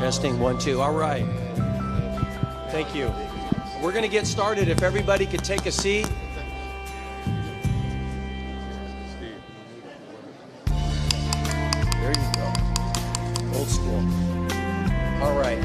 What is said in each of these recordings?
Testing 1, 2. All right. Thank you. We're going to get started. If everybody could take a seat. There you go. Old school. All right.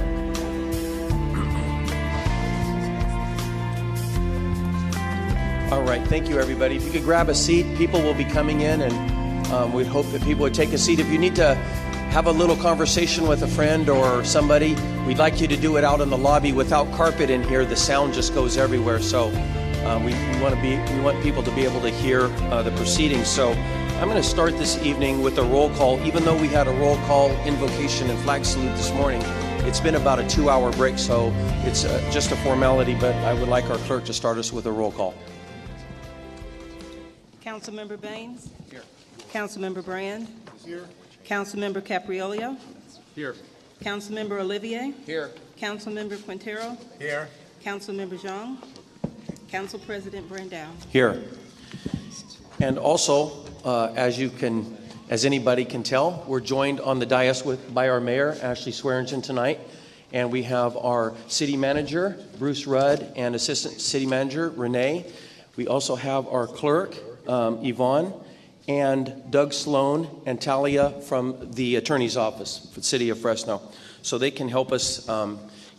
All right. Thank you, everybody. If you could grab a seat, people will be coming in, and we'd hope that people would take a seat. If you need to have a little conversation with a friend or somebody, we'd like you to do it out in the lobby without carpet in here. The sound just goes everywhere. So we want people to be able to hear the proceedings. So I'm going to start this evening with a roll call. Even though we had a roll call, invocation, and flag salute this morning, it's been about a 2-hour break, so it's just a formality, but I would like our clerk to start us with a roll call. Councilmember Baines? Here. Councilmember Brand? Here. Councilmember Capriolio? Here. Councilmember Olivier? Here. Councilmember Quintero? Here. Councilmember Zhang? Council President Brandow? Here. And also, as anybody can tell, we're joined on the dais by our mayor, Ashley Swearingen, tonight. And we have our city manager, Bruce Rudd, and assistant city manager, Renee. We also have our clerk, Yvonne, and Doug Sloan and Talia from the attorney's office for the city of Fresno. So they can help us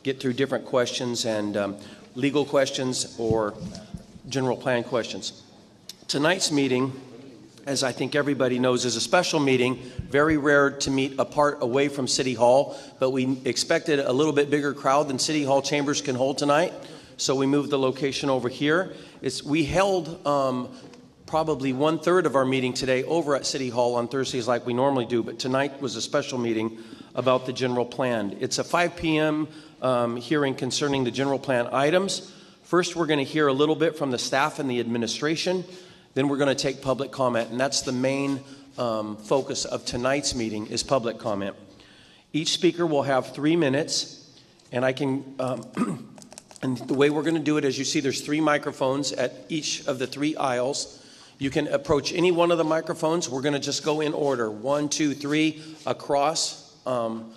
get through different questions and legal questions or general plan questions. Tonight's meeting, as I think everybody knows, is a special meeting. Very rare to meet apart away from City Hall, but we expected a little bit bigger crowd than City Hall chambers can hold tonight. So we moved the location over here. We held probably 1/3 of our meeting today over at City Hall on Thursdays like we normally do, but tonight was a special meeting about the general plan. It's a 5 p.m. Hearing concerning the general plan items. First, we're going to hear a little bit from the staff and the administration. Then we're going to take public comment, and that's the main focus of tonight's meeting is public comment. Each speaker will have 3 minutes, and I can... and the way we're going to do it, as you see, there's 3 microphones at each of the 3 aisles. You can approach any one of the microphones. We're going to just go in order, 1, 2, 3, across,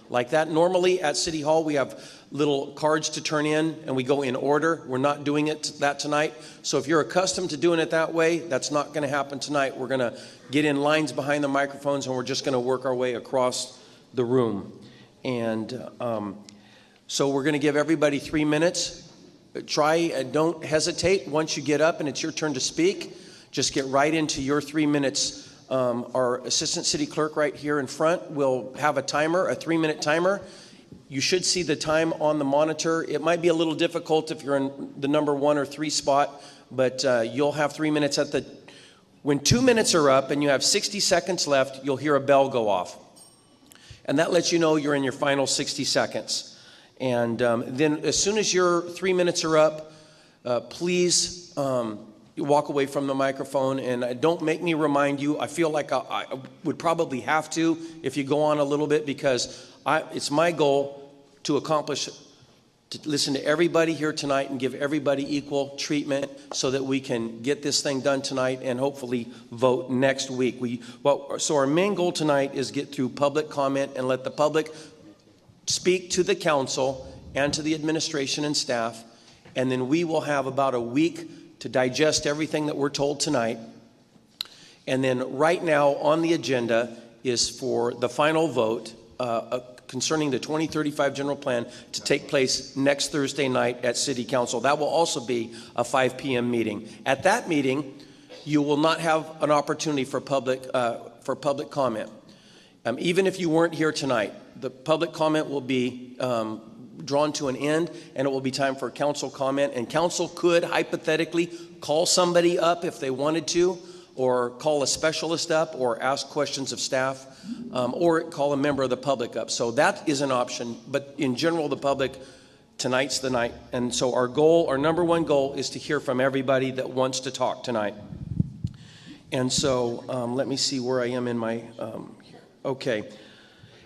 like that. Normally at City Hall, we have little cards to turn in, and we go in order. We're not doing that tonight. So if you're accustomed to doing it that way, that's not going to happen tonight. We're going to get in lines behind the microphones, and we're just going to work our way across the room. And so we're going to give everybody 3 minutes. Try and don't hesitate. Once you get up and it's your turn to speak, just get right into your 3 minutes. Our assistant city clerk right here in front will have a timer, a 3-minute timer. You should see the time on the monitor. It might be a little difficult if you're in the number 1 or 3 spot, but you'll have 3 minutes when 2 minutes are up and you have 60 seconds left, you'll hear a bell go off. And that lets you know you're in your final 60 seconds. And then as soon as your 3 minutes are up, please you walk away from the microphone, and don't make me remind you. I feel like I would probably have to if you go on a little bit, because it's my goal to listen to everybody here tonight and give everybody equal treatment so that we can get this thing done tonight and hopefully vote next week. So our main goal tonight is get through public comment and let the public speak to the council and to the administration and staff, and then we will have about a week to digest everything that we're told tonight. And then right now on the agenda is for the final vote concerning the 2035 general plan to take place next Thursday night at City Council. That will also be a 5 p.m. meeting. At that meeting, you will not have an opportunity for public comment. Even if you weren't here tonight, the public comment will be drawn to an end, and it will be time for council comment. And council could hypothetically call somebody up if they wanted to, or call a specialist up, or ask questions of staff, or call a member of the public up. So that is an option. But in general, the public, tonight's the night. And so our number 1 goal is to hear from everybody that wants to talk tonight. And so let me see where I am in my, okay.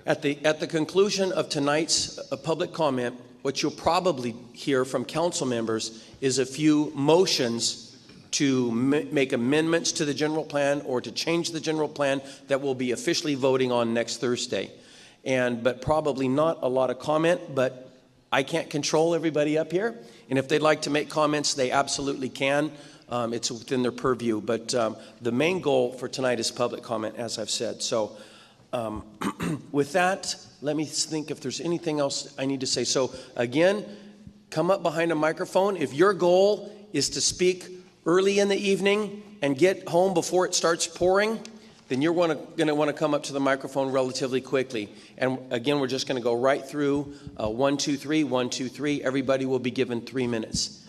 At the conclusion of tonight's public comment, what you'll probably hear from council members is a few motions to make amendments to the general plan or to change the general plan that we'll be officially voting on next Thursday. but probably not a lot of comment, but I can't control everybody up here. And if they'd like to make comments, they absolutely can. It's within their purview. But the main goal for tonight is public comment, as I've said. So with that, let me think if there's anything else I need to say. So again, come up behind a microphone. If your goal is to speak early in the evening and get home before it starts pouring, then you're going to want to come up to the microphone relatively quickly. And again, we're just going to go right through 1, 2, 3, 1, 2, 3. Everybody will be given 3 minutes.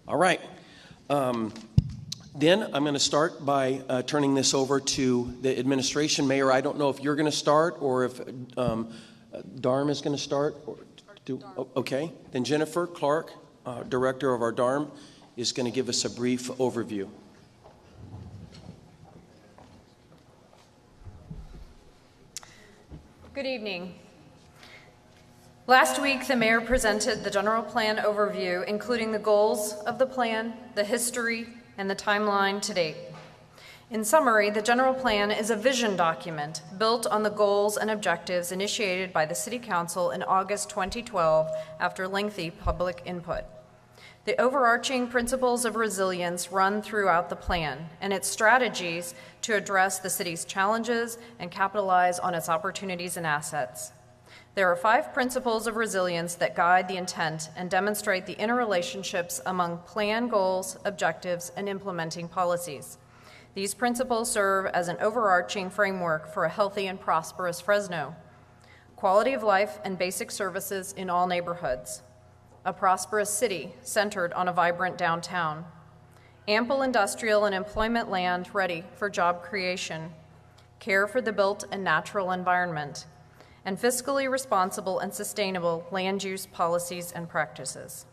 All right. Then I'm going to start by turning this over to the administration. Mayor, I don't know if you're going to start or if DARM is going to start. Okay. Then Jennifer Clark, director of our DARM, is going to give us a brief overview. Good evening. Last week, the mayor presented the general plan overview, including the goals of the plan, the history, and the timeline to date. In summary, the general plan is a vision document built on the goals and objectives initiated by the City Council in August 2012 after lengthy public input. The overarching principles of resilience run throughout the plan and its strategies to address the city's challenges and capitalize on its opportunities and assets. There are 5 principles of resilience that guide the intent and demonstrate the interrelationships among plan goals, objectives, and implementing policies. These principles serve as an overarching framework for a healthy and prosperous Fresno. Quality of life and basic services in all neighborhoods. A prosperous city centered on a vibrant downtown. Ample industrial and employment land ready for job creation. Care for the built and natural environment. And fiscally responsible and sustainable land use policies and practices.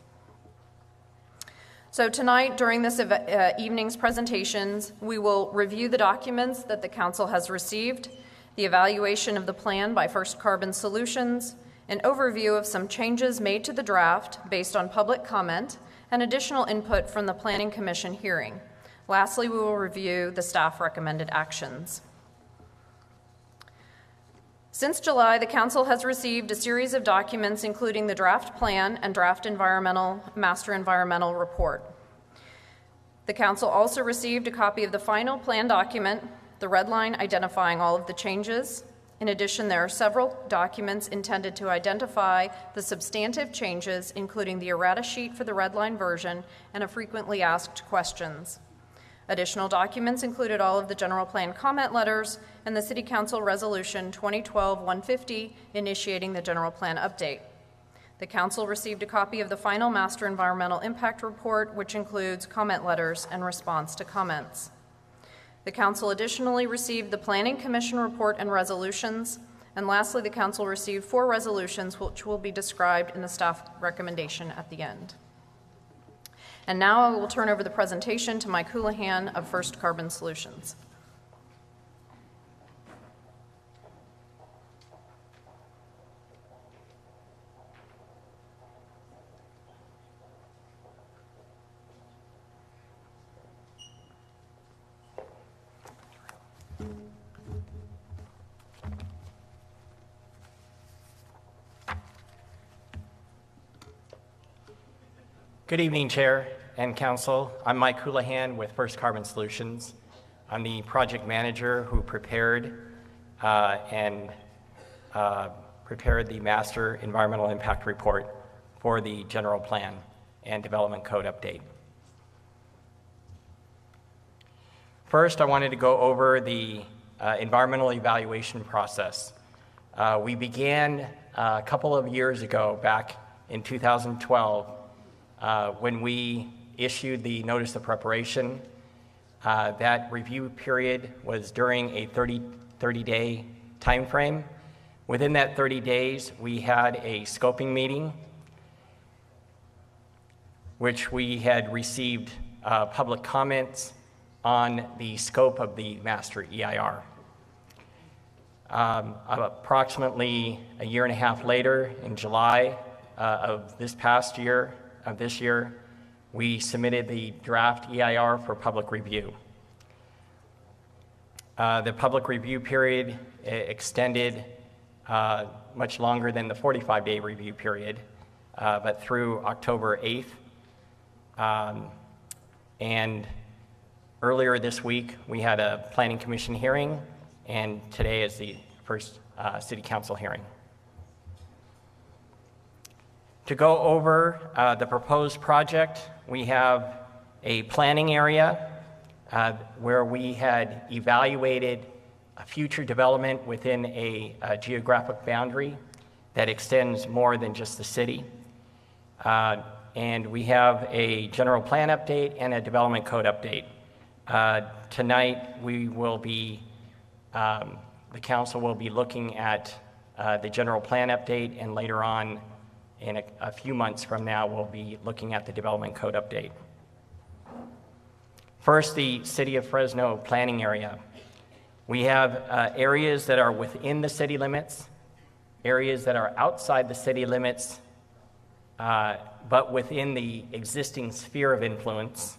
So tonight, during this evening's presentations, we will review the documents that the Council has received, the evaluation of the plan by First Carbon Solutions, an overview of some changes made to the draft based on public comment, and additional input from the Planning Commission hearing. Lastly, we will review the staff recommended actions. Since July, the Council has received a series of documents including the draft plan and draft master environmental report. The Council also received a copy of the final plan document, the red line identifying all of the changes. In addition, there are several documents intended to identify the substantive changes, including the errata sheet for the red line version and a frequently asked questions. Additional documents included all of the general plan comment letters and the City Council Resolution 2012-150 initiating the general plan update. The Council received a copy of the final Master Environmental Impact Report, which includes comment letters and response to comments. The Council additionally received the Planning Commission report and resolutions, and lastly, the Council received 4 resolutions which will be described in the staff recommendation at the end. And now I will turn over the presentation to Mike Houlihan of First Carbon Solutions. Good evening, Chair and Council. I'm Mike Houlihan with First Carbon Solutions. I'm the project manager who prepared the Master Environmental Impact Report for the General Plan and Development Code update. First, I wanted to go over the environmental evaluation process. We began a couple of years ago, back in 2012, when we issued the notice of preparation. That review period was during a 30-day time frame. Within that 30 days, we had a scoping meeting, which we had received public comments on the scope of the master EIR. Approximately a year and a half later, in July of this year, we submitted the draft EIR for public review. The public review period extended much longer than the 45-day review period, but through October 8th. And earlier this week, we had a Planning Commission hearing, and today is the first City Council hearing. To go over the proposed project, we have a planning area where we had evaluated a future development within a geographic boundary that extends more than just the city. And we have a general plan update and a development code update. Tonight, we will be, the council will be looking at the general plan update, and later on, in a few months from now, we'll be looking at the development code update. First, the City of Fresno planning area. We have areas that are within the city limits, areas that are outside the city limits, but within the existing sphere of influence.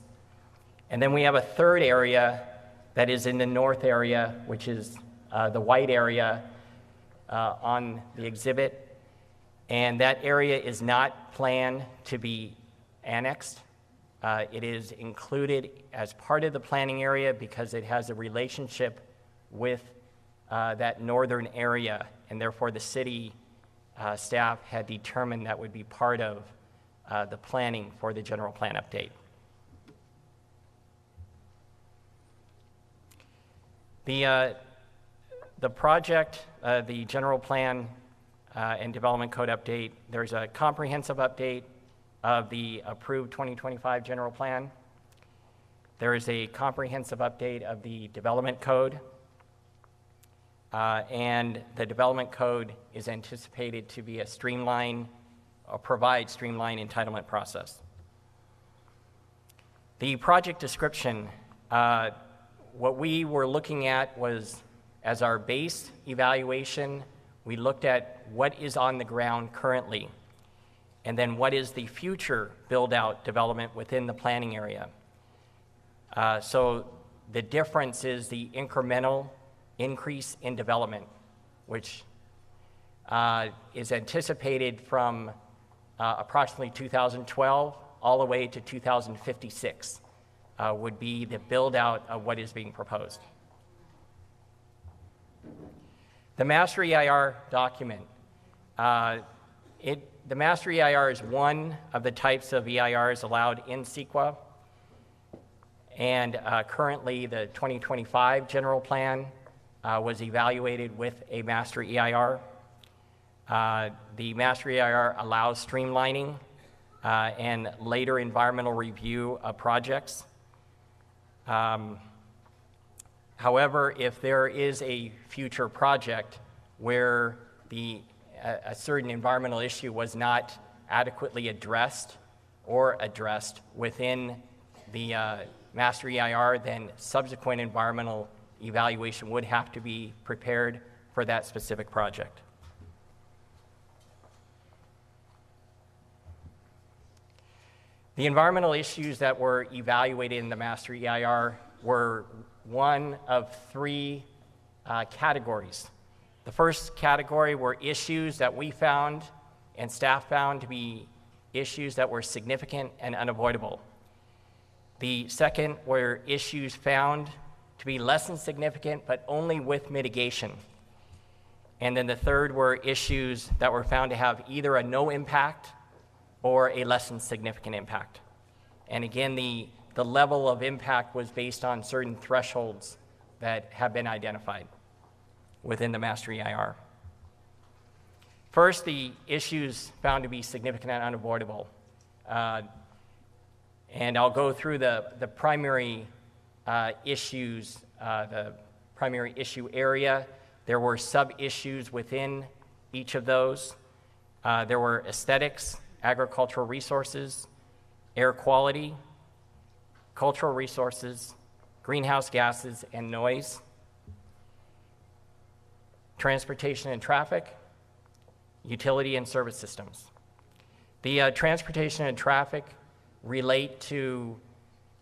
And then we have a third area that is in the north area, which is the white area on the exhibit. And that area is not planned to be annexed. It is included as part of the planning area because it has a relationship with that northern area, and therefore the city staff had determined that would be part of the planning for the general plan update. The project, the general plan and development code update, there's a comprehensive update of the approved 2025 general plan. There is a comprehensive update of the development code, and the development code is anticipated to be provide streamlined entitlement process. The project description, what we were looking at was, as our base evaluation, we looked at what is on the ground currently, and then what is the future build-out development within the planning area. So the difference is the incremental increase in development, which is anticipated from approximately 2012 all the way to 2056 would be the build-out of what is being proposed. The Master EIR document. The Master EIR is one of the types of EIRs allowed in CEQA, and currently the 2025 general plan was evaluated with a Master EIR. The Master EIR allows streamlining and later environmental review of projects. However, if there is a future project where a certain environmental issue was not adequately addressed within the Master EIR, then subsequent environmental evaluation would have to be prepared for that specific project. The environmental issues that were evaluated in the Master EIR were one of three categories. The first category were issues that we found and staff found to be issues that were significant and unavoidable. The second were issues found to be less than significant, but only with mitigation. And then the third were issues that were found to have either a no impact or a less than significant impact. And again, the level of impact was based on certain thresholds that have been identified within the Master EIR. First, the issues found to be significant and unavoidable. And I'll go through the primary issues, the primary issue area. There were sub-issues within each of those. There were aesthetics, agricultural resources, air quality, cultural resources, greenhouse gases and noise, transportation and traffic, utility and service systems. The transportation and traffic relate to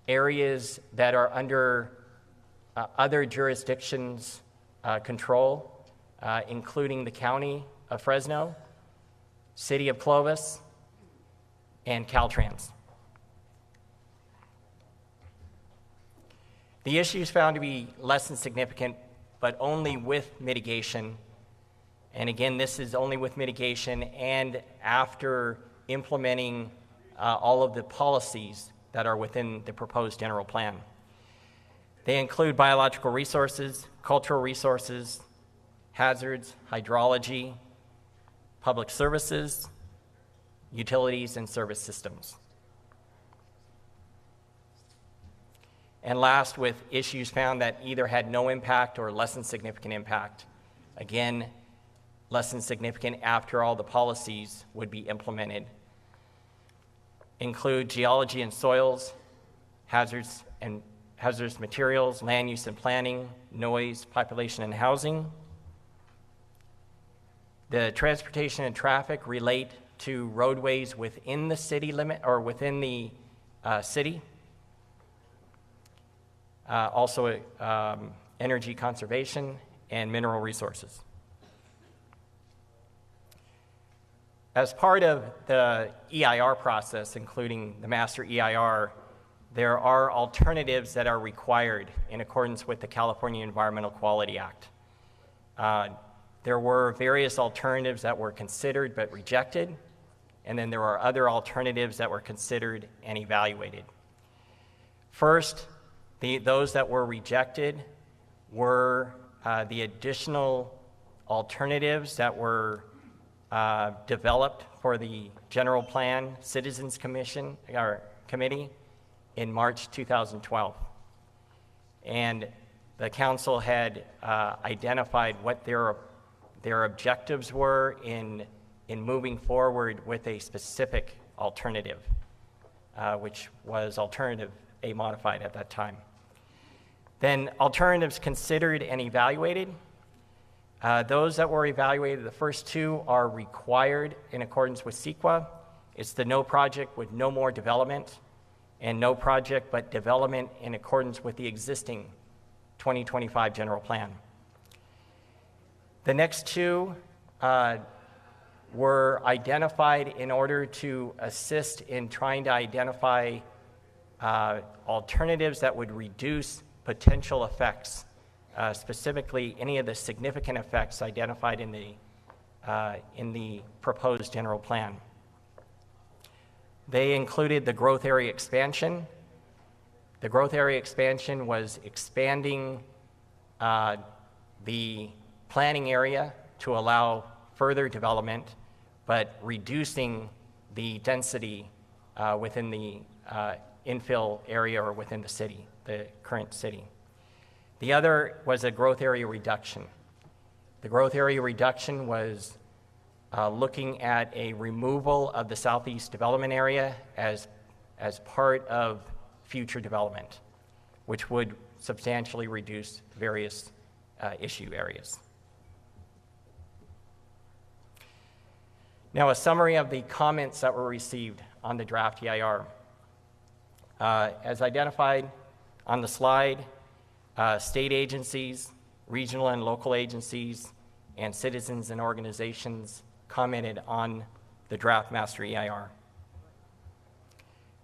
areas that are under other jurisdictions' control. including the County of Fresno, City of Clovis, and Caltrans. The issues found to be less than significant, but only with mitigation. And again, this is only with mitigation and after implementing all of the policies that are within the proposed general plan. They include biological resources, cultural resources, hazards, hydrology, public services, utilities, and service systems. And last, with issues found that either had no impact or less than significant impact. Again, less than significant after all the policies would be implemented. Include geology and soils, hazardous materials, land use and planning, noise, population and housing. The transportation and traffic relate to roadways within the city limit or within the city. Also, energy conservation and mineral resources. As part of the EIR process, including the master EIR, there are alternatives that are required in accordance with the California Environmental Quality Act. There were various alternatives that were considered but rejected, and then there are other alternatives that were considered and evaluated. First, those that were rejected were the additional alternatives that were developed for the General Plan Citizens Committee in March 2012. And the council had identified what their objectives were in moving forward with a specific alternative, which was alternative A modified at that time. Then alternatives considered and evaluated. Those that were evaluated, the first two are required in accordance with CEQA. It's the no project with no more development and no project but development in accordance with the existing 2025 general plan. The next two were identified in order to assist in trying to identify alternatives that would reduce potential effects, specifically any of the significant effects identified in the proposed general plan. They included the growth area expansion. The growth area expansion was expanding the planning area to allow further development, but reducing the density within the infill area or within the city, the current city. The other was a growth area reduction. The growth area reduction was looking at a removal of the southeast development area as part of future development, which would substantially reduce various issue areas. Now, a summary of the comments that were received on the draft EIR. As identified on the slide, state agencies, regional and local agencies, and citizens and organizations commented on the draft master EIR.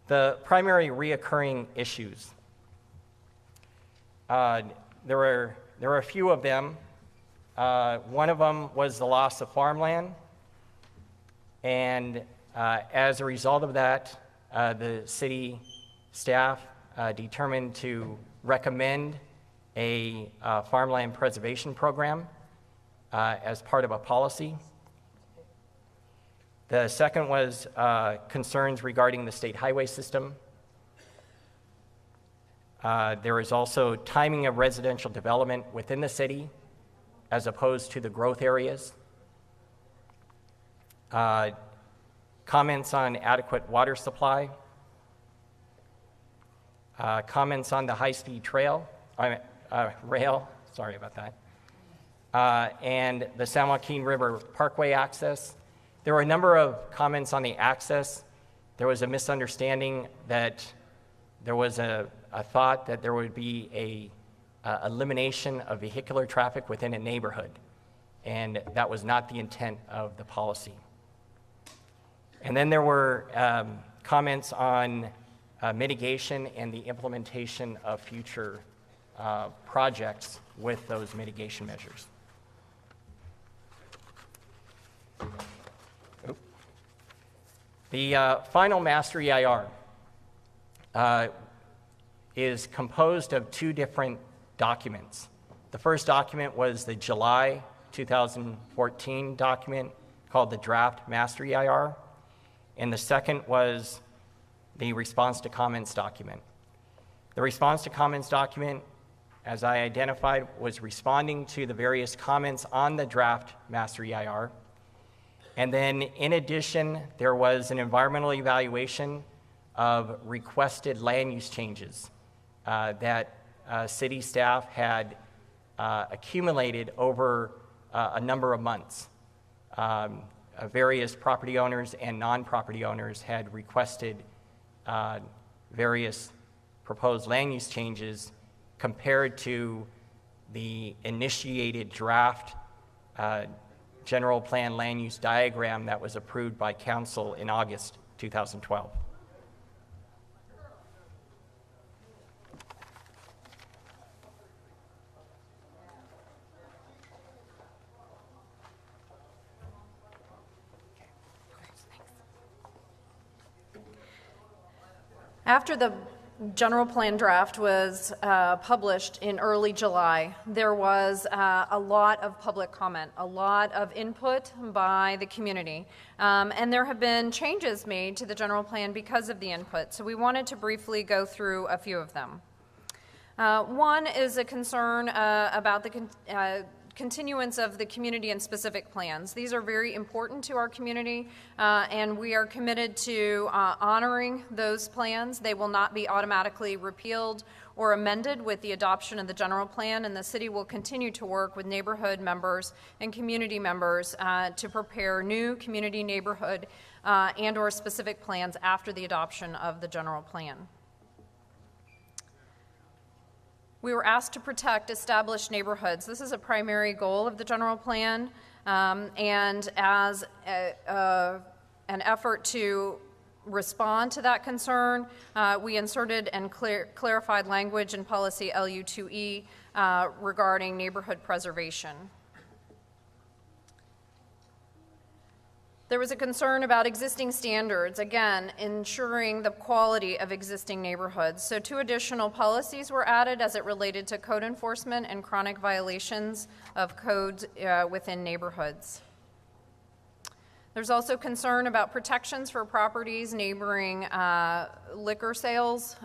The primary reoccurring issues. There were a few of them. One of them was the loss of farmland, and as a result of that, the city staff determined to recommend a farmland preservation program as part of a policy. The second was concerns regarding the state highway system. There is also timing of residential development within the city as opposed to the growth areas. Comments on adequate water supply. Comments on the high-speed rail, sorry about that, and the San Joaquin River Parkway access. There were a number of comments on the access. There was a misunderstanding that there was a thought that there would be a elimination of vehicular traffic within a neighborhood. and that was not the intent of the policy. And then there were comments on mitigation and the implementation of future projects with those mitigation measures. The final master EIR is composed of two different documents. The first document was the July 2014 document called the Draft Master EIR, and the second was the Response to Comments document. The Response to Comments document, as I identified, was responding to the various comments on the Draft Master EIR. And then, in addition, there was an environmental evaluation of requested land use changes that city staff had accumulated over a number of months. Various property owners and non-property owners had requested various proposed land use changes compared to the initiated draft general plan land use diagram that was approved by council in August 2012. After the general plan draft was published in early July, there was a lot of public comment, a lot of input by the community, and there have been changes made to the general plan because of the input. So we wanted to briefly go through a few of them. One is a concern about the continuance of the community and specific plans. These are very important to our community, and we are committed to honoring those plans. They will not be automatically repealed or amended with the adoption of the general plan, and the city will continue to work with neighborhood members and community members to prepare new community, neighborhood, and or specific plans after the adoption of the general plan. We were asked to protect established neighborhoods. This is a primary goal of the general plan, and as an effort to respond to that concern, we inserted and clarified language in policy LU2E regarding neighborhood preservation. There was a concern about existing standards, again, ensuring the quality of existing neighborhoods. So 2 additional policies were added as it related to code enforcement and chronic violations of codes within neighborhoods. There's also concern about protections for properties neighboring liquor sales,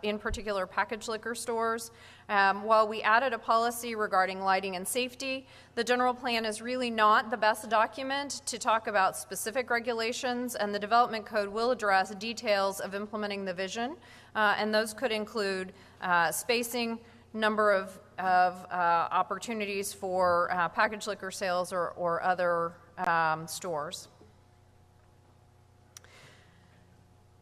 in particular packaged liquor stores. While we added a policy regarding lighting and safety, the general plan is really not the best document to talk about specific regulations, and the development code will address details of implementing the vision, and those could include spacing, number of opportunities for packaged liquor sales or other stores.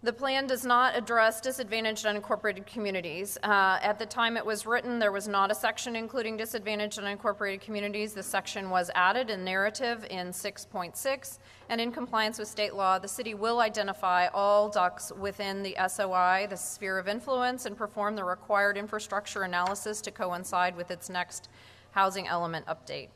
The plan does not address disadvantaged unincorporated communities. At the time it was written, there was not a section including disadvantaged unincorporated communities. The section was added in narrative in 6.6, and in compliance with state law, the city will identify all ducts within the SOI, the sphere of influence, and perform the required infrastructure analysis to coincide with its next housing element update.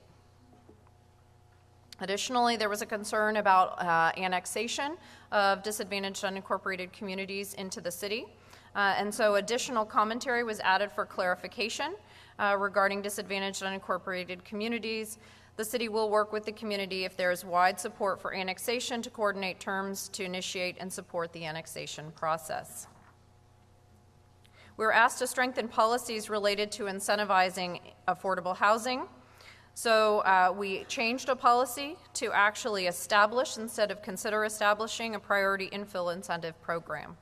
Additionally, there was a concern about annexation of disadvantaged unincorporated communities into the city. And so additional commentary was added for clarification regarding disadvantaged unincorporated communities. The city will work with the community if there is wide support for annexation to coordinate terms to initiate and support the annexation process. We were asked to strengthen policies related to incentivizing affordable housing. So we changed a policy to actually establish, instead of consider establishing, a priority infill incentive program.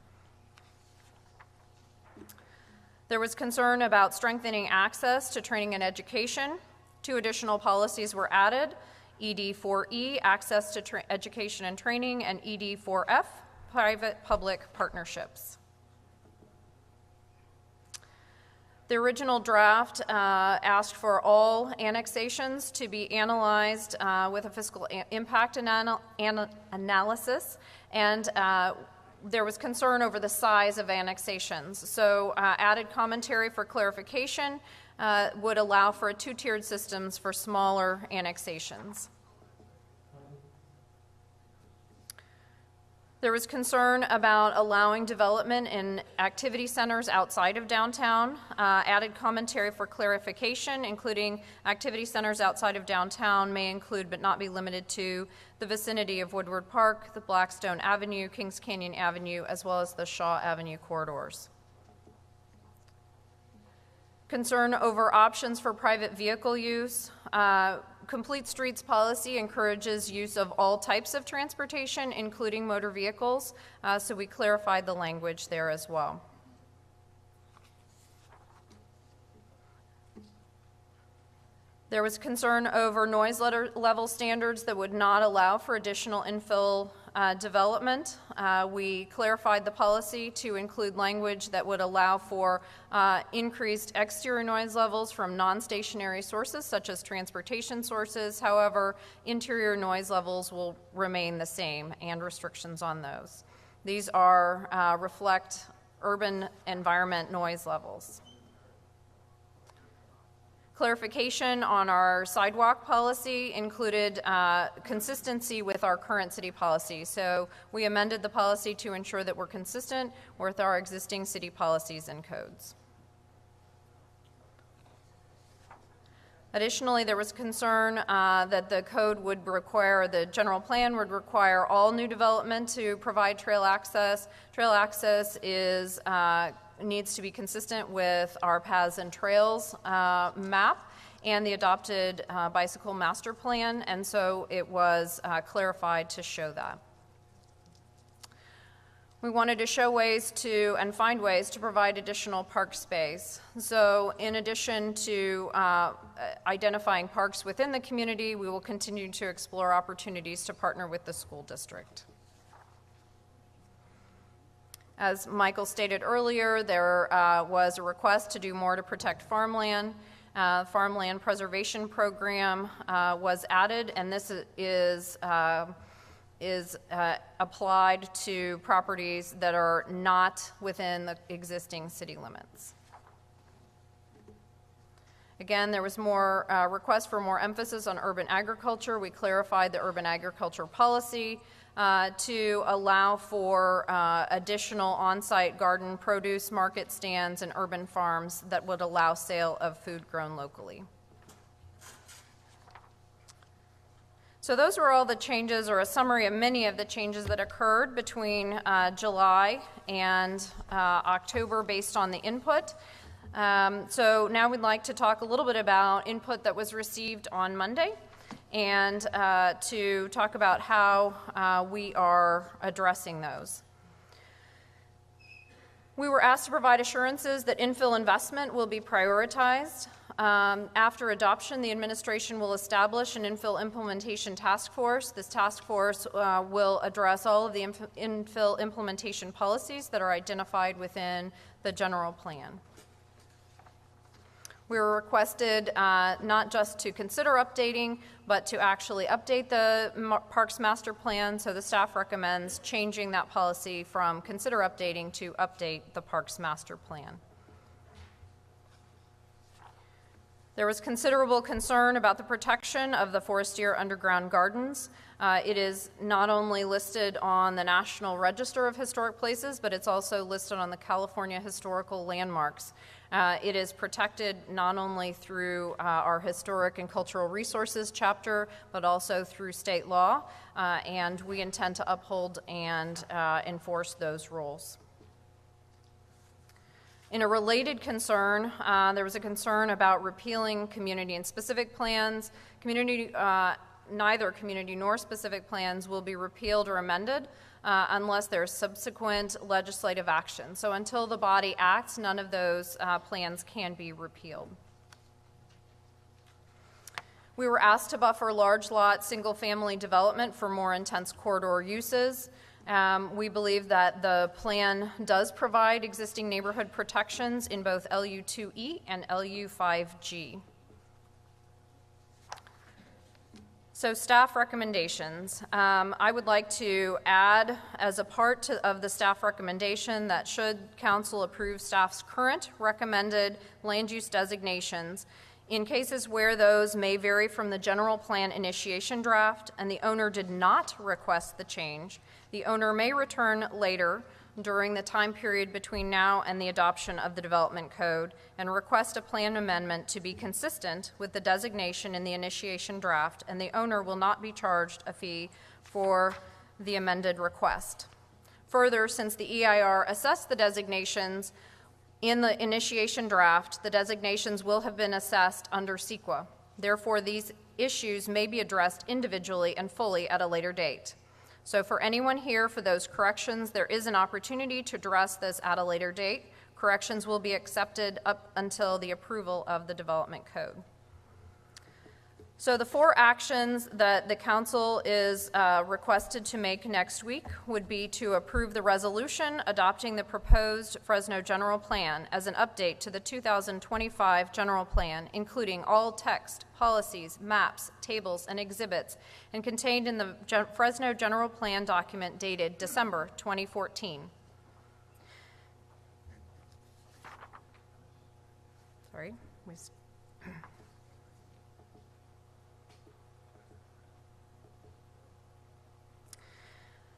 There was concern about strengthening access to training and education. 2 additional policies were added: ED4E, access to education and training, and ED4F, private-public partnerships. The original draft asked for all annexations to be analyzed with a fiscal impact analysis, and there was concern over the size of annexations. So added commentary for clarification would allow for a two-tiered systems for smaller annexations. There was concern about allowing development in activity centers outside of downtown. Added commentary for clarification, including activity centers outside of downtown may include but not be limited to the vicinity of Woodward Park, the Blackstone Avenue, Kings Canyon Avenue, as well as the Shaw Avenue corridors. Concern over options for private vehicle use. Complete Streets policy encourages use of all types of transportation, including motor vehicles, so we clarified the language there as well. There was concern over noise level standards that would not allow for additional infill development. We clarified the policy to include language that would allow for increased exterior noise levels from non-stationary sources such as transportation sources. However, interior noise levels will remain the same and restrictions on those. These reflect urban environment noise levels. Clarification on our sidewalk policy included consistency with our current city policy. So we amended the policy to ensure that we're consistent with our existing city policies and codes. Additionally, there was concern that the code would require, the general plan would require all new development to provide trail access. Trail access needs to be consistent with our paths and trails map and the adopted bicycle master plan, and so it was clarified to show that. We wanted to show ways to and find ways to provide additional park space. So in addition to identifying parks within the community, we will continue to explore opportunities to partner with the school district. As Michael stated earlier, there was a request to do more to protect farmland. Farmland preservation program was added, and this is applied to properties that are not within the existing city limits. Again, there was more request for more emphasis on urban agriculture. We clarified the urban agriculture policy to allow for additional on-site garden produce market stands and urban farms that would allow sale of food grown locally. So those were all the changes, or a summary of many of the changes that occurred between July and October based on the input. So now we'd like to talk a little bit about input that was received on Monday, and to talk about how we are addressing those. We were asked to provide assurances that infill investment will be prioritized. After adoption, the administration will establish an infill implementation task force. This task force will address all of the infill implementation policies that are identified within the general plan. We were requested not just to consider updating, but to actually update the Parks Master Plan, so the staff recommends changing that policy from consider updating to update the Parks Master Plan. There was considerable concern about the protection of the Forestier underground gardens. It is not only listed on the National Register of Historic Places, but it's also listed on the California Historical Landmarks. It is protected not only through our Historic and Cultural Resources chapter, but also through state law, and we intend to uphold and enforce those rules. In a related concern, there was a concern about repealing community and specific plans. Neither community nor specific plans will be repealed or amended unless there's subsequent legislative action. So until the body acts, none of those plans can be repealed. We were asked to buffer large lot single-family development for more intense corridor uses. We believe that the plan does provide existing neighborhood protections in both LU2E and LU5G. So staff recommendations. I would like to add as a part of the staff recommendation that should council approve staff's current recommended land use designations, in cases where those may vary from the general plan initiation draft and the owner did not request the change, the owner may return later during the time period between now and the adoption of the development code and request a plan amendment to be consistent with the designation in the initiation draft, and the owner will not be charged a fee for the amended request. Further, since the EIR assessed the designations in the initiation draft, the designations will have been assessed under CEQA. Therefore, these issues may be addressed individually and fully at a later date. So for anyone here for those corrections, there is an opportunity to address this at a later date. Corrections will be accepted up until the approval of the development code. So the 4 actions that the council is requested to make next week would be to approve the resolution adopting the proposed Fresno general plan as an update to the 2025 general plan, including all text, policies, maps, tables, and exhibits, and contained in the Fresno general plan document dated December 2014. Sorry.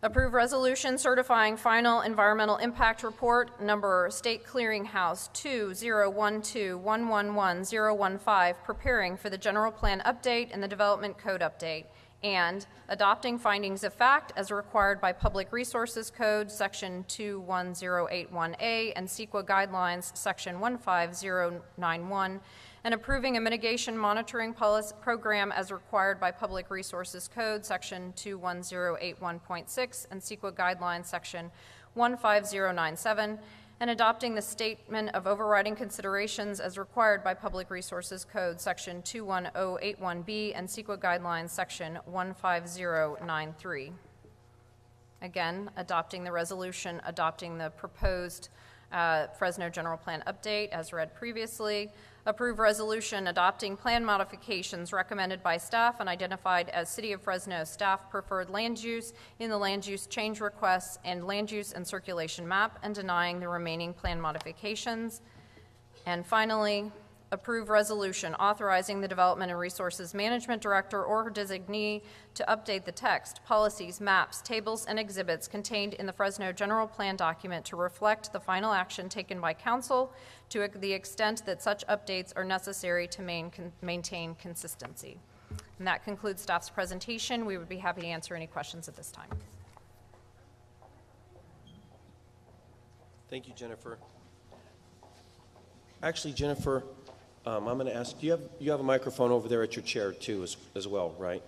Approve resolution certifying final environmental impact report number State Clearinghouse 2012111015, preparing for the general plan update and the development code update, and adopting findings of fact as required by Public Resources Code section 21081A and CEQA guidelines section 15091, and approving a mitigation monitoring policy program as required by Public Resources Code section 21081.6 and CEQA guidelines section 15097, and adopting the statement of overriding considerations as required by Public Resources Code section 21081B and CEQA guidelines section 15093. Again, adopting the resolution, adopting the proposed Fresno General Plan update as read previously. Approve resolution adopting plan modifications recommended by staff and identified as City of Fresno staff preferred land use in the land use change requests and land use and circulation map, and denying the remaining plan modifications. And finally, approve resolution authorizing the Development and Resources Management Director or her designee to update the text, policies, maps, tables, and exhibits contained in the Fresno General Plan document to reflect the final action taken by Council to the extent that such updates are necessary to maintain consistency. And that concludes staff's presentation. We would be happy to answer any questions at this time. Thank you, Jennifer. Actually, Jennifer, I'm going to ask, you have a microphone over there at your chair too as well, right?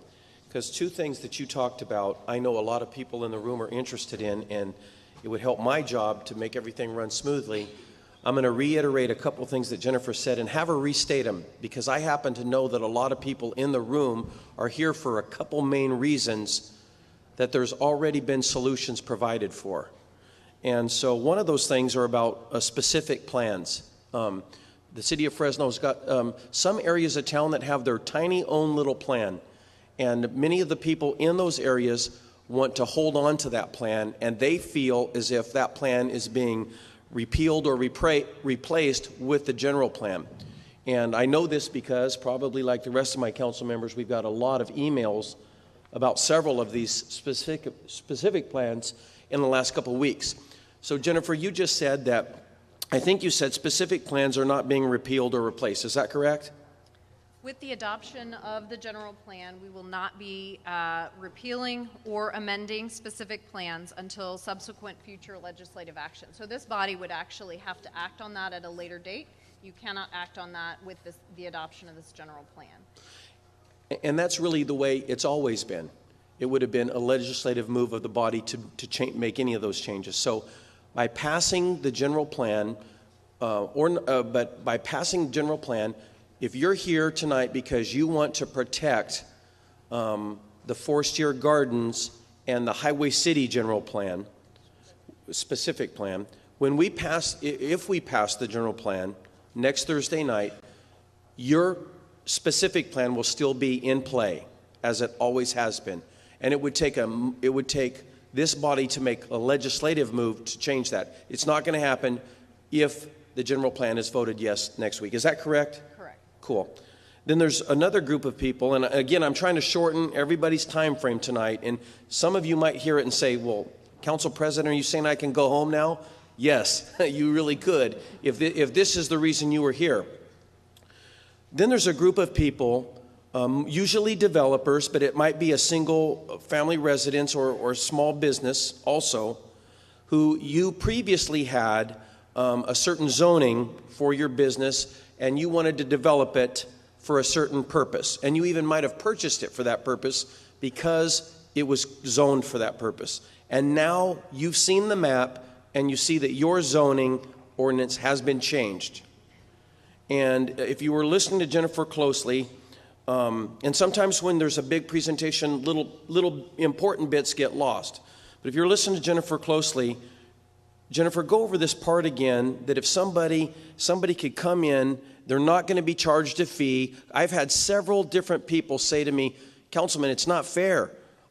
Because 2 things that you talked about, I know a lot of people in the room are interested in, and it would help my job to make everything run smoothly. I'm going to reiterate a couple things that Jennifer said and have her restate them, because I happen to know that a lot of people in the room are here for a couple main reasons that there's already been solutions provided for. And so one of those things are about specific plans. The city of Fresno's got some areas of town that have their tiny own little plan, and many of the people in those areas want to hold on to that plan, and they feel as if that plan is being repealed or replaced with the general plan. And I know this because, probably like the rest of my council members, we've got a lot of emails about several of these specific plans in the last couple of weeks. So Jennifer, you just said that, I think you said specific plans are not being repealed or replaced. Is that correct? With the adoption of the general plan, we will not be repealing or amending specific plans until subsequent future legislative action. So this body would actually have to act on that at a later date. You cannot act on that with the adoption of this general plan. And that's really the way it's always been. It would have been a legislative move of the body to make any of those changes. So by passing the general plan, but by passing general plan, if you're here tonight because you want to protect the forest-year gardens and the Highway City General Plan, specific plan, when we pass, if we pass the general plan next Thursday night, your specific plan will still be in play, as it always has been. And it would take this body to make a legislative move to change that. It's not going to happen if the general plan is voted yes next week. Is that correct? Correct. Cool. Then there's another group of people, and again, I'm trying to shorten everybody's time frame tonight, and some of you might hear it and say, well, Council President, are you saying I can go home now? Yes, you really could, if this is the reason you were here. Then there's a group of people, usually developers, but it might be a single family residence or small business also, who you previously had a certain zoning for your business, and you wanted to develop it for a certain purpose. And you even might have purchased it for that purpose because it was zoned for that purpose. And now you've seen the map and you see that your zoning ordinance has been changed. And if you were listening to Jennifer closely, and sometimes when there's a big presentation, little important bits get lost. But if you're listening to Jennifer closely, Jennifer, go over this part again, that if somebody could come in, they're not going to be charged a fee. I've had several different people say to me, Councilman, it's not fair.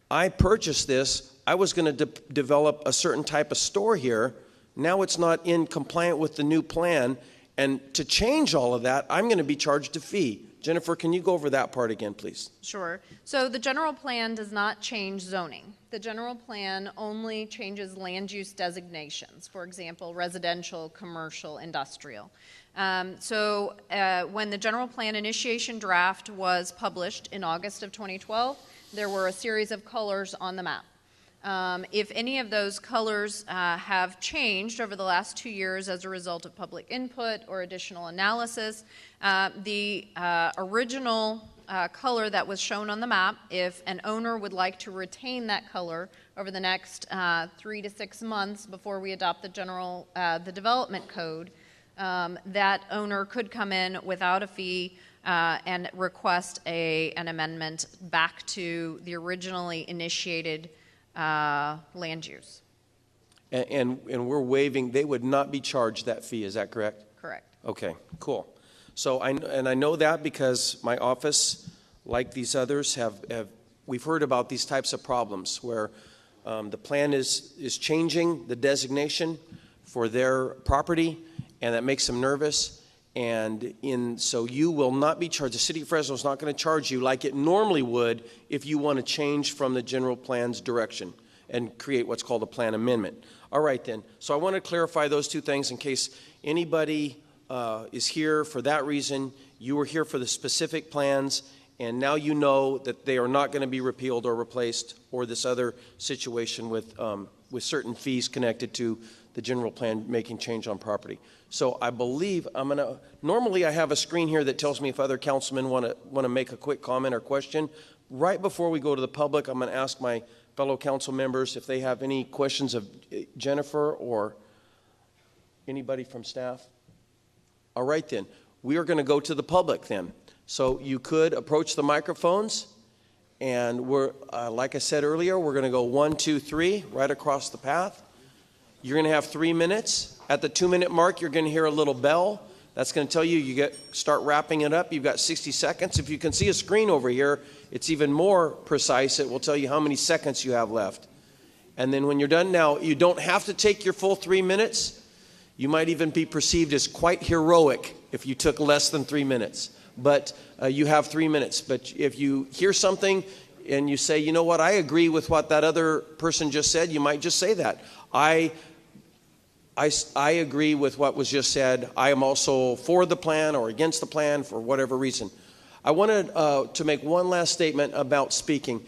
I purchased this. I was going to develop a certain type of store here. Now it's not in compliant with the new plan. And to change all of that, I'm going to be charged a fee. Jennifer, can you go over that part again, please? Sure. So the general plan does not change zoning. The general plan only changes land use designations, for example, residential, commercial, industrial. When the general plan initiation draft was published in August of 2012, there were a series of colors on the map. If any of those colors have changed over the last 2 years as a result of public input or additional analysis, the original color that was shown on the map, if an owner would like to retain that color over the next 3 to 6 months before we adopt the development code, that owner could come in without a fee and request an amendment back to the originally initiated land use. And we're waiving, they would not be charged that fee, is that correct? Correct. Okay, cool. So I know that because my office, like these others, we've heard about these types of problems where the plan is changing the designation for their property, and that makes them nervous. So you will not be charged. The city of Fresno is not going to charge you like it normally would if you want to change from the general plan's direction and create what's called a plan amendment. All right then. So I want to clarify those two things in case anybody is here for that reason. You were here for the specific plans, and now you know that they are not going to be repealed or replaced, or this other situation with certain fees connected to the general plan making change on property. So I believe normally I have a screen here that tells me if other councilmen want to make a quick comment or question. Right before we go to the public, I'm going to ask my fellow council members if they have any questions of Jennifer or anybody from staff. All right then, we are going to go to the public then. So you could approach the microphones, and like I said earlier, we're going to go 1, 2, 3 right across the path. You're going to have 3 minutes. At the 2-minute mark, you're going to hear a little bell. That's going to tell you start wrapping it up. You've got 60 seconds. If you can see a screen over here, it's even more precise. It will tell you how many seconds you have left. And then when you're done now, you don't have to take your full 3 minutes. You might even be perceived as quite heroic if you took less than 3 minutes. But you have 3 minutes. But if you hear something and you say, you know what, I agree with what that other person just said, you might just say that. I agree with what was just said. I am also for the plan or against the plan for whatever reason. I wanted to make one last statement about speaking.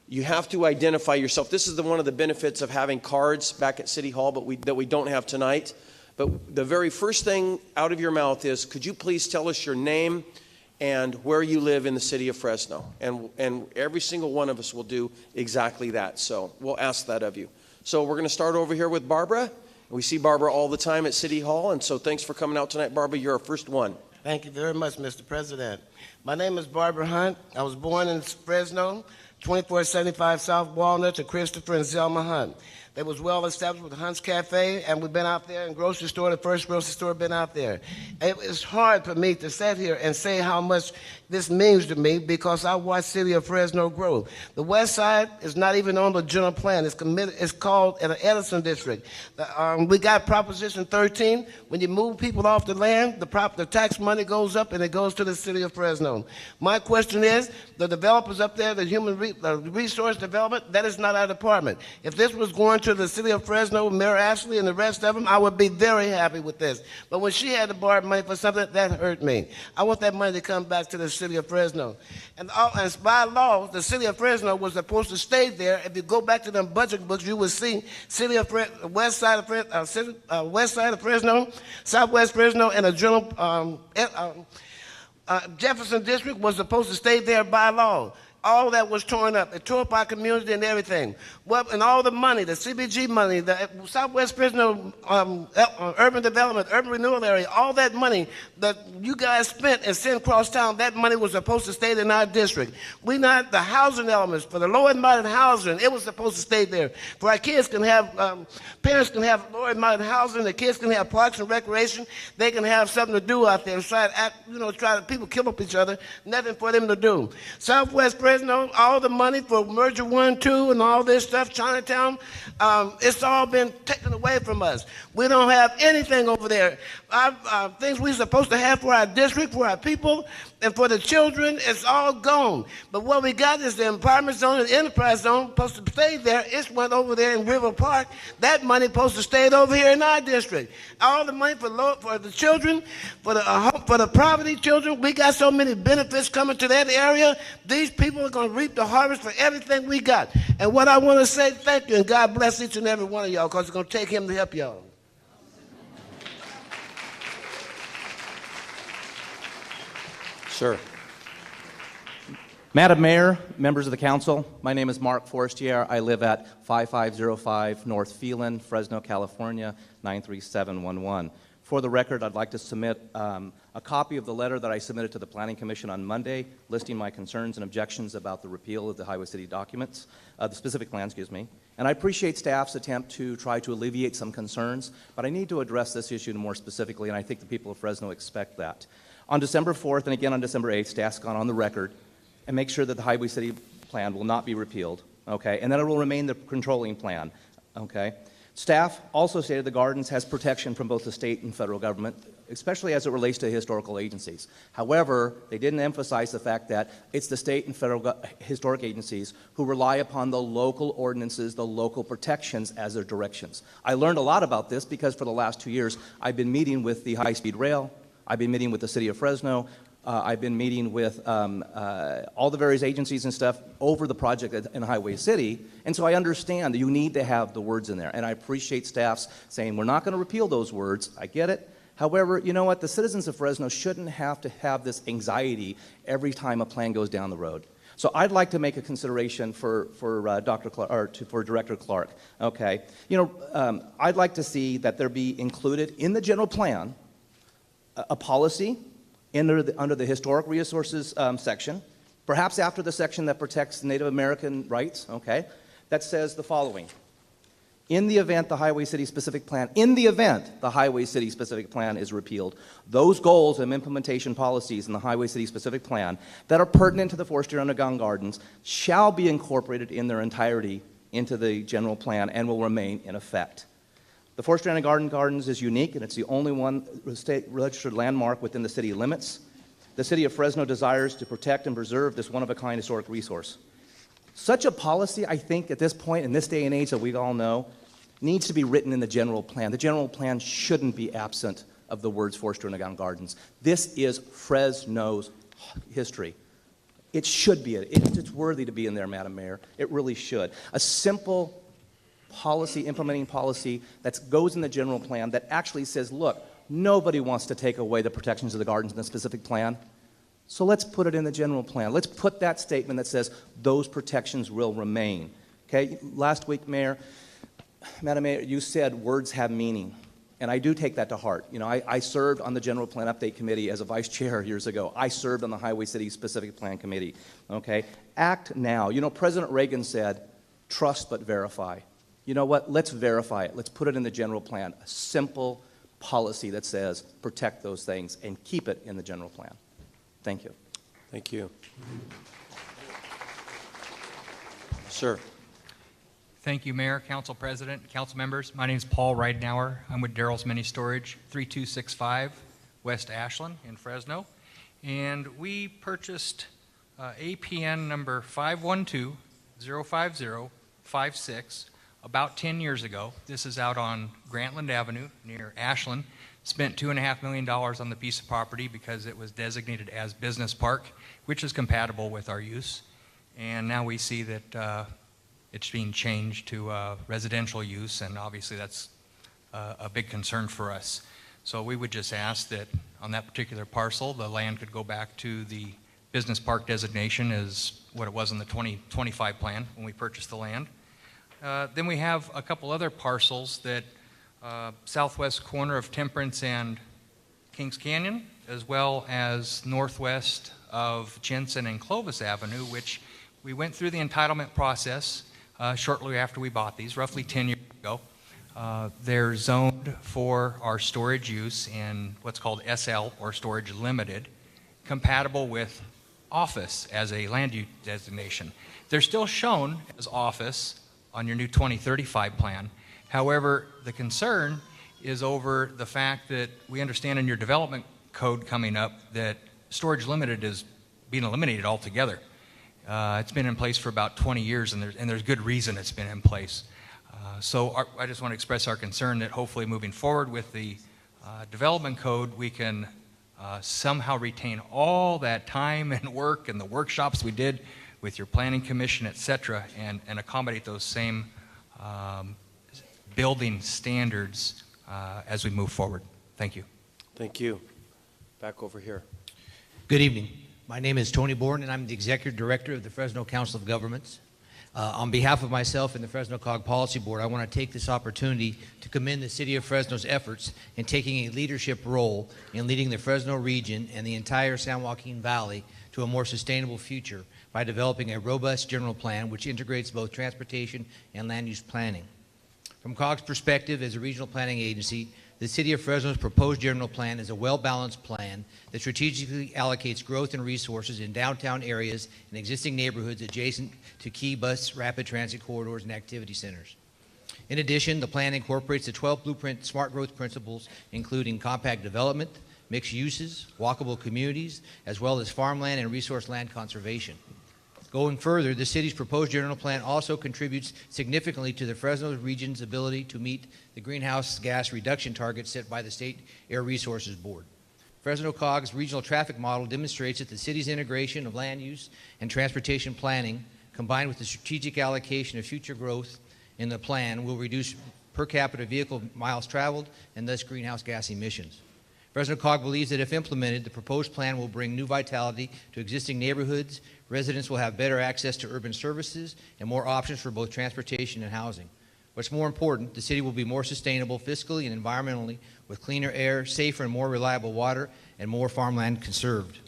You have to identify yourself. This is one of the benefits of having cards back at City Hall that we don't have tonight. But the very first thing out of your mouth is, could you please tell us your name and where you live in the city of Fresno? And every single one of us will do exactly that. So we'll ask that of you. So we're going to start over here with Barbara. We see Barbara all the time at City Hall, and so thanks for coming out tonight, Barbara. You're our first one. Thank you very much, Mr. President. My name is Barbara Hunt. I was born in Fresno, 2475 South Walnut to Christopher and Zelma Hunt. They was well established with Hunt's Cafe, and we've been out there in grocery store, the first grocery store been out there. It's hard for me to sit here and say how much this means to me because I watched City of Fresno grow. The west side is not even on the general plan. It's called an Edison district. We got Proposition 13. When you move people off the land, the tax money goes up and it goes to the City of Fresno. My question is, the developers up there, the human resource development, that is not our department. If this was going to the City of Fresno, Mayor Ashley and the rest of them, I would be very happy with this. But when she had to borrow money for something, that hurt me. I want that money to come back to the City of Fresno. And by law, the City of Fresno was supposed to stay there. If you go back to them budget books, you will see City of west side of Fresno, Southwest Fresno, and a general Jefferson District was supposed to stay there by law. All that was torn up. It tore up our community and everything. Well, and all the money, the CBG money, the Southwest Fresno urban development, urban renewal area, all that money that you guys spent and sent across town, that money was supposed to stay in our district. We not the housing elements for the low and moderate housing. It was supposed to stay there. For our kids can have, parents can have low and moderate housing. The kids can have parks and recreation. They can have something to do out there. Try to people kill up each other. Nothing for them to do. Southwest Fresno, all the money for Merger 1, 2, and all this stuff, Chinatown, it's all been taken away from us. We don't have anything over there. Things we're supposed to have for our district, for our people, and for the children, it's all gone. But what we got is the empowerment zone and the enterprise zone supposed to stay there. It went over there in River Park. That money supposed to stay over here in our district. All the money for the children, for the poverty children, we got so many benefits coming to that area. These people are going to reap the harvest for everything we got. And what I want to say, thank you, and God bless each and every one of y'all, because it's going to take him to help y'all. Sure. Madam Mayor, members of the council, my name is Mark Forestier. I live at 5505 North Phelan, Fresno, California, 93711. For the record, I'd like to submit a copy of the letter that I submitted to the Planning Commission on Monday, listing my concerns and objections about the repeal of the Highway City documents, the specific plan, excuse me. And I appreciate staff's attempt to try to alleviate some concerns, but I need to address this issue more specifically, and I think the people of Fresno expect that. On December 4th and again on December 8th, staff's gone on the record and make sure that the Highway City plan will not be repealed, okay, and that it will remain the controlling plan, okay. Staff also stated the Gardens has protection from both the state and federal government, especially as it relates to historical agencies. However, they didn't emphasize the fact that it's the state and federal historic agencies who rely upon the local ordinances, the local protections as their directions. I learned a lot about this because for the last 2 years, I've been meeting with the high-speed rail, I've been meeting with the City of Fresno, I've been meeting with all the various agencies and stuff over the project in Highway City, and so I understand that you need to have the words in there, and I appreciate staff's saying we're not going to repeal those words. I get it. However, you know what? The citizens of Fresno shouldn't have to have this anxiety every time a plan goes down the road. So I'd like to make a consideration for Dr. Clark, or for Director Clark. Okay, you know, I'd like to see that there be included in the general plan a policy under the historic resources section, perhaps after the section that protects Native American rights, okay, that says the following. In the event the Highway City specific plan, is repealed, those goals and implementation policies in the Highway City specific plan that are pertinent to the Forestry Underground Gardens shall be incorporated in their entirety into the general plan and will remain in effect. The Forestry Underground Gardens is unique, and it's the only one state registered landmark within the city limits. The city of Fresno desires to protect and preserve this one-of-a-kind historic resource. Such a policy, I think, at this point, in this day and age that we all know, needs to be written in the general plan. The general plan shouldn't be absent of the words Forestry Underground Gardens. This is Fresno's history. It should be. It's worthy to be in there, Madam Mayor. It really should. A simple policy, implementing policy that goes in the general plan that actually says, look, nobody wants to take away the protections of the gardens in the specific plan, so let's put it in the general plan. Let's put that statement that says those protections will remain. Okay, last week, Madam Mayor, you said words have meaning, And I do take that to heart. You know, I served on the General Plan Update Committee as a vice chair years ago. I served on the Highway City Specific Plan Committee, okay? Act now. You know, President Reagan said, trust but verify. You know what? Let's verify it. Let's put it in the general plan. A simple policy that says protect those things and keep it in the general plan. Thank you. Thank you. Sir. Thank you, Mayor, Council President, Council members. My name is Paul Reidenauer. I'm with Darrell's Mini Storage, 3265 West Ashland in Fresno. And we purchased APN number 512-050-56 about 10 years ago. This is out on Grantland Avenue near Ashland. Spent $2.5 million on the piece of property because it was designated as business park, which is compatible with our use. And now we see that it's being changed to residential use, and obviously that's a big concern for us. So we would just ask that on that particular parcel, the land could go back to the business park designation as what it was in the 2025 plan when we purchased the land. Then we have a couple other parcels that southwest corner of Temperance and Kings Canyon, as well as northwest of Jensen and Clovis Avenue, which we went through the entitlement process shortly after we bought these, roughly 10 years ago. They're zoned for our storage use in what's called SL, or Storage Limited, compatible with office as a land use designation. They're still shown as office on your new 2035 plan. However, the concern is over the fact that we understand in your development code coming up that Storage Limited is being eliminated altogether. It's been in place for about 20 years, and there's good reason it's been in place. I just want to express our concern that hopefully moving forward with the development code, we can somehow retain all that time and work and the workshops we did with your planning commission, et cetera, and accommodate those same building standards as we move forward. Thank you. Thank you. Back over here. Good evening. My name is Tony Bourne, and I'm the Executive Director of the Fresno Council of Governments. On behalf of myself and the Fresno COG Policy Board, I want to take this opportunity to commend the City of Fresno's efforts in taking a leadership role in leading the Fresno region and the entire San Joaquin Valley to a more sustainable future by developing a robust general plan which integrates both transportation and land use planning. From COG's perspective as a regional planning agency, the City of Fresno's proposed general plan is a well-balanced plan that strategically allocates growth and resources in downtown areas and existing neighborhoods adjacent to key bus rapid transit corridors and activity centers. In addition, the plan incorporates the 12 Blueprint Smart Growth Principles, including compact development, mixed uses, walkable communities, as well as farmland and resource land conservation. Going further, the city's proposed general plan also contributes significantly to the Fresno region's ability to meet the greenhouse gas reduction targets set by the State Air Resources Board. Fresno COG's regional traffic model demonstrates that the city's integration of land use and transportation planning, combined with the strategic allocation of future growth in the plan, will reduce per capita vehicle miles traveled and thus greenhouse gas emissions. Fresno COG believes that if implemented, the proposed plan will bring new vitality to existing neighborhoods. Residents will have better access to urban services and more options for both transportation and housing. What's more important, the city will be more sustainable fiscally and environmentally, with cleaner air, safer and more reliable water, and more farmland conserved.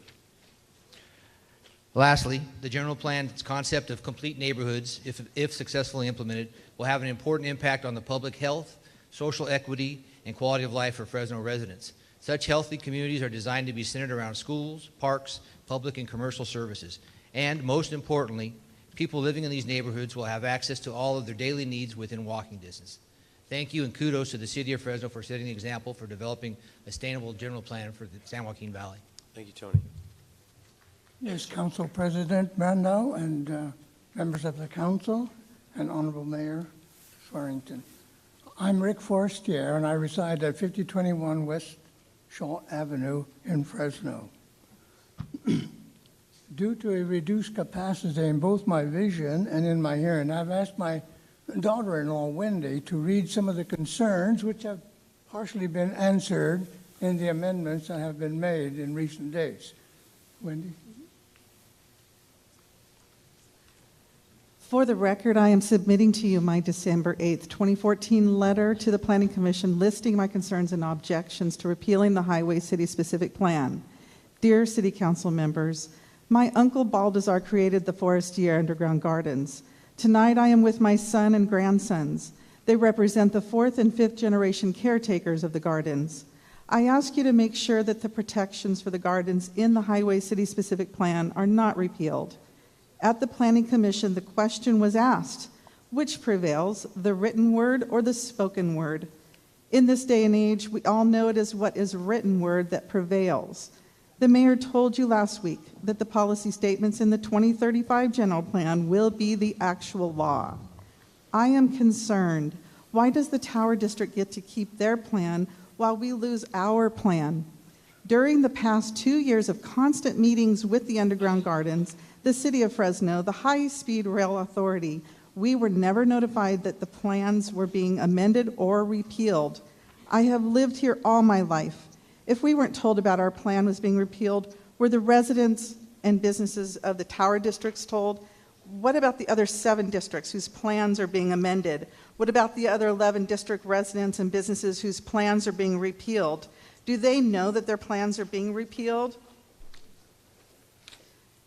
Lastly, the general plan's concept of complete neighborhoods, if successfully implemented, will have an important impact on the public health, social equity, and quality of life for Fresno residents. Such healthy communities are designed to be centered around schools, parks, public and commercial services. And most importantly, people living in these neighborhoods will have access to all of their daily needs within walking distance. Thank you, and kudos to the City of Fresno for setting the example for developing a sustainable general plan for the San Joaquin Valley. Thank you, Tony. Yes, Council President Brandau and members of the council and Honorable Mayor Swearington. I'm Rick Forestier, and I reside at 5021 West Shaw Avenue in Fresno. Due to a reduced capacity in both my vision and in my hearing, I've asked my daughter-in-law, Wendy, to read some of the concerns which have partially been answered in the amendments that have been made in recent days. Wendy? For the record, I am submitting to you my December 8th, 2014 letter to the Planning Commission listing my concerns and objections to repealing the Highway City Specific Plan. Dear City Council members, my uncle Baldassar created the Forestier Underground Gardens. Tonight I am with my son and grandsons. They represent the 4th and 5th generation caretakers of the gardens. I ask you to make sure that the protections for the gardens in the Highway City Specific Plan are not repealed. At the Planning Commission, the question was asked, which prevails, the written word or the spoken word? In this day and age, we all know it is what is written word that prevails. The mayor told you last week that the policy statements in the 2035 general plan will be the actual law. I am concerned. Why does the Tower District get to keep their plan while we lose our plan? During the past 2 years of constant meetings with the underground gardens, the City of Fresno, the High-Speed Rail Authority, we were never notified that the plans were being amended or repealed. I have lived here all my life. If we weren't told about our plan was being repealed, were the residents and businesses of the Tower Districts told? What about the other 7 districts whose plans are being amended? What about the other 11 district residents and businesses whose plans are being repealed? Do they know that their plans are being repealed?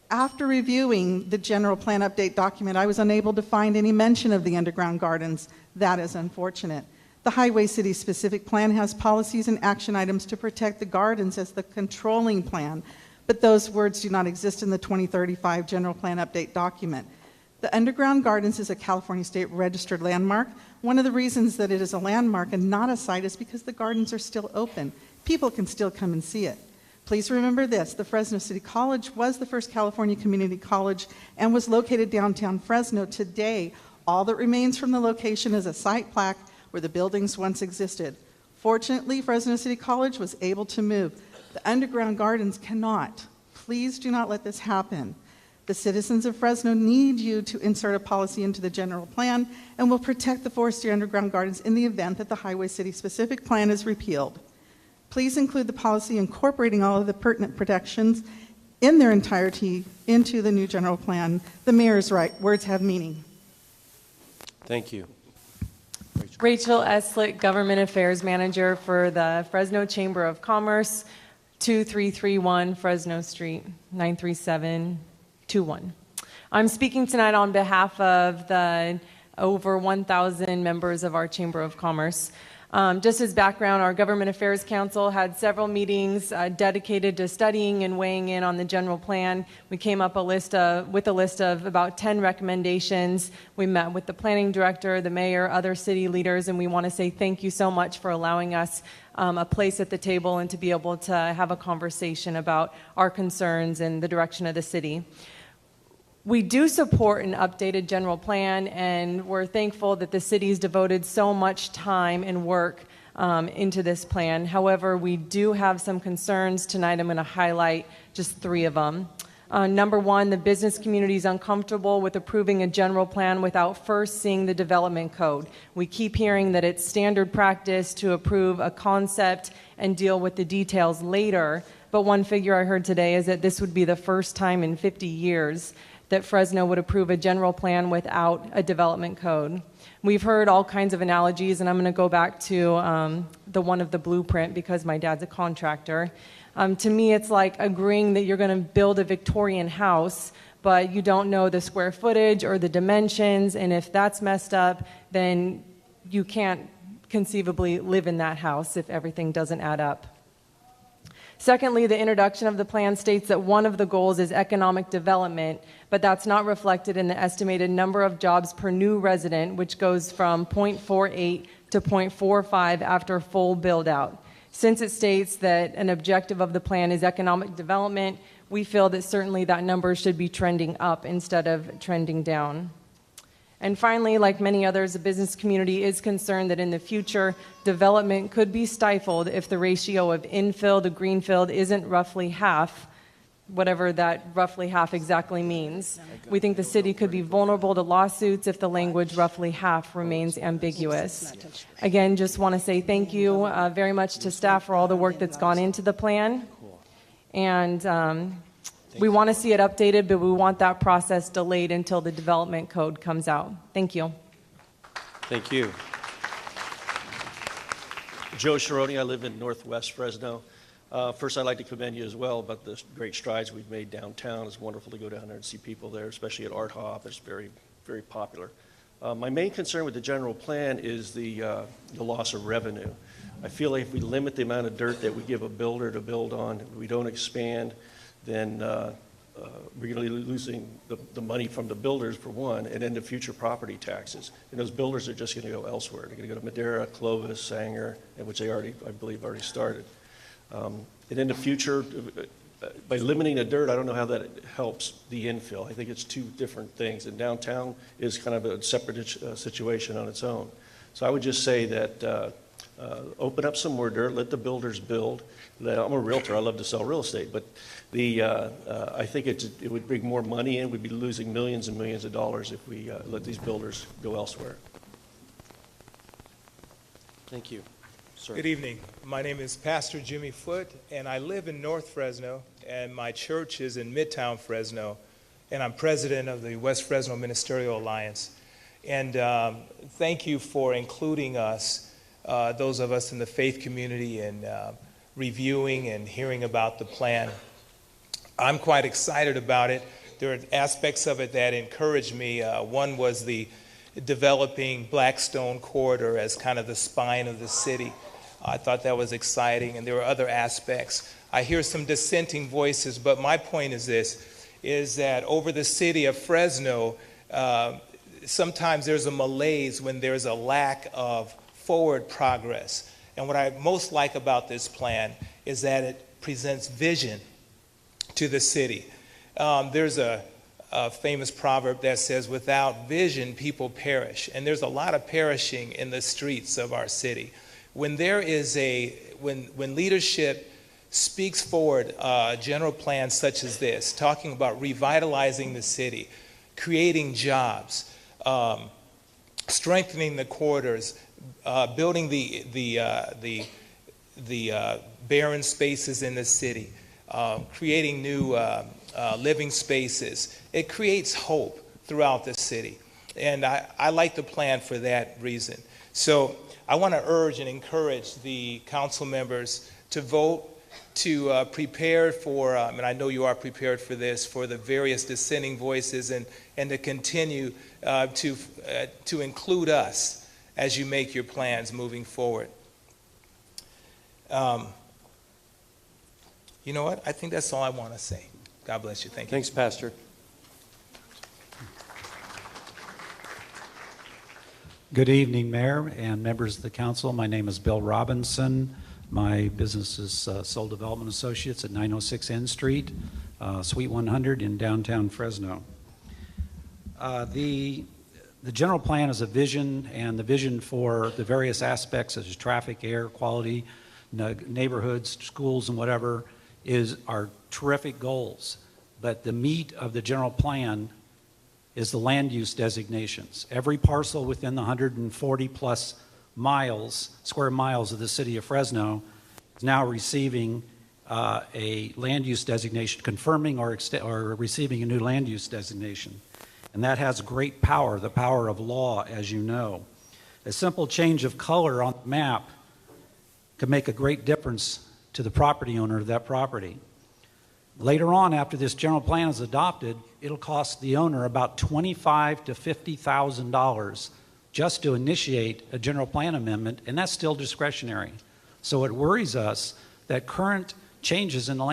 After reviewing the general plan update document, I was unable to find any mention of the underground gardens. That is unfortunate. The Highway City Specific Plan has policies and action items to protect the gardens as the controlling plan, but those words do not exist in the 2035 general plan update document. The underground gardens is a California state registered landmark. One of the reasons that it is a landmark and not a site is because the gardens are still open. People can still come and see it. Please remember this, the Fresno City College was the first California community college and was located downtown Fresno. Today, all that remains from the location is a site plaque where the buildings once existed. Fortunately, Fresno City College was able to move. The underground gardens cannot. Please do not let this happen. The citizens of Fresno need you to insert a policy into the general plan and will protect the Forestier Underground Gardens in the event that the Highway City Specific Plan is repealed. Please include the policy incorporating all of the pertinent protections in their entirety into the new general plan. The mayor is right. Words have meaning. Thank you. Rachel Eslick, Government Affairs Manager for the Fresno Chamber of Commerce, 2331 Fresno Street, 93721. I'm speaking tonight on behalf of the over 1,000 members of our Chamber of Commerce. Just as background, our Government Affairs Council had several meetings dedicated to studying and weighing in on the general plan. We came up with a list of about 10 recommendations. We met with the planning director, the mayor, other city leaders, and we want to say thank you so much for allowing us a place at the table and to be able to have a conversation about our concerns and the direction of the city. We do support an updated general plan, and we're thankful that the city's devoted so much time and work into this plan. However, we do have some concerns tonight. I'm going to highlight just 3 of them. Number 1, the business community is uncomfortable with approving a general plan without first seeing the development code. We keep hearing that it's standard practice to approve a concept and deal with the details later, but one figure I heard today is that this would be the first time in 50 years that Fresno would approve a general plan without a development code. We've heard all kinds of analogies, and I'm going to go back to the one of the blueprint because my dad's a contractor. To me, it's like agreeing that you're going to build a Victorian house, but you don't know the square footage or the dimensions, and if that's messed up, then you can't conceivably live in that house if everything doesn't add up. Secondly, the introduction of the plan states that one of the goals is economic development, but that's not reflected in the estimated number of jobs per new resident, which goes from 0.48 to 0.45 after full build-out. Since it states that an objective of the plan is economic development, we feel that certainly that number should be trending up instead of trending down. And finally, like many others, the business community is concerned that in the future, development could be stifled if the ratio of infill to greenfield isn't roughly half, whatever that roughly half exactly means. We think the city could be vulnerable to lawsuits if the language roughly half remains ambiguous. Again, just want to say thank you very much to staff for all the work that's gone into the plan. And We want to see it updated, but we want that process delayed until the development code comes out. Thank you. Thank you. Joe Sharoni, I live in Northwest Fresno. First, I'd like to commend you as well about the great strides we've made downtown. It's wonderful to go down there and see people there, especially at Art Hop. It's very, very popular. My main concern with the general plan is the loss of revenue. I feel like if we limit the amount of dirt that we give a builder to build on, if we don't expand, then we're going to be losing the money from the builders, for one, and then the future property taxes. And those builders are just going to go elsewhere. They're going to go to Madera, Clovis, Sanger, which they already, I believe, already started. And in the future, by limiting the dirt, I don't know how that helps the infill. I think it's two different things. And downtown is kind of a separate situation on its own. So I would just say that open up some more dirt, let the builders build. I'm a realtor, I love to sell real estate, but I think it would bring more money in. We'd be losing millions and millions of dollars if we let these builders go elsewhere. Thank you. Sir. Good evening. My name is Pastor Jimmy Foote, and I live in North Fresno, and my church is in Midtown Fresno, and I'm president of the West Fresno Ministerial Alliance. And thank you for including us, those of us in the faith community, in reviewing and hearing about the plan. I'm quite excited about it. There are aspects of it that encourage me. One was the developing Blackstone corridor as kind of the spine of the city. I thought that was exciting, and there were other aspects. I hear some dissenting voices, but my point is this, is that over the city of Fresno, sometimes there's a malaise when there's a lack of forward progress. And what I most like about this plan is that it presents vision to the city. There's a famous proverb that says, without vision, people perish. And there's a lot of perishing in the streets of our city. When there is when leadership speaks forward general plans such as this, talking about revitalizing the city, creating jobs, strengthening the corridors, building the barren spaces in the city, creating new living spaces. It creates hope throughout the city. And I like the plan for that reason. So I want to urge and encourage the council members to vote, to prepare for, and I know you are prepared for this, for the various dissenting voices, and to continue to include us as you make your plans moving forward. You know what? I think that's all I want to say. God bless you. Thank you. Thanks, Pastor. Good evening, Mayor and members of the council. My name is Bill Robinson. My business is Soul Development Associates at 906 N Street, Suite 100 in downtown Fresno. The general plan is a vision, and the vision for the various aspects such as traffic, air quality, neighborhoods, schools, and whatever are terrific goals. But the meat of the general plan is the land use designations. Every parcel within the 140 plus square miles of the city of Fresno is now receiving a land use designation, confirming or receiving a new land use designation. And that has great power, the power of law, as you know. A simple change of color on the map could make a great difference to the property owner of that property. Later on, after this general plan is adopted, it'll cost the owner about $25,000 to $50,000 just to initiate a general plan amendment, and that's still discretionary. So it worries us that current changes in the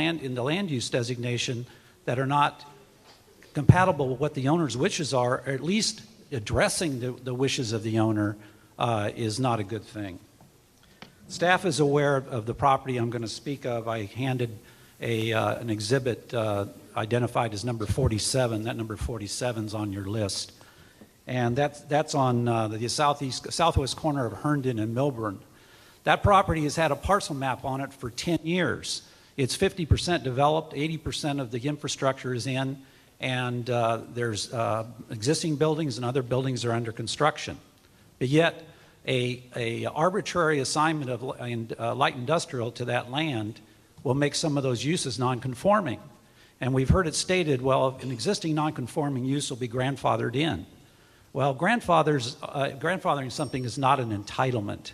land use designation that are not compatible with what the owner's wishes are, or at least addressing the wishes of the owner, is not a good thing. Staff is aware of the property I'm going to speak of. I handed an exhibit identified as number 47. That number 47 is on your list. And that's on the southwest corner of Herndon and Milburn. That property has had a parcel map on it for 10 years. It's 50% developed, 80% of the infrastructure is in, and there's existing buildings and other buildings are under construction. But yet, a arbitrary assignment of light industrial to that land will make some of those uses non-conforming. And we've heard it stated, well, an existing nonconforming use will be grandfathered in. Well, grandfathering something is not an entitlement.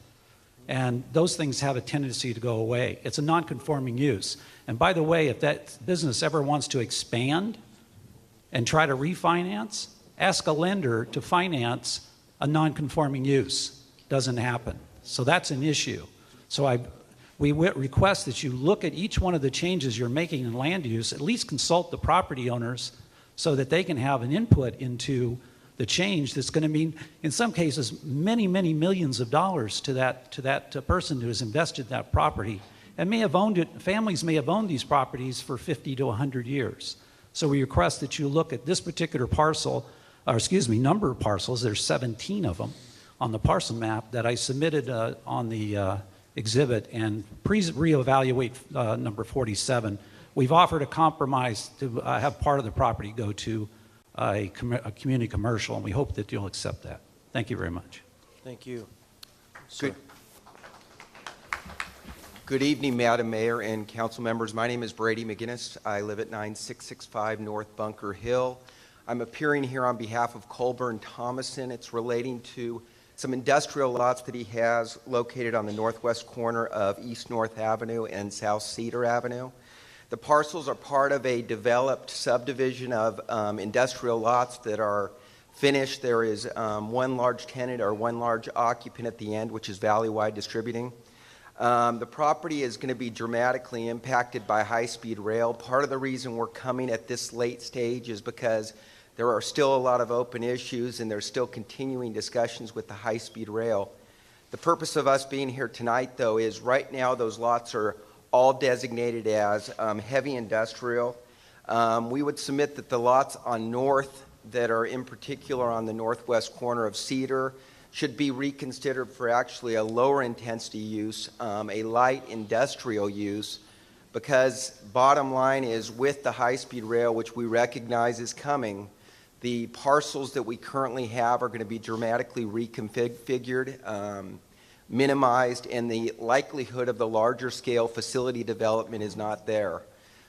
And those things have a tendency to go away. It's a nonconforming use. And by the way, if that business ever wants to expand and try to refinance, ask a lender to finance a nonconforming use. Doesn't happen. So that's an issue. So we request that you look at each one of the changes you're making in land use, at least consult the property owners so that they can have an input into the change that's going to mean, in some cases, many, many millions of dollars to that person who has invested that property and may have owned it. Families may have owned these properties for 50 to 100 years. So we request that you look at this particular parcel, or excuse me, number of parcels. There's 17 of them on the parcel map that I submitted on the exhibit, and reevaluate number 47. We've offered a compromise to have part of the property go to a community commercial, and we hope that you'll accept that. Thank you very much. Thank you. Good evening, Madam Mayor and council members. My name is Brady McGinnis. I live at 9665 North Bunker Hill. I'm appearing here on behalf of Colburn Thomason. It's relating to some industrial lots that he has located on the northwest corner of East North Avenue and South Cedar Avenue. The parcels are part of a developed subdivision of industrial lots that are finished. There is one large tenant or one large occupant at the end, which is Valleywide Distributing. The property is going to be dramatically impacted by high-speed rail. Part of the reason we're coming at this late stage is because there are still a lot of open issues and there's still continuing discussions with the high-speed rail. The purpose of us being here tonight, though, is right now those lots are all designated as heavy industrial. We would submit that the lots on north that are in particular on the northwest corner of Cedar should be reconsidered for actually a lower intensity use, a light industrial use, because bottom line is with the high-speed rail, which we recognize is coming, the parcels that we currently have are going to be dramatically reconfigured, minimized, and the likelihood of the larger scale facility development is not there.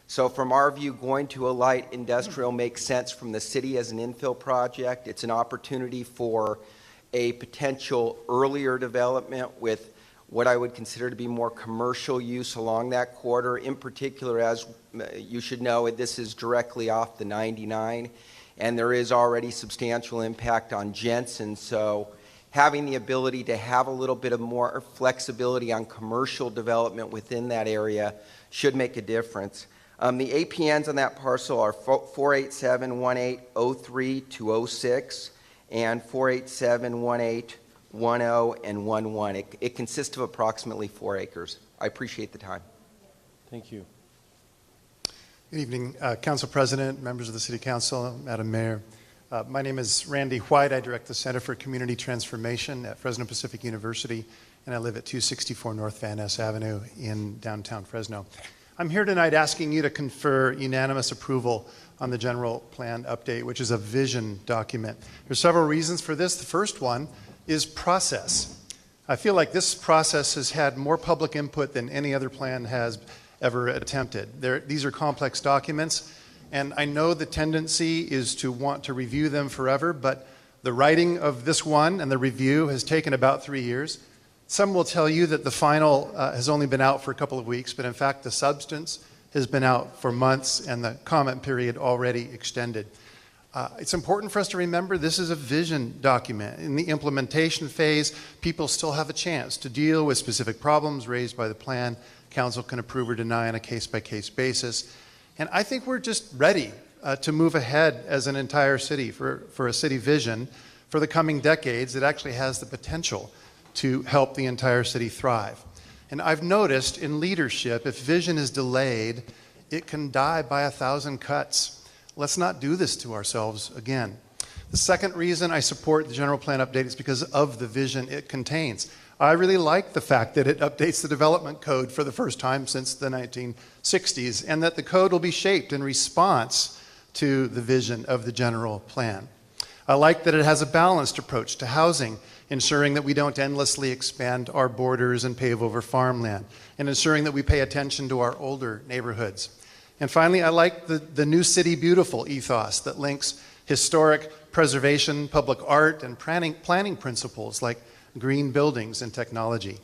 So from our view, going to a light industrial makes sense from the city as an infill project. It's an opportunity for a potential earlier development with what I would consider to be more commercial use along that corridor. In particular, as you should know, this is directly off the 99, and there is already substantial impact on Jensen. So having the ability to have a little bit of more flexibility on commercial development within that area should make a difference. The APNs on that parcel are 487-1803-206 and 487-1810 and 11. It consists of approximately 4 acres. I appreciate the time. Thank you. Good evening, Council President, members of the City Council, Madam Mayor. My name is Randy White. I direct the Center for Community Transformation at Fresno Pacific University, and I live at 264 North Van Ness Avenue in downtown Fresno. I'm here tonight asking you to confer unanimous approval on the general plan update, which is a vision document. There's several reasons for this. The first one is process. I feel like this process has had more public input than any other plan has ever attempted. These are complex documents, and I know the tendency is to want to review them forever, but the writing of this one and the review has taken about 3 years. Some will tell you that the final has only been out for a couple of weeks, but in fact the substance has been out for months and the comment period already extended. It's important for us to remember this is a vision document. In the implementation phase, people still have a chance to deal with specific problems raised by the plan. Council can approve or deny on a case-by-case basis. And I think we're just ready to move ahead as an entire city for a city vision for the coming decades that actually has the potential to help the entire city thrive. And I've noticed in leadership, if vision is delayed, it can die by 1,000 cuts. Let's not do this to ourselves again. The second reason I support the general plan update is because of the vision it contains. I really like the fact that it updates the development code for the first time since the 1960s, and that the code will be shaped in response to the vision of the general plan. I like that it has a balanced approach to housing, ensuring that we don't endlessly expand our borders and pave over farmland, and ensuring that we pay attention to our older neighborhoods. And finally, I like the New City Beautiful ethos that links historic preservation, public art, and planning principles like green buildings and technology.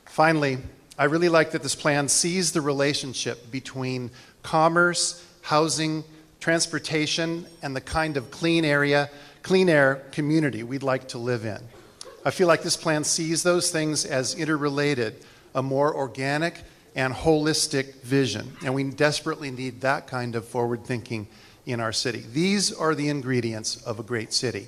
Finally, I really like that this plan sees the relationship between commerce, housing, transportation, and the kind of clean air community we'd like to live in. I feel like this plan sees those things as interrelated, a more organic and holistic vision, and we desperately need that kind of forward thinking in our city. These are the ingredients of a great city.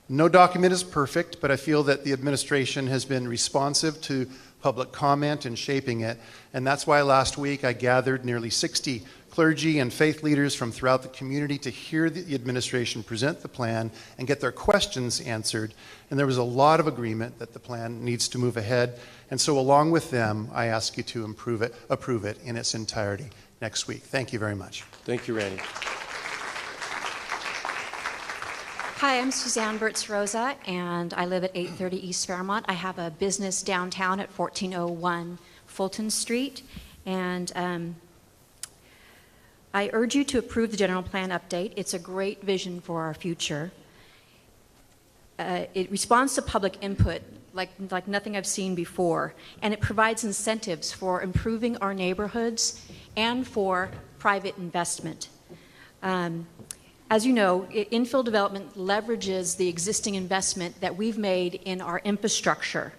No document is perfect, but I feel that the administration has been responsive to public comment in shaping it, and that's why last week I gathered nearly 60 clergy and faith leaders from throughout the community to hear the administration present the plan and get their questions answered. And there was a lot of agreement that the plan needs to move ahead. And so along with them, I ask you to approve it in its entirety next week. Thank you very much. Thank you, Randy. Hi, I'm Suzanne Burtz-Rosa, and I live at 830 East Fairmont. I have a business downtown at 1401 Fulton Street, and I urge you to approve the general plan update. It's a great vision for our future. It responds to public input like nothing I've seen before, and it provides incentives for improving our neighborhoods and for private investment. As you know, infill development leverages the existing investment that we've made in our infrastructure,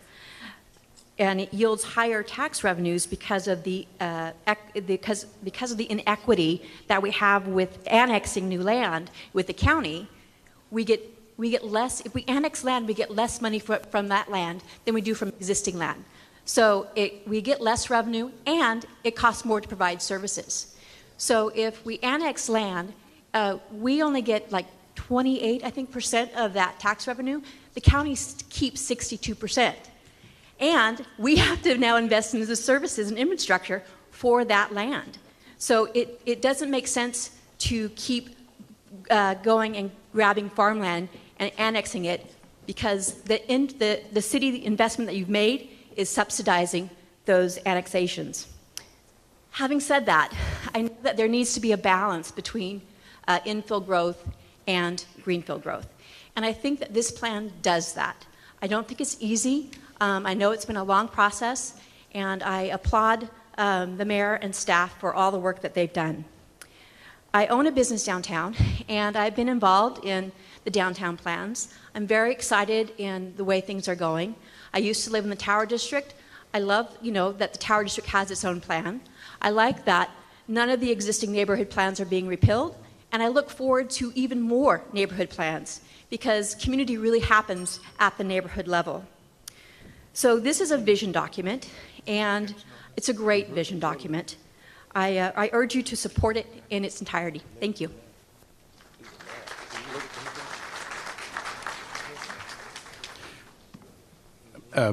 and it yields higher tax revenues because of the inequity that we have with annexing new land with the county. We get less, if we annex land, we get less money from that land than we do from existing land. So we get less revenue, and it costs more to provide services. So if we annex land, we only get like 28, I think, % of that tax revenue. The county keeps 62%. And we have to now invest in the services and infrastructure for that land. So it doesn't make sense to keep going and grabbing farmland and annexing it, because the city investment that you've made is subsidizing those annexations. Having said that, I know that there needs to be a balance between infill growth and greenfield growth. And I think that this plan does that. I don't think it's easy. I know it's been a long process, and I applaud the mayor and staff for all the work that they've done. I own a business downtown, and I've been involved in the downtown plans. I'm very excited in the way things are going. I used to live in the Tower District. I love, that the Tower District has its own plan. I like that none of the existing neighborhood plans are being repealed, and I look forward to even more neighborhood plans, because community really happens at the neighborhood level. So this is a vision document, and it's a great vision document. I urge you to support it in its entirety. Thank you.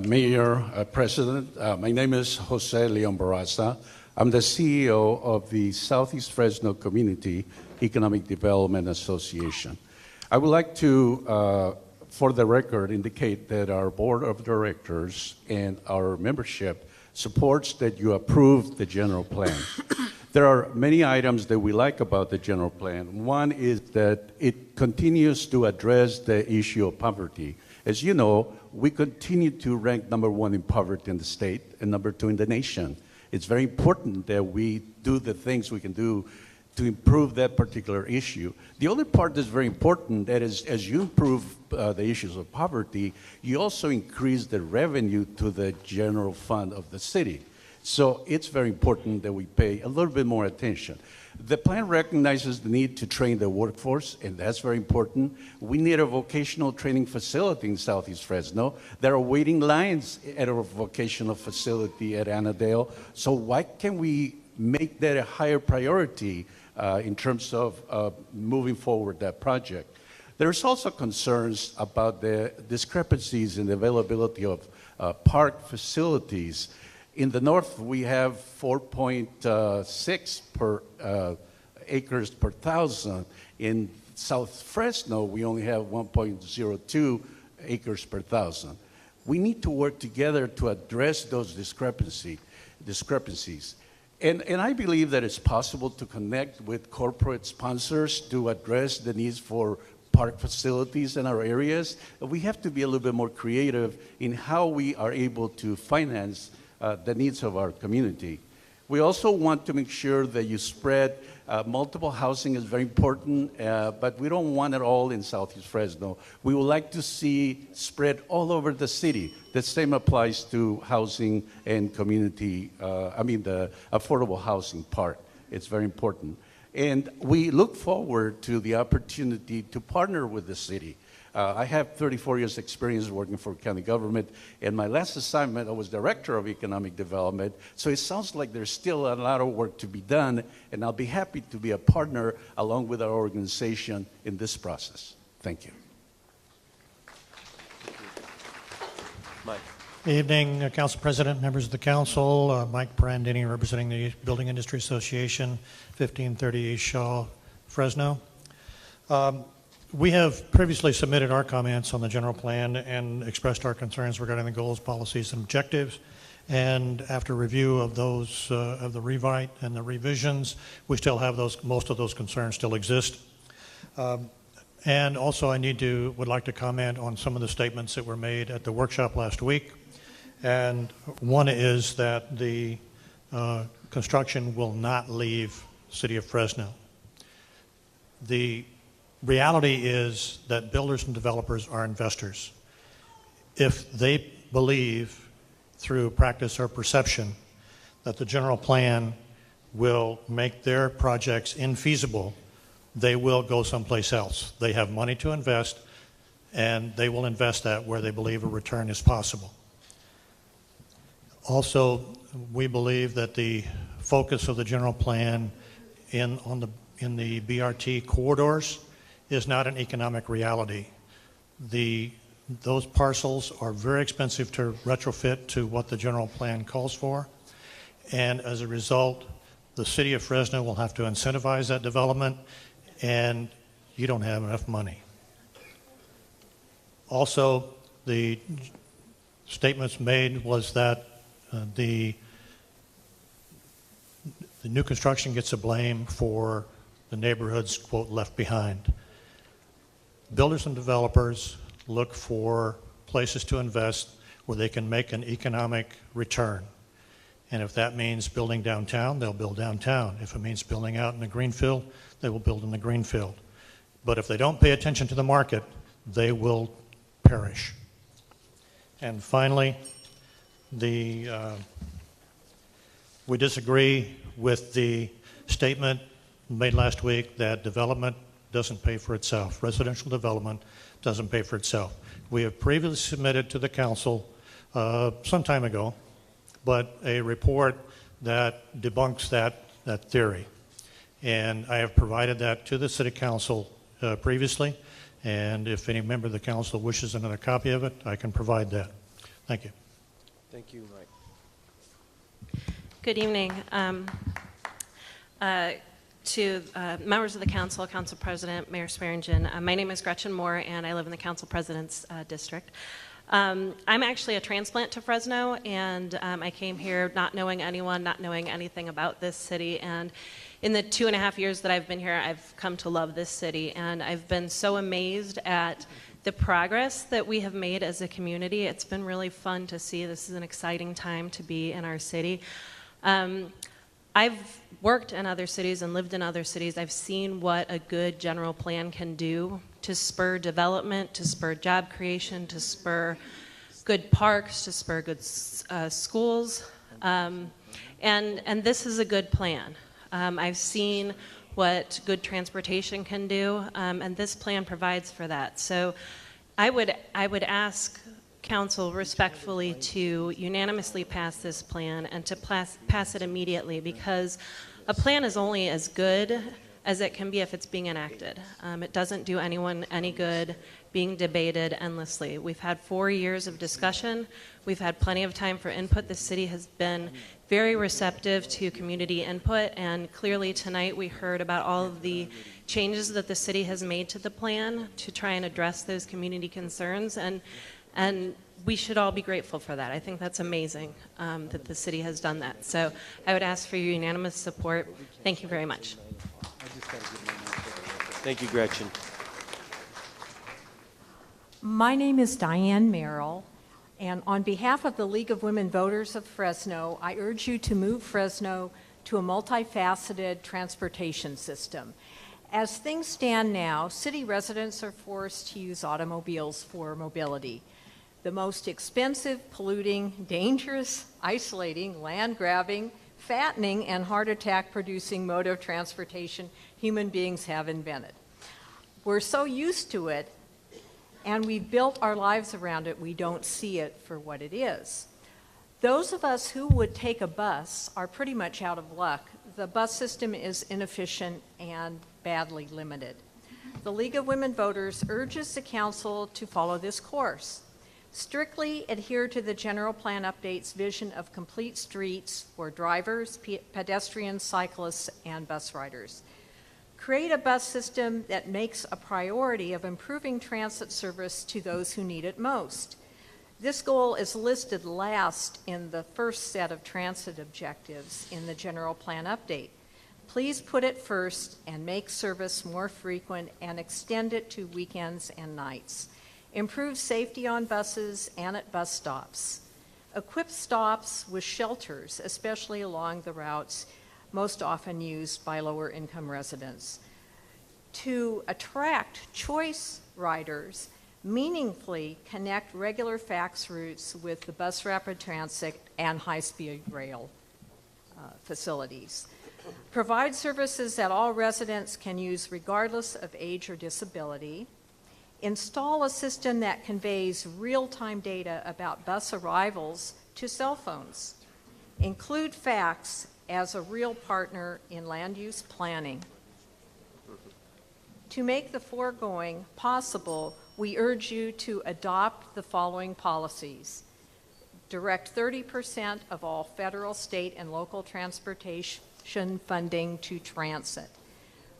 Mayor, President, my name is Jose Leon Barraza. I'm the CEO of the Southeast Fresno Community Economic Development Association. I would like to, for the record, indicate that our board of directors and our membership supports that you approve the general plan. There are many items that we like about the general plan. One is that it continues to address the issue of poverty. As you know, we continue to rank #1 in poverty in the state and #2 in the nation. It's very important that we do the things we can do to improve that particular issue. The other part that's very important, that is, as you improve the issues of poverty, you also increase the revenue to the general fund of the city. So it's very important that we pay a little bit more attention. The plan recognizes the need to train the workforce, and that's very important. We need a vocational training facility in Southeast Fresno. There are waiting lines at our vocational facility at Annadale. So why can't we make that a higher priority in terms of moving forward that project? There's also concerns about the discrepancies in the availability of park facilities. In the north, we have 4.6 acres per thousand. In South Fresno, we only have 1.02 acres per thousand. We need to work together to address those discrepancies. And I believe that it's possible to connect with corporate sponsors to address the needs for park facilities in our areas. We have to be a little bit more creative in how we are able to finance the needs of our community. We also want to make sure that you spread multiple housing is very important, but we don't want it all in Southeast Fresno. We would like to see spread all over the city. The same applies to housing and community, the affordable housing part. It's very important. And we look forward to the opportunity to partner with the city. I have 34 years experience working for county government, and my last assignment, I was director of economic development, so it sounds like there's still a lot of work to be done, and I'll be happy to be a partner along with our organization in this process. Thank you. Mike. Evening, Council President, members of the council. Mike Brandini, representing the Building Industry Association, 1530 East Shaw, Fresno. We have previously submitted our comments on the general plan and expressed our concerns regarding the goals, policies, and objectives. And after review of those, of the rewrite and the revisions, we still have those, most of those concerns still exist. And also I would like to comment on some of the statements that were made at the workshop last week. And one is that the construction will not leave the city of Fresno. The reality is that builders and developers are investors. If they believe through practice or perception that the general plan will make their projects infeasible, they will go someplace else. They have money to invest, and they will invest that where they believe a return is possible. Also, we believe that the focus of the general plan in the BRT corridors is not an economic reality. Those parcels are very expensive to retrofit to what the general plan calls for, and as a result, the city of Fresno will have to incentivize that development, and you don't have enough money. Also, the statements made was that the new construction gets the blame for the neighborhoods, quote, left behind. Builders and developers look for places to invest where they can make an economic return. And if that means building downtown, they'll build downtown. If it means building out in the greenfield, they will build in the greenfield. But if they don't pay attention to the market, they will perish. And finally, we disagree with the statement made last week that development doesn't pay for itself. Residential development doesn't pay for itself. We have previously submitted to the council some time ago, but a report that debunks that theory. And I have provided that to the city council previously, and if any member of the council wishes another copy of it, I can provide that. Thank you. Thank you, Mike. Good evening. To members of the council, council president, Mayor Swearingen. My name is Gretchen Moore, and I live in the council president's district. I'm actually a transplant to Fresno, and I came here not knowing anyone, not knowing anything about this city. And in the 2.5 years that I've been here, I've come to love this city, and I've been so amazed at the progress that we have made as a community. It's been really fun to see. This is an exciting time to be in our city. I've worked in other cities and lived in other cities. I've seen what a good general plan can do to spur development, to spur job creation, to spur good parks, to spur good schools. And this is a good plan. I've seen what good transportation can do, and this plan provides for that. So I would ask council respectfully to unanimously pass this plan and to pass it immediately, because a plan is only as good as it can be if it's being enacted. It doesn't do anyone any good being debated endlessly. We've had 4 years of discussion. We've had plenty of time for input. The city has been very receptive to community input, and clearly tonight we heard about all of the changes that the city has made to the plan to try and address those community concerns. And we should all be grateful for that. I think that's amazing that the city has done that. So I would ask for your unanimous support. Thank you very much. Thank you, Gretchen. My name is Diane Merrill, and on behalf of the League of Women Voters of Fresno, I urge you to move Fresno to a multifaceted transportation system. As things stand now, city residents are forced to use automobiles for mobility. The most expensive, polluting, dangerous, isolating, land-grabbing, fattening, and heart attack-producing mode of transportation human beings have invented. We're so used to it, and we've built our lives around it, we don't see it for what it is. Those of us who would take a bus are pretty much out of luck. The bus system is inefficient and badly limited. The League of Women Voters urges the council to follow this course. Strictly adhere to the general plan update's vision of complete streets for drivers, pedestrians, cyclists, and bus riders. Create a bus system that makes a priority of improving transit service to those who need it most. This goal is listed last in the first set of transit objectives in the general plan update. Please put it first and make service more frequent and extend it to weekends and nights. Improve safety on buses and at bus stops. Equip stops with shelters, especially along the routes most often used by lower income residents. To attract choice riders, meaningfully connect regular fax routes with the bus rapid transit and high-speed rail facilities. Provide services that all residents can use regardless of age or disability. Install a system that conveys real-time data about bus arrivals to cell phones. Include fax as a real partner in land use planning. To make the foregoing possible, we urge you to adopt the following policies. Direct 30% of all federal, state, and local transportation funding to transit.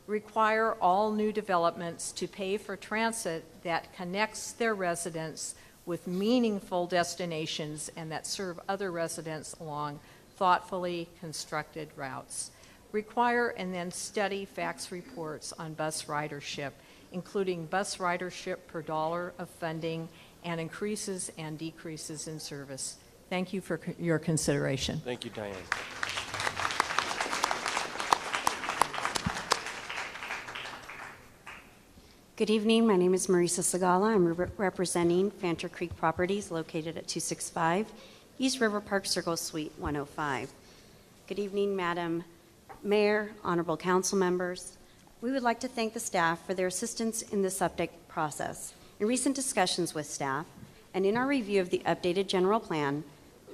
Require all new developments to pay for transit that connects their residents with meaningful destinations and that serve other residents along thoughtfully constructed routes. Require and then study fax reports on bus ridership, including bus ridership per dollar of funding and increases and decreases in service. Thank you for your consideration. Thank you, Diane. Good evening. My name is Marisa Sagala. I'm representing Fancher Creek Properties located at 265 East River Park Circle Suite 105. Good evening, Madam Mayor, honorable council members. We would like to thank the staff for their assistance in this update process. In recent discussions with staff and in our review of the updated general plan,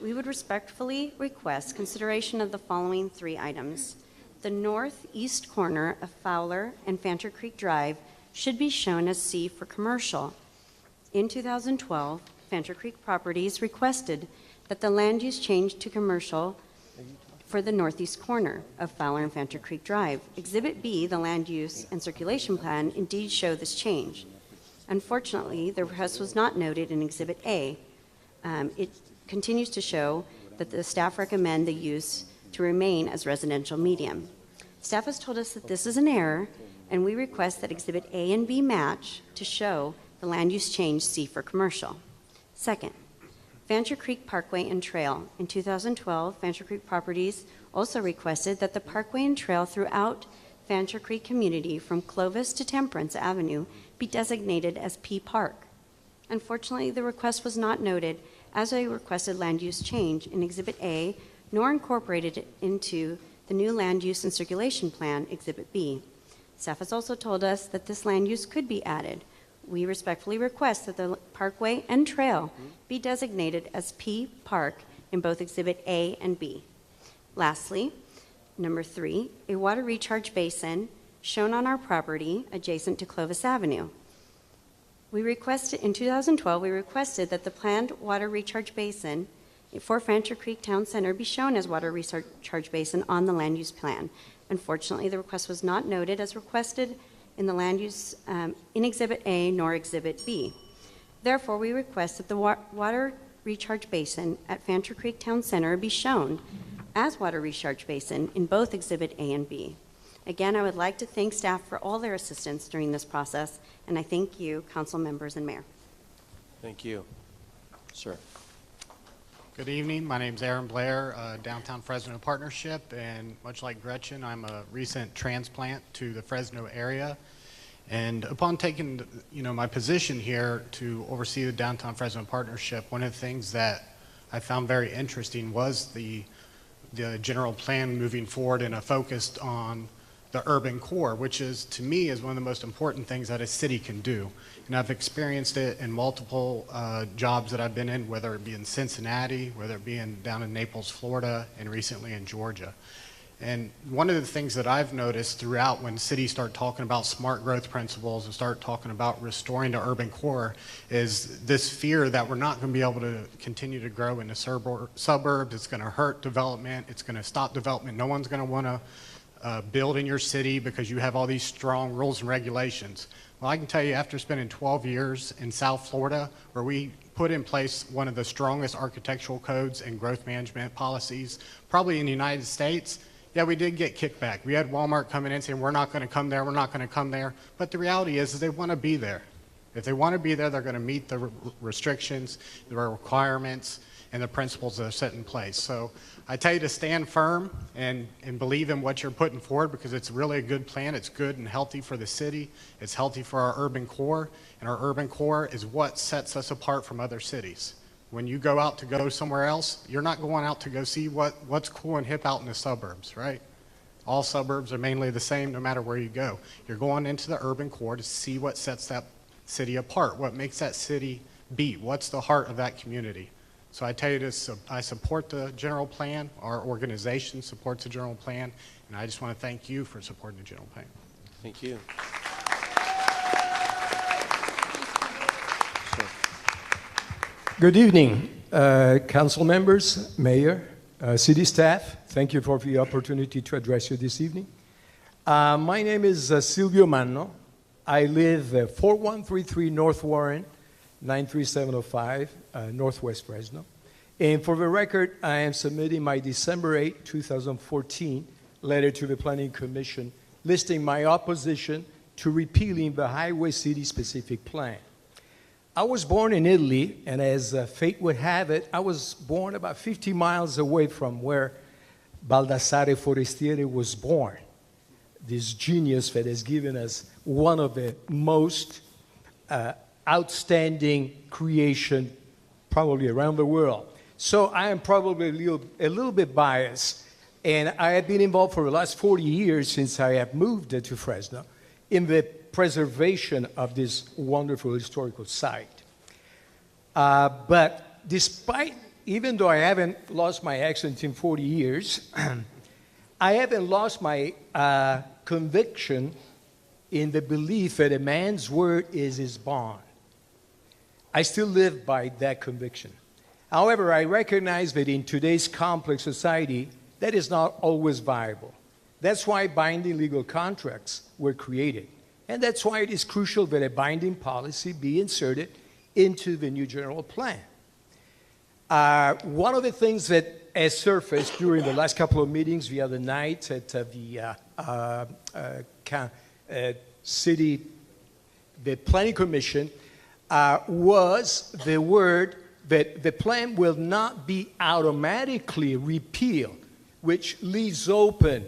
we would respectfully request consideration of the following 3 items. The northeast corner of Fowler and Fancher Creek Drive should be shown as C for commercial. In 2012, Fancher Creek Properties requested that the land use change to commercial for the northeast corner of Fowler and Fancher Creek Drive. Exhibit B, the land use and circulation plan, indeed show this change. Unfortunately, the request was not noted in Exhibit A. It continues to show that the staff recommend the use to remain as residential medium. Staff has told us that this is an error, and we request that Exhibit A and B match to show the land use change C for commercial. Second, Fancher Creek Parkway and Trail. In 2012, Fancher Creek Properties also requested that the parkway and trail throughout Fancher Creek community from Clovis to Temperance Avenue be designated as P Park. Unfortunately, the request was not noted as a requested land use change in Exhibit A, nor incorporated it into the new land use and circulation plan, Exhibit B. Staff has also told us that this land use could be added. We respectfully request that the parkway and trail be designated as P Park in both Exhibit A and B. Lastly, number 3, a water recharge basin shown on our property adjacent to Clovis Avenue. In 2012, we requested that the planned water recharge basin for Fancher Creek Town Center be shown as water recharge basin on the land use plan. Unfortunately, the request was not noted as requested in the land use in Exhibit A nor Exhibit B. Therefore, we request that the water recharge basin at Fancher Creek Town Center be shown as water recharge basin in both Exhibit A and B. Again, I would like to thank staff for all their assistance during this process, and I thank you, council members and mayor. Thank you. Sir. Good evening. My name is Aaron Blair, Downtown Fresno Partnership, and much like Gretchen, I'm a recent transplant to the Fresno area. And upon taking, my position here to oversee the Downtown Fresno Partnership, one of the things that I found very interesting was the general plan moving forward and a focus on the urban core, which is, to me, is one of the most important things that a city can do. And I've experienced it in multiple jobs that I've been in, whether it be in Cincinnati, whether it be down in Naples, Florida, and recently in Georgia. And one of the things that I've noticed throughout when cities start talking about smart growth principles and start talking about restoring the urban core is this fear that we're not going to be able to continue to grow in the suburbs. It's going to hurt development. It's going to stop development. No one's going to want to build in your city because you have all these strong rules and regulations. Well, I can tell you, after spending 12 years in South Florida, where we put in place one of the strongest architectural codes and growth management policies, probably in the United States, yeah, we did get kickback. We had Walmart coming in saying, we're not going to come there, we're not going to come there. But the reality is they want to be there. If they want to be there, they're going to meet the restrictions, the requirements, and the principles that are set in place. So I tell you to stand firm and believe in what you're putting forward, because it's really a good plan. It's good and healthy for the city. It's healthy for our urban core, and our urban core is what sets us apart from other cities. When you go out to go somewhere else, you're not going out to go see what's cool and hip out in the suburbs, right? All suburbs are mainly the same no matter where you go. You're going into the urban core to see what sets that city apart, what makes that city beat, what's the heart of that community. So I tell you this, I support the general plan, our organization supports the general plan, and I just want to thank you for supporting the general plan. Thank you. Good evening, council members, mayor, city staff. Thank you for the opportunity to address you this evening. My name is Silvio Manno. I live 4133 North Warren, 93705, Northwest Fresno. And for the record, I am submitting my December 8, 2014 letter to the Planning Commission listing my opposition to repealing the Highway City Specific Plan. I was born in Italy, and as fate would have it, I was born about 50 miles away from where Baldassare Forestieri was born, this genius that has given us one of the most outstanding creation probably around the world. So I am probably a little bit biased, and I have been involved for the last 40 years since I have moved to Fresno in the preservation of this wonderful historical site. But even though I haven't lost my accent in 40 years, I haven't lost my conviction in the belief that a man's word is his bond. I still live by that conviction. However, I recognize that in today's complex society, that is not always viable. That's why binding legal contracts were created. And that's why it is crucial that a binding policy be inserted into the new general plan. One of the things that has surfaced during the last couple of meetings the other night at the Planning Commission was the word that the plan will not be automatically repealed, which leaves open,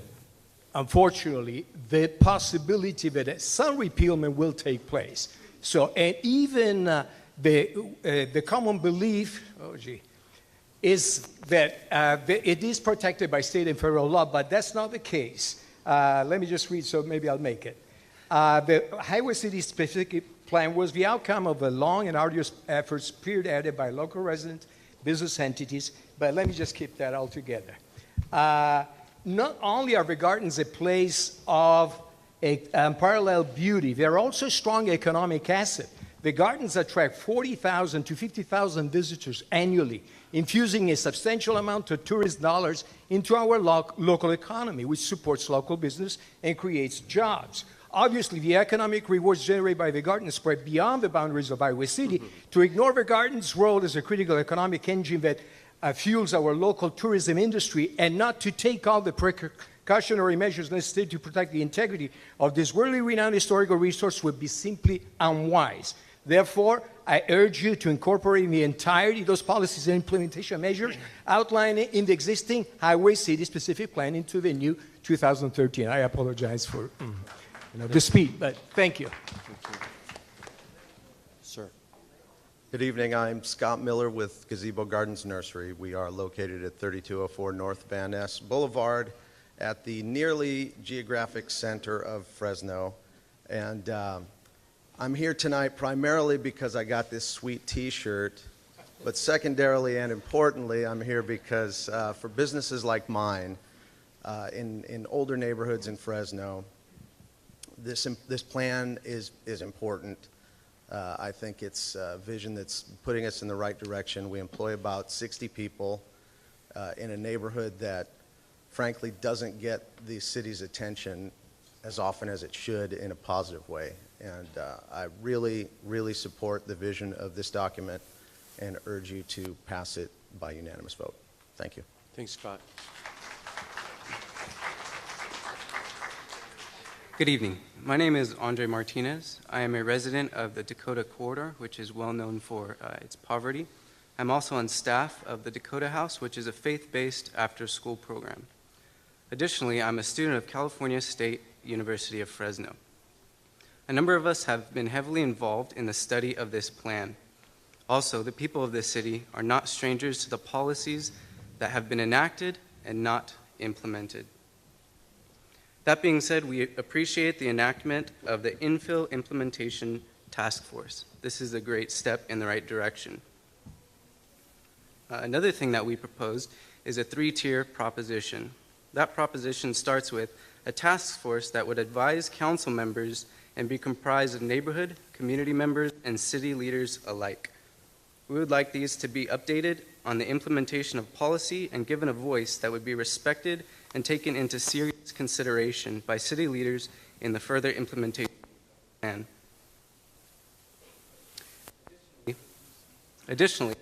unfortunately, the possibility that some repealment will take place. So, and even the common belief, is that it is protected by state and federal law, but that's not the case. Let me just read, so maybe I'll make it. The Highway City Specific Plan was the outcome of a long and arduous effort spearheaded by local residents, business entities, but let me just keep that all together. Not only are the gardens a place of unparalleled beauty, they're also a strong economic asset. The gardens attract 40,000 to 50,000 visitors annually, infusing a substantial amount of tourist dollars into our local economy, which supports local business and creates jobs. Obviously, the economic rewards generated by the gardens spread beyond the boundaries of Iowa City. To ignore the garden's role as a critical economic engine that fuels our local tourism industry and not to take all the precautionary measures necessary to protect the integrity of this worldly renowned historical resource would be simply unwise. Therefore, I urge you to incorporate in the entirety those policies and implementation measures outlined in the existing Highway City specific plan into the new 2013. I apologize for the speed, but thank you. Sir. Good evening. I'm Scott Miller with Gazebo Gardens Nursery. We are located at 3204 North Van Ness Boulevard at the nearly geographic center of Fresno. And I'm here tonight primarily because I got this sweet T-shirt, but secondarily and importantly, I'm here because for businesses like mine in older neighborhoods in Fresno, this plan is important. I think it's a vision that's putting us in the right direction. We employ about 60 people in a neighborhood that frankly doesn't get the city's attention as often as it should in a positive way. And I really, really support the vision of this document and urge you to pass it by unanimous vote. Thank you. Thanks, Scott. Good evening. My name is Andre Martinez. I am a resident of the Dakota Corridor, which is well known for its poverty. I'm also on staff of the Dakota House, which is a faith-based after-school program. Additionally, I'm a student of California State University of Fresno. A number of us have been heavily involved in the study of this plan. Also, the people of this city are not strangers to the policies that have been enacted and not implemented. That being said, we appreciate the enactment of the Infill Implementation Task Force. This is a great step in the right direction. Another thing that we proposed is a 3-tier proposition. That proposition starts with a task force that would advise council members and be comprised of neighborhood, community members, and city leaders alike. We would like these to be updated on the implementation of policy and given a voice that would be respected and taken into serious consideration by city leaders in the further implementation plan. Additionally,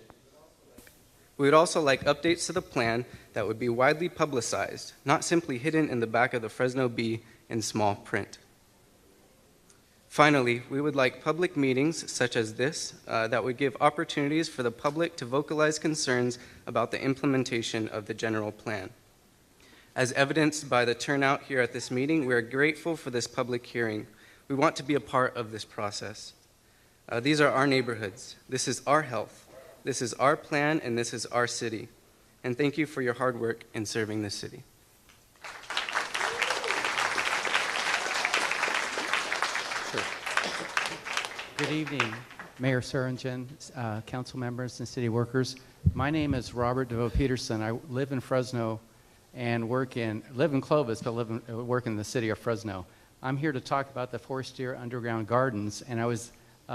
we would also like updates to the plan that would be widely publicized, not simply hidden in the back of the Fresno Bee in small print. Finally, we would like public meetings such as this that would give opportunities for the public to vocalize concerns about the implementation of the general plan. As evidenced by the turnout here at this meeting, we are grateful for this public hearing. We want to be a part of this process. These are our neighborhoods. This is our health. This is our plan, and this is our city. And thank you for your hard work in serving this city. Good evening, Mayor Swearingen, council members, and city workers. My name is Robert DeVoe Peterson. I live in Fresno and live in Clovis, but work in the city of Fresno. I'm here to talk about the Forestier Underground Gardens, and I was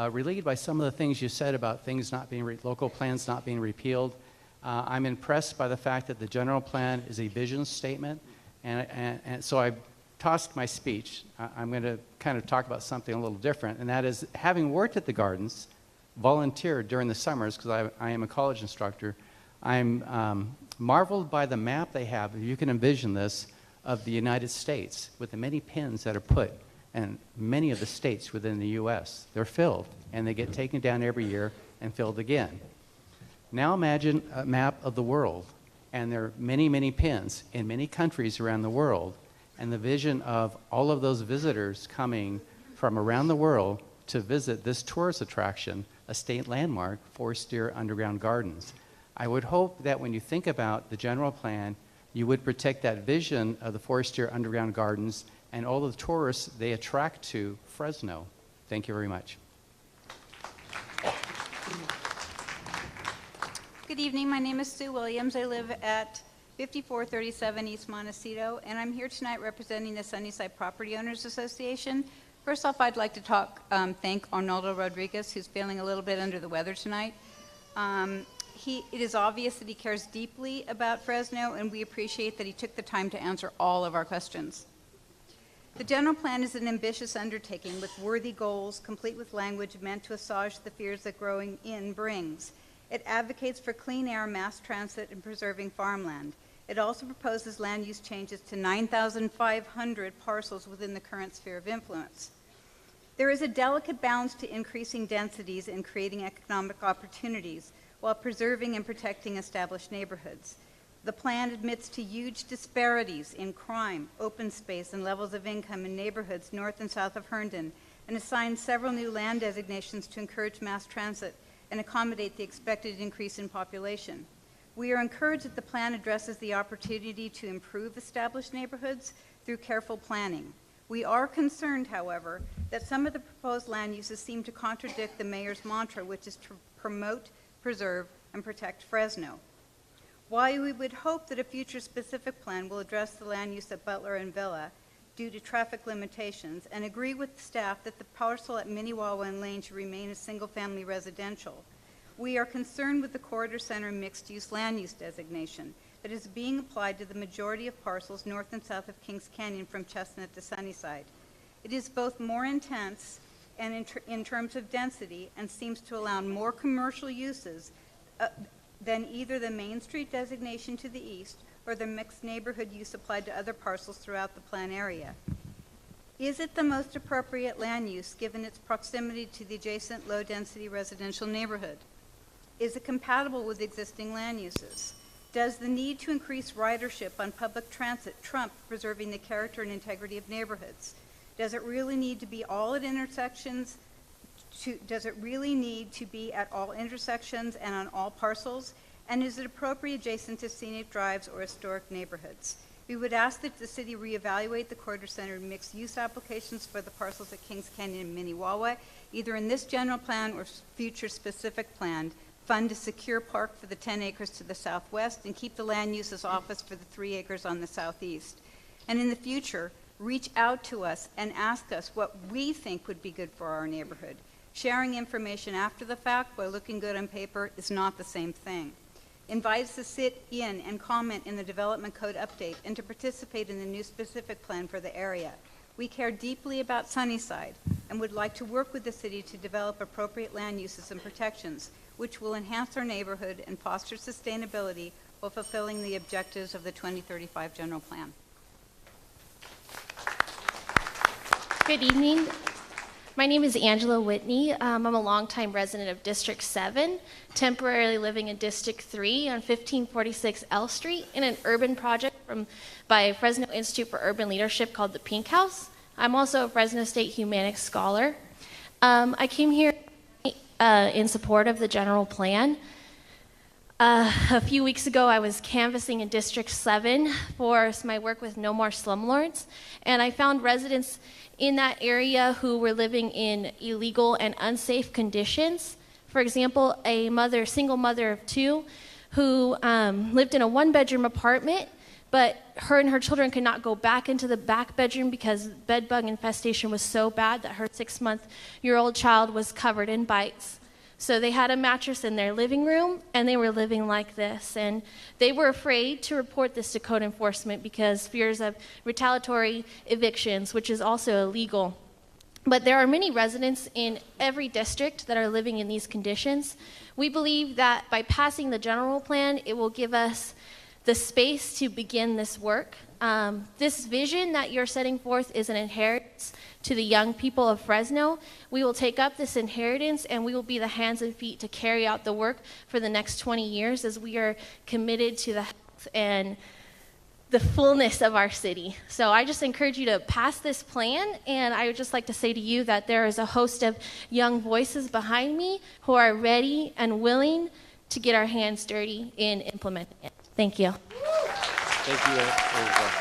relieved by some of the things you said about things not being, local plans not being repealed. I'm impressed by the fact that the general plan is a vision statement, and so I tossed my speech. I'm going to kind of talk about something a little different, and that is, having worked at the gardens, volunteered during the summers, because I am a college instructor, I'm marveled by the map they have, if you can envision this, of the United States, with the many pins that are put, and many of the states within the U.S. They're filled, and they get taken down every year and filled again. Now imagine a map of the world, and there are many, many pins in many countries around the world, and the vision of all of those visitors coming from around the world to visit this tourist attraction, a state landmark, Forestier Underground Gardens. I would hope that when you think about the general plan, you would protect that vision of the Forestier Underground Gardens and all of the tourists they attract to Fresno. Thank you very much. Good evening. My name is Sue Williams. I live at 5437 East Montecito, and I'm here tonight representing the Sunnyside Property Owners Association. First off, I'd like to thank Arnoldo Rodriguez, who's feeling a little bit under the weather tonight. It is obvious that he cares deeply about Fresno, and we appreciate that he took the time to answer all of our questions. The general plan is an ambitious undertaking with worthy goals, complete with language meant to assuage the fears that growing in brings. It advocates for clean air, mass transit, and preserving farmland. It also proposes land use changes to 9,500 parcels within the current sphere of influence. There is a delicate balance to increasing densities and creating economic opportunities while preserving and protecting established neighborhoods. The plan admits to huge disparities in crime, open space, and levels of income in neighborhoods north and south of Herndon, and assigns several new land designations to encourage mass transit and accommodate the expected increase in population. We are encouraged that the plan addresses the opportunity to improve established neighborhoods through careful planning. We are concerned, however, that some of the proposed land uses seem to contradict the mayor's mantra, which is to promote, preserve, and protect Fresno. While we would hope that a future specific plan will address the land use at Butler and Villa due to traffic limitations, and agree with staff that the parcel at Minnewawa and Lane should remain a single-family residential, we are concerned with the Corridor Center mixed-use land use designation that is being applied to the majority of parcels north and south of Kings Canyon from Chestnut to Sunnyside. It is both more intense and in terms of density, and seems to allow more commercial uses than either the Main Street designation to the east or the mixed neighborhood use applied to other parcels throughout the plan area. Is it the most appropriate land use given its proximity to the adjacent low-density residential neighborhood? Is it compatible with existing land uses? Does the need to increase ridership on public transit trump preserving the character and integrity of neighborhoods? Does it really need to be all at intersections? Does it really need to be at all intersections and on all parcels? And is it appropriate adjacent to scenic drives or historic neighborhoods? We would ask that the city reevaluate the Corridor Center mixed-use applications for the parcels at Kings Canyon and Minnewawa, either in this general plan or future specific plan, fund a secure park for the 10 acres to the southwest, and keep the land uses office for the 3 acres on the southeast. And in the future, reach out to us and ask us what we think would be good for our neighborhood. Sharing information after the fact while looking good on paper is not the same thing. Invite us to sit in and comment in the development code update and to participate in the new specific plan for the area. We care deeply about Sunnyside and would like to work with the city to develop appropriate land uses and protections, which will enhance our neighborhood and foster sustainability while fulfilling the objectives of the 2035 general plan. Good evening. My name is Angela Whitney. I'm a longtime resident of District 7, temporarily living in District 3 on 1546 L Street in an urban project by Fresno Institute for Urban Leadership called the Pink House. I'm also a Fresno State Humanics Scholar. I came here in support of the general plan. A few weeks ago, I was canvassing in District 7 for my work with No More Slumlords, and I found residents in that area who were living in illegal and unsafe conditions. For example, a single mother of 2 who lived in a 1-bedroom apartment, but her and her children could not go back into the back bedroom because bed bug infestation was so bad that her 6-month-old child was covered in bites. So they had a mattress in their living room, and they were living like this. And they were afraid to report this to code enforcement because fears of retaliatory evictions, which is also illegal. But there are many residents in every district that are living in these conditions. We believe that by passing the general plan, it will give us the space to begin this work. This vision that you're setting forth is an inheritance to the young people of Fresno. We will take up this inheritance and we will be the hands and feet to carry out the work for the next 20 years as we are committed to the health and the fullness of our city. So I just encourage you to pass this plan, and I would just like to say to you that there is a host of young voices behind me who are ready and willing to get our hands dirty in implementing it. Thank you. Thank you, Angela.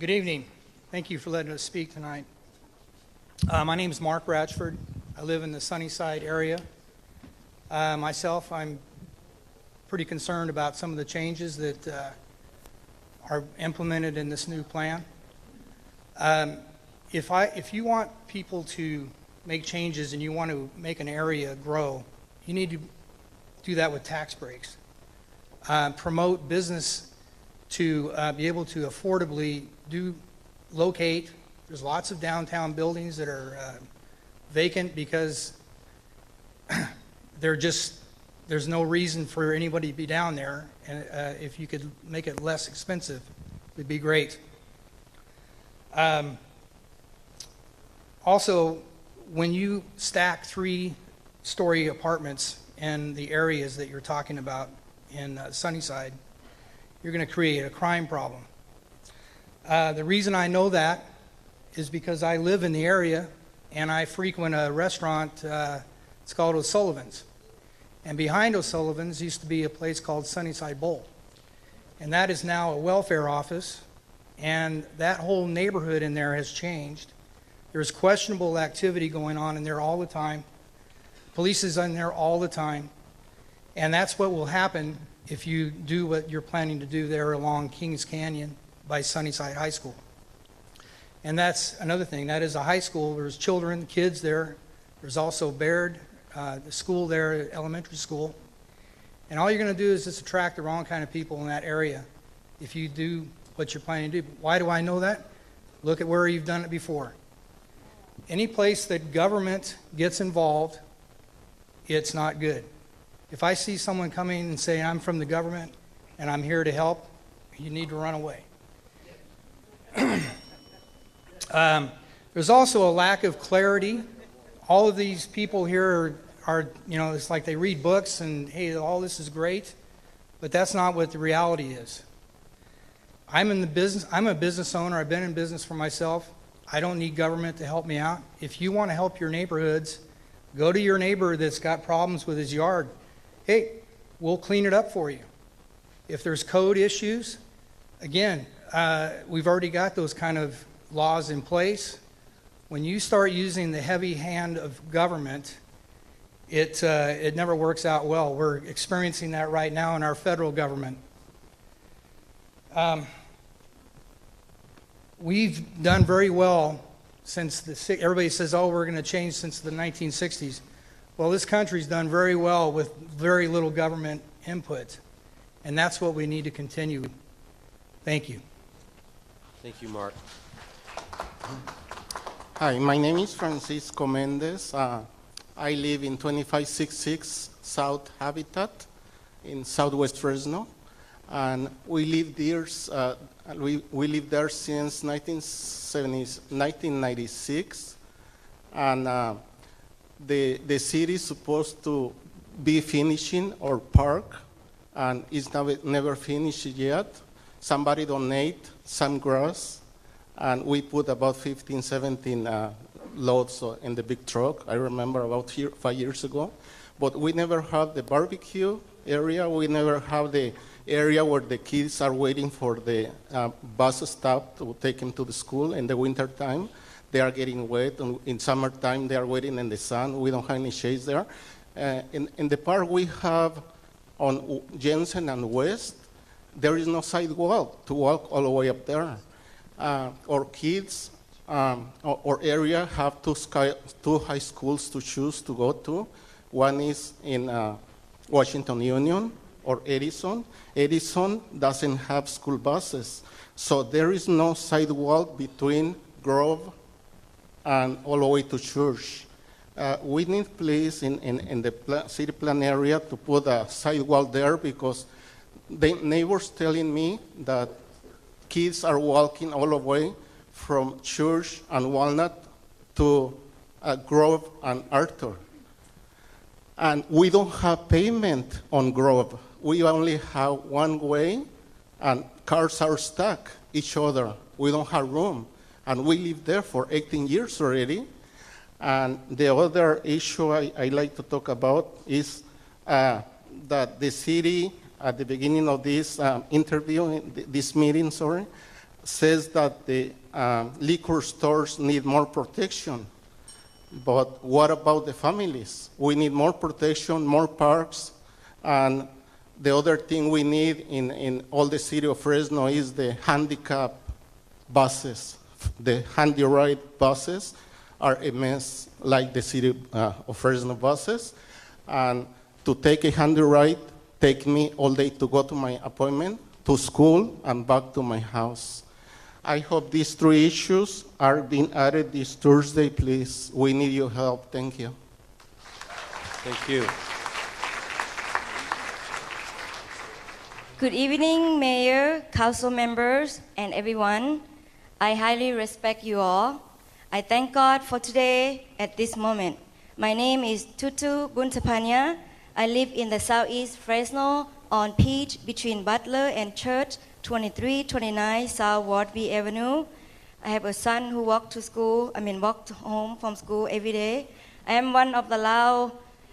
Good evening. Thank you for letting us speak tonight. My name is Mark Ratchford. I live in the Sunnyside area. Myself, I'm pretty concerned about some of the changes that are implemented in this new plan. If you want people to make changes and you want to make an area grow, you need to do that with tax breaks. Promote business to be able to affordably locate. There's lots of downtown buildings that are vacant because there's no reason for anybody to be down there. And if you could make it less expensive, it'd be great. Also, when you stack 3-story apartments in the areas that you're talking about in Sunnyside, you're going to create a crime problem. The reason I know that is because I live in the area and I frequent a restaurant, it's called O'Sullivan's. And behind O'Sullivan's used to be a place called Sunnyside Bowl. And that is now a welfare office, and that whole neighborhood in there has changed. There's questionable activity going on in there all the time. Police is in there all the time. And that's what will happen if you do what you're planning to do there along Kings Canyon by Sunnyside High School. And that's another thing. That is a high school. There's children, kids there. There's also Baird, the school there, elementary school. And all you're going to do is just attract the wrong kind of people in that area if you do what you're planning to do. Why do I know that? Look at where you've done it before. Any place that government gets involved, it's not good. If I see someone coming and saying, I'm from the government and I'm here to help, you need to run away. There's also a lack of clarity. All of these people here are, it's like they read books and, hey, all this is great, but that's not what the reality is. I'm a business owner. I've been in business for myself. I don't need government to help me out. If you want to help your neighborhoods, go to your neighbor that's got problems with his yard. Hey, we'll clean it up for you. If there's code issues, again, we've already got those kind of laws in place. When you start using the heavy hand of government, it never works out well. We're experiencing that right now in our federal government. We've done very well since everybody says, oh, we're going to change since the 1960s. Well, this country's done very well with very little government input, and that's what we need to continue. Thank you. Thank you, Mark. Hi, my name is Francisco Mendez. I live in 2566 South Habitat in Southwest Fresno, and we live there. We lived there since 1996, and the city is supposed to be finishing our park, and it's never finished yet. Somebody donated some grass, and we put about 15, 17 loads in the big truck. I remember about 5 years ago. But we never have the barbecue area. We never have the area where the kids are waiting for the bus stop to take them to the school in the winter time. They are getting wet. And in summertime, they are waiting in the sun. We don't have any shades there. In the park we have on Jensen and West, there is no sidewalk to walk all the way up there. Our kids or area have two high schools to choose to go to. One is in Washington Union or Edison. Edison doesn't have school buses, so there is no sidewalk between Grove and all the way to Church. We need, please, in the city plan area to put a sidewalk there, because the neighbors telling me that kids are walking all the way from Church and Walnut to Grove and Arthur. And we don't have pavement on Grove. We only have one way, and cars are stuck each other. We don't have room. And we live there for 18 years already. And the other issue I like to talk about is that the city, at the beginning of this this meeting, says that the liquor stores need more protection. But what about the families? We need more protection, more parks, and the other thing we need in all the city of Fresno is the handicap buses. The handy ride buses are a mess, like the city of Fresno buses. And to take a handy ride take me all day to go to my appointment, to school and back to my house. I hope these three issues are being added this Thursday, please. We need your help. Thank you. Thank you. Good evening, Mayor, council members, and everyone. I highly respect you all. I thank God for today at this moment. My name is Tutu Buntapanya. I live in the southeast Fresno on Peach between Butler and Church, 2329 South Wardby Avenue. I have a son who walks home from school every day. I am one of the Lao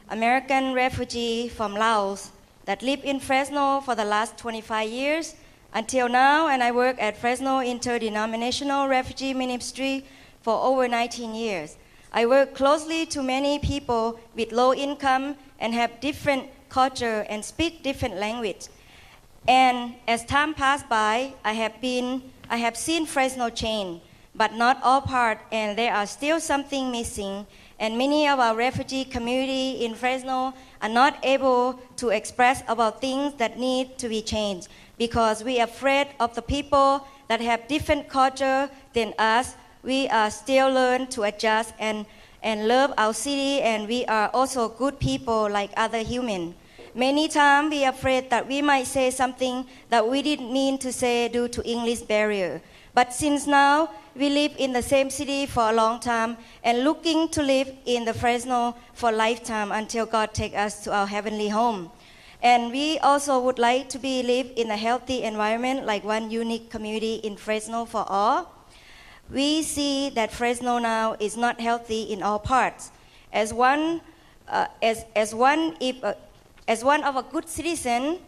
American refugees from Laos that live in Fresno for the last 25 years until now, and I work at Fresno Interdenominational Refugee Ministry for over 19 years. I work closely to many people with low income and have different culture and speak different language. And as time passed by, I have seen Fresno change, but not all part, and there are still something missing. And many of our refugee community in Fresno are not able to express about things that need to be changed because we are afraid of the people that have different culture than us. We are still learn to adjust and love our city, and we are also good people like other humans. Many times we are afraid that we might say something that we didn't mean to say due to English barrier. But since now, we live in the same city for a long time and looking to live in the Fresno for a lifetime until God take us to our heavenly home. And we also would like to live in a healthy environment like one unique community in Fresno for all. We see that Fresno now is not healthy in all parts. As one of a good citizen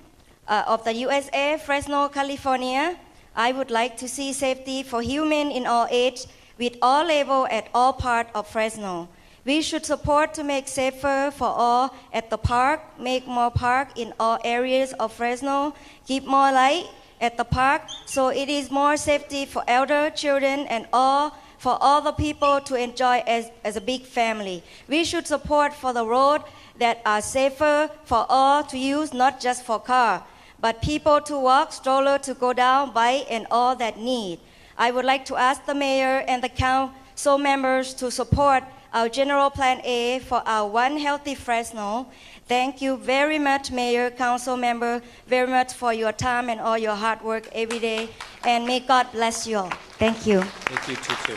of the USA, Fresno, California, I would like to see safety for humans in all age with all level at all parts of Fresno. We should support to make safer for all at the park, make more park in all areas of Fresno, keep more light at the park so it is more safety for elder, children, and for all the people to enjoy as a big family. We should support for the road that are safer for all to use, not just for car, but people to walk, stroller to go down, bike, and all that need. I would like to ask the mayor and the council members to support our general plan A for our One Healthy Fresno. Thank you very much, Mayor, council member, very much for your time and all your hard work every day. And may God bless you all. Thank you. Thank you, Tutu.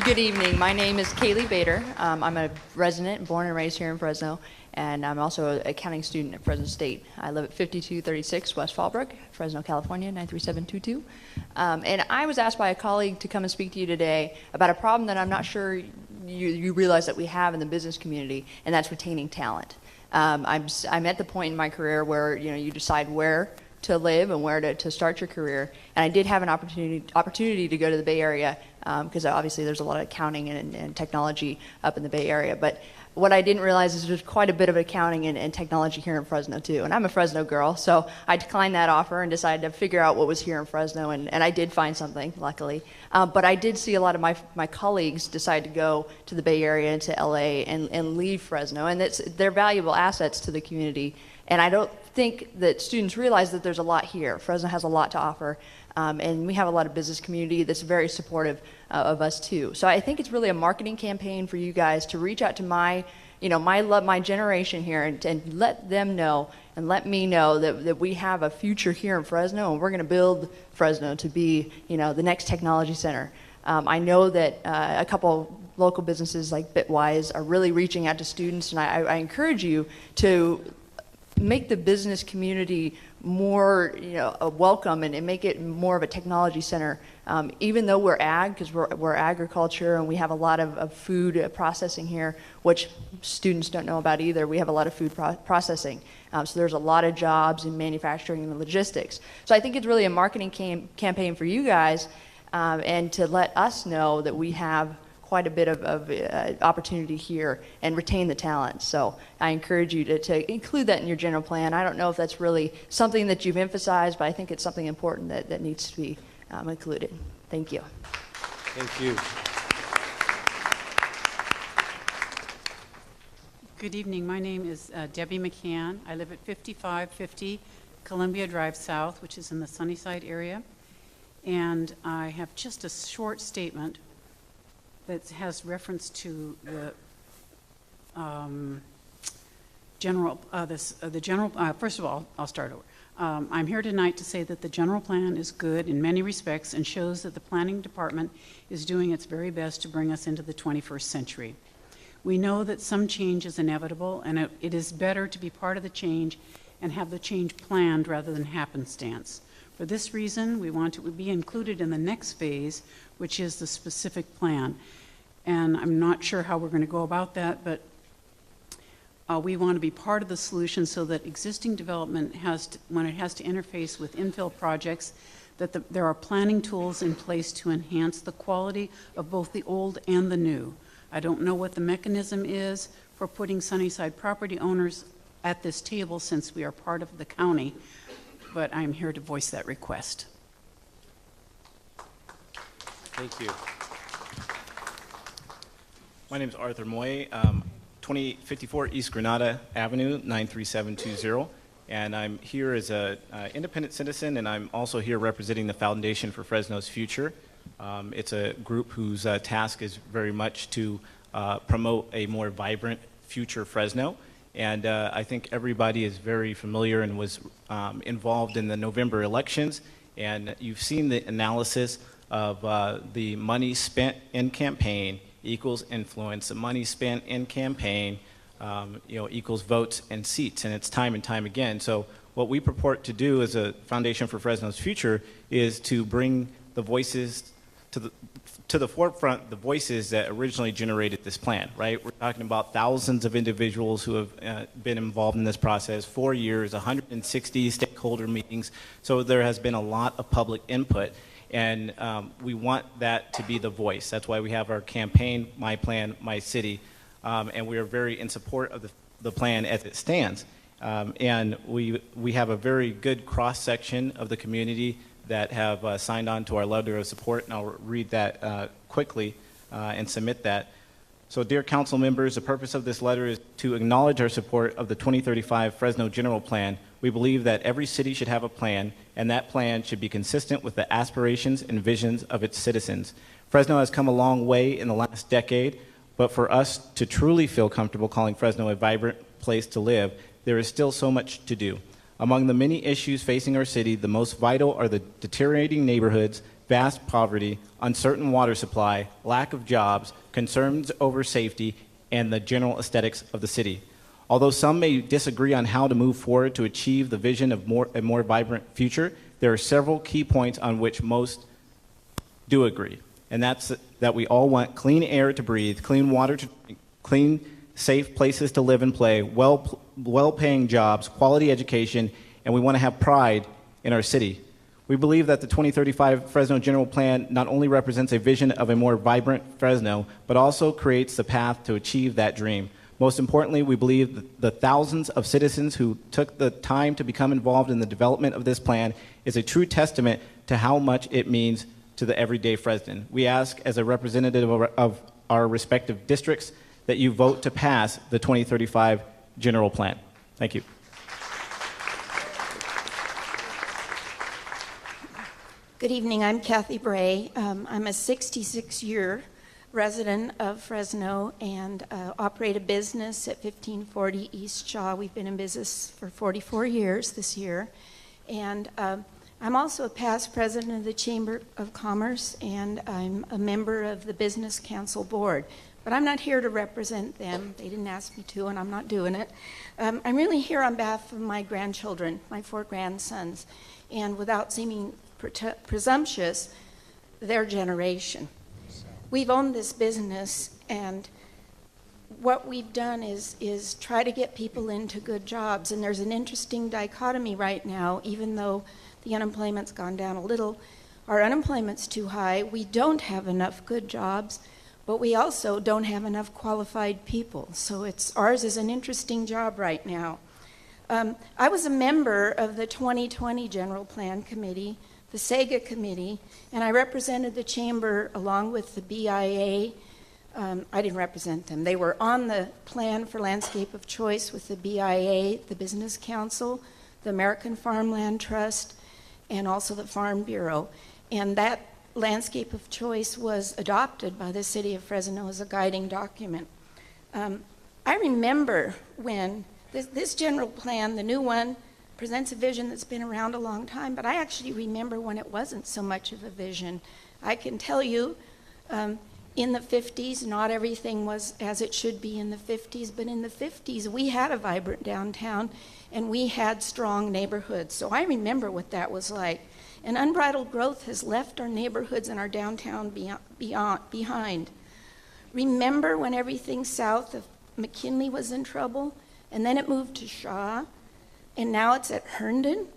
Good evening. My name is Kaylee Bader. I'm a resident, born and raised here in Fresno, and I'm also an accounting student at Fresno State. I live at 5236 West Fallbrook, Fresno, California, 93722. And I was asked by a colleague to come and speak to you today about a problem that I'm not sure you realize that we have in the business community, and that's retaining talent. I'm at the point in my career where you decide where to live and where to start your career. And I did have an opportunity to go to the Bay Area because obviously there's a lot of accounting and technology up in the Bay Area. But what I didn't realize is there's quite a bit of accounting and technology here in Fresno too. And I'm a Fresno girl, so I declined that offer and decided to figure out what was here in Fresno. And I did find something, luckily. But I did see a lot of my colleagues decide to go to the Bay Area and to LA and leave Fresno. And they're valuable assets to the community. And I don't think that students realize that there's a lot here. Fresno has a lot to offer, and we have a lot of business community that's very supportive of us too. So I think it's really a marketing campaign for you guys to reach out to my generation here and let them know and let me know that we have a future here in Fresno, and we're going to build Fresno to be the next technology center. I know that a couple local businesses like Bitwise are really reaching out to students, and I encourage you to make the business community more welcome and make it more of a technology center. Even though we're ag, because we're agriculture and we have a lot of food processing here, which students don't know about either. We have a lot of food processing. So there's a lot of jobs in manufacturing and logistics. So I think it's really a marketing campaign for you guys and to let us know that we have quite a bit of opportunity here and retain the talent. So I encourage you to include that in your general plan. I don't know if that's really something that you've emphasized, but I think it's something important that needs to be included. Thank you. Thank you. Good evening. My name is Debbie McCann. I live at 5550 Columbia Drive South, which is in the Sunnyside area. And I have just a short statement that has reference to the first of all, I'll start over. I'm here tonight to say that the general plan is good in many respects and shows that the planning department is doing its very best to bring us into the 21st century. We know that some change is inevitable, and it is better to be part of the change and have the change planned rather than happenstance. For this reason, we want it to be included in the next phase, which is the specific plan. And I'm not sure how we're going to go about that, but we want to be part of the solution so that existing development when it has to interface with infill projects, that there are planning tools in place to enhance the quality of both the old and the new. I don't know what the mechanism is for putting Sunnyside property owners at this table since we are part of the county, but I'm here to voice that request. Thank you. My name is Arthur Moy, 2054 East Granada Avenue, 93720. And I'm here as an independent citizen, and I'm also here representing the Foundation for Fresno's Future. It's a group whose task is very much to promote a more vibrant future Fresno. And I think everybody is very familiar and was involved in the November elections. And you've seen the analysis of the money spent in campaign equals influence. The money spent in campaign equals votes and seats, and it's time and time again. So what we purport to do as a Foundation for Fresno's Future is to bring the voices to the forefront, the voices that originally generated this plan, right? We're talking about thousands of individuals who have been involved in this process, 4 years, 160 stakeholder meetings. So there has been a lot of public input. And we want that to be the voice. That's why we have our campaign, My Plan, My City. And we are very in support of the plan as it stands. And we have a very good cross-section of the community that have signed on to our letter of support. And I'll read that quickly and submit that. So, dear council members, the purpose of this letter is to acknowledge our support of the 2035 Fresno General Plan. We believe that every city should have a plan, and that plan should be consistent with the aspirations and visions of its citizens. Fresno has come a long way in the last decade, but for us to truly feel comfortable calling Fresno a vibrant place to live, there is still so much to do. Among the many issues facing our city, the most vital are the deteriorating neighborhoods, vast poverty, uncertain water supply, lack of jobs, concerns over safety, and the general aesthetics of the city. Although some may disagree on how to move forward to achieve the vision of a more vibrant future, there are several key points on which most do agree. And that's that we all want clean air to breathe, clean water to drink, clean, safe places to live and play, well-paying jobs, quality education, and we want to have pride in our city. We believe that the 2035 Fresno General Plan not only represents a vision of a more vibrant Fresno, but also creates the path to achieve that dream. Most importantly, we believe that the thousands of citizens who took the time to become involved in the development of this plan is a true testament to how much it means to the everyday Fresnan. We ask, as a representative of our respective districts, that you vote to pass the 2035 General Plan. Thank you. Good evening. I'm Kathy Bray. I'm a 66-year resident of Fresno and operate a business at 1540 East Shaw. We've been in business for 44 years this year. And I'm also a past president of the Chamber of Commerce, and I'm a member of the Business Council Board. But I'm not here to represent them. They didn't ask me to, and I'm not doing it. I'm really here on behalf of my grandchildren, my 4 grandsons, and without seeming presumptuous, their generation. We've owned this business, and what we've done is try to get people into good jobs. And there's an interesting dichotomy right now, even though the unemployment's gone down a little. Our unemployment's too high. We don't have enough good jobs, but we also don't have enough qualified people. So ours is an interesting job right now. I was a member of the 2020 General Plan Committee, the SEGA Committee, and I represented the Chamber along with the BIA. I didn't represent them. They were on the Plan for Landscape of Choice with the BIA, the Business Council, the American Farmland Trust, and also the Farm Bureau. And that landscape of choice was adopted by the city of Fresno as a guiding document. I remember when this general plan, the new one, presents a vision that's been around a long time, but I actually remember when it wasn't so much of a vision. I can tell you, in the 50s, not everything was as it should be in the 50s, but in the 50s, we had a vibrant downtown, and we had strong neighborhoods. So I remember what that was like. And unbridled growth has left our neighborhoods and our downtown behind. Remember when everything south of McKinley was in trouble, and then it moved to Shaw, and now it's at Herndon?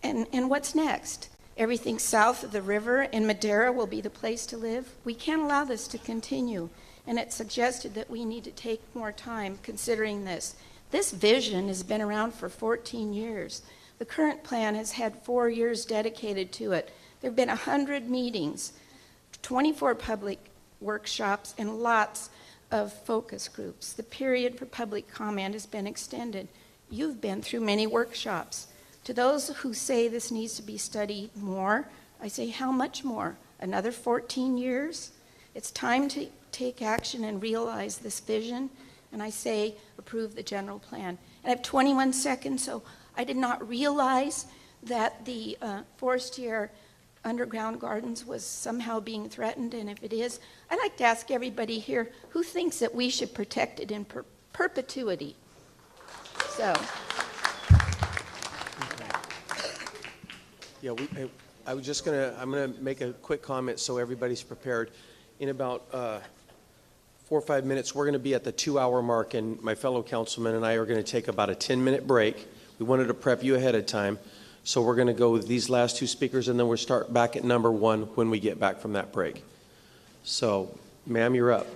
And what's next? Everything south of the river and Madera will be the place to live? We can't allow this to continue, and it's suggested that we need to take more time considering this. This vision has been around for 14 years. The current plan has had 4 years dedicated to it. There have been 100 meetings, 24 public workshops, and lots of focus groups. The period for public comment has been extended. You've been through many workshops. To those who say this needs to be studied more, I say, how much more? Another 14 years? It's time to take action and realize this vision, and I say, approve the general plan. And I have 21 seconds, so I did not realize that the Forestier underground gardens was somehow being threatened, and if it is, I'd like to ask everybody here who thinks that we should protect it in perpetuity. So. Yeah, I'm going to make a quick comment so everybody's prepared. In about 4 or 5 minutes, we're going to be at the 2-hour mark, and my fellow councilman and I are going to take about a 10-minute break. We wanted to prep you ahead of time, so we're going to go with these last two speakers, and then we'll start back at number 1 when we get back from that break. So, ma'am, you're up.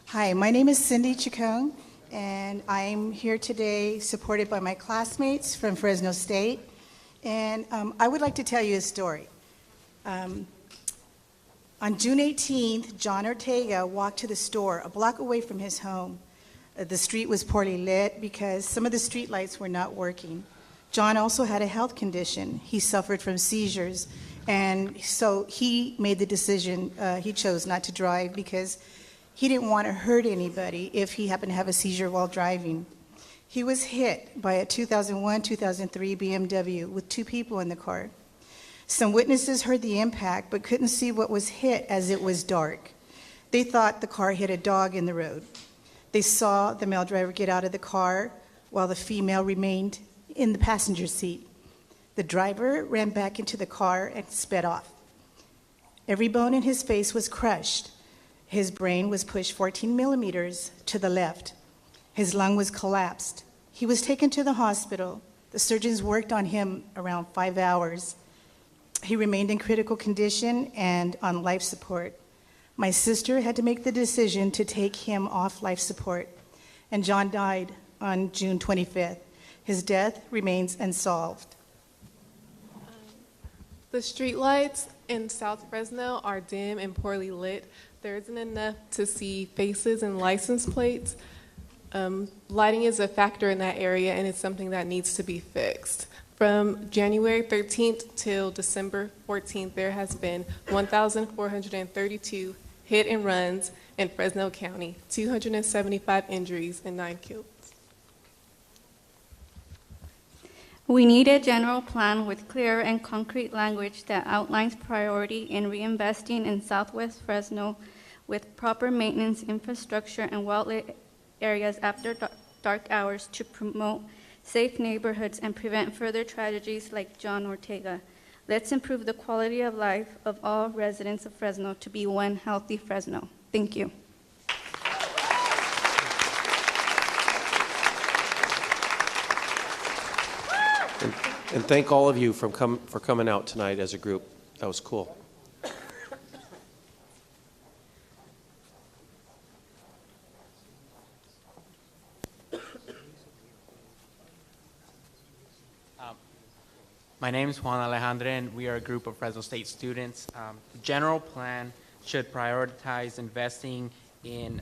Hi, my name is Cindy Chacon, and I'm here today supported by my classmates from Fresno State. And I would like to tell you a story. On June 18th, John Ortega walked to the store a block away from his home. The street was poorly lit because some of the street lights were not working. John also had a health condition. He suffered from seizures, and so he made the decision, he chose not to drive because he didn't want to hurt anybody if he happened to have a seizure while driving. He was hit by a 2001-2003 BMW with 2 people in the car. Some witnesses heard the impact but couldn't see what was hit as it was dark. They thought the car hit a dog in the road. They saw the male driver get out of the car while the female remained in the passenger seat. The driver ran back into the car and sped off. Every bone in his face was crushed. His brain was pushed 14 millimeters to the left. His lung was collapsed. He was taken to the hospital. The surgeons worked on him around 5 hours. He remained in critical condition and on life support. My sister had to make the decision to take him off life support, and John died on June 25th. His death remains unsolved. The streetlights in South Fresno are dim and poorly lit. There isn't enough to see faces and license plates. Lighting is a factor in that area, and it's something that needs to be fixed. From January 13th till December 14th, there has been 1,432 hit and runs in Fresno County, 275 injuries, and 9 killed. We need a general plan with clear and concrete language that outlines priority in reinvesting in Southwest Fresno with proper maintenance infrastructure and well-lit areas after dark hours to promote safe neighborhoods and prevent further tragedies like John Ortega. Let's improve the quality of life of all residents of Fresno to be one healthy Fresno. Thank you. And thank all of you for coming out tonight as a group. That was cool. My name is Juan Alejandro, and we are a group of Fresno State students. The general plan should prioritize investing in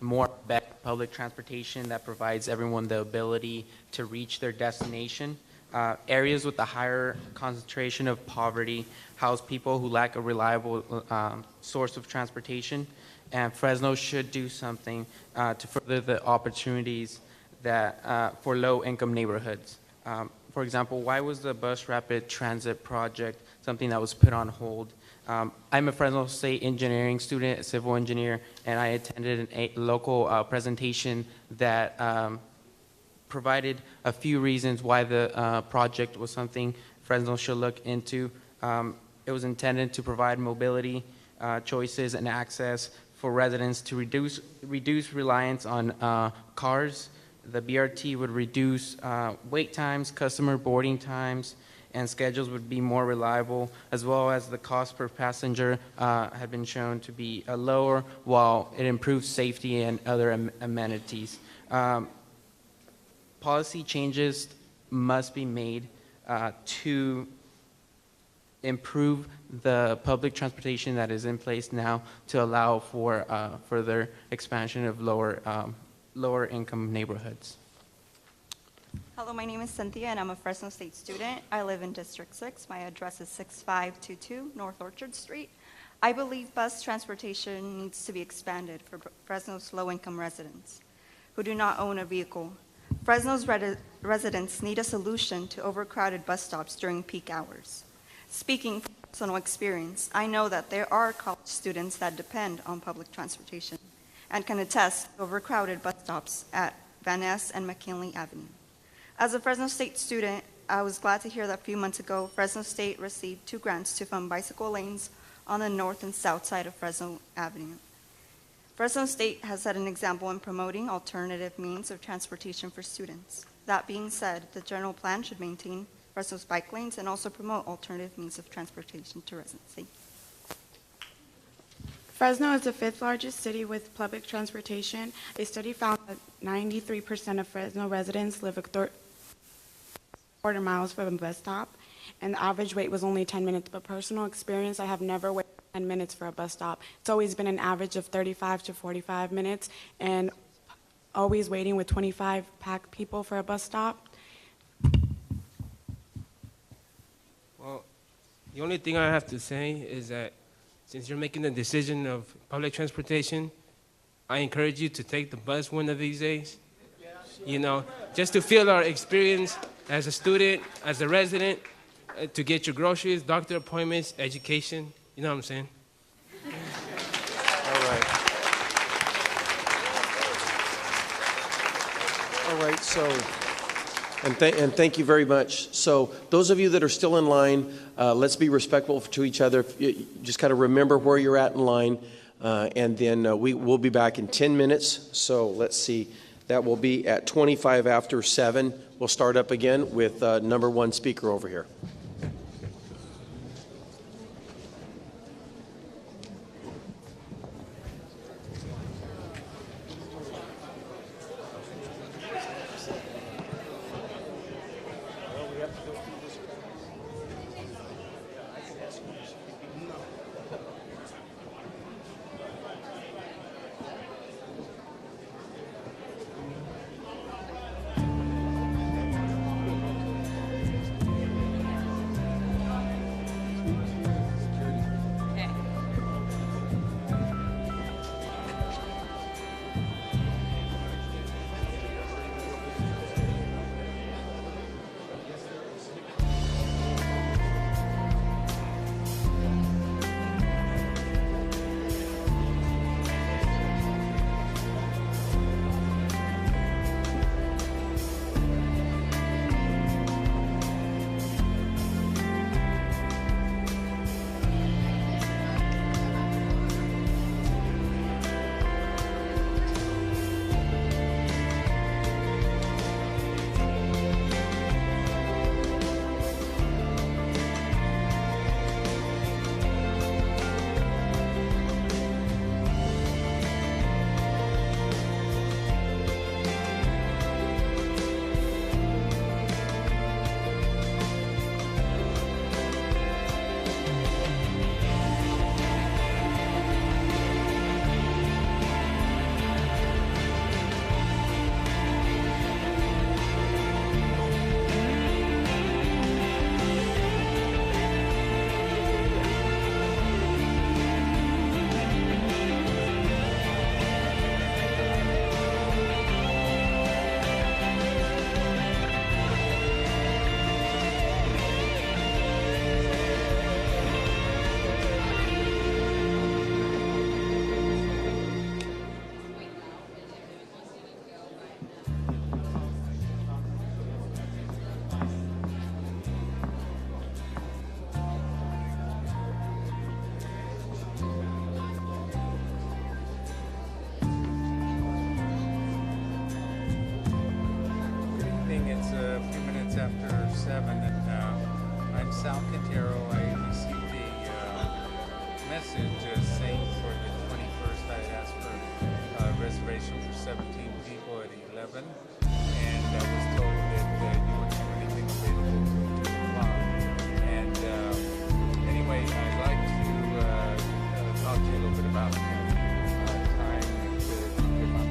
more better public transportation that provides everyone the ability to reach their destination. Areas with a higher concentration of poverty house people who lack a reliable source of transportation, and Fresno should do something to further the opportunities that for low-income neighborhoods. For example, why was the bus rapid transit project something that was put on hold? I'm a Fresno State engineering student, a civil engineer, and I attended a local presentation that provided a few reasons why the project was something Fresno should look into. It was intended to provide mobility choices and access for residents to reduce reliance on cars. The BRT would reduce wait times, customer boarding times, and schedules would be more reliable, as well as the cost per passenger had been shown to be lower, while it improves safety and other amenities. Policy changes must be made to improve the public transportation that is in place now to allow for further expansion of lower income neighborhoods. Hello, my name is Cynthia, and I'm a Fresno State student. I live in District 6. My address is 6522 North Orchard Street. I believe bus transportation needs to be expanded for Fresno's low-income residents who do not own a vehicle. Fresno's residents need a solution to overcrowded bus stops during peak hours. Speaking from personal experience, I know that there are college students that depend on public transportation and can attest to overcrowded bus stops at Van Ness and McKinley Avenue. As a Fresno State student, I was glad to hear that a few months ago, Fresno State received 2 grants to fund bicycle lanes on the north and south side of Fresno Avenue. Fresno State has set an example in promoting alternative means of transportation for students. That being said, the general plan should maintain Fresno's bike lanes and also promote alternative means of transportation to residents. Thank you. Fresno is the 5th largest city with public transportation. A study found that 93% of Fresno residents live a quarter miles from a bus stop, and the average wait was only 10 minutes. But personal experience, I have never waited 10 minutes for a bus stop. It's always been an average of 35 to 45 minutes, and always waiting with 25 packed people for a bus stop. Well, the only thing I have to say is that since you're making the decision of public transportation, I encourage you to take the bus one of these days. You know, just to feel our experience as a student, as a resident, to get your groceries, doctor appointments, education. You know what I'm saying? All right. All right, so, and thank you very much. So those of you that are still in line, let's be respectful to each other. You just kind of remember where you're at in line, and then we'll be back in 10 minutes. So let's see, that will be at 25 after 7. We'll start up again with number 1 speaker over here. Sal Quintero. I received a message saying for the 21st I had asked for a reservation for 17 people at 11, and I was told that you wouldn't have anything available till 2 o'clock. And anyway, I'd like to talk to you a little bit about time to give up.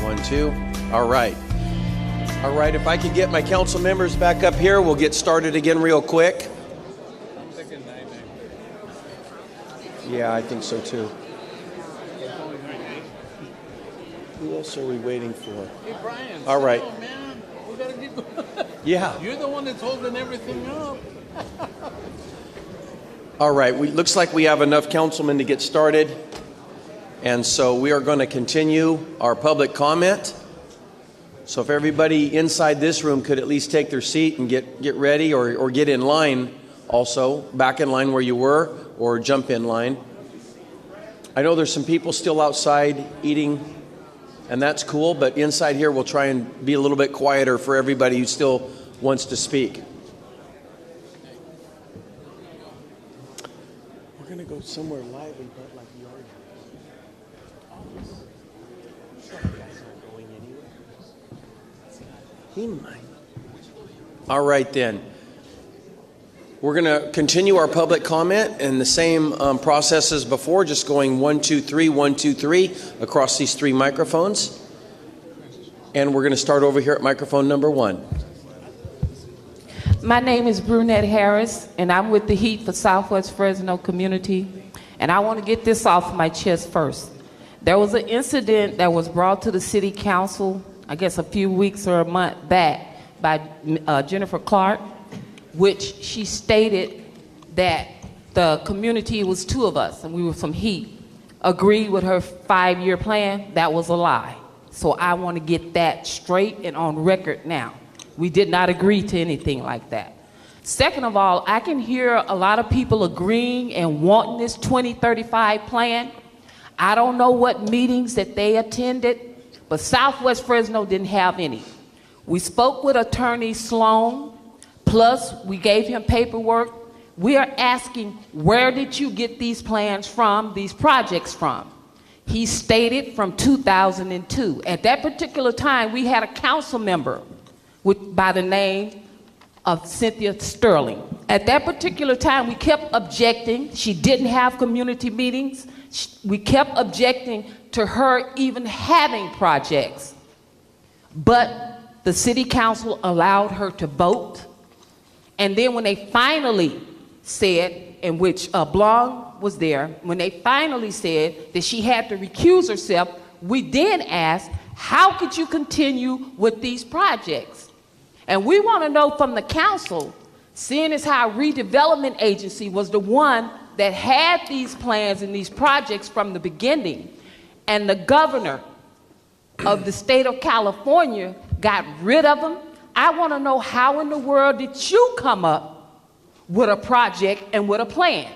1, 2. All right. All right, if I could get my council members back up here, we'll get started again real quick. Yeah, I think so too. Who else are we waiting for? Hey, Brian. All right. Settle, man. We gotta keep going. Yeah. You're the one that's holding everything up. All right, looks like we have enough councilmen to get started. And so we are going to continue our public comment. So if everybody inside this room could at least take their seat and get ready or get in line also, back in line where you were, or jump in line. I know there's some people still outside eating, and that's cool, but inside here we'll try and be a little bit quieter for everybody who still wants to speak. We're going to go somewhere lively, but like yard. He might. All right then. We're going to continue our public comment in the same process as before, just going 1, 2, 3, 1, 2, 3 across these 3 microphones. And we're going to start over here at microphone number 1. My name is Brunette Harris, and I'm with the Heat for Southwest Fresno Community. And I want to get this off my chest first. There was an incident that was brought to the city council, I guess a few weeks or a month back, by Jennifer Clark, which she stated that the community, was 2 of us, and we were from Heat, agreed with her 5-year plan. That was a lie. So I want to get that straight and on record now. We did not agree to anything like that. Second of all, I can hear a lot of people agreeing and wanting this 2035 plan. I don't know what meetings that they attended, but Southwest Fresno didn't have any. We spoke with Attorney Sloan, plus we gave him paperwork. We are asking, where did you get these plans from, these projects from? He stated from 2002. At that particular time, we had a council member by the name of Cynthia Sterling. At that particular time, we kept objecting. She didn't have community meetings. We kept objecting to her even having projects. But the city council allowed her to vote. And then when they finally said, in which Blong was there, when they finally said that she had to recuse herself, we then asked, how could you continue with these projects? And we want to know from the council, seeing as how redevelopment agency was the one that had these plans and these projects from the beginning, and the governor of the state of California got rid of them. I want to know, how in the world did you come up with a project and with a plan?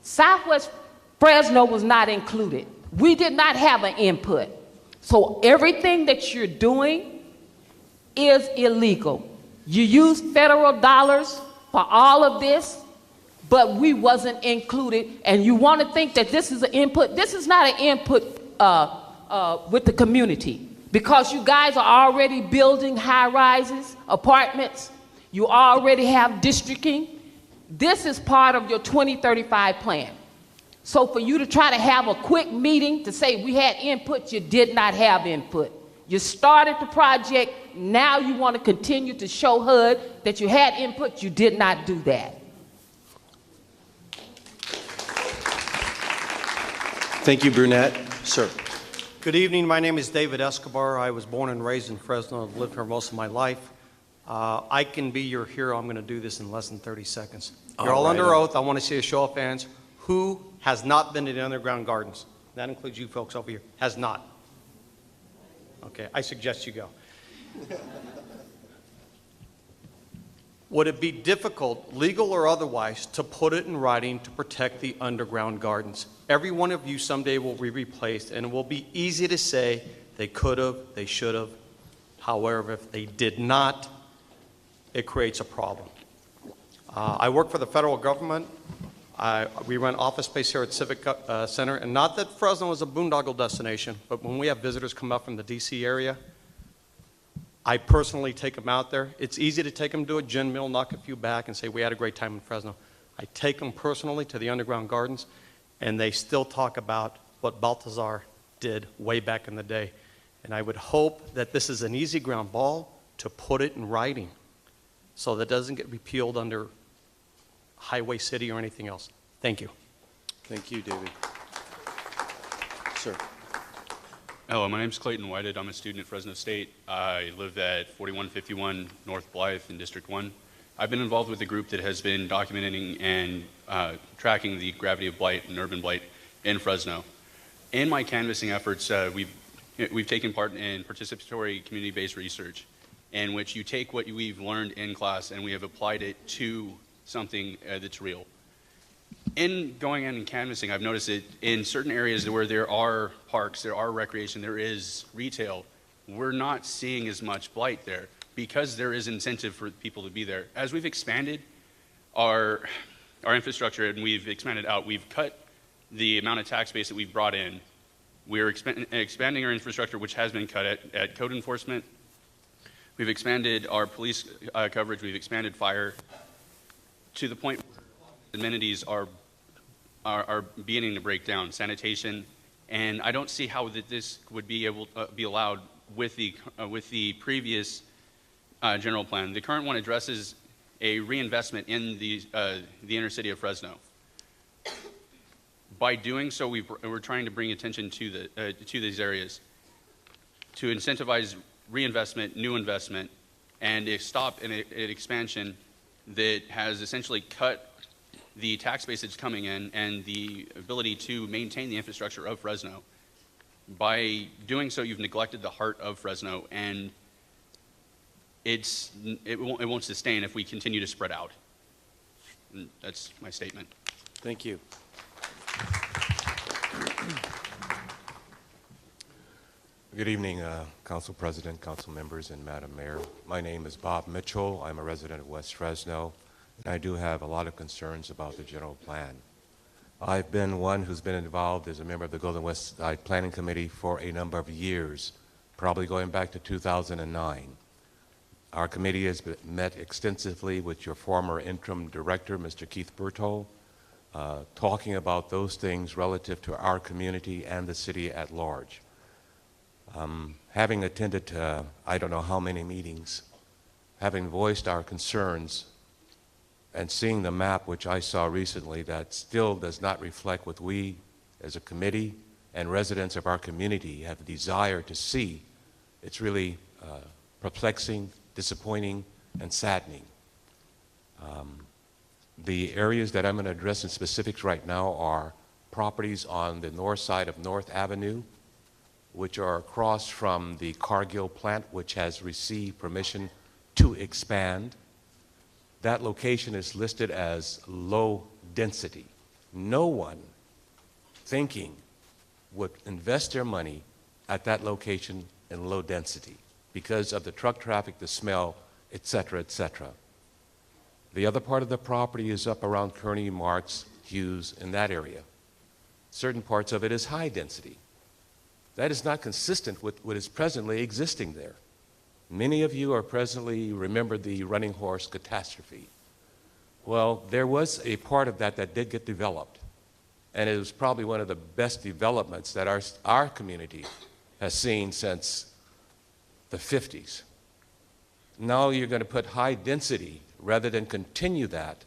Southwest Fresno was not included. We did not have an input. So everything that you're doing is illegal. You use federal dollars for all of this, but we wasn't included. And you want to think that this is an input. This is not an input with the community, because you guys are already building high-rises, apartments. You already have districting. This is part of your 2035 plan. So for you to try to have a quick meeting to say we had input, you did not have input. You started the project, now you want to continue to show HUD that you had input. You did not do that. Thank you, Brunette. Sir. Good evening. My name is David Escobar. I was born and raised in Fresno. I've lived here most of my life. I can be your hero. I'm going to do this in less than 30 seconds. You're all under oath. I want to see a show of hands. Who has not been to the underground gardens? That includes you folks over here. Has not. Okay, I suggest you go. Would it be difficult, legal or otherwise, to put it in writing to protect the underground gardens? Every one of you someday will be replaced, and it will be easy to say they could have, they should have. However, if they did not, it creates a problem. I work for the federal government. We rent office space here at Civic Center, and not that Fresno is a boondoggle destination, but when we have visitors come up from the DC area, I personally take them out there. It's easy to take them to a gin mill, knock a few back, and say, we had a great time in Fresno. I take them personally to the underground gardens, and they still talk about what Balthazar did way back in the day. And I would hope that this is an easy ground ball to put it in writing so that it doesn't get repealed under Highway City or anything else. Thank you. Thank you, David. Sir. Hello, my name is Clayton Whited. I'm a student at Fresno State. I live at 4151 North Blythe in District 1. I've been involved with a group that has been documenting and tracking the gravity of blight and urban blight in Fresno. In my canvassing efforts, we've taken part in participatory community-based research in which you take what we've learned in class and we have applied it to something that's real. In going in and canvassing, I've noticed that in certain areas where there are parks, there are recreation, there is retail, we're not seeing as much blight there because there is incentive for people to be there. As we've expanded our infrastructure and we've expanded out, we've cut the amount of tax base that we've brought in. We're expanding our infrastructure, which has been cut at code enforcement. We've expanded our police coverage. We've expanded fire to the point where amenities are beginning to break down, sanitation, and I don't see how this would be able to be allowed with the previous general plan. The current one addresses a reinvestment in the inner city of Fresno. By doing so, we're trying to bring attention to these areas to incentivize reinvestment, new investment, and stop an expansion that has essentially cut the tax base that's coming in and the ability to maintain the infrastructure of Fresno. By doing so, you've neglected the heart of Fresno, and it won't sustain if we continue to spread out. And that's my statement. Thank you. Good evening, Council President, Council members, and Madam Mayor. My name is Bob Mitchell. I'm a resident of West Fresno, and I do have a lot of concerns about the general plan. I've been one who's been involved as a member of the Golden West Side Planning Committee for a number of years, probably going back to 2009. Our committee has met extensively with your former interim director, Mr. Keith Berthold, talking about those things relative to our community and the city at large. Having attended I don't know how many meetings, having voiced our concerns, and seeing the map which I saw recently that still does not reflect what we as a committee and residents of our community have a desire to see, it's really perplexing, disappointing, and saddening. The areas that I'm going to address in specifics right now are properties on the north side of North Avenue, which are across from the Cargill plant, which has received permission to expand. That location is listed as low density. No one thinking would invest their money at that location in low density because of the truck traffic, the smell, et cetera, et cetera. The other part of the property is up around Kearney, Marks, Hughes, in that area. Certain parts of it is high density. That is not consistent with what is presently existing there. Many of you are presently remember the Running Horse catastrophe. Well, there was a part of that that did get developed, and it was probably one of the best developments that our community has seen since the 50s. Now you're going to put high density rather than continue that,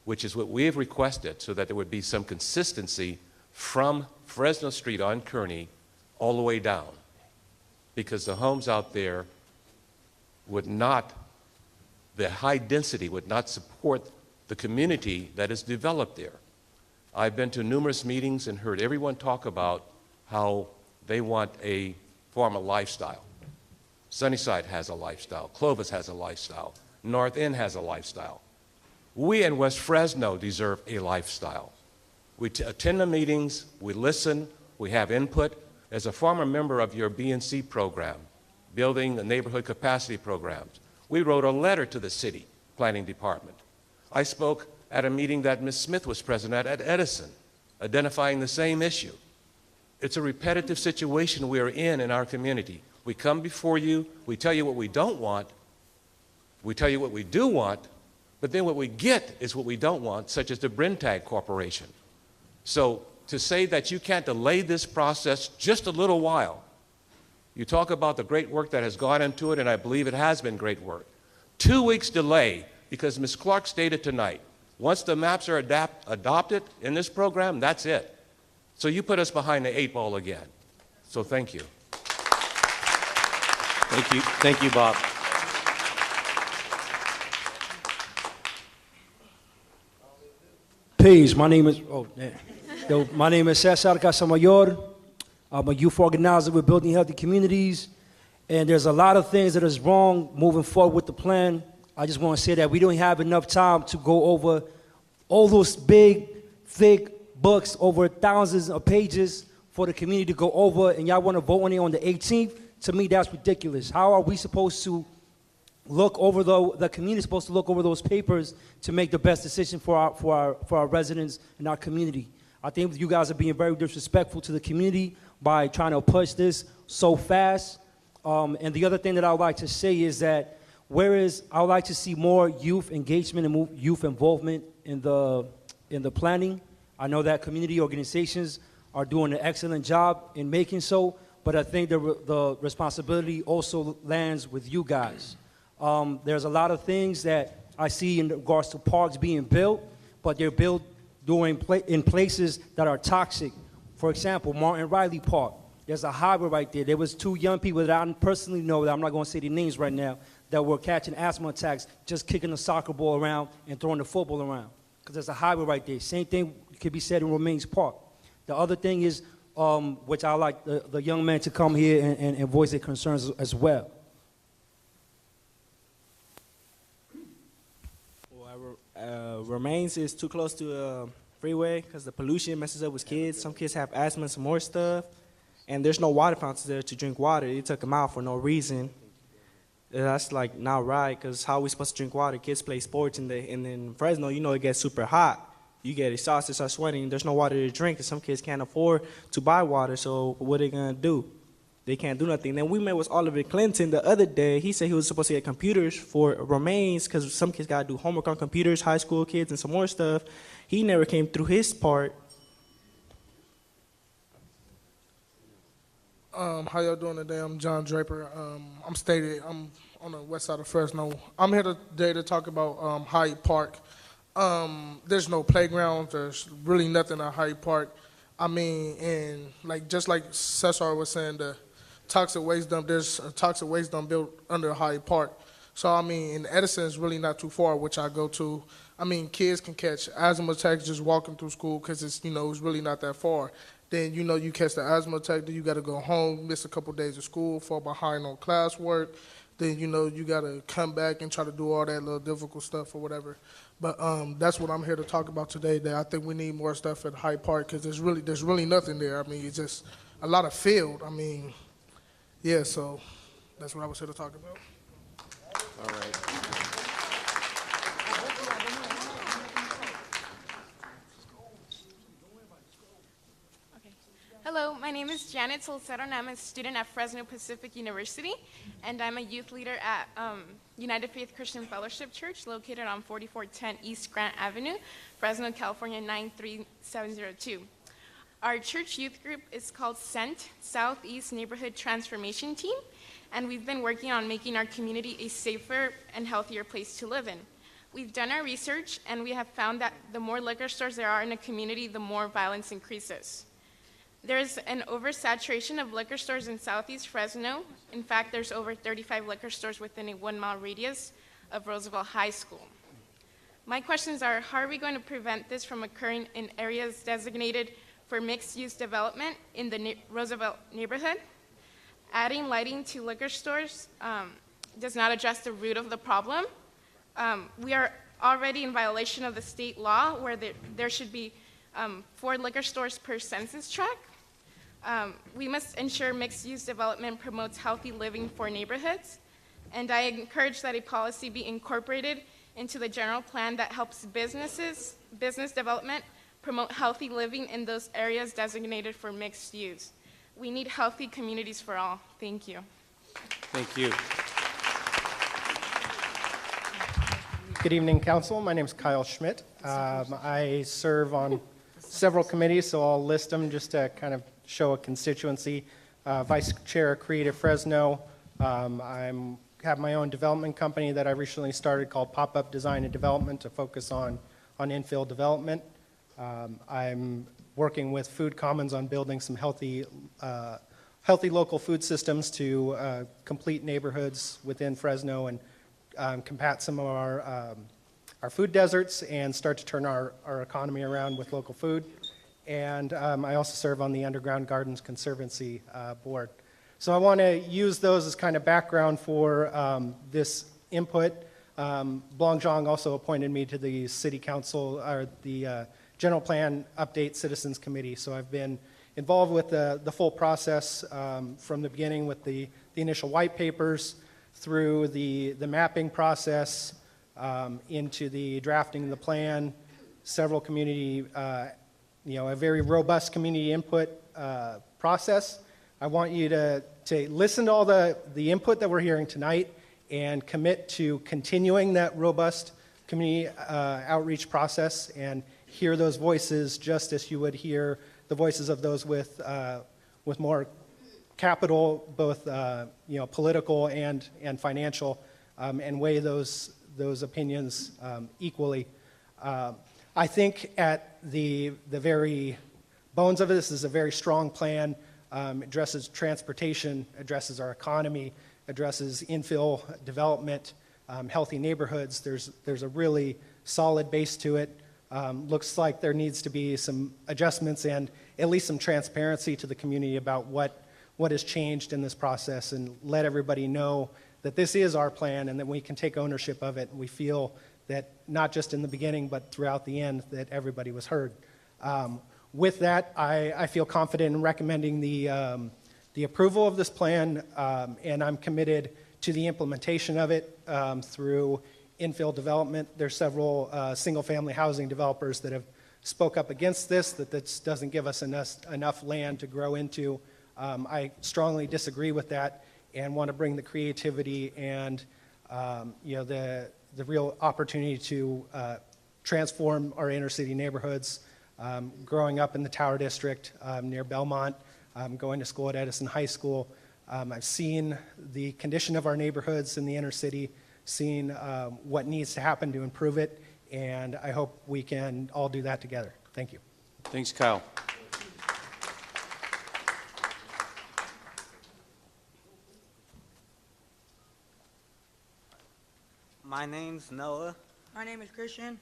which is what we have requested so that there would be some consistency from Fresno Street on Kearney all the way down, because the homes out there would not, the high density would not support the community that is developed there. I've been to numerous meetings and heard everyone talk about how they want a form of lifestyle. Sunnyside has a lifestyle. Clovis has a lifestyle. North End has a lifestyle. We in West Fresno deserve a lifestyle. We attend the meetings, we listen, we have input. As a former member of your B&C program, Building the Neighborhood Capacity Programs, we wrote a letter to the city planning department. I spoke at a meeting that Ms. Smith was present at Edison, identifying the same issue. It's a repetitive situation we are in our community. We come before you, we tell you what we don't want, we tell you what we do want, but then what we get is what we don't want, such as the Brentag Corporation. So to say that you can't delay this process just a little while, You talk about the great work that has gone into it, and I believe it has been great work. 2 weeks delay because Ms. Clark stated tonight, once the maps are adopted in this program, that's it. So you put us behind the 8 ball again. So thank you. Thank you. Thank you, Bob. Peace. My name is my name is Cesar Casamayor. I'm a youth organizer with Building Healthy Communities, and there's a lot of things that is wrong moving forward with the plan. I just want to say that we don't have enough time to go over all those big, thick books over thousands of pages for the community to go over, and y'all want to vote on it on the 18th. To me, that's ridiculous. How are we supposed to look over the community is supposed to look over those papers to make the best decision for our residents and our community? I think you guys are being very disrespectful to the community by trying to push this so fast. And the other thing that I would like to say is that whereas I would like to see more youth engagement and youth involvement in the planning, I know that community organizations are doing an excellent job in making so, but I think the responsibility also lands with you guys. There's a lot of things that I see in regards to parks being built, but they're built in places that are toxic. For example, Martin Riley Park. There's a highway right there. There was 2 young people that I personally know, that I'm not going to say their names right now, that were catching asthma attacks just kicking the soccer ball around and throwing the football around. Because there's a highway right there. Same thing could be said in Romaines Park. The other thing is, which I like the young man to come here and voice their concerns as well. Romaines is too close to a freeway because the pollution messes up with kids. Some kids have asthma and some more stuff. And there's no water fountains there to drink water. They took them out for no reason. That's like not right, because how are we supposed to drink water? Kids play sports, and in Fresno, you know, it gets super hot. You get exhausted, start sweating. There's no water to drink, and some kids can't afford to buy water, so what are they going to do? They can't do nothing. Then we met with Oliver Clinton the other day. He said he was supposed to get computers for Romaines because some kids got to do homework on computers, high school kids, and some more stuff. He never came through his part. How y'all doing today? I'm John Draper. I'm on the west side of Fresno. I'm here today to talk about Hyde Park. There's no playground. There's really nothing at Hyde Park. I mean, and just like Cesar was saying, the toxic waste dump, there's a toxic waste dump built under Hyde Park. So, I mean, and Edison is really not too far, which I go to. I mean, kids can catch asthma attacks just walking through school because it's really not that far. Then, you catch the asthma attack, then you got to go home, miss a couple days of school, fall behind on classwork. Then, you got to come back and try to do all that little difficult stuff or whatever. But that's what I'm here to talk about today, that I think we need more stuff at Hyde Park because there's really nothing there. I mean, it's just a lot of field. I mean, yeah, so that's what I was here to talk about. All right. Hello, my name is Janet Solcero, and I'm a student at Fresno Pacific University, and I'm a youth leader at United Faith Christian Fellowship Church, located on 4410 East Grant Avenue, Fresno, California, 93702. Our church youth group is called SENT, Southeast Neighborhood Transformation Team, and we've been working on making our community a safer and healthier place to live in. We've done our research, and we have found that the more liquor stores there are in a community, the more violence increases. There's an oversaturation of liquor stores in Southeast Fresno. In fact, there's over 35 liquor stores within a 1-mile radius of Roosevelt High School. My questions are, how are we going to prevent this from occurring in areas designated for mixed-use development in the Roosevelt neighborhood? Adding lighting to liquor stores does not address the root of the problem. We are already in violation of the state law where there should be 4 liquor stores per census tract. We must ensure mixed-use development promotes healthy living for neighborhoods, and I encourage that a policy be incorporated into the general plan that helps business development promote healthy living in those areas designated for mixed use. We need healthy communities for all. Thank you. Thank you. Good evening, Council. My name is Kyle Schmidt. I serve on several committees, so I'll list them just to kind of show a constituency. Vice Chair of Creative Fresno. I have my own development company that I recently started called Pop-Up Design and Development to focus on infill development. I'm working with Food Commons on building some healthy local food systems to complete neighborhoods within Fresno and combat some of our food deserts and start to turn our economy around with local food. And I also serve on the Underground Gardens Conservancy Board. So I want to use those as kind of background for this input. Blongjong also appointed me to the City Council, or the General Plan Update Citizens Committee. So I've been involved with the full process from the beginning with the initial white papers through the mapping process into the drafting of the plan, several community, a very robust community input process. I want you to listen to all the input that we're hearing tonight and commit to continuing that robust community outreach process and hear those voices just as you would hear the voices of those with more capital, both political and financial, and weigh those opinions equally. I think at the very bones of this is a very strong plan. Addresses transportation, addresses our economy, addresses infill development, healthy neighborhoods. There's a really solid base to it. Looks like there needs to be some adjustments and at least some transparency to the community about what has changed in this process, and let everybody know that this is our plan and that we can take ownership of it. We feel that not just in the beginning but throughout the end that everybody was heard. With that, I feel confident in recommending the approval of this plan, and I'm committed to the implementation of it through infill development. There's several single-family housing developers that have spoke up against this, that this doesn't give us enough land to grow into. I strongly disagree with that and want to bring the creativity and the real opportunity to transform our inner city neighborhoods. Growing up in the Tower District near Belmont, going to school at Edison High School, I've seen the condition of our neighborhoods in the inner city, seen what needs to happen to improve it, and I hope we can all do that together. Thank you. Thanks, Kyle. My name's Noah. My name is Christian.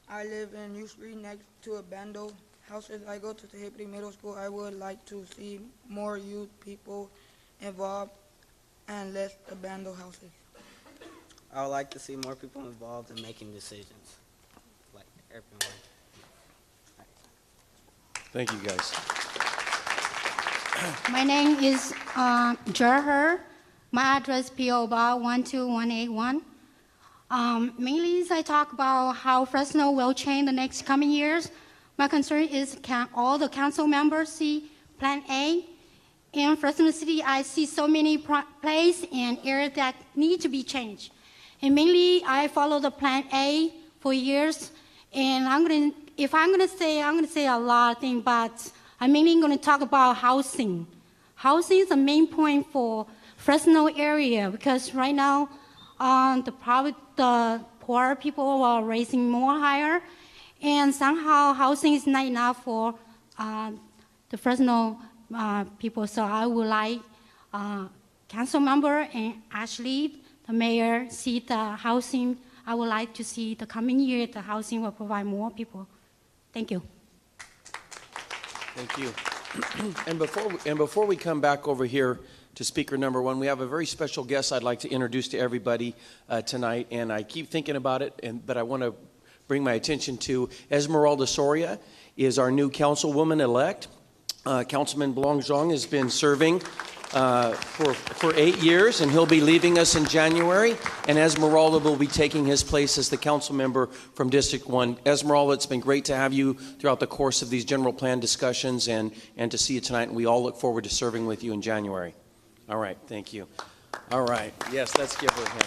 I live in U Street next to abandoned houses. I go to Tehipri Middle School. I would like to see more youth people involved and less abandoned houses. I would like to see more people involved in making decisions, like everyone. Thank you, guys. My name is Jerher. My address P.O. Box 12181. Mainly, I talk about how Fresno will change the next coming years. My concern is can all the council members see Plan A? In Fresno City, I see so many places and areas that need to be changed. And mainly, I follow the Plan A for years. And I'm gonna say a lot of things, but I'm mainly gonna talk about housing. Housing is the main point for Fresno area because right now, the poor people are raising more higher, and somehow housing is not enough for the Fresno people. So I would like council member and Ashley, the mayor, see the housing. I would like to see the coming year the housing will provide more people. Thank you. Thank you. And before we come back over here to speaker number one, we have a very special guest I'd like to introduce to everybody tonight, and I keep thinking about it, but I want to bring my attention to Esmeralda Soria is our new councilwoman-elect. Councilman Blongjong has been serving for 8 years, and he'll be leaving us in January, and Esmeralda will be taking his place as the council member from District 1. Esmeralda, it's been great to have you throughout the course of these general plan discussions and to see you tonight, and we all look forward to serving with you in January. All right, thank you. All right, yes, let's give her a hand.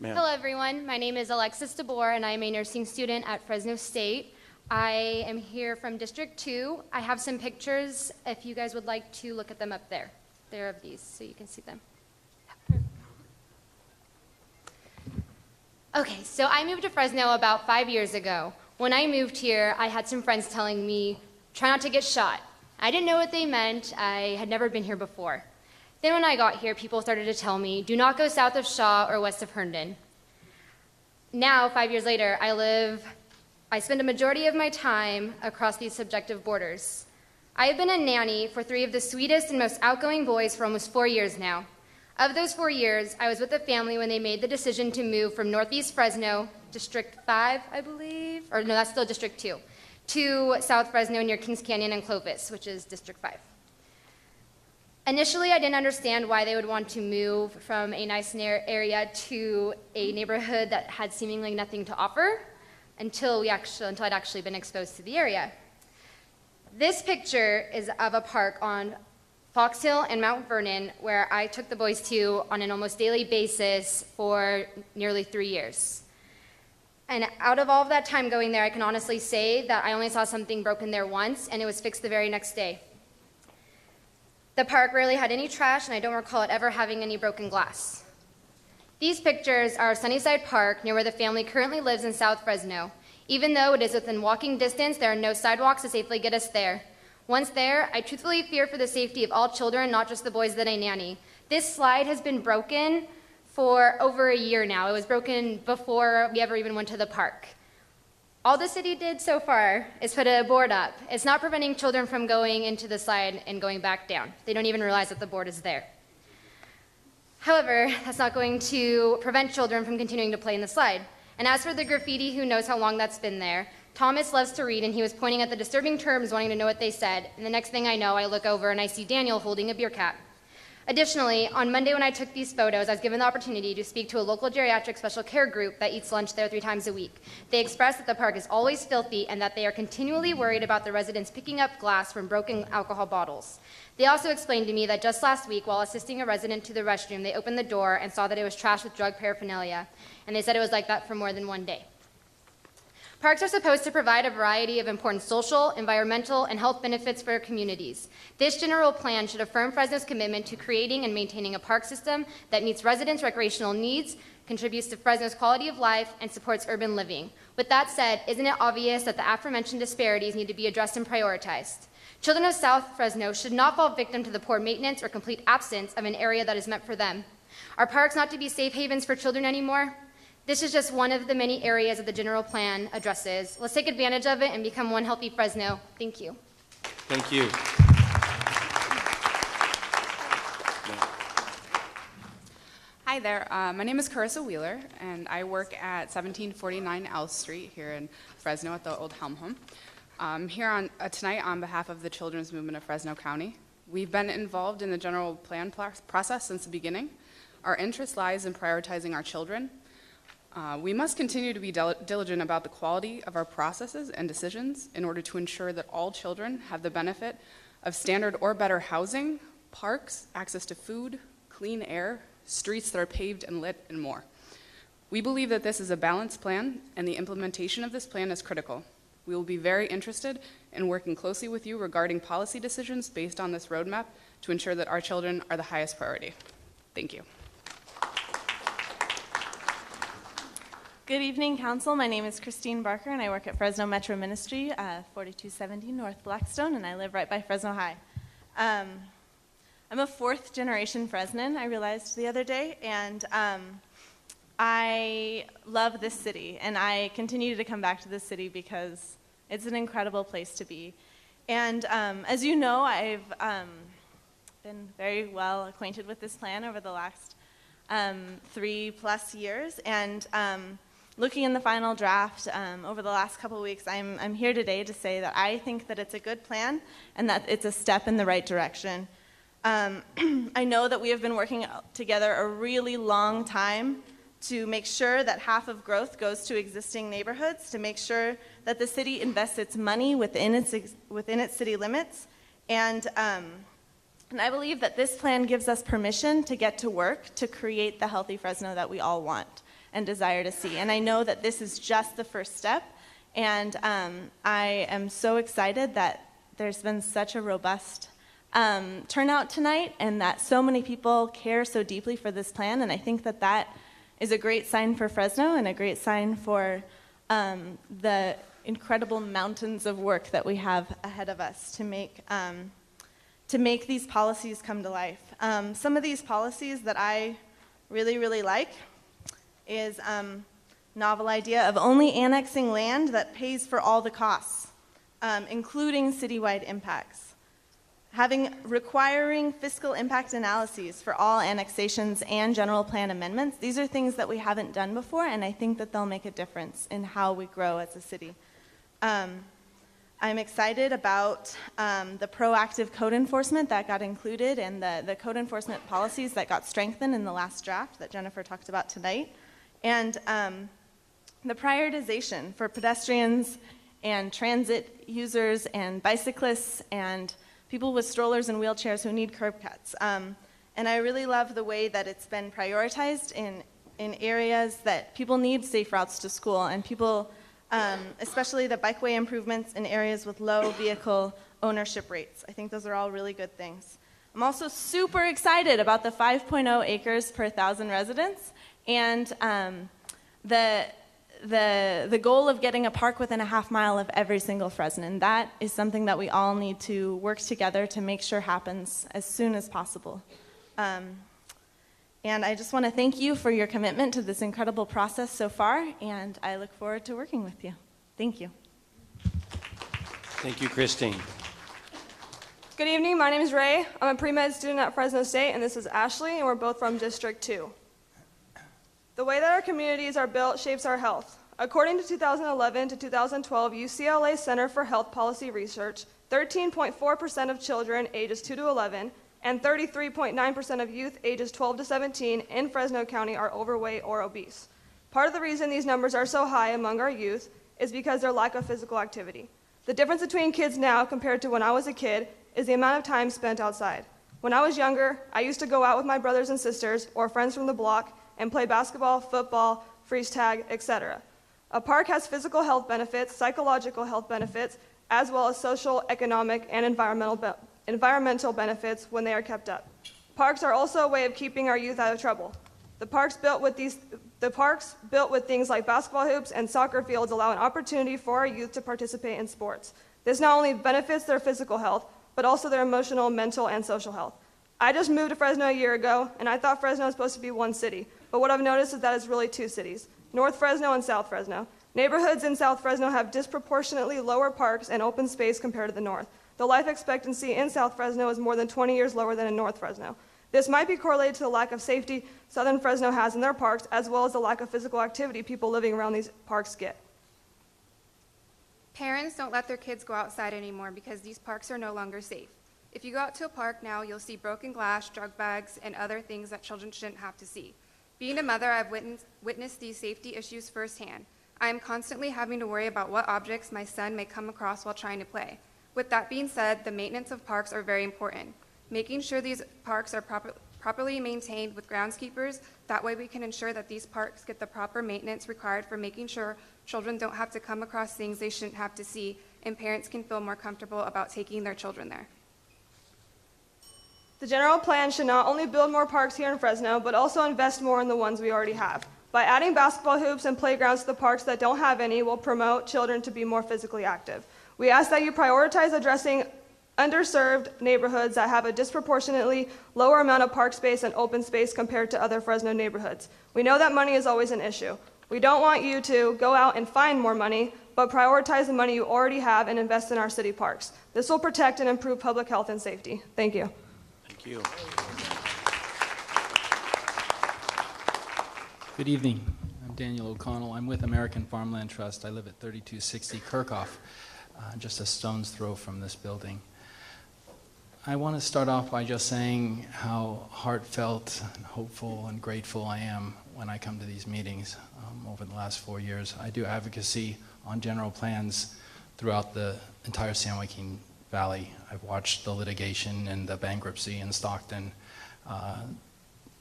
Hello, everyone. My name is Alexis DeBoer, and I am a nursing student at Fresno State. I am here from District 2. I have some pictures if you guys would like to look at them up there. They're of these, so you can see them. Okay, so I moved to Fresno about 5 years ago. When I moved here, I had some friends telling me, try not to get shot. I didn't know what they meant. I had never been here before. Then when I got here, people started to tell me, do not go south of Shaw or west of Herndon. Now, 5 years later, I spend a majority of my time across these subjective borders. I have been a nanny for 3 of the sweetest and most outgoing boys for almost 4 years now. Of those 4 years, I was with the family when they made the decision to move from Northeast Fresno, District 5, I believe, or no, that's still District 2, to South Fresno near Kings Canyon and Clovis, which is District 5. Initially, I didn't understand why they would want to move from a nice area to a neighborhood that had seemingly nothing to offer until I'd actually been exposed to the area. This picture is of a park on Fox Hill and Mount Vernon where I took the boys to on an almost daily basis for nearly 3 years. And out of all of that time going there, I can honestly say that I only saw something broken there once, and it was fixed the very next day. The park rarely had any trash, and I don't recall it ever having any broken glass. These pictures are of Sunnyside Park, near where the family currently lives in South Fresno. Even though it is within walking distance, there are no sidewalks to safely get us there. Once there, I truthfully fear for the safety of all children, not just the boys that I nanny. This slide has been broken for over a year now. It was broken before we ever even went to the park. All the city did so far is put a board up. It's not preventing children from going into the slide and going back down. They don't even realize that the board is there. However, that's not going to prevent children from continuing to play in the slide. And as for the graffiti, who knows how long that's been there? Thomas loves to read, and he was pointing at the disturbing terms, wanting to know what they said. And the next thing I know, I look over and I see Daniel holding a beer cap. Additionally, on Monday when I took these photos, I was given the opportunity to speak to a local geriatric special care group that eats lunch there 3 times a week. They expressed that the park is always filthy and that they are continually worried about the residents picking up glass from broken alcohol bottles. They also explained to me that just last week, while assisting a resident to the restroom, they opened the door and saw that it was trashed with drug paraphernalia, and they said it was like that for more than one day. Parks are supposed to provide a variety of important social, environmental, and health benefits for our communities. This general plan should affirm Fresno's commitment to creating and maintaining a park system that meets residents' recreational needs, contributes to Fresno's quality of life, and supports urban living. With that said, isn't it obvious that the aforementioned disparities need to be addressed and prioritized? Children of South Fresno should not fall victim to the poor maintenance or complete absence of an area that is meant for them. Are parks not to be safe havens for children anymore? This is just one of the many areas that the general plan addresses. Let's take advantage of it and become one healthy Fresno. Thank you. Thank you. Hi there. My name is Carissa Wheeler, and I work at 1749 L Street here in Fresno at the Old Helm Home. I'm here tonight on behalf of the Children's Movement of Fresno County. We've been involved in the general plan process since the beginning. Our interest lies in prioritizing our children. We must continue to be diligent about the quality of our processes and decisions in order to ensure that all children have the benefit of standard or better housing, parks, access to food, clean air, streets that are paved and lit, and more. We believe that this is a balanced plan, and the implementation of this plan is critical. We will be very interested in working closely with you regarding policy decisions based on this roadmap to ensure that our children are the highest priority. Thank you. Good evening, Council. My name is Christine Barker, and I work at Fresno Metro Ministry, 4270 North Blackstone, and I live right by Fresno High. I'm a 4th-generation Fresnan, I realized the other day, and I love this city, and I continue to come back to this city because it's an incredible place to be. And as you know, I've been very well acquainted with this plan over the last 3+ years, and looking in the final draft over the last couple of weeks, I'm here today to say that I think that it's a good plan and that it's a step in the right direction. I know that we have been working together a really long time to make sure that half of growth goes to existing neighborhoods, to make sure that the city invests its money within its city limits, and I believe that this plan gives us permission to get to work to create the healthy Fresno that we all want and desire to see. And I know that this is just the first step, And I am so excited that there's been such a robust turnout tonight and that so many people care so deeply for this plan. And I think that that is a great sign for Fresno and a great sign for the incredible mountains of work that we have ahead of us to make these policies come to life. Some of these policies that I really, really like is novel idea of only annexing land that pays for all the costs, including citywide impacts. Requiring fiscal impact analyses for all annexations and general plan amendments. These are things that we haven't done before, and I think that they'll make a difference in how we grow as a city. I'm excited about the proactive code enforcement that got included and the code enforcement policies that got strengthened in the last draft that Jennifer talked about tonight. And the prioritization for pedestrians and transit users and bicyclists and people with strollers and wheelchairs who need curb cuts. And I really love the way that it's been prioritized in areas that people need safe routes to school and people, especially the bikeway improvements in areas with low vehicle ownership rates. I think those are all really good things. I'm also super excited about the 5.0 acres per 1,000 residents and the goal of getting a park within a half mile of every single Fresnan. That is something that we all need to work together to make sure happens as soon as possible. And I just want to thank you for your commitment to this incredible process so far, and I look forward to working with you. Thank you. Thank you, Christine. Good evening, my name is Ray. I'm a pre-med student at Fresno State, and this is Ashley, and we're both from District 2. The way that our communities are built shapes our health. According to 2011 to 2012 UCLA Center for Health Policy Research, 13.4% of children ages 2 to 11 and 33.9% of youth ages 12 to 17 in Fresno County are overweight or obese. Part of the reason these numbers are so high among our youth is because their lack of physical activity. The difference between kids now compared to when I was a kid is the amount of time spent outside. When I was younger, I used to go out with my brothers and sisters or friends from the block and play basketball, football, freeze tag, etc. A park has physical health benefits, psychological health benefits, as well as social, economic, and environmental benefits when they are kept up. Parks are also a way of keeping our youth out of trouble. The parks built with things like basketball hoops and soccer fields allow an opportunity for our youth to participate in sports. This not only benefits their physical health, but also their emotional, mental, and social health. I just moved to Fresno a year ago, and I thought Fresno was supposed to be one city, but what I've noticed is that it's really two cities, North Fresno and South Fresno. Neighborhoods in South Fresno have disproportionately lower parks and open space compared to the north. The life expectancy in South Fresno is more than 20 years lower than in North Fresno. This might be correlated to the lack of safety Southern Fresno has in their parks, as well as the lack of physical activity people living around these parks get. Parents don't let their kids go outside anymore because these parks are no longer safe. If you go out to a park now, you'll see broken glass, drug bags, and other things that children shouldn't have to see. Being a mother, I've witnessed these safety issues firsthand. I am constantly having to worry about what objects my son may come across while trying to play. With that being said, the maintenance of parks are very important. Making sure these parks are properly maintained with groundskeepers, that way we can ensure that these parks get the proper maintenance required for making sure children don't have to come across things they shouldn't have to see, and parents can feel more comfortable about taking their children there. The general plan should not only build more parks here in Fresno, but also invest more in the ones we already have. By adding basketball hoops and playgrounds to the parks that don't have any will promote children to be more physically active. We ask that you prioritize addressing underserved neighborhoods that have a disproportionately lower amount of park space and open space compared to other Fresno neighborhoods. We know that money is always an issue. We don't want you to go out and find more money, but prioritize the money you already have and invest in our city parks. This will protect and improve public health and safety. Thank you. Thank you. Good evening. I'm Daniel O'Connell. I'm with American Farmland Trust. I live at 3260 Kirkhoff, just a stone's throw from this building. I want to start off by just saying how heartfelt and hopeful and grateful I am when I come to these meetings over the last 4 years. I do advocacy on general plans throughout the entire San Joaquin Valley. I've watched the litigation and the bankruptcy in Stockton,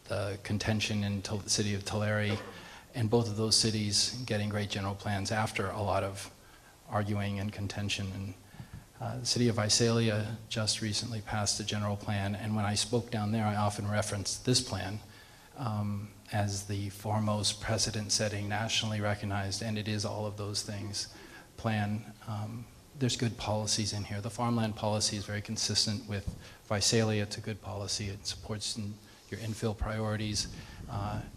the contention in the city of Tulare, and both of those cities getting great general plans after a lot of arguing and contention. And the city of Visalia just recently passed a general plan, and when I spoke down there, I often referenced this plan as the foremost precedent-setting, nationally recognized, and it is all of those things, plan. There's good policies in here. The farmland policy is very consistent with Visalia. It's a good policy. It supports your infill priorities.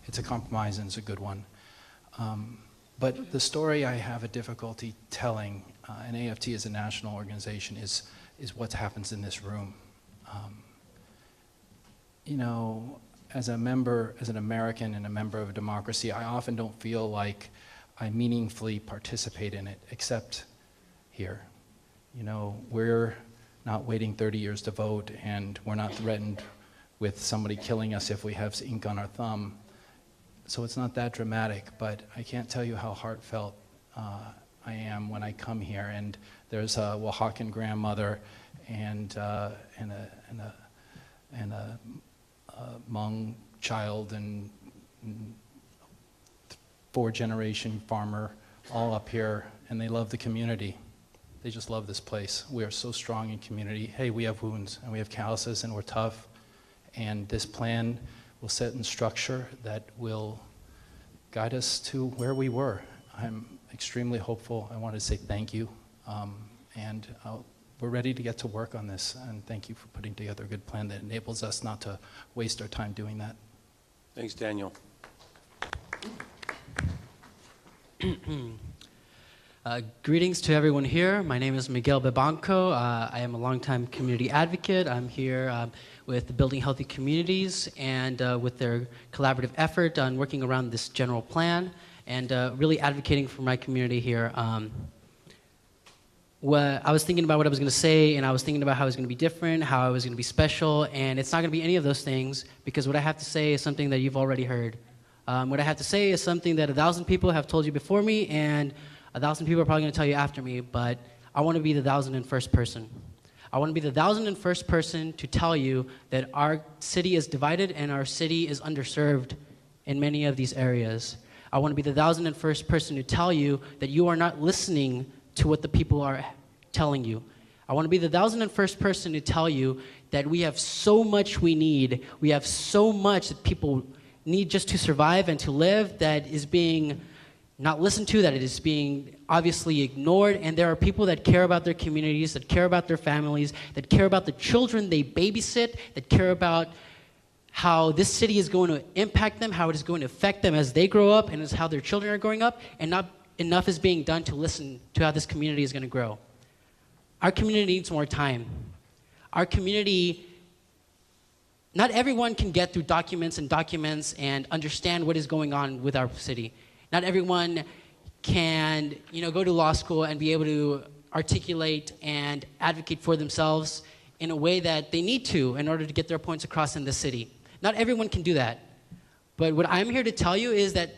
It's a compromise and it's a good one. But the story I have a difficulty telling, and AFT is a national organization, is what happens in this room. You know, as an American and a member of a democracy, I often don't feel like I meaningfully participate in it, except here. You know, we're not waiting 30 years to vote, and we're not threatened with somebody killing us if we have ink on our thumb. So it's not that dramatic, but I can't tell you how heartfelt I am when I come here. And there's a Oaxacan grandmother and a Hmong child and four-generation farmer all up here, and they love the community. They just love this place. We are so strong in community. Hey, we have wounds and we have calluses and we're tough. And this plan will set in structure that will guide us to where we were. I'm extremely hopeful. I want to say thank you. We're ready to get to work on this. And thank you for putting together a good plan that enables us not to waste our time doing that. Thanks, Daniel. Greetings to everyone here. My name is Miguel Bebanco. I am a longtime community advocate. I'm here with the Building Healthy Communities and with their collaborative effort on working around this general plan and really advocating for my community here. I was thinking about what I was going to say, and I was thinking about how it was going to be different, how I was going to be special, and it's not going to be any of those things, because what I have to say is something that you've already heard. What I have to say is something that 1,000 people have told you before me, and 1,000 people are probably going to tell you after me, but I want to be the 1,001st person. I want to be the 1,001st person to tell you that our city is divided and our city is underserved in many of these areas. I want to be the 1,001st person to tell you that you are not listening to what the people are telling you. I want to be the 1,001st person to tell you that we have so much we need. We have so much that people need just to survive and to live that is being not listened to, that it is being obviously ignored, and there are people that care about their communities, that care about their families, that care about the children they babysit, that care about how this city is going to impact them, how it is going to affect them as they grow up and as how their children are growing up, and not enough is being done to listen to how this community is going to grow. Our community needs more time. Our community, not everyone can get through documents and understand what is going on with our city. Not everyone can, go to law school and be able to articulate and advocate for themselves in a way that they need to in order to get their points across in the city. Not everyone can do that. But what I'm here to tell you is that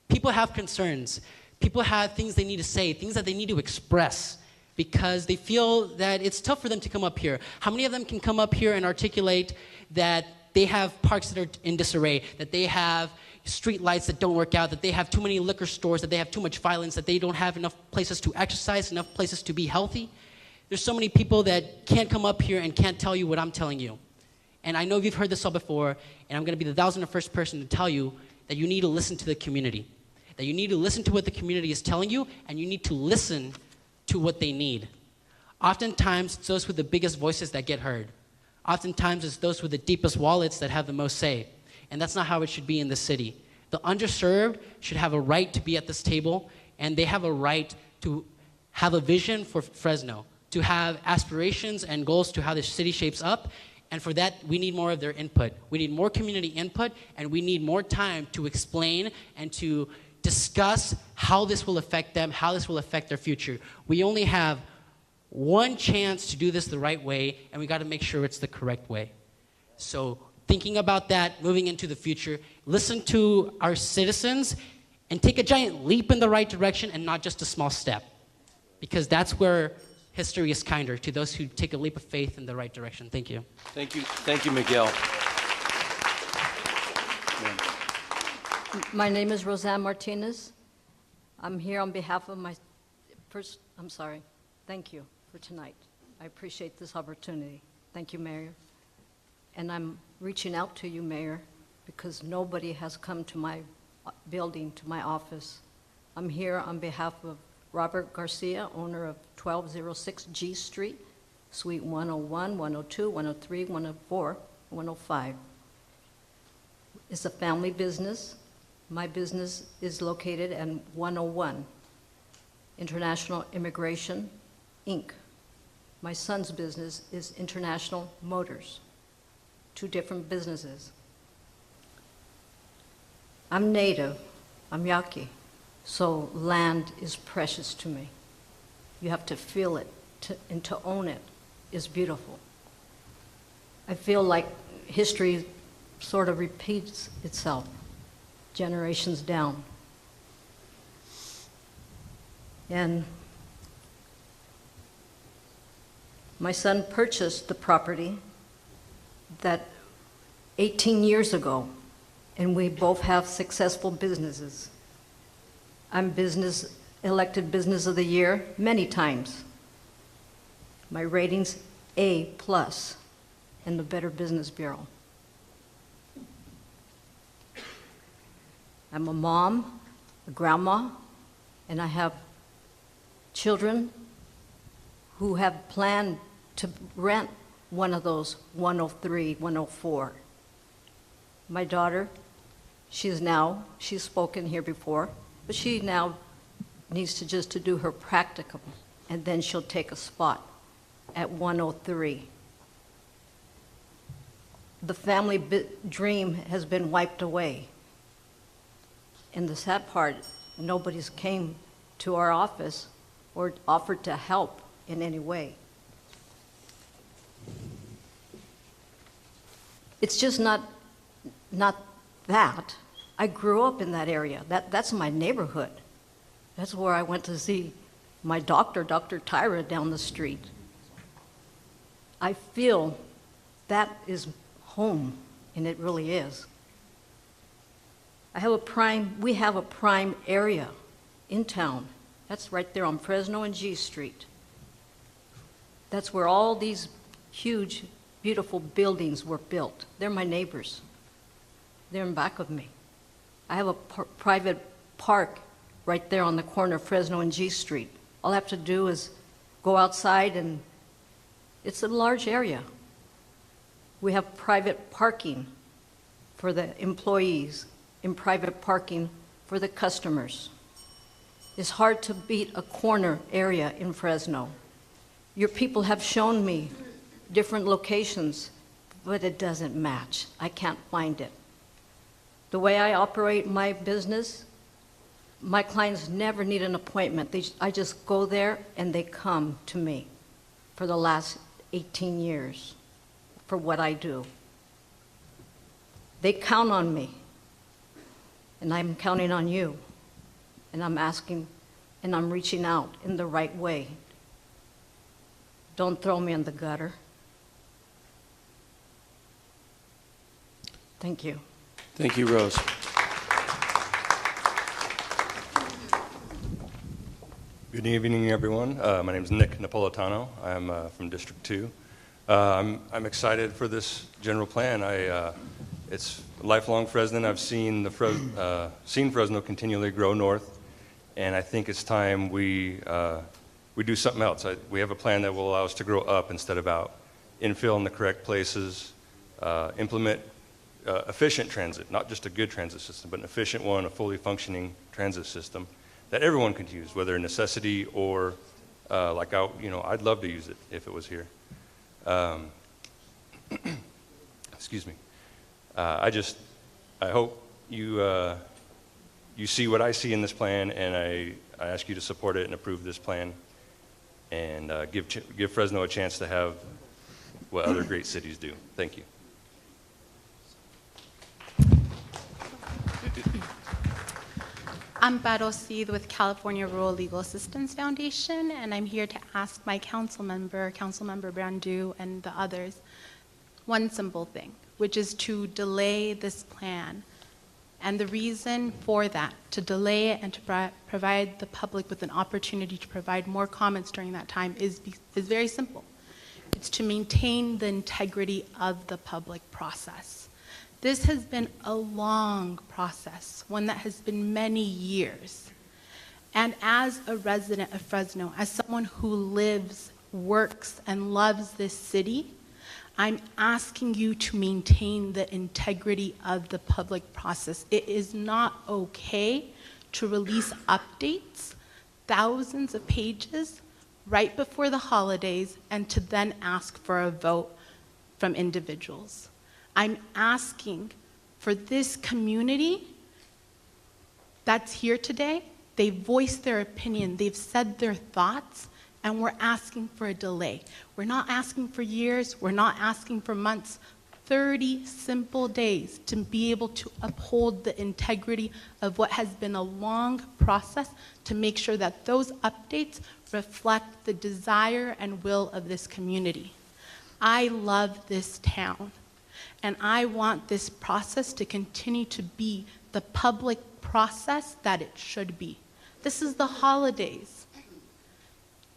people have concerns. People have things they need to say, things that they need to express, because they feel that it's tough for them to come up here. How many of them can come up here and articulate that they have parks that are in disarray, that they have street lights that don't work out, that they have too many liquor stores, that they have too much violence, that they don't have enough places to exercise, enough places to be healthy? There's so many people that can't come up here and can't tell you what I'm telling you. And I know you've heard this all before, and I'm going to be the 1,001st person to tell you that you need to listen to the community, that you need to listen to what the community is telling you, and you need to listen to what they need. Oftentimes, it's those with the biggest voices that get heard. Oftentimes, it's those with the deepest wallets that have the most say. And that's not how it should be in the city. The underserved should have a right to be at this table, and they have a right to have a vision for Fresno, to have aspirations and goals to how the city shapes up. And for that, we need more of their input. We need more community input, and we need more time to explain and to discuss how this will affect them, how this will affect their future. We only have one chance to do this the right way, and we got to make sure it's the correct way. So thinking about that, moving into the future, listen to our citizens and take a giant leap in the right direction and not just a small step, because that's where history is kinder to those who take a leap of faith in the right direction. Thank you. Thank you, Miguel. My name is Roseanne Martinez. I'm here on behalf of my First, I'm sorry. Thank you for tonight. I appreciate this opportunity. Thank you, Mayor. And I'm reaching out to you, Mayor, because nobody has come to my building, to my office. I'm here on behalf of Robert Garcia, owner of 1206 G Street, Suite 101, 102, 103, 104, 105. It's a family business. My business is located at 101, International Immigration, Inc. My son's business is International Motors, two different businesses. I'm native, I'm Yaqui, so land is precious to me. You have to feel it, and to own it is beautiful. I feel like history sort of repeats itself, generations down. And my son purchased the property that 18 years ago, and we both have successful businesses. I'm elected Business of the Year many times. My rating's A+ in the Better Business Bureau. I'm a mom, a grandma, and I have children who have planned to rent one of those 103, 104. My daughter, she's spoken here before, but she now needs to just to do her practicum, and then she'll take a spot at 103. The family dream has been wiped away. And the sad part, nobody's came to our office or offered to help in any way. It's just not that. I grew up in that area. That's my neighborhood. That's where I went to see my doctor, Dr. Tyra, down the street. I feel that is home, and it really is. We have a prime area in town. That's right there on Fresno and G Street. That's where all these huge, beautiful buildings were built. They're my neighbors. They're in back of me. I have a private park right there on the corner of Fresno and G Street. All I have to do is go outside, and it's a large area. We have private parking for the employees and private parking for the customers. It's hard to beat a corner area in Fresno. Your people have shown me different locations, but it doesn't match. I can't find it. The way I operate my business, my clients never need an appointment. I just go there and they come to me for the last 18 years for what I do. They count on me, and I'm counting on you, and I'm asking, and I'm reaching out in the right way. Don't throw me in the gutter. Thank you. Thank you, Rose. Good evening, everyone. My name is Nick Napolitano. I'm from District 2. I'm excited for this general plan. It's a lifelong Fresno. I've seen Fresno continually grow north, and I think it's time we do something else. We have a plan that will allow us to grow up instead of out, infill in the correct places, implement efficient transit, not just a good transit system, but an efficient one, a fully functioning transit system that everyone could use, whether a necessity or I'd love to use it if it was here. Excuse me. I hope you see what I see in this plan, and I ask you to support it and approve this plan, and give Fresno a chance to have what other great cities do. Thank you. I'm Baro Seed with California Rural Legal Assistance Foundation, and I'm here to ask my Councilmember Brandu, and the others one simple thing, which is to delay this plan And the reason for that, to delay it and to provide the public with an opportunity to provide more comments during that time, is very simple. It's to maintain the integrity of the public process. This has been a long process, one that has been many years. And as a resident of Fresno, as someone who lives, works, and loves this city, I'm asking you to maintain the integrity of the public process. It is not okay to release updates, thousands of pages, right before the holidays, and to then ask for a vote from individuals. I'm asking for this community that's here today. They voiced their opinion, they've said their thoughts, and we're asking for a delay. We're not asking for years, we're not asking for months. 30 simple days to be able to uphold the integrity of what has been a long process to make sure that those updates reflect the desire and will of this community. I love this town, and I want this process to continue to be the public process that it should be. This is the holidays.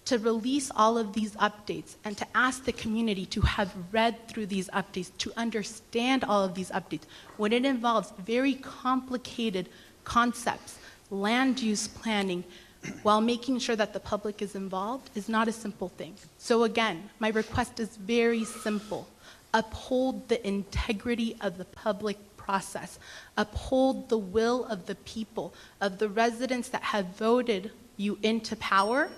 To release all of these updates and to ask the community to have read through these updates, to understand all of these updates, when it involves very complicated concepts, land use planning, while making sure that the public is involved, is not a simple thing. So again, my request is very simple. Uphold the integrity of the public process. Uphold the will of the people, of the residents that have voted you into power,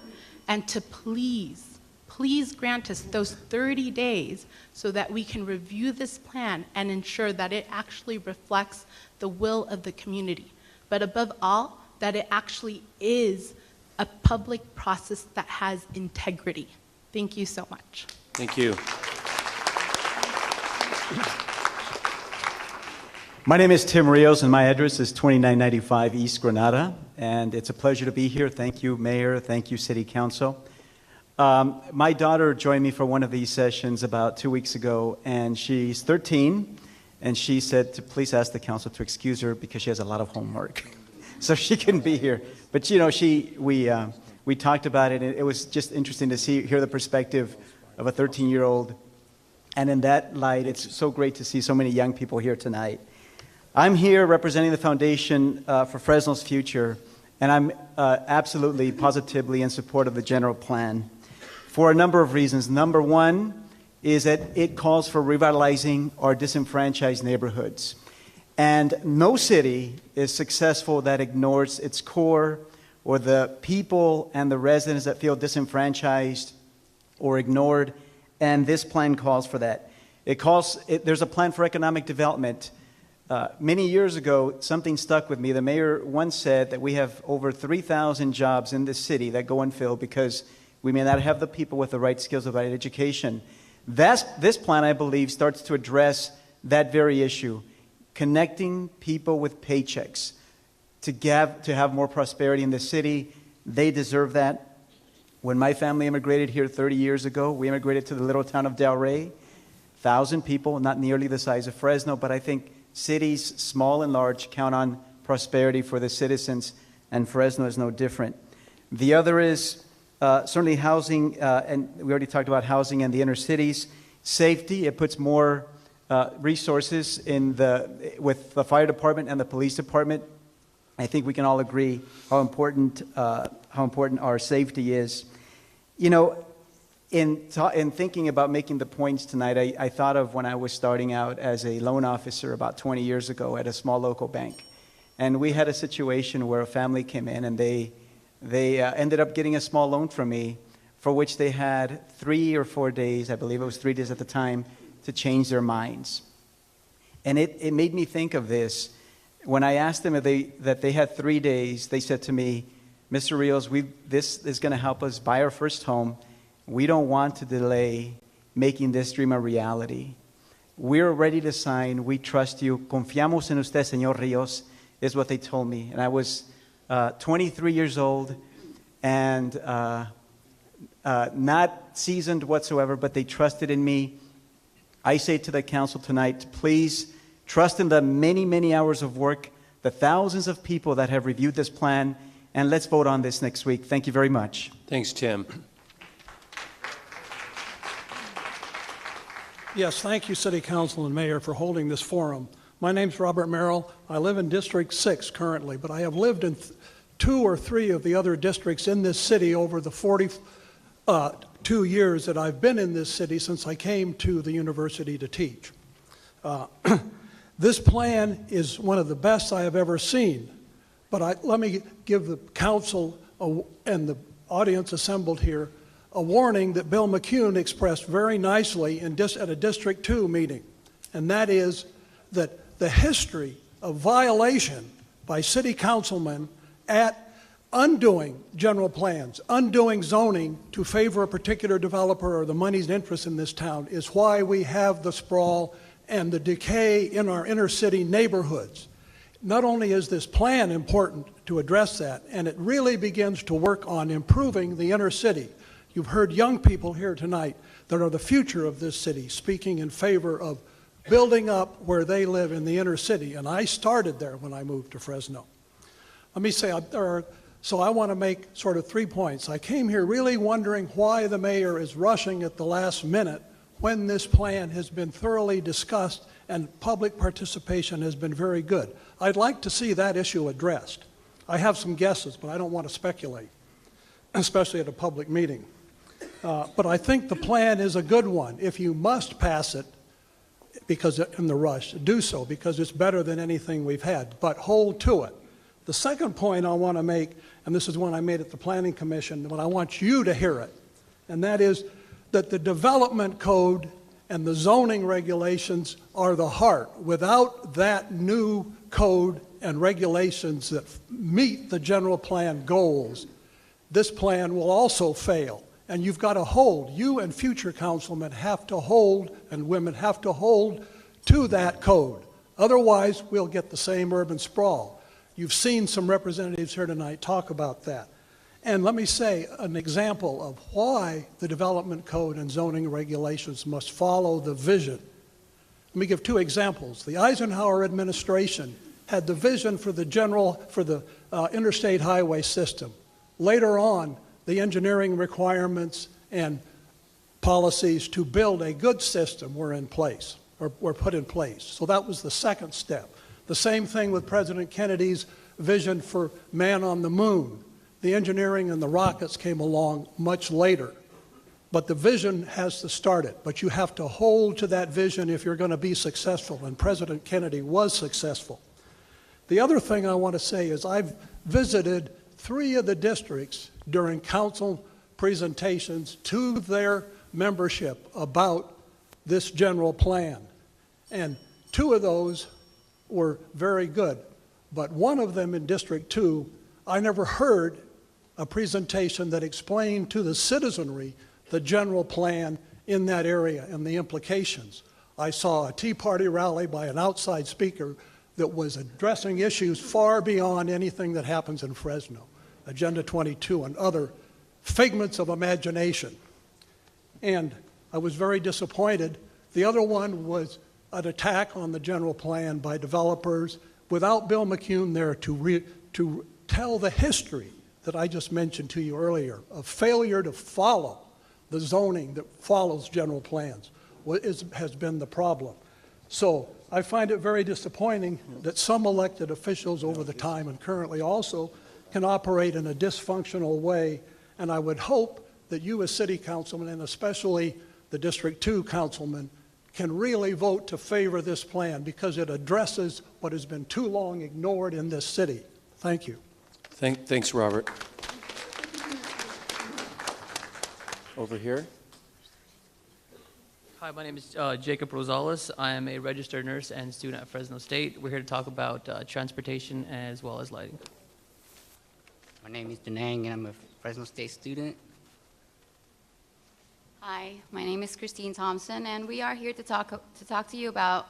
and to please grant us those 30 days so that we can review this plan and ensure that it actually reflects the will of the community. But above all, that it actually is a public process that has integrity. Thank you so much. Thank you. My name is Tim Rios, and my address is 2995 East Granada, and it's a pleasure to be here. Thank you, Mayor. Thank you, City Council. My daughter joined me for one of these sessions about 2 weeks ago, and she's 13, and she said to please ask the council to excuse her because she has a lot of homework, so she couldn't be here. But you know, we talked about it, and it was just interesting to hear the perspective of a 13-year-old, and in that light, it's so great to see so many young people here tonight. I'm here representing the Foundation for Fresno's Future, and I'm absolutely, positively in support of the general plan for a number of reasons. Number one is that it calls for revitalizing our disenfranchised neighborhoods. And no city is successful that ignores its core or the people and the residents that feel disenfranchised or ignored, and this plan calls for that. There's a plan for economic development. Many years ago, something stuck with me. The mayor once said that we have over 3,000 jobs in this city that go unfilled because we may not have the people with the right skills or the right education. This plan, I believe, starts to address that very issue, connecting people with paychecks to have more prosperity in the city. They deserve that. When my family immigrated here 30 years ago, we immigrated to the little town of Del Rey. 1,000 people, not nearly the size of Fresno, but I think cities, small and large, count on prosperity for the citizens, and Fresno is no different. The other is certainly housing, and we already talked about housing in the inner cities. Safety, it puts more resources with the fire department and the police department. I think we can all agree how important our safety is. You know, in thinking about making the points tonight, I thought of when I was starting out as a loan officer about 20 years ago at a small local bank. And we had a situation where a family came in and they ended up getting a small loan from me for which they had 3 or 4 days, I believe it was 3 days at the time, to change their minds. And it made me think of this. When I asked them that they had 3 days, they said to me, Mr. Rios, this is going to help us buy our first home. We don't want to delay making this dream a reality. We're ready to sign. We trust you. Confiamos en usted, Señor Rios, is what they told me. And I was 23 years old and not seasoned whatsoever, but they trusted in me. I say to the council tonight, please trust in the many, many hours of work the thousands of people that have reviewed this plan, and let's vote on this next week. Thank you very much. Thanks, Tim. Yes, thank you, City Council and Mayor, for holding this forum. My name's Robert Merrill. I live in District 6 currently, but I have lived in 2 or 3 of the other districts in this city over the 42 years that I've been in this city since I came to the university to teach. This plan is one of the best I have ever seen, but let me give the council and the audience assembled here a warning that Bill McCune expressed very nicely at a District 2 meeting, and that is that the history of violation by city councilmen at undoing general plans, undoing zoning to favor a particular developer or the money's and interest in this town is why we have the sprawl and the decay in our inner city neighborhoods. Not only is this plan important to address that, and it really begins to work on improving the inner city. You've heard young people here tonight that are the future of this city speaking in favor of building up where they live in the inner city, and I started there when I moved to Fresno. Let me say, so I want to make sort of 3 points. I came here really wondering why the mayor is rushing at the last minute when this plan has been thoroughly discussed and public participation has been very good. I'd like to see that issue addressed. I have some guesses, but I don't want to speculate, especially at a public meeting. But I think the plan is a good one. If you must pass it because in the rush, do so because it's better than anything we've had, but hold to it. The second point I want to make, and this is one I made at the Planning Commission, but I want you to hear it, and that is that the development code and the zoning regulations are the heart. Without that new code and regulations that meet the general plan goals, this plan will also fail. And you've got to hold, you and future councilmen have to hold, and women have to hold to that code. Otherwise, we'll get the same urban sprawl. You've seen some representatives here tonight talk about that. And let me say an example of why the development code and zoning regulations must follow the vision. Let me give 2 examples. The Eisenhower administration had the vision for the interstate highway system. Later on, the engineering requirements and policies to build a good system were in place, or were put in place. So that was the second step. The same thing with President Kennedy's vision for man on the moon. The engineering and the rockets came along much later. But the vision has to start it. But you have to hold to that vision if you're going to be successful, and President Kennedy was successful. The other thing I want to say is I've visited 3 of the districts during council presentations to their membership about this general plan. And 2 of those were very good. But one of them in District 2, I never heard a presentation that explained to the citizenry the general plan in that area and the implications. I saw a Tea Party rally by an outside speaker that was addressing issues far beyond anything that happens in Fresno, Agenda 22 and other figments of imagination. And I was very disappointed. The other one was an attack on the general plan by developers without Bill McCune there to tell the history that I just mentioned to you earlier of failure to follow the zoning that follows general plans has been the problem. So I find it very disappointing that some elected officials over the time and currently also can operate in a dysfunctional way, and I would hope that you as city councilmen, and especially the District 2 councilmen, can really vote to favor this plan because it addresses what has been too long ignored in this city. Thank you. Thanks, Robert. Over here. Hi, my name is Jacob Rosales. I am a registered nurse and student at Fresno State. We're here to talk about transportation as well as lighting. My name is Denang, and I'm a Fresno State student. Hi, my name is Christine Thompson, and we are here to talk to you about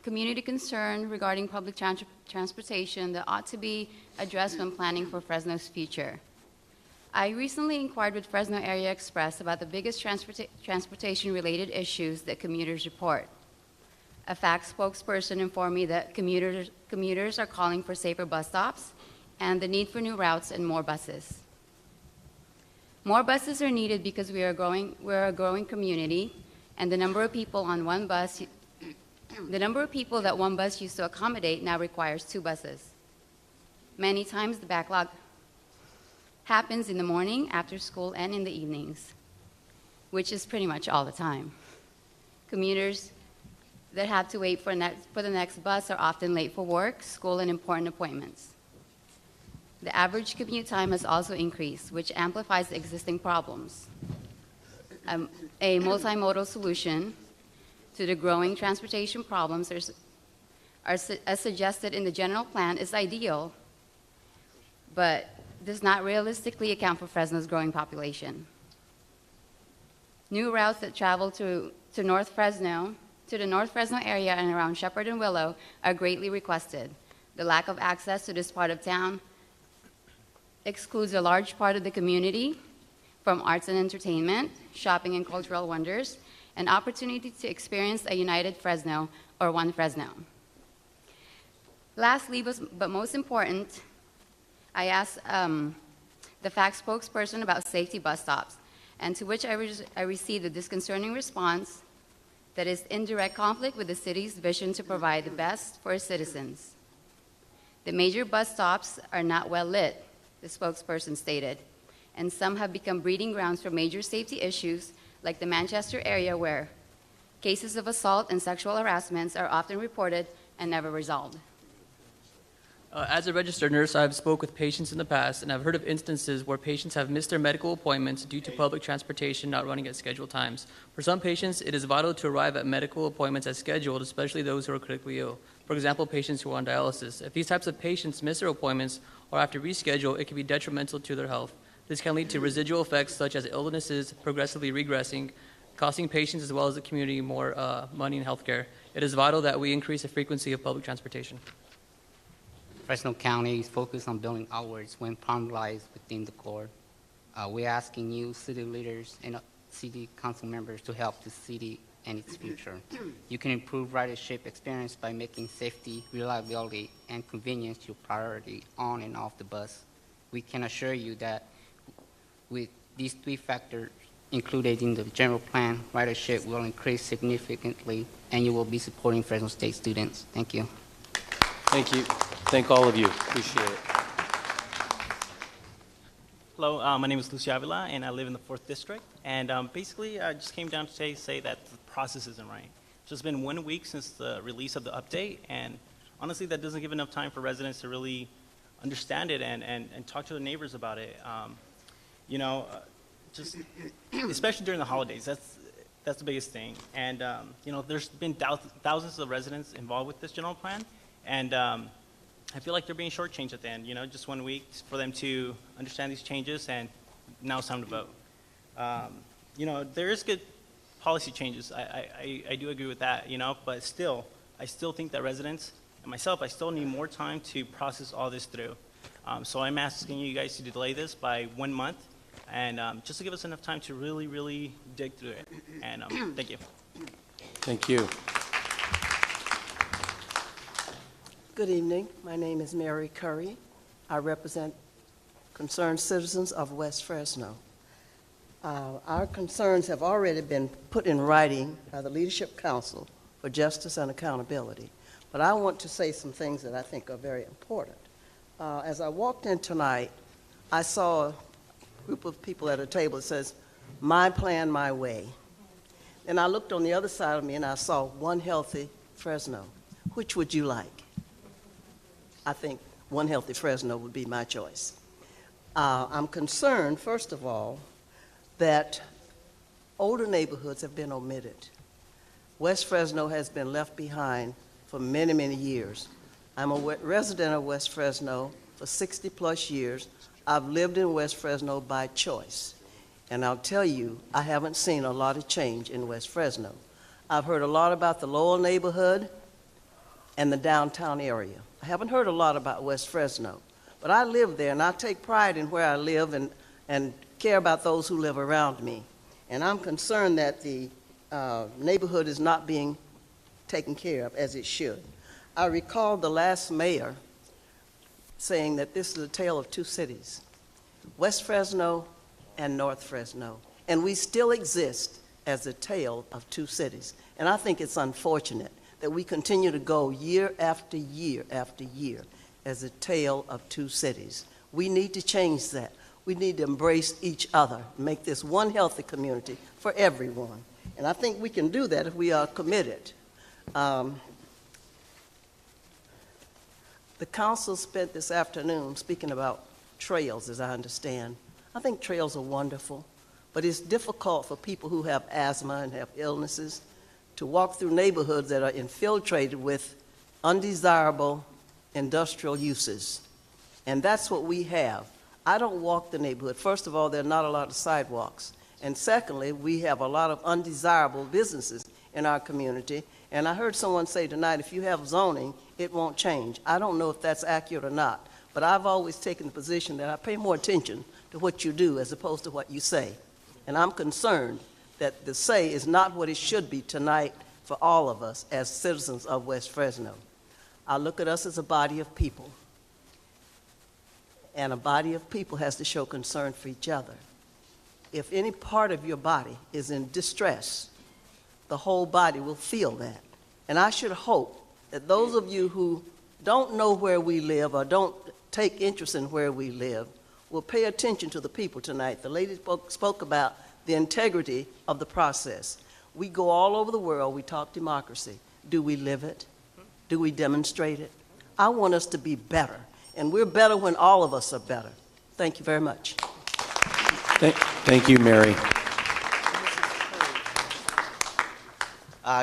community concern regarding public transportation that ought to be addressed when planning for Fresno's future. I recently inquired with Fresno Area Express about the biggest transportation-related issues that commuters report. A fact spokesperson informed me that commuters are calling for safer bus stops and the need for new routes and more buses. More buses are needed because we're a growing community, and the number of people on one bus, the number of people that one bus used to accommodate now requires 2 buses. Many times the backlog happens in the morning, after school, and in the evenings, which is pretty much all the time. Commuters that have to wait for the next bus are often late for work, school, and important appointments. The average commute time has also increased, which amplifies the existing problems. A multimodal solution to the growing transportation problems as suggested in the general plan is ideal, but does not realistically account for Fresno's growing population. New routes that travel to the North Fresno area and around Shepherd and Willow are greatly requested. The lack of access to this part of town excludes a large part of the community from arts and entertainment, shopping and cultural wonders, and opportunity to experience a united Fresno or one Fresno. Lastly, but most important, I asked the fact spokesperson about safety bus stops, and to which I received a disconcerting response that is in direct conflict with the city's vision to provide the best for its citizens. The major bus stops are not well lit, the spokesperson stated, and some have become breeding grounds for major safety issues like the Manchester area, where cases of assault and sexual harassments are often reported and never resolved. As a registered nurse, I've spoke with patients in the past, and I've heard of instances where patients have missed their medical appointments due to public transportation not running at scheduled times. For some patients, it is vital to arrive at medical appointments as scheduled, especially those who are critically ill. For example, patients who are on dialysis. If these types of patients miss their appointments or have to reschedule, it can be detrimental to their health. This can lead to residual effects such as illnesses progressively regressing, costing patients as well as the community more money in healthcare. It is vital that we increase the frequency of public transportation. Fresno County is focused on building outwards when problem lies within the core. We're asking you, city leaders and city council members, to help the city and its future. You can improve ridership experience by making safety, reliability, and convenience your priority on and off the bus. We can assure you that with these 3 factors included in the general plan, ridership will increase significantly, and you will be supporting Fresno State students. Thank you. Thank you. Thank all of you. Appreciate it. Hello, my name is Lucio Avila, and I live in the 4th District. And basically, I just came down today to say that the process isn't right. It's just been 1 week since the release of the update, and honestly, that doesn't give enough time for residents to really understand it and talk to their neighbors about it. Just especially during the holidays, that's the biggest thing. And there's been thousands of residents involved with this general plan, and I feel like they're being shortchanged at the end. Just 1 week for them to understand these changes, and now it's time to vote. There is good policy changes. I do agree with that. But still, I still think that residents and myself, I still need more time to process all this through. So I'm asking you guys to delay this by 1 month, and just to give us enough time to really, really dig through it. And thank you. Thank you. Good evening. My name is Mary Curry. I represent concerned citizens of West Fresno. Our concerns have already been put in writing by the Leadership Council for Justice and Accountability, but I want to say some things that I think are very important. As I walked in tonight, I saw a group of people at a table that says, "My plan, my way." And I looked on the other side of me and I saw One Healthy Fresno. Which would you like? I think One Healthy Fresno would be my choice. I'm concerned, first of all, that older neighborhoods have been omitted. West Fresno has been left behind for many, many years. I'm a resident of West Fresno for 60 plus years. I've lived in West Fresno by choice. And I'll tell you, I haven't seen a lot of change in West Fresno. I've heard a lot about the Lowell neighborhood and the downtown area. I haven't heard a lot about West Fresno, but I live there, and I take pride in where I live and care about those who live around me. And I'm concerned that the neighborhood is not being taken care of as it should. I recall the last mayor saying that this is a tale of two cities, West Fresno and North Fresno, and we still exist as a tale of two cities. And I think it's unfortunate that we continue to go year after year after year as a tale of two cities. We need to change that. We need to embrace each other, make this one healthy community for everyone. And I think we can do that if we are committed. The council spent this afternoon speaking about trails, as I understand. I think trails are wonderful, but it's difficult for people who have asthma and have illnesses to walk through neighborhoods that are infiltrated with undesirable industrial uses. And that's what we have. I don't walk the neighborhood. First of all, there are not a lot of sidewalks. And secondly, we have a lot of undesirable businesses in our community. And I heard someone say tonight, if you have zoning, it won't change. I don't know if that's accurate or not, but I've always taken the position that I pay more attention to what you do as opposed to what you say. And I'm concerned that the say is not what it should be tonight for all of us as citizens of West Fresno. I look at us as a body of people, and a body of people has to show concern for each other. If any part of your body is in distress, the whole body will feel that. And I should hope that those of you who don't know where we live or don't take interest in where we live will pay attention to the people tonight. The lady spoke about the integrity of the process. We go all over the world, we talk democracy. Do we live it? Do we demonstrate it? I want us to be better, and we're better when all of us are better. Thank you very much. Thank you, Mary.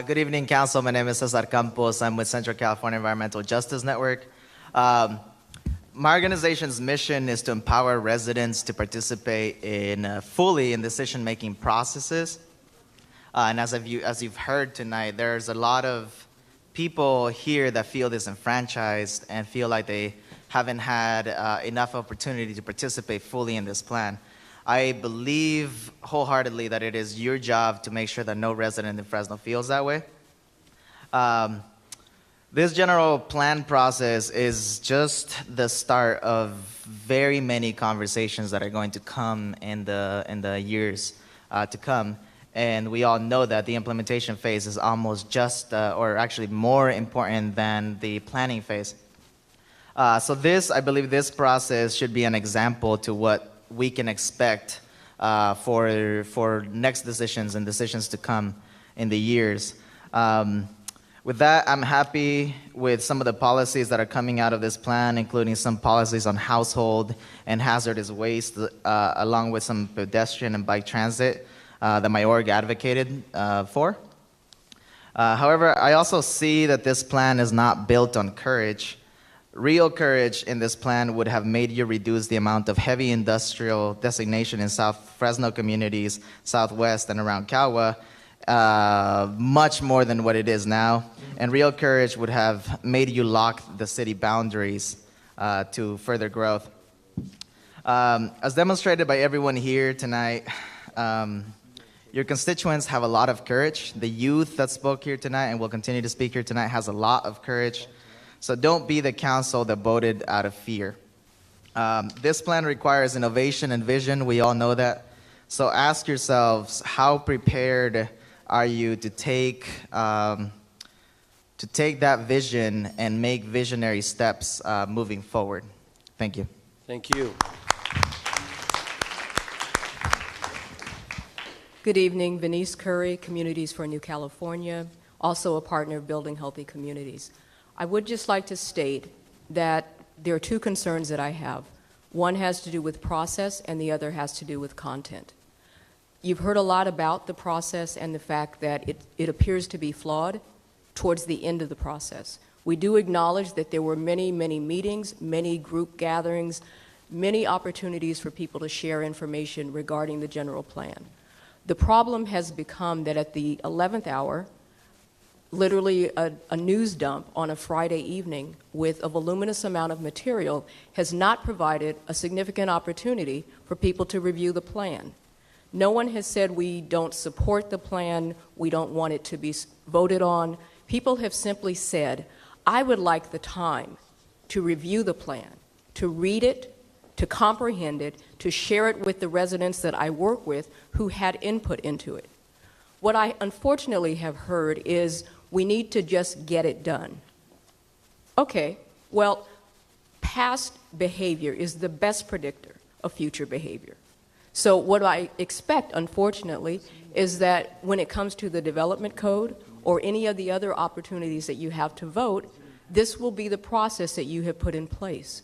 Good evening, Council. My name is Cesar Campos. I'm with Central California Environmental Justice Network. My organization's mission is to empower residents to participate fully in decision-making processes. And as you've heard tonight, there's a lot of people here that feel disenfranchised and feel like they haven't had enough opportunity to participate fully in this plan. I believe wholeheartedly that it is your job to make sure that no resident in Fresno feels that way. This general plan process is just the start of very many conversations that are going to come in the years to come. And we all know that the implementation phase is almost just, or actually more important than the planning phase. I believe this process should be an example to what we can expect for next decisions and decisions to come in the years. With that, I'm happy with some of the policies that are coming out of this plan, including some policies on household and hazardous waste, along with some pedestrian and bike transit that my org advocated for. However, I also see that this plan is not built on courage. Real courage in this plan would have made you reduce the amount of heavy industrial designation in South Fresno communities, Southwest, and around Kawa, much more than what it is now. And real courage would have made you lock the city boundaries to further growth. As demonstrated by everyone here tonight, your constituents have a lot of courage. The youth that spoke here tonight and will continue to speak here tonight has a lot of courage. So don't be the council that voted out of fear. This plan requires innovation and vision. We all know that. So ask yourselves, how prepared are you to take that vision and make visionary steps moving forward? Thank you. Thank you. Good evening, Venice Curry, Communities for New California, also a partner of Building Healthy Communities. I would just like to state that there are two concerns that I have. One has to do with process and the other has to do with content. You've heard a lot about the process and the fact that it appears to be flawed towards the end of the process. We do acknowledge that there were many, many meetings, many group gatherings, many opportunities for people to share information regarding the general plan. The problem has become that at the 11th hour, literally a news dump on a Friday evening with a voluminous amount of material has not provided a significant opportunity for people to review the plan. No one has said we don't support the plan, we don't want it to be voted on. People have simply said, I would like the time to review the plan, to read it, to comprehend it, to share it with the residents that I work with who had input into it. What I unfortunately have heard is we need to just get it done. Okay, well, past behavior is the best predictor of future behavior. So what I expect, unfortunately, is that when it comes to the development code or any of the other opportunities that you have to vote, this will be the process that you have put in place.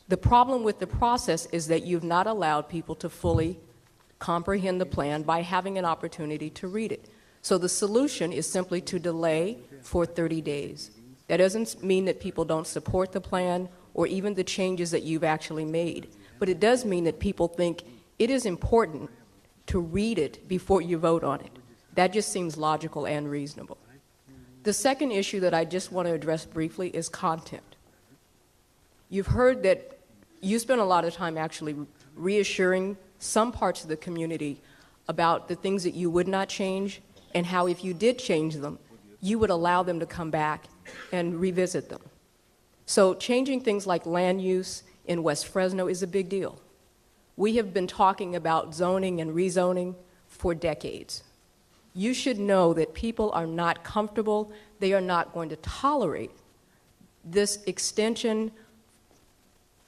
The problem with the process is that you've not allowed people to fully comprehend the plan by having an opportunity to read it. So the solution is simply to delay for 30 days. That doesn't mean that people don't support the plan or even the changes that you've actually made, but it does mean that people think it is important to read it before you vote on it. That just seems logical and reasonable. The second issue that I just want to address briefly is content. You've heard that you spent a lot of time actually reassuring some parts of the community about the things that you would not change and how if you did change them, you would allow them to come back and revisit them. So changing things like land use in West Fresno is a big deal. We have been talking about zoning and rezoning for decades. You should know that people are not comfortable, they are not going to tolerate this extension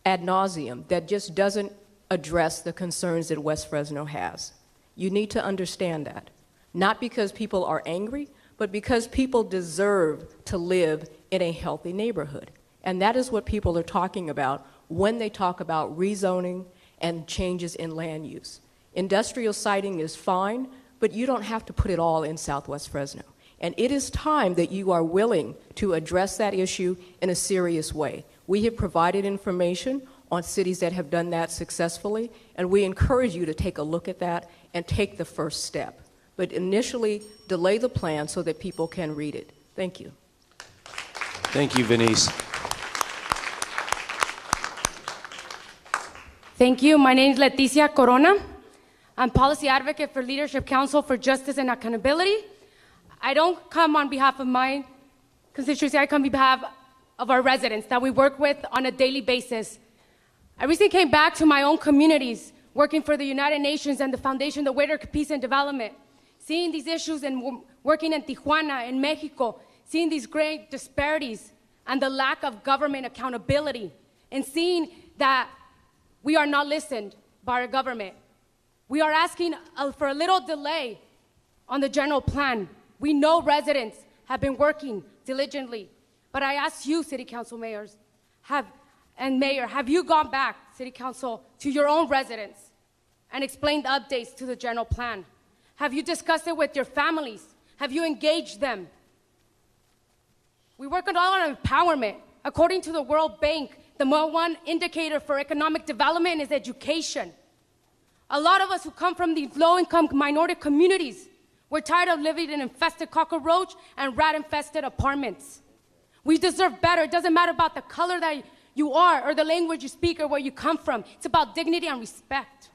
ad nauseum that just doesn't address the concerns that West Fresno has. You need to understand that. Not because people are angry, but because people deserve to live in a healthy neighborhood. And that is what people are talking about when they talk about rezoning and changes in land use. Industrial siting is fine, but you don't have to put it all in Southwest Fresno. And it is time that you are willing to address that issue in a serious way. We have provided information on cities that have done that successfully, and we encourage you to take a look at that and take the first step. But initially, delay the plan so that people can read it. Thank you. Thank you, Venice. Thank you. My name is Leticia Corona. I'm policy advocate for Leadership Council for Justice and Accountability. I don't come on behalf of my constituency, I come on behalf of our residents that we work with on a daily basis. I recently came back to my own communities, working for the United Nations and the Foundation the Waiter Peace and Development, seeing these issues and working in Tijuana, in Mexico, seeing these great disparities and the lack of government accountability, and seeing that we are not listened by our government. We are asking for a little delay on the general plan. We know residents have been working diligently, but I ask you, City Council mayors, Mayor, have you gone back, City Council, to your own residents and explained the updates to the general plan? Have you discussed it with your families? Have you engaged them? We work on empowerment. According to the World Bank, the #1 indicator for economic development is education. A lot of us who come from these low-income minority communities, we're tired of living in infested cockroach and rat-infested apartments. We deserve better. It doesn't matter about the color that you are or the language you speak or where you come from. It's about dignity and respect.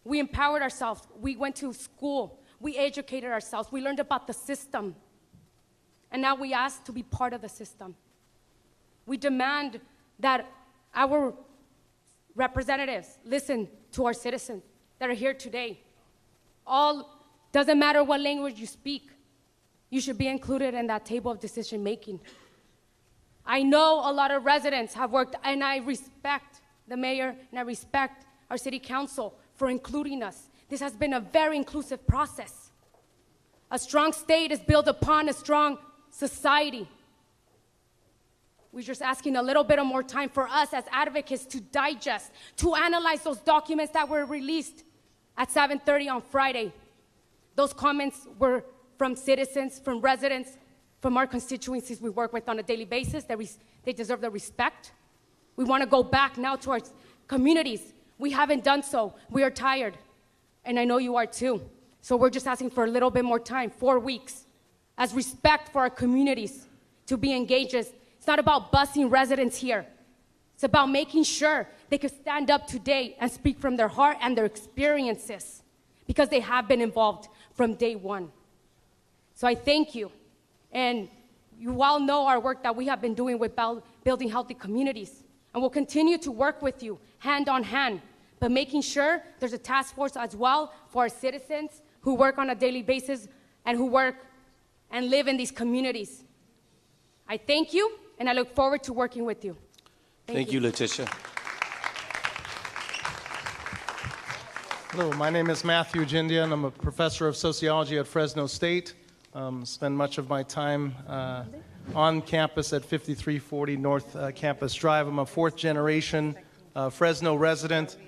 We empowered ourselves. We went to school. We educated ourselves. We learned about the system. And now we ask to be part of the system. We demand that our representatives listen to our citizens that are here today. Doesn't matter what language you speak, you should be included in that table of decision making. I know a lot of residents have worked, and I respect the mayor and I respect our city council for including us. This has been a very inclusive process. A strong state is built upon a strong society. We're just asking a little bit of more time for us as advocates to digest, to analyze those documents that were released at 7:30 on Friday. Those comments were from citizens, from residents, from our constituencies we work with on a daily basis. They deserve the respect. We want to go back now to our communities. We haven't done so. We are tired, and I know you are too. So we're just asking for a little bit more time, 4 weeks, as respect for our communities to be engaged. It's not about busing residents here. It's about making sure they can stand up today and speak from their heart and their experiences, because they have been involved from day one. So I thank you. And you all know our work that we have been doing with building healthy communities. And we'll continue to work with you hand on hand, but making sure there's a task force as well for our citizens who work on a daily basis and who work and live in these communities. I thank you, and I look forward to working with you. Thank you, Letitia. Hello, my name is Matthew Jindia, and I'm a professor of sociology at Fresno State. Spend much of my time on campus at 5340 North Campus Drive. I'm a fourth generation Fresno resident.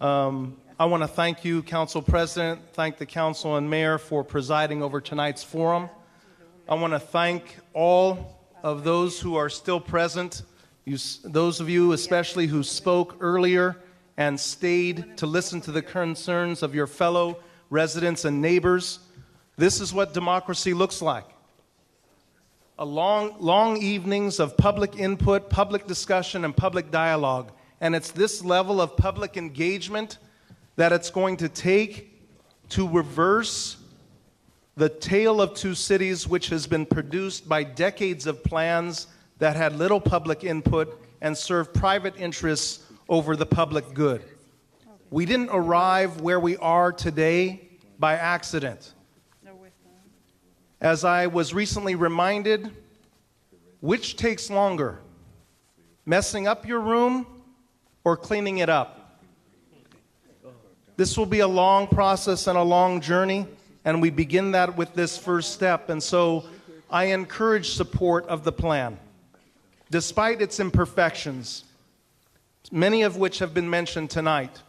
I want to thank you, Council President, thank the Council and Mayor for presiding over tonight's forum. I want to thank all of those who are still present, those of you especially who spoke earlier and stayed to listen to the concerns of your fellow residents and neighbors. This is what democracy looks like. Long evenings of public input, public discussion, and public dialogue. And it's this level of public engagement that it's going to take to reverse the tale of two cities, which has been produced by decades of plans that had little public input and served private interests over the public good. We didn't arrive where we are today by accident. As I was recently reminded, which takes longer, messing up your room or cleaning it up? This will be a long process and a long journey, and we begin that with this first step. And so I encourage support of the plan, despite its imperfections, many of which have been mentioned tonight.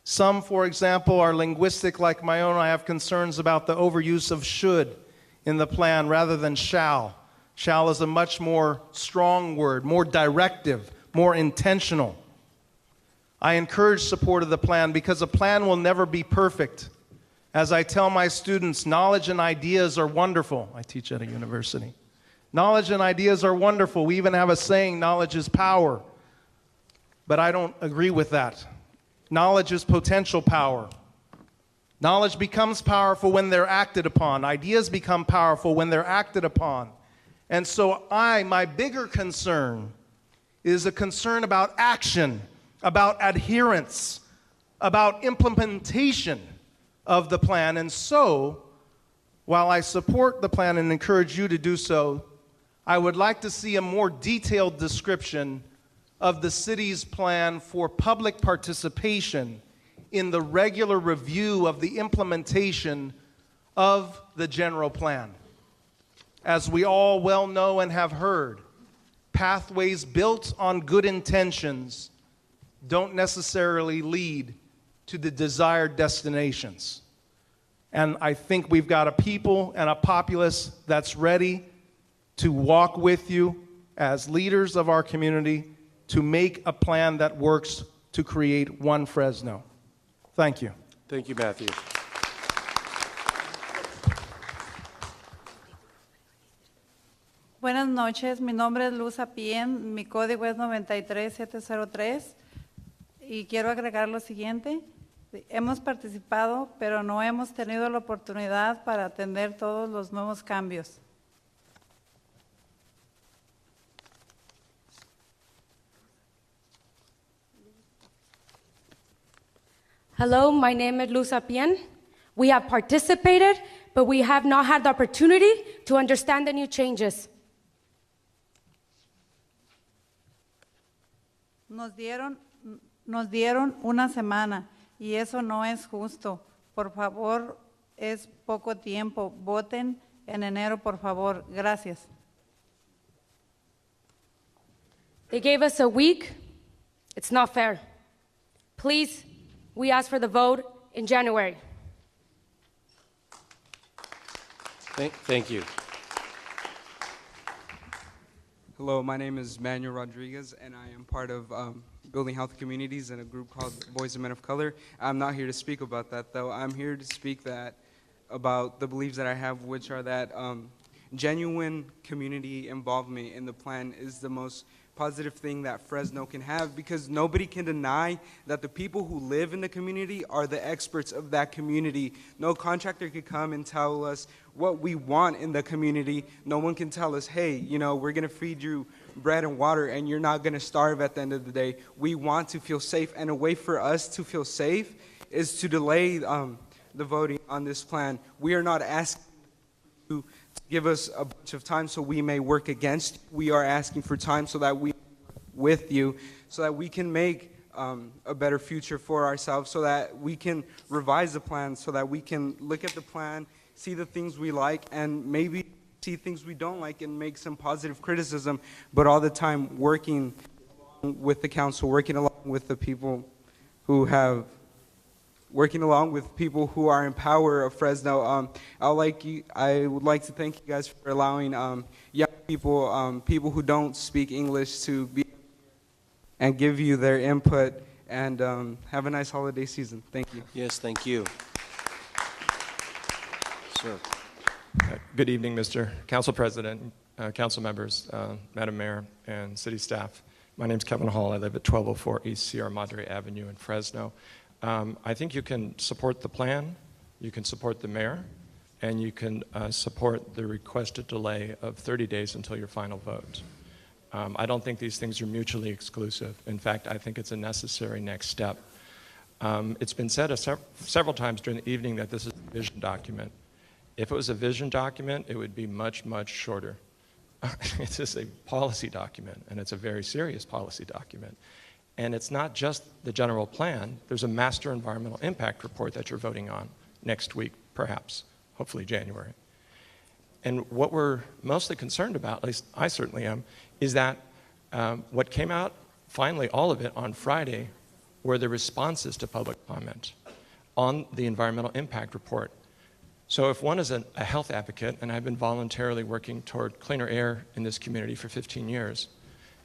Some, for example, are linguistic like my own. I have concerns about the overuse of should in the plan rather than shall. Shall is a much more strong word, more directive, more intentional. I encourage support of the plan because a plan will never be perfect. As I tell my students, knowledge and ideas are wonderful. I teach at a university. Knowledge and ideas are wonderful. We even have a saying, knowledge is power. But I don't agree with that. Knowledge is potential power. Knowledge becomes powerful when they're acted upon. Ideas become powerful when they're acted upon. And so my bigger concern is a concern about action, about adherence, about implementation of the plan. And so, while I support the plan and encourage you to do so, I would like to see a more detailed description of the city's plan for public participation in the regular review of the implementation of the general plan. As we all well know and have heard, pathways built on good intentions don't necessarily lead to the desired destinations. And I think we've got a people and a populace that's ready to walk with you as leaders of our community to make a plan that works to create one Fresno. Thank you. Thank you, Matthew. Buenas noches, mi nombre es Luz Apien, mi código es 93703 y quiero agregar lo siguiente. Hemos participado, pero no hemos tenido la oportunidad para atender todos los nuevos cambios. Hello, my name is Luz Apien. We have participated, but we have not had the opportunity to understand the new changes. Nos dieron una semana y eso no es justo. Por favor, es poco tiempo. Voten en enero, por favor. Gracias. They gave us a week. It's not fair. Please, we ask for the vote in January. Thank you. Hello, my name is Manuel Rodriguez, and I am part of Building Healthy Communities in a group called Boys and Men of Color. I'm not here to speak about that, though. I'm here to speak about the beliefs that I have, which are that genuine community involvement in the plan is the most positive thing that Fresno can have, because nobody can deny that the people who live in the community are the experts of that community. No contractor could come and tell us what we want in the community. No one can tell us, hey, you know, we're going to feed you bread and water and you're not going to starve at the end of the day. We want to feel safe, and a way for us to feel safe is to delay the voting on this plan. We are not asking to give us a bunch of time so we may work against you. We are asking for time so that we work with you, so that we can make a better future for ourselves, so that we can revise the plan, so that we can look at the plan, see the things we like, and maybe see things we don't like and make some positive criticism, but all the time working with the council, working along with the people who have working along with people who are in power of Fresno. I would like to thank you guys for allowing young people, people who don't speak English, to be and give you their input, and have a nice holiday season. Thank you. Yes, thank you. Sir. Good evening, Mr. Council President, council members, Madam Mayor, and city staff. My name is Kevin Hall. I live at 1204 East Sierra Madre Avenue in Fresno. I think you can support the plan, you can support the mayor, and you can support the requested delay of 30 days until your final vote. I don't think these things are mutually exclusive. In fact, I think it's a necessary next step. It's been said several times during the evening that this is a vision document. If it was a vision document, it would be much, much shorter. It's just a policy document, and it's a very serious policy document. And it's not just the general plan. There's a master environmental impact report that you're voting on next week, perhaps, hopefully January. And what we're mostly concerned about, at least I certainly am, is that what came out, finally all of it, on Friday were the responses to public comment on the environmental impact report. So if one is a health advocate, and I've been voluntarily working toward cleaner air in this community for 15 years,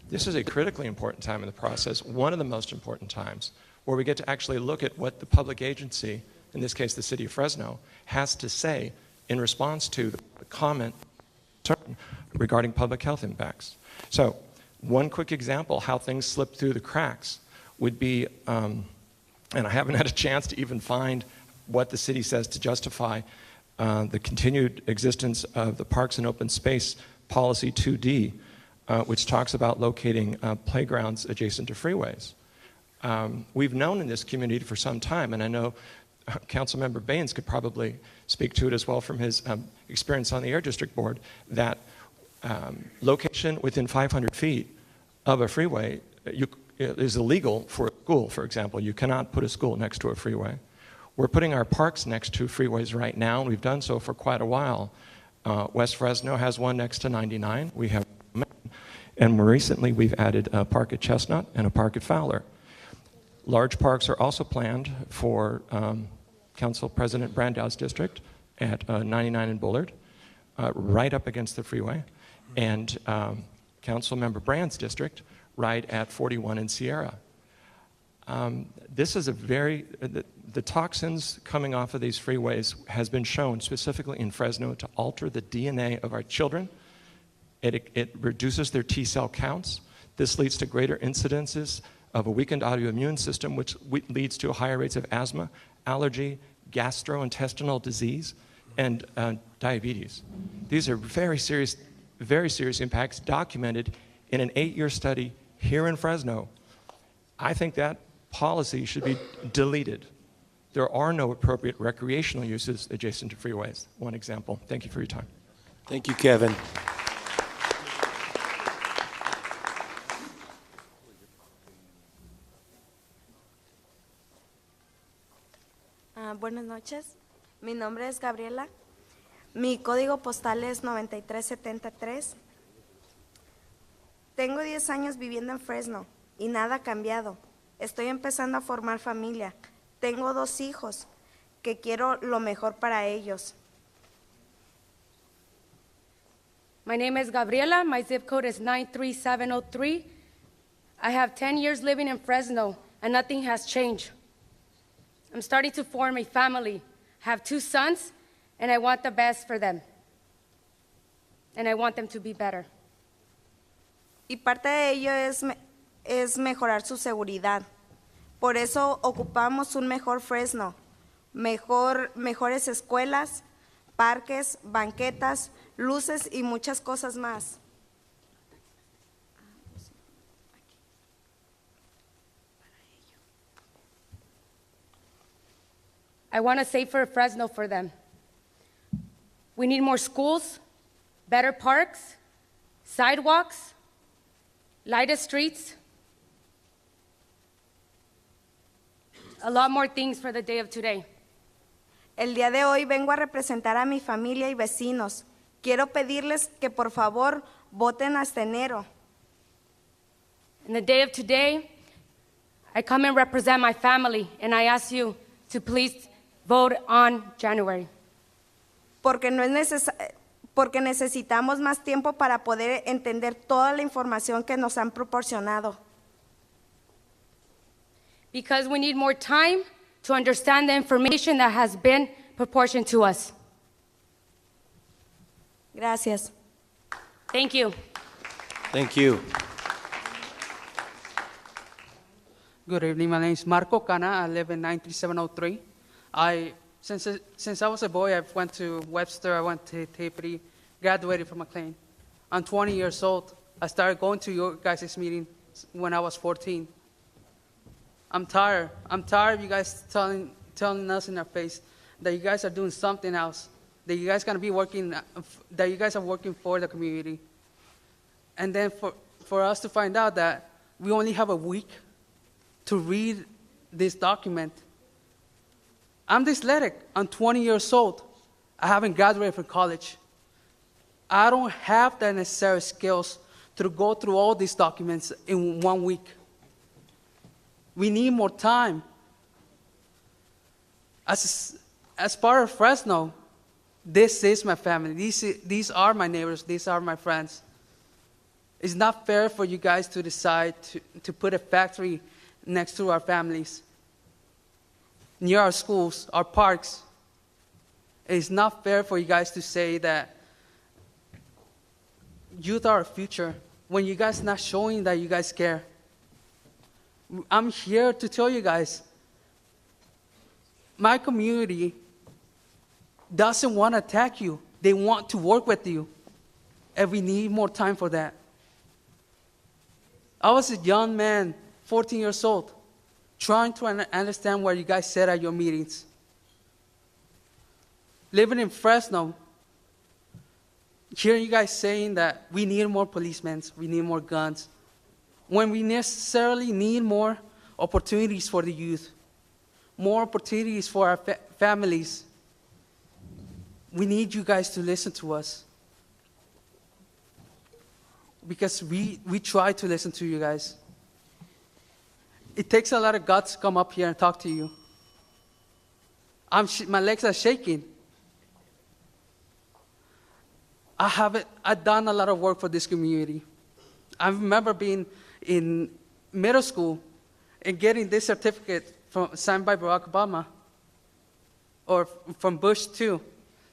this is a critically important time in the process, one of the most important times, where we get to actually look at what the public agency, in this case the city of Fresno, has to say in response to the comment regarding public health impacts. So one quick example how things slip through the cracks would be, and I haven't had a chance to even find what the city says to justify the continued existence of the Parks and Open Space Policy 2D, which talks about locating playgrounds adjacent to freeways. We've known in this community for some time, and I know Councilmember Baines could probably speak to it as well from his experience on the Air District Board, that location within 500 feet of a freeway is illegal for a school, for example. You cannot put a school next to a freeway. We're putting our parks next to freeways right now, and we've done so for quite a while. West Fresno has one next to 99. We have, and more recently we've added a park at Chestnut and a park at Fowler. Large parks are also planned for Council President Brandau's district at 99 and Bullard, right up against the freeway, and Councilmember Brand's district right at 41 in Sierra. This is a the toxins coming off of these freeways has been shown specifically in Fresno to alter the DNA of our children. It reduces their T cell counts. This leads to greater incidences of a weakened autoimmune system, which leads to higher rates of asthma, allergy, gastrointestinal disease, and diabetes. These are very serious impacts documented in an 8-year study here in Fresno. I think that policy should be deleted. There are no appropriate recreational uses adjacent to freeways. One example. Thank you for your time. Thank you, Kevin. Buenas noches, mi nombre es Gabriela, mi código postal es 9373. Tengo 10 años viviendo en Fresno y nada ha cambiado. Estoy empezando a formar familia. Tengo 2 hijos que quiero lo mejor para ellos. My name is Gabriela. My zip code is 93703. I have 10 years living in Fresno, and nothing has changed. I'm starting to form a family. I have 2 sons, and I want the best for them. and I want them to be better. Y parte de ello es mejorar su seguridad. Por eso ocupamos un mejor Fresno, mejores escuelas, parques, banquetas, luces y muchas cosas más. I want a safer Fresno for them. We need more schools, better parks, sidewalks, lighter streets, a lot more things for the day of today. El día de hoy vengo a representar a mi familia y vecinos. Quiero pedirles que por favor voten hasta enero. In the day of today, I come and represent my family, and I ask you to please vote on January. Porque necesitamos más tiempo para poder entender toda la información que nos han proporcionado. Because we need more time to understand the information that has been proportioned to us. Gracias. Thank you. Thank you. Good evening. My name is Marco Cana. I live in 93703. Since I was a boy, I went to Webster, I went to Tapity, graduated from McLean. I'm 20 years old. I started going to your guys' meeting when I was 14. I'm tired. I'm tired of you guys telling us in our face that you guys are doing something else, that you guys gonna be working, that you guys are working for the community. And then for us to find out that we only have a week to read this document. I'm dyslexic. I'm 20 years old. I haven't graduated from college. I don't have the necessary skills to go through all these documents in 1 week. We need more time. As part of Fresno, this is my family. These are my neighbors. These are my friends. It's not fair for you guys to decide to put a factory next to our families, near our schools, our parks. It's not fair for you guys to say that youth are our future when you guys not showing that you guys care. I'm here to tell you guys, my community doesn't want to attack you. They want to work with you, and we need more time for that. I was a young man, 14 years old, trying to understand what you guys said at your meetings. Living in Fresno, hearing you guys saying that we need more policemen, we need more guns, when we necessarily need more opportunities for the youth, more opportunities for our families. We need you guys to listen to us. Because we try to listen to you guys. It takes a lot of guts to come up here and talk to you. My legs are shaking. I've done a lot of work for this community. I remember being in middle school and getting this certificate signed by Barack Obama, or from Bush too,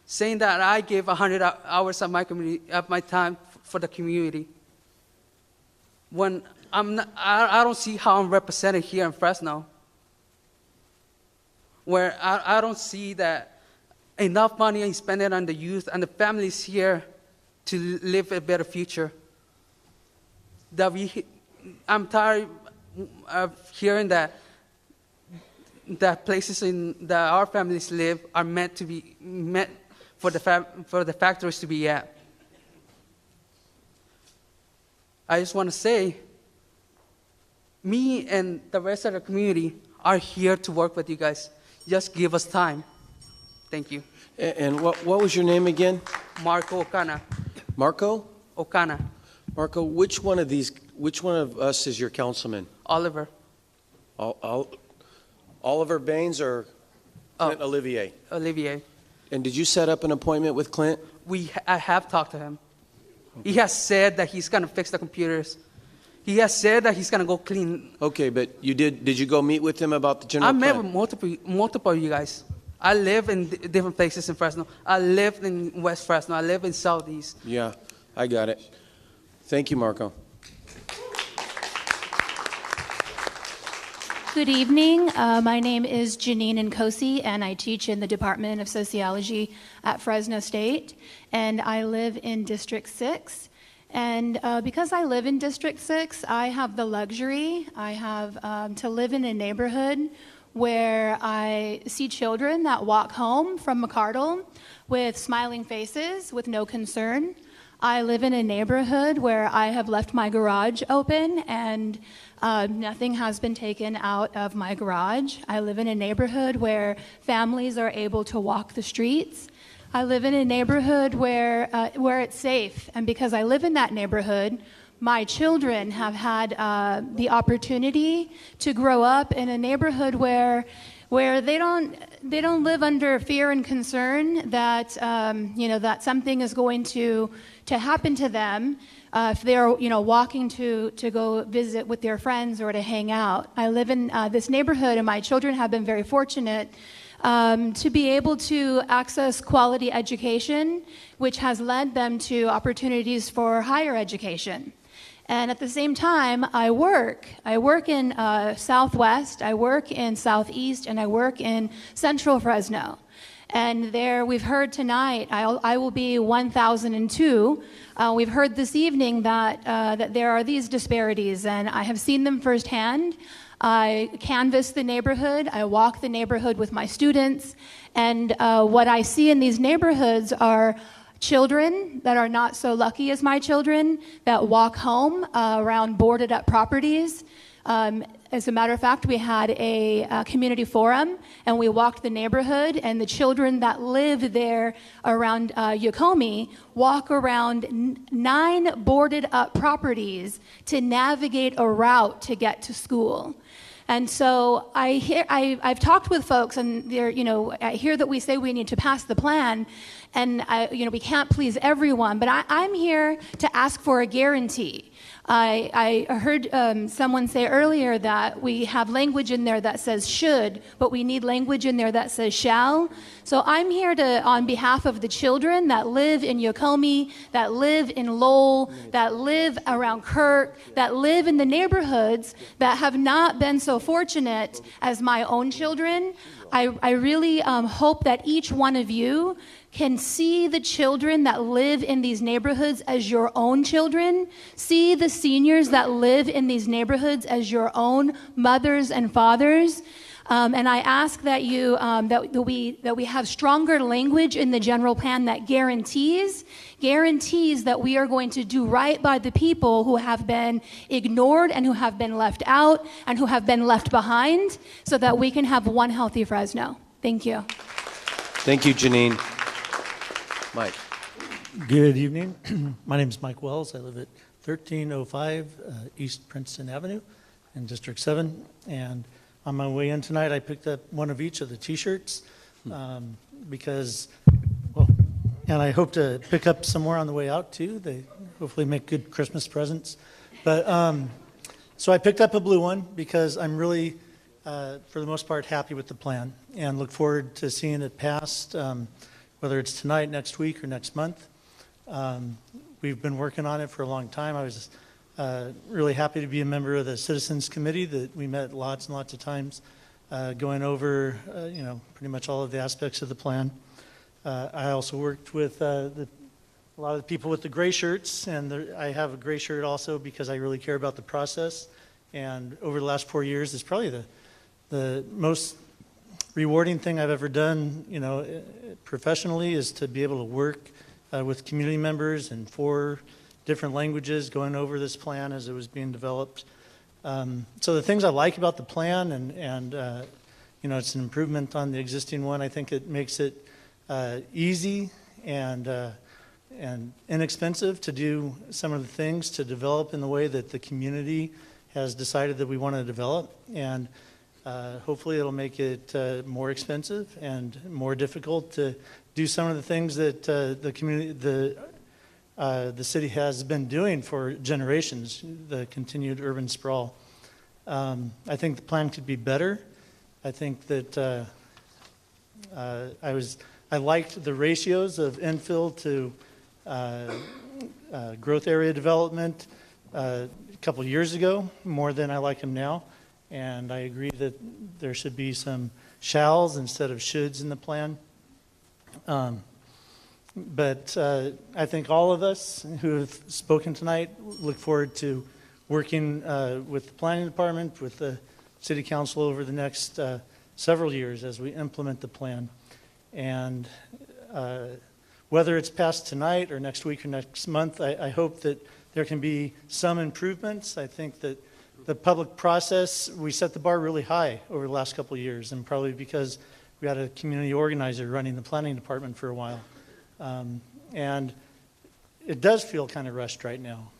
saying that I gave 100 hours of my time for the community. When I don't see how I'm represented here in Fresno, where I don't see that enough money is spent on the youth and the families here to live a better future. I'm tired of hearing that places that our families live are meant for the factories to be at. I just want to say, me and the rest of the community are here to work with you guys. Just give us time. Thank you. And what was your name again? Marco Ocana. Marco? Ocana. Marco, which one of us is your councilman? Oliver. Oliver Baines or Clint Olivier? Olivier. And did you set up an appointment with Clint? I have talked to him. He has said that he's going to fix the computers. He has said that he's going to go clean. Okay, but did you go meet with him about the general plan? I met with multiple of you guys. I live in different places in Fresno. I live in West Fresno. I live in Southeast. Yeah. I got it. Thank you, Marco. Good evening. My name is Janine Nkosi, and I teach in the Department of Sociology at Fresno State, and I live in District 6. And because I live in District 6, I have the luxury, to live in a neighborhood where I see children that walk home from McCardle with smiling faces, with no concern. I live in a neighborhood where I have left my garage open and nothing has been taken out of my garage. I live in a neighborhood where families are able to walk the streets. I live in a neighborhood where it's safe, and because I live in that neighborhood, my children have had the opportunity to grow up in a neighborhood where they don't live under fear and concern that that something is going to happen to them if they're walking to go visit with their friends or to hang out. I live in this neighborhood, and my children have been very fortunate to be able to access quality education, which has led them to opportunities for higher education. And at the same time, I work. I work in Southwest, I work in Southeast, and I work in Central Fresno. And there, we've heard tonight, I will be 1002. We've heard this evening that there are these disparities, and I have seen them firsthand. I canvass the neighborhood, I walk the neighborhood with my students, and what I see in these neighborhoods are children that are not so lucky as my children that walk home around boarded up properties. As a matter of fact, we had a community forum, and we walked the neighborhood, and the children that live there around Yokomi walk around 9 boarded up properties to navigate a route to get to school. And so I've talked with folks, and I hear that we say we need to pass the plan, and we can't please everyone, but I'm here to ask for a guarantee. I heard someone say earlier that we have language in there that says should, but we need language in there that says shall. So I'm here on behalf of the children that live in Yokomi, that live in Lowell, that live around Kirk, that live in the neighborhoods that have not been so fortunate as my own children. I really hope that each one of you can see the children that live in these neighborhoods as your own children, see the seniors that live in these neighborhoods as your own mothers and fathers. And I ask that we have stronger language in the general plan that guarantees that we are going to do right by the people who have been ignored and who have been left out and who have been left behind, so that we can have one healthy Fresno. Thank you. Thank you, Janine. Mike. Good evening. My name is Mike Wells. I live at 1305 East Princeton Avenue in District 7. And on my way in tonight, I picked up one of each of the T-shirts because, and I hope to pick up some more on the way out too. They hopefully make good Christmas presents. But so I picked up a blue one because I'm really, for the most part, happy with the plan and look forward to seeing it passed. Whether it's tonight, next week, or next month. We've been working on it for a long time. I was really happy to be a member of the Citizens Committee that we met lots and lots of times going over, pretty much all of the aspects of the plan. I also worked with a lot of the people with the gray shirts, and I have a gray shirt also because I really care about the process. And over the last 4 years, it's probably the most rewarding thing I've ever done, professionally, is to be able to work with community members in 4 different languages going over this plan as it was being developed. So the things I like about the plan, and it's an improvement on the existing one. I think it makes it easy and inexpensive to do some of the things to develop in the way that the community has decided that we want to develop. And hopefully it'll make it more expensive and more difficult to do some of the things that the city has been doing for generations, the continued urban sprawl. I think the plan could be better. I think that I liked the ratios of infill to growth area development a couple years ago, more than I like them now. And I agree that there should be some shalls instead of shoulds in the plan. But I think all of us who have spoken tonight look forward to working with the planning department, with the city council over the next several years as we implement the plan. And whether it's passed tonight or next week or next month, I hope that there can be some improvements. I think that the public process, we set the bar really high over the last couple of years, and probably because we had a community organizer running the planning department for a while. And it does feel kind of rushed right now.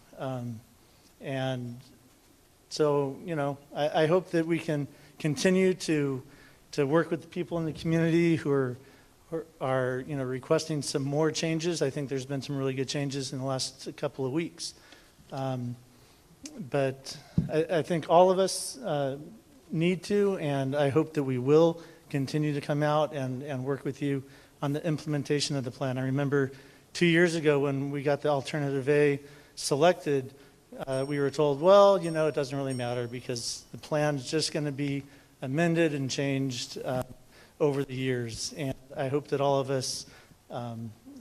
And so, you know, I hope that we can continue to work with the people in the community who are you know, requesting some more changes. I think there's been some really good changes in the last couple of weeks. But I think all of us need to, and I hope that we will continue to come out and work with you on the implementation of the plan. I remember 2 years ago when we got the Alternative A selected, we were told, well, you know, it doesn't really matter because the plan is just going to be amended and changed over the years. And I hope that all of us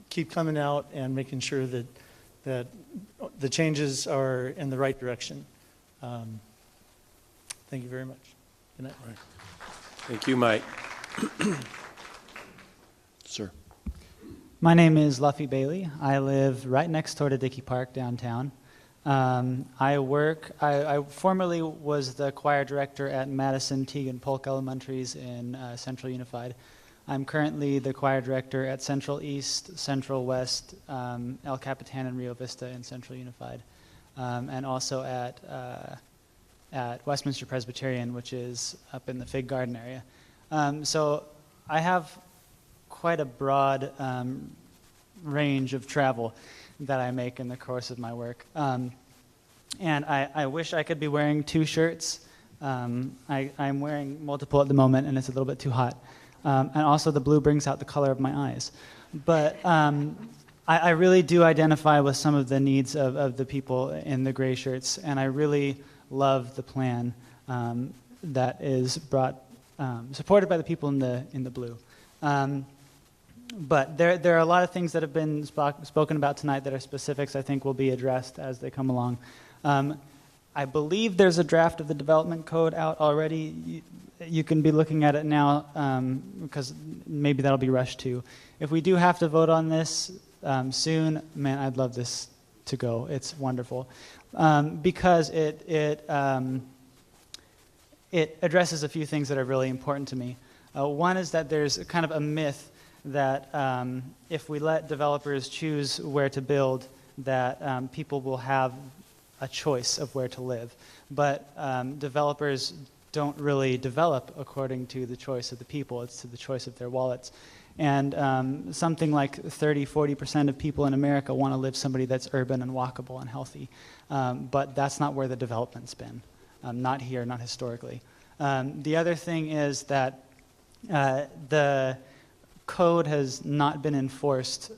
keep coming out and making sure that the changes are in the right direction. Thank you very much. Good night. Thank you, Mike. Sir. My name is Luffy Bailey. I live right next door to Dickey Park downtown. I formerly was the choir director at Madison, Teague, and Polk Elementaries in Central Unified. I'm currently the choir director at Central East, Central West, El Capitan, and Rio Vista in Central Unified, and also at Westminster Presbyterian, which is up in the Fig Garden area. So I have quite a broad range of travel that I make in the course of my work. And I wish I could be wearing 2 shirts. I'm wearing multiple at the moment, and it's a little bit too hot. And also the blue brings out the color of my eyes. But I really do identify with some of the needs of the people in the gray shirts, and I really love the plan that is supported by the people in the blue. But there are a lot of things that have been spoken about tonight that are specifics I think will be addressed as they come along. I believe there's a draft of the development code out already. You can be looking at it now because maybe that'll be rushed too. If we do have to vote on this soon, man, I'd love this to go. It's wonderful because it addresses a few things that are really important to me. One is that there's kind of a myth that if we let developers choose where to build, that people will have a choice of where to live. But developers don't really develop according to the choice of the people. It's to the choice of their wallets. And something like 30-40% of people in America want to live somebody that's urban and walkable and healthy. But that's not where the development's been. Not here, not historically. The other thing is that the code has not been enforced.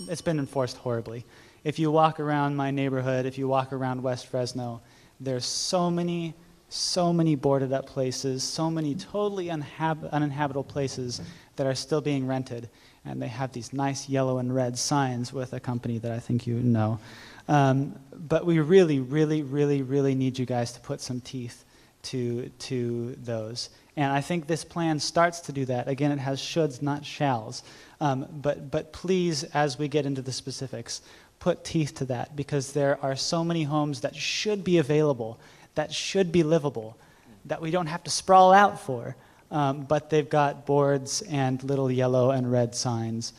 It's been enforced horribly. If you walk around my neighborhood, if you walk around West Fresno, there's so many boarded up places, so many totally uninhabitable places that are still being rented. And they have these nice yellow and red signs with a company that I think you know. But we really, really, really, really need you guys to put some teeth to those. And I think this plan starts to do that. Again, it has shoulds, not shalls. But please, as we get into the specifics, put teeth to that, because there are so many homes that should be available, that should be livable, that we don't have to sprawl out for. But they've got boards and little yellow and red signs.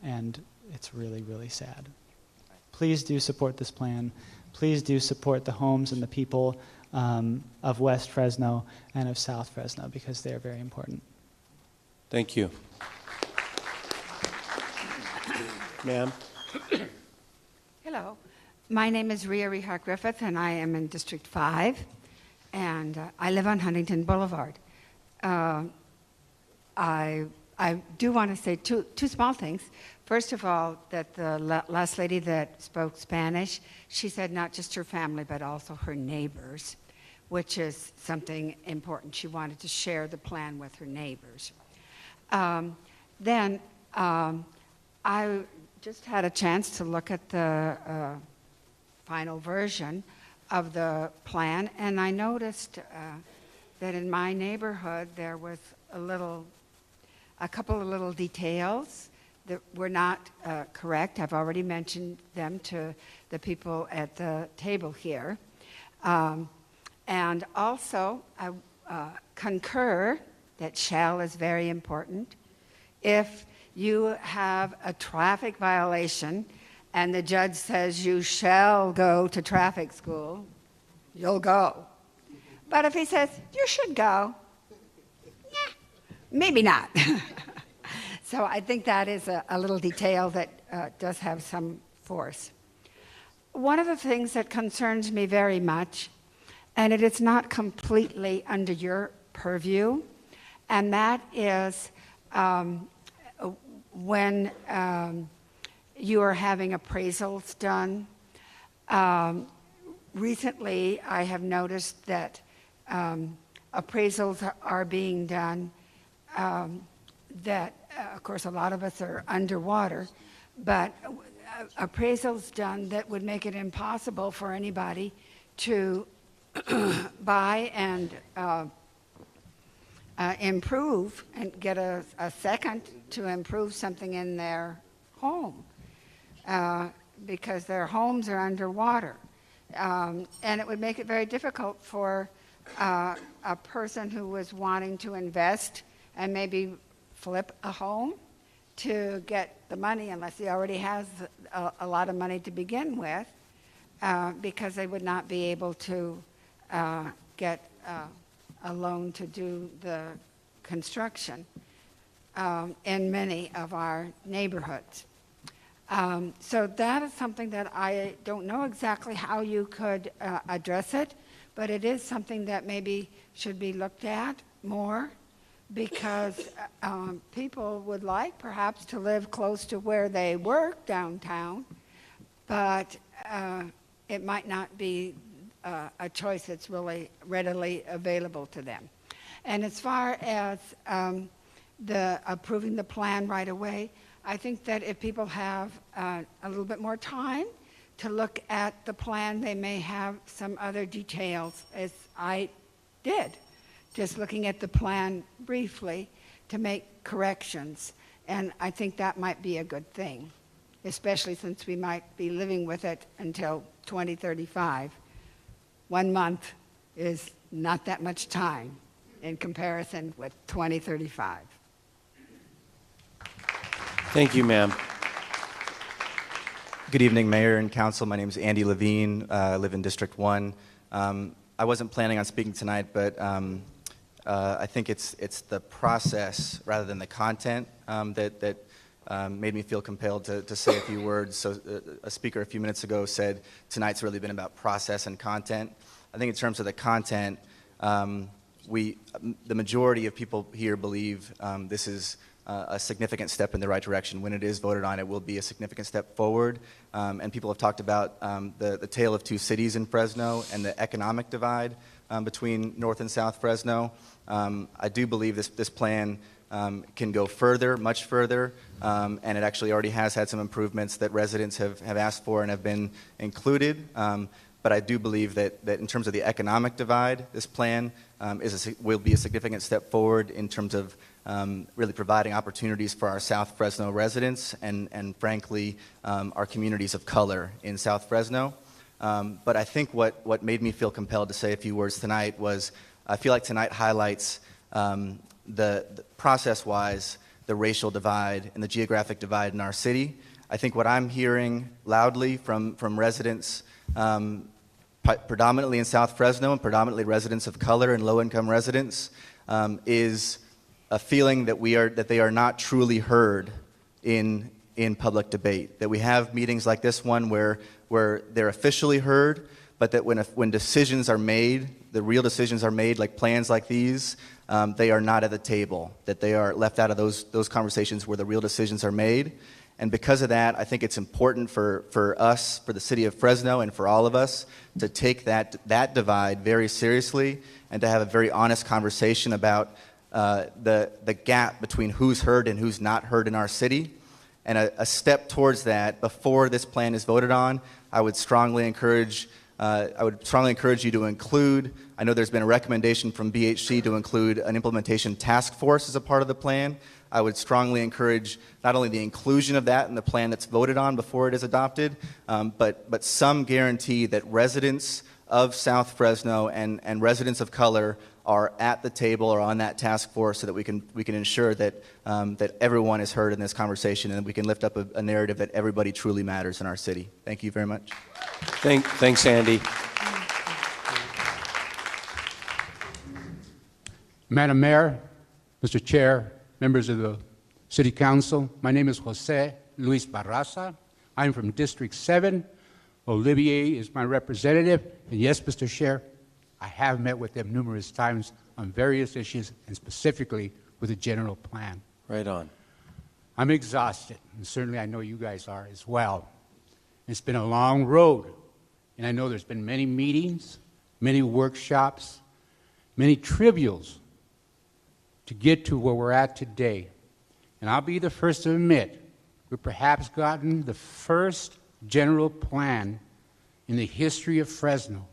And it's really, really sad. Please do support this plan. Please do support the homes and the people of West Fresno and of South Fresno, because they are very important. Thank you. Ma'am. Hello. My name is Rhea Rehart Griffith, and I am in District 5, and I live on Huntington Boulevard. I do want to say two small things. First of all, that the last lady that spoke Spanish, she said not just her family, but also her neighbors, which is something important. She wanted to share the plan with her neighbors. Then I just had a chance to look at the final version of the plan, and I noticed that in my neighborhood there was a couple of little details that were not correct. I've already mentioned them to the people at the table here. And also, I concur that shall is very important. If you have a traffic violation and the judge says you shall go to traffic school, you'll go. But if he says you should go, yeah, maybe not. So I think that is a little detail that does have some force. One of the things that concerns me very much, and it is not completely under your purview, and that is when you are having appraisals done. Recently, I have noticed that appraisals are being done that, of course, a lot of us are underwater, but appraisals done that would make it impossible for anybody to buy and improve and get a second to improve something in their home because their homes are underwater. And it would make it very difficult for a person who was wanting to invest and maybe flip a home to get the money, unless he already has a lot of money to begin with, because they would not be able to get a loan to do the construction in many of our neighborhoods. So that is something that I don't know exactly how you could address it, but it is something that maybe should be looked at more, because people would like perhaps to live close to where they work downtown, but it might not be a choice that's really readily available to them. And as far as the approving the plan right away, I think that if people have a little bit more time to look at the plan, they may have some other details, as I did, just looking at the plan briefly to make corrections. And I think that might be a good thing, especially since we might be living with it until 2035. 1 month is not that much time in comparison with 2035. Thank you, ma'am. Good evening, Mayor and Council. My name is Andy Levine. I live in District 1. I wasn't planning on speaking tonight, but I think it's the process rather than the content that made me feel compelled to say a few words. So a speaker a few minutes ago said tonight's really been about process and content. I think in terms of the content, the majority of people here believe this is a significant step in the right direction. When it is voted on, it will be a significant step forward. And people have talked about the tale of two cities in Fresno and the economic divide between North and South Fresno. I do believe this plan can go further, much further, and it actually already has had some improvements that residents have asked for and have been included. But I do believe that in terms of the economic divide, this plan will be a significant step forward in terms of really providing opportunities for our South Fresno residents and frankly, our communities of color in South Fresno. But I think what made me feel compelled to say a few words tonight was I feel like tonight highlights the process-wise, the racial divide and the geographic divide in our city. I think what I'm hearing loudly from residents predominantly in South Fresno and predominantly residents of color and low-income residents is a feeling that they are not truly heard in public debate. That we have meetings like this one where they're officially heard, but that when decisions are made, the real decisions are made, like plans like these, they are not at the table. That they are left out of those conversations where the real decisions are made. And because of that, I think it's important for us, for the city of Fresno, and for all of us to take that divide very seriously and to have a very honest conversation about the gap between who's heard and who's not heard in our city. And a step towards that, before this plan is voted on, I would strongly encourage you to include, I know there's been a recommendation from BHC to include an implementation task force as a part of the plan. I would strongly encourage not only the inclusion of that in the plan that's voted on before it is adopted, but some guarantee that residents of South Fresno and residents of color are at the table or on that task force so that we can ensure that everyone is heard in this conversation and we can lift up a narrative that everybody truly matters in our city. Thank you very much. Thanks, Andy. Madam Mayor, Mr. Chair, members of the City Council, my name is Jose Luis Barraza. I'm from District 7. Olivier is my representative. And yes, Mr. Chair, I have met with them numerous times on various issues and specifically with the general plan. Right on. I'm exhausted, and certainly I know you guys are as well. It's been a long road, and I know there's been many meetings, many workshops, many trivials to get to where we're at today. And I'll be the first to admit, we've perhaps gotten the first general plan in the history of Fresno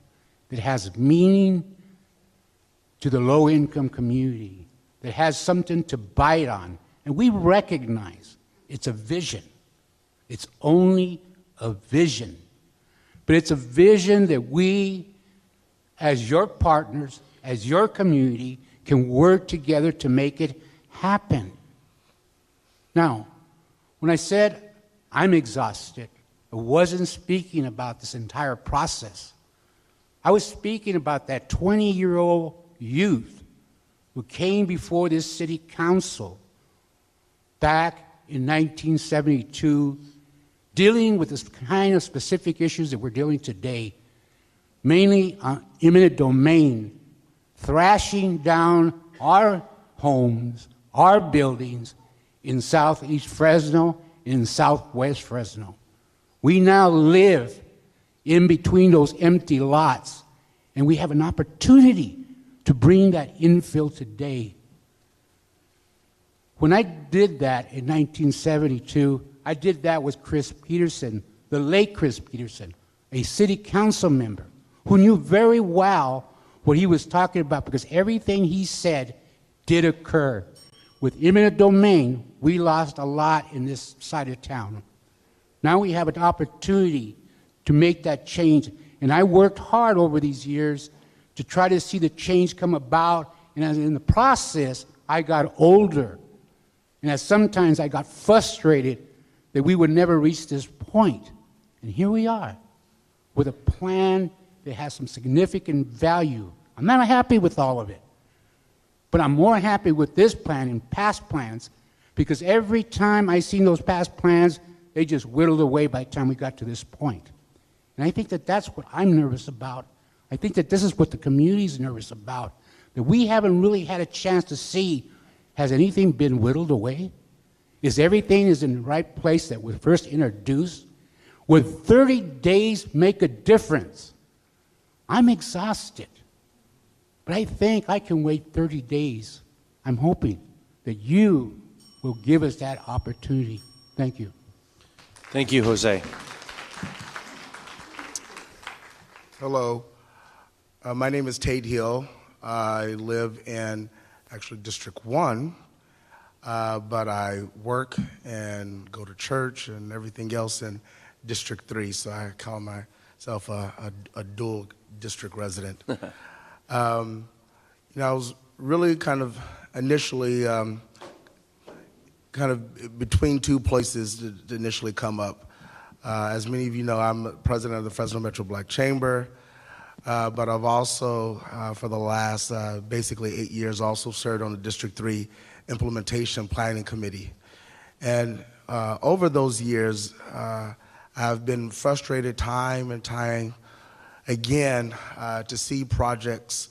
that has meaning to the low-income community, that has something to bite on. And we recognize it's a vision. It's only a vision. But it's a vision that we, as your partners, as your community, can work together to make it happen. Now, when I said I'm exhausted, I wasn't speaking about this entire process. I was speaking about that 20-year-old youth who came before this city council back in 1972, dealing with this kind of specific issues that we're dealing today, mainly on eminent domain, thrashing down our homes, our buildings in southeast Fresno, in southwest Fresno. We now live in between those empty lots, and we have an opportunity to bring that infill today. When I did that in 1972, I did that with Chris Peterson, the late Chris Peterson, a city council member who knew very well what he was talking about because everything he said did occur. With eminent domain, we lost a lot in this side of town. Now we have an opportunity to make that change. And I worked hard over these years to try to see the change come about. And as in the process, I got older. And as sometimes I got frustrated that we would never reach this point. And here we are with a plan that has some significant value. I'm not happy with all of it. But I'm more happy with this plan and past plans because every time I seen those past plans, they just whittled away by the time we got to this point. And I think that that's what I'm nervous about. I think that this is what the community's nervous about, that we haven't really had a chance to see, has anything been whittled away? Is everything in the right place that was first introduced? Would 30 days make a difference? I'm exhausted. But I think I can wait 30 days. I'm hoping that you will give us that opportunity. Thank you. Thank you, Jose. Hello. My name is Tate Hill. I live in actually District 1, but I work and go to church and everything else in District 3, so I call myself a dual district resident. I was really kind of initially kind of between two places to initially come up. As many of you know, I'm president of the Fresno Metro Black Chamber, but I've also, for the last basically 8 years, also served on the District 3 Implementation Planning Committee. And over those years, I've been frustrated time and time again to see projects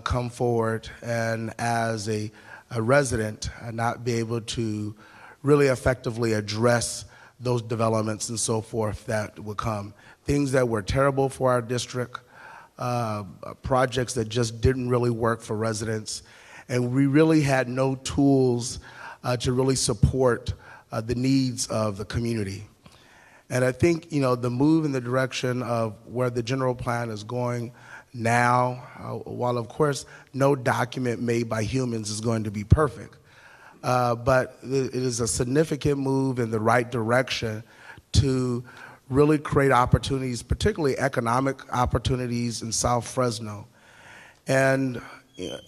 come forward and as a resident not be able to really effectively address those developments and so forth that would come. Things that were terrible for our district, projects that just didn't really work for residents, and we really had no tools to really support the needs of the community. And I think, the move in the direction of where the general plan is going now, while of course no document made by humans is going to be perfect, but it is a significant move in the right direction to really create opportunities, particularly economic opportunities in South Fresno. And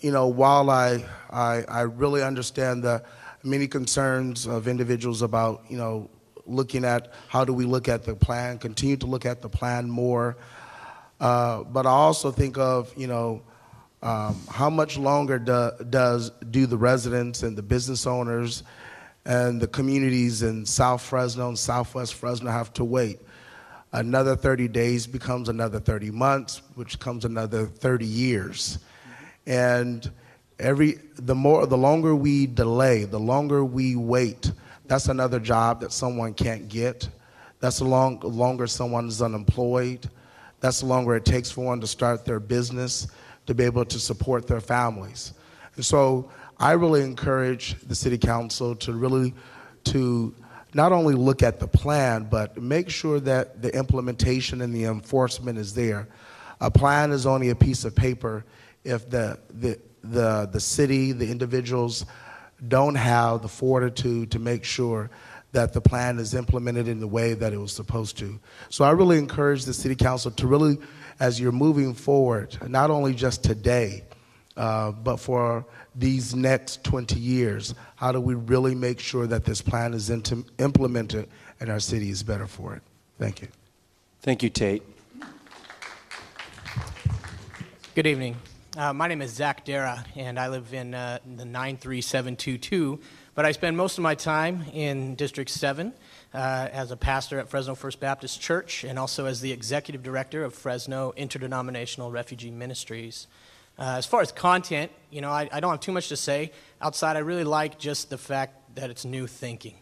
while I really understand the many concerns of individuals about looking at how do we look at the plan, continue to look at the plan more, but I also think of how much longer do the residents and the business owners and the communities in South Fresno and Southwest Fresno have to wait. Another 30 days becomes another 30 months, which becomes another 30 years. And the longer we delay, the longer we wait, that's another job that someone can't get. That's the longer someone is unemployed. That's the longer it takes for one to start their business, to be able to support their families. And so I really encourage the city council to not only look at the plan, but make sure that the implementation and the enforcement is there. A plan is only a piece of paper if the city, the individuals don't have the fortitude to make sure that the plan is implemented in the way that it was supposed to. So I really encourage the city council to really, as you're moving forward, not only just today, but for these next 20 years, how do we really make sure that this plan is implemented and our city is better for it? Thank you. Thank you, Tate. Good evening. My name is Zach Dara, and I live in the 93722, but I spend most of my time in District 7 as a pastor at Fresno First Baptist Church and also as the executive director of Fresno Interdenominational Refugee Ministries. As far as content, I don't have too much to say. Outside, I really like just the fact that it's new thinking.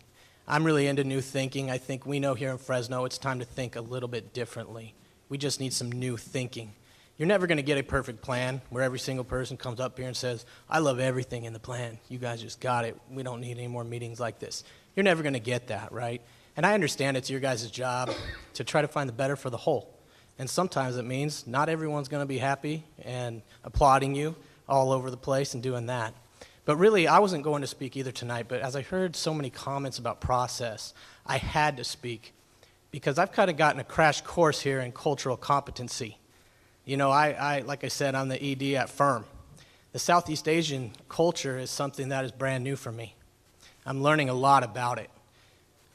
I'm really into new thinking. I think we know here in Fresno it's time to think a little bit differently. We just need some new thinking. You're never going to get a perfect plan where every single person comes up here and says, I love everything in the plan. You guys just got it. We don't need any more meetings like this. You're never going to get that, right? And I understand it's your guys' job to try to find the better for the whole. And sometimes it means not everyone's going to be happy and applauding you all over the place and doing that. But really, I wasn't going to speak either tonight, but as I heard so many comments about process, I had to speak because I've kind of gotten a crash course here in cultural competency. Like I said, I'm the ED at FIRM. The Southeast Asian culture is something that is brand new for me. I'm learning a lot about it.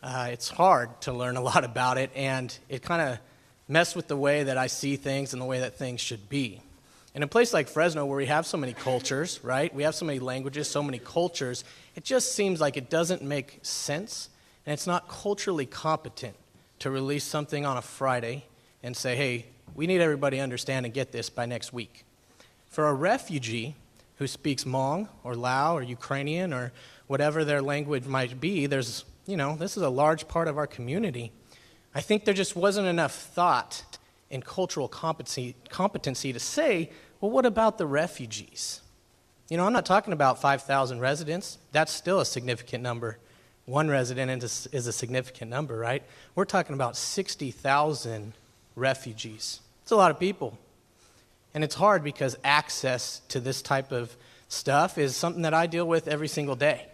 It's hard to learn a lot about it, and it kind of messed with the way that I see things and the way that things should be. In a place like Fresno where we have so many cultures, right? We have so many languages, so many cultures, it just seems like it doesn't make sense, and it's not culturally competent to release something on a Friday and say, hey, we need everybody to understand and get this by next week. For a refugee who speaks Hmong or Lao or Ukrainian or whatever their language might be, this is a large part of our community. I think there just wasn't enough thought in cultural competency to say, well, what about the refugees? I'm not talking about 5,000 residents. That's still a significant number. One resident is a significant number, right? We're talking about 60,000 refugees. It's a lot of people. And it's hard because access to this type of stuff is something that I deal with every single day.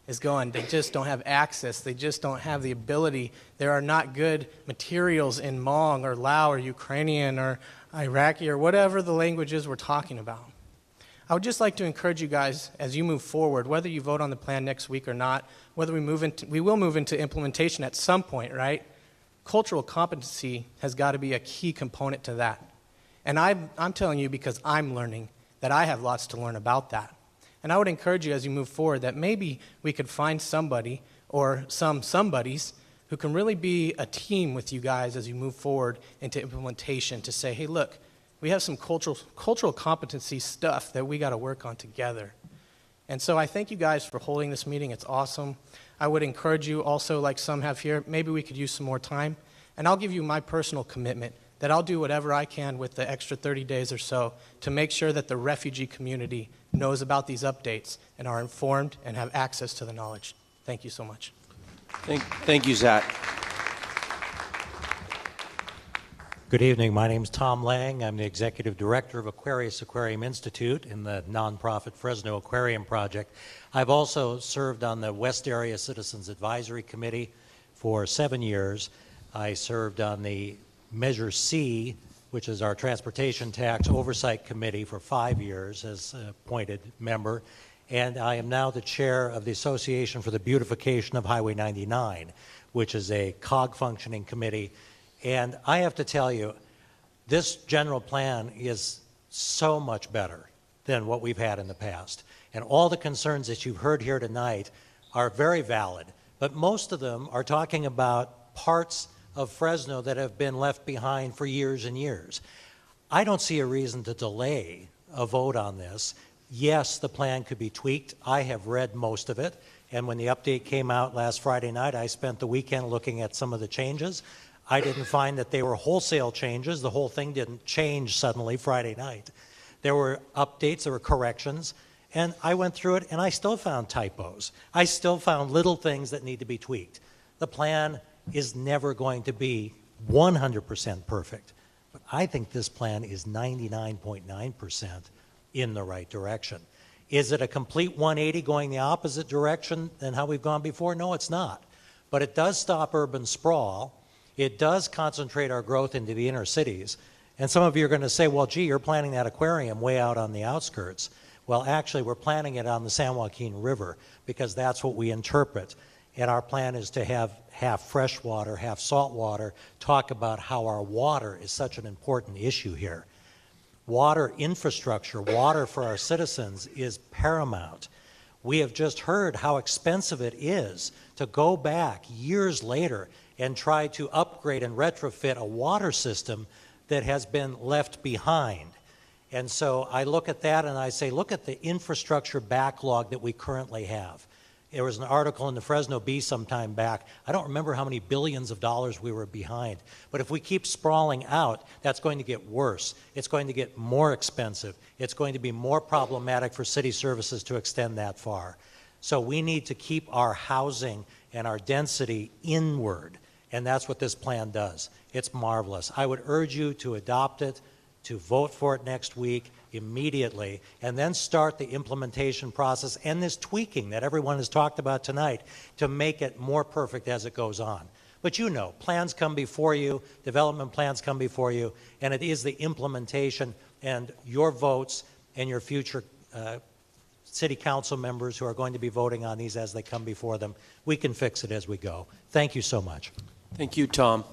They just don't have access. They just don't have the ability. There are not good materials in Hmong or Lao or Ukrainian or Iraqi or whatever the languages we're talking about. I would just like to encourage you guys as you move forward, whether you vote on the plan next week or not, whether we will move into implementation at some point, right? Cultural competency has got to be a key component to that. And I'm telling you because I'm learning that I have lots to learn about that. And I would encourage you as you move forward that maybe we could find somebody or somebodies who can really be a team with you guys as you move forward into implementation to say, hey, look, we have some cultural competency stuff that we got to work on together. And so I thank you guys for holding this meeting. It's awesome. I would encourage you also, like some have here, maybe we could use some more time. And I'll give you my personal commitment that I'll do whatever I can with the extra 30 days or so to make sure that the refugee community knows about these updates and are informed and have access to the knowledge. Thank you so much. Thank you, Zach. Good evening. My name is Tom Lang. I'm the Executive Director of Aquarius Aquarium Institute in the nonprofit Fresno Aquarium Project. I've also served on the West Area Citizens Advisory Committee for 7 years. I served on the Measure C, which is our Transportation Tax Oversight Committee, for 5 years as an appointed member. And I am now the chair of the Association for the Beautification of Highway 99, which is a COG functioning committee. And I have to tell you, this general plan is so much better than what we've had in the past. And all the concerns that you've heard here tonight are very valid, but most of them are talking about parts of Fresno that have been left behind for years and years. I don't see a reason to delay a vote on this. Yes, the plan could be tweaked. I have read most of it, and when the update came out last Friday night, I spent the weekend looking at some of the changes. I didn't find that they were wholesale changes. The whole thing didn't change suddenly Friday night. There were updates, there were corrections, and I went through it and I still found typos. I still found little things that need to be tweaked. The plan is never going to be 100% perfect, but I think this plan is 99.9% in the right direction. Is it a complete 180 going the opposite direction than how we've gone before? No, it's not. But it does stop urban sprawl. It does concentrate our growth into the inner cities. And some of you are going to say, well, gee, you're planning that aquarium way out on the outskirts. Well, actually, we're planning it on the San Joaquin River because that's what we interpret. And our plan is to have half fresh water, half salt water, talk about how our water is such an important issue here. Water infrastructure, water for our citizens is paramount. We have just heard how expensive it is to go back years later and try to upgrade and retrofit a water system that has been left behind. And so I look at that and I say, look at the infrastructure backlog that we currently have. There was an article in the Fresno Bee some time back. I don't remember how many billions of dollars we were behind. But if we keep sprawling out, that's going to get worse. It's going to get more expensive. It's going to be more problematic for city services to extend that far. So we need to keep our housing and our density inward. And that's what this plan does. It's marvelous. I would urge you to adopt it, to vote for it next week immediately, and then start the implementation process and this tweaking that everyone has talked about tonight to make it more perfect as it goes on. But you know, plans come before you, development plans come before you, and it is the implementation and your votes and your future city council members who are going to be voting on these as they come before them. We can fix it as we go. Thank you so much. Thank you, Tom.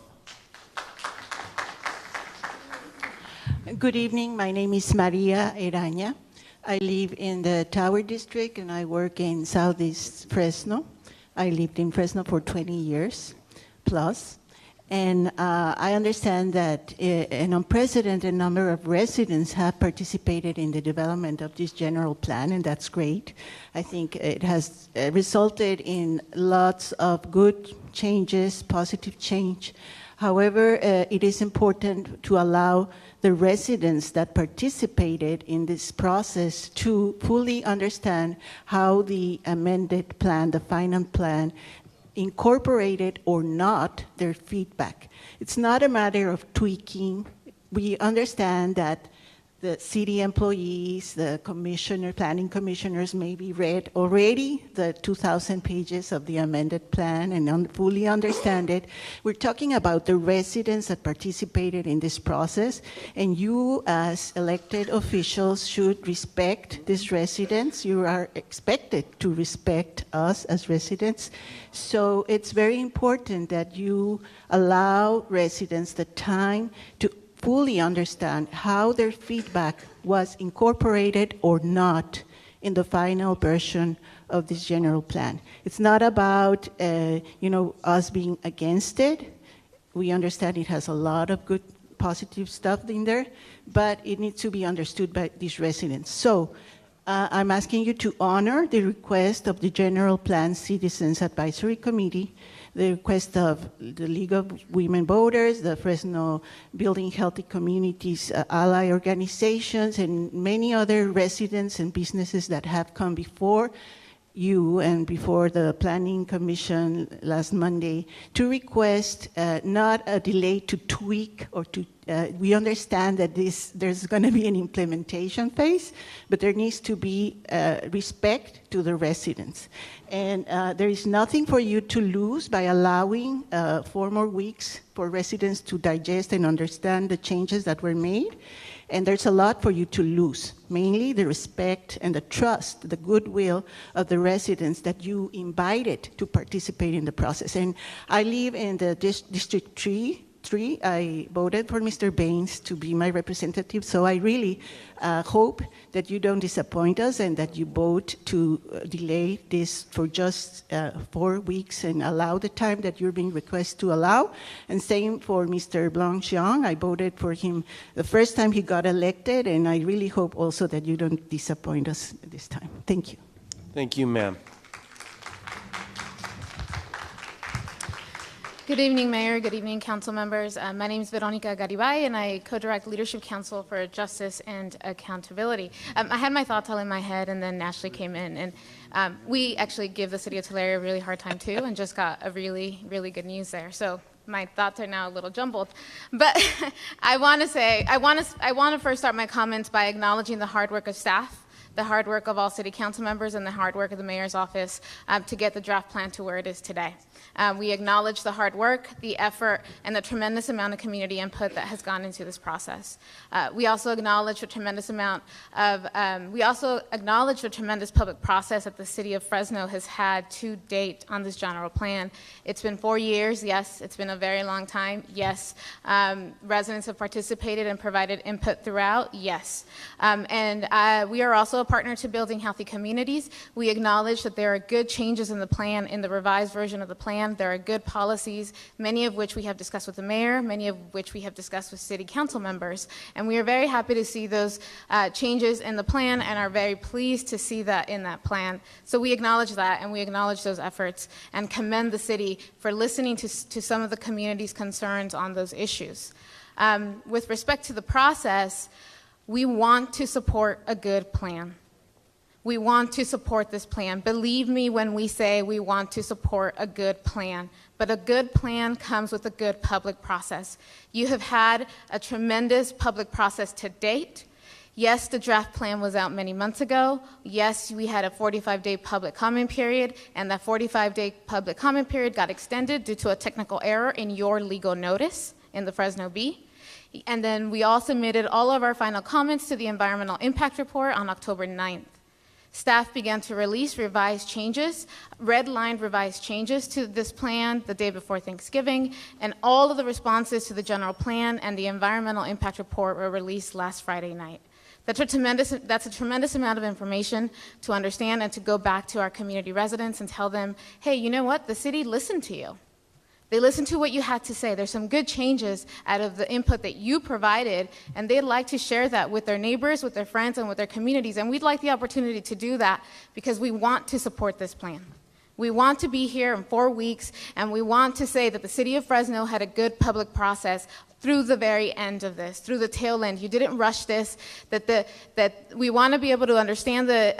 Good evening. My name is Maria Eraña. I live in the Tower District and I work in Southeast Fresno. I lived in Fresno for 20 years plus. And I understand that an unprecedented number of residents have participated in the development of this general plan, and that's great. I think it has resulted in lots of good changes, positive change. However, it is important to allow the residents that participated in this process to fully understand how the amended plan, the final plan, incorporated or not their feedback. It's not a matter of tweaking. We understand that the city employees, the commissioner, planning commissioners maybe read already the 2,000 pages of the amended plan and fully understand it. We're talking about the residents that participated in this process, and you as elected officials should respect these residents. You are expected to respect us as residents. So it's very important that you allow residents the time to fully understand how their feedback was incorporated or not in the final version of this general plan. It's not about us being against it. We understand it has a lot of good positive stuff in there, but it needs to be understood by these residents. So I'm asking you to honor the request of the General Plan Citizens Advisory Committee, the request of the League of Women Voters, the Fresno Building Healthy Communities ally organizations, and many other residents and businesses that have come before you and before the Planning Commission last Monday to request not a delay to tweak or to, we understand that there's going to be an implementation phase, but there needs to be respect to the residents. And there is nothing for you to lose by allowing 4 more weeks for residents to digest and understand the changes that were made. And there's a lot for you to lose, mainly the respect and the trust, the goodwill of the residents that you invited to participate in the process. And I live in the District 3. I voted for Mr. Baines to be my representative, so I really hope that you don't disappoint us and that you vote to delay this for just 4 weeks and allow the time that you're being requested to allow. And same for Mr. Blanc-Jean. I voted for him the first time he got elected, and I really hope also that you don't disappoint us this time. Thank you. Thank you, ma'am. Good evening, Mayor. Good evening, council members. My name is Veronica Garibay, and I co-direct Leadership Council for Justice and Accountability. I had my thoughts all in my head, and then Ashley came in, and we actually give the city of Tulare a really hard time too, and just got a really, really good news there. So my thoughts are now a little jumbled, but I want to first start my comments by acknowledging the hard work of staff, the hard work of all city council members, and the hard work of the mayor's office to get the draft plan to where it is today. We acknowledge the hard work, the effort, and the tremendous amount of community input that has gone into this process. We also acknowledge the tremendous public process that the city of Fresno has had to date on this general plan. It's been 4 years, yes. It's been a very long time, yes. Residents have participated and provided input throughout, yes. We are also a partner to building healthy communities. We acknowledge that there are good changes in the plan, in the revised version of the plan. There are good policies, many of which we have discussed with the mayor, many of which we have discussed with city council members. And we are very happy to see those changes in the plan and are very pleased to see that in that plan. So we acknowledge that, and we acknowledge those efforts and commend the city for listening to some of the community's concerns on those issues. With respect to the process, we want to support a good plan. We want to support this plan. Believe me when we say we want to support a good plan. But a good plan comes with a good public process. You have had a tremendous public process to date. Yes, the draft plan was out many months ago. Yes, we had a 45-day public comment period, and that 45-day public comment period got extended due to a technical error in your legal notice in the Fresno Bee. And then we all submitted all of our final comments to the environmental impact report on October 9th. Staff began to release revised changes, red-lined revised changes to this plan the day before Thanksgiving, and all of the responses to the general plan and the environmental impact report were released last Friday night. That's a tremendous amount of information to understand and to go back to our community residents and tell them, hey, you know what? The city listened to you. They listened to what you had to say. There's some good changes out of the input that you provided, and they'd like to share that with their neighbors, with their friends, and with their communities. And we'd like the opportunity to do that because we want to support this plan. We want to be here in 4 weeks, and we want to say that the city of Fresno had a good public process through the very end of this, through the tail end. You didn't rush this, that we want to be able to understand the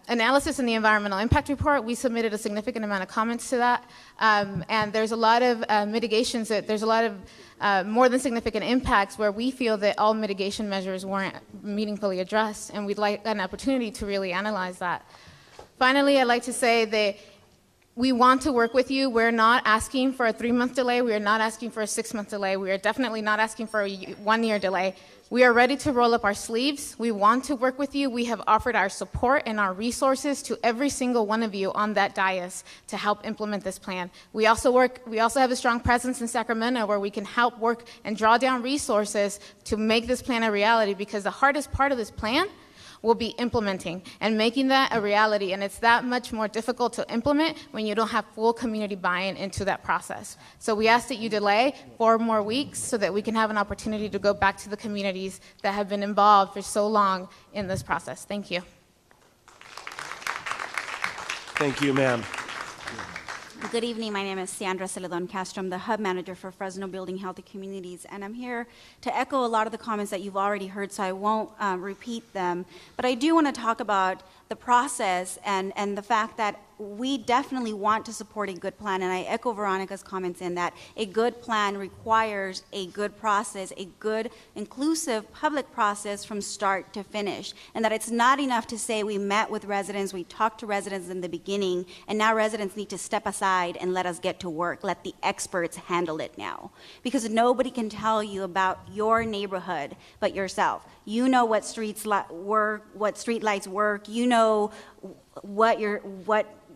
analysis in the environmental impact report. We submitted a significant amount of comments to that, and there's a lot of mitigations, there's a lot of more than significant impacts where we feel that all mitigation measures weren't meaningfully addressed, and we'd like an opportunity to really analyze that. Finally, I'd like to say that we want to work with you. We're not asking for a 3-month delay. We are not asking for a 6-month delay. We are definitely not asking for a 1-year delay. We are ready to roll up our sleeves. We want to work with you. We have offered our support and our resources to every single one of you on that dais to help implement this plan. We also have a strong presence in Sacramento where we can help work and draw down resources to make this plan a reality, because the hardest part of this plan will be implementing and making that a reality. And it's that much more difficult to implement when you don't have full community buy-in into that process. So we ask that you delay 4 more weeks so that we can have an opportunity to go back to the communities that have been involved for so long in this process. Thank you. Thank you, ma'am. Good evening. My name is Sandra Celedon Castro. I'm the hub manager for Fresno Building Healthy Communities, and I'm here to echo a lot of the comments that you've already heard, so I won't repeat them. But I do want to talk about the process and the fact that we definitely want to support a good plan, and I echo Veronica's comments in that a good plan requires a good process, a good, inclusive public process from start to finish, and that it's not enough to say we met with residents, we talked to residents in the beginning, and now residents need to step aside and let us get to work. Let the experts handle it now, because nobody can tell you about your neighborhood but yourself. You know what streets work, what street lights work. You know what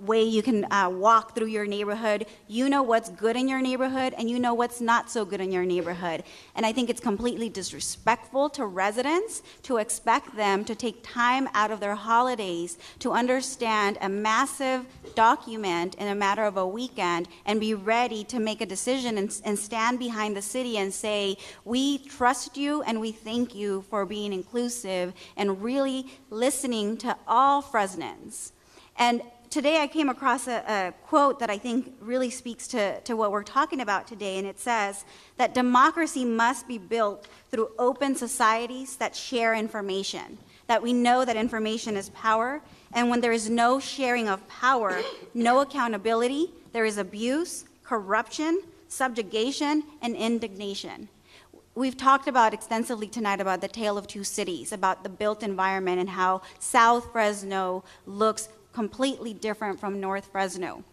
way you can walk through your neighborhood. You know what's good in your neighborhood, and you know what's not so good in your neighborhood. And I think it's completely disrespectful to residents to expect them to take time out of their holidays to understand a massive document in a matter of a weekend and be ready to make a decision and stand behind the city and say, we trust you and we thank you for being inclusive and really listening to all Fresnans. And today I came across a quote that I think really speaks to what we're talking about today, and it says that democracy must be built through open societies that share information, that we know that information is power, and when there is no sharing of power, no accountability, there is abuse, corruption, subjugation, and indignation. We've talked about extensively tonight about the tale of two cities, about the built environment and how South Fresno looks completely different from North Fresno.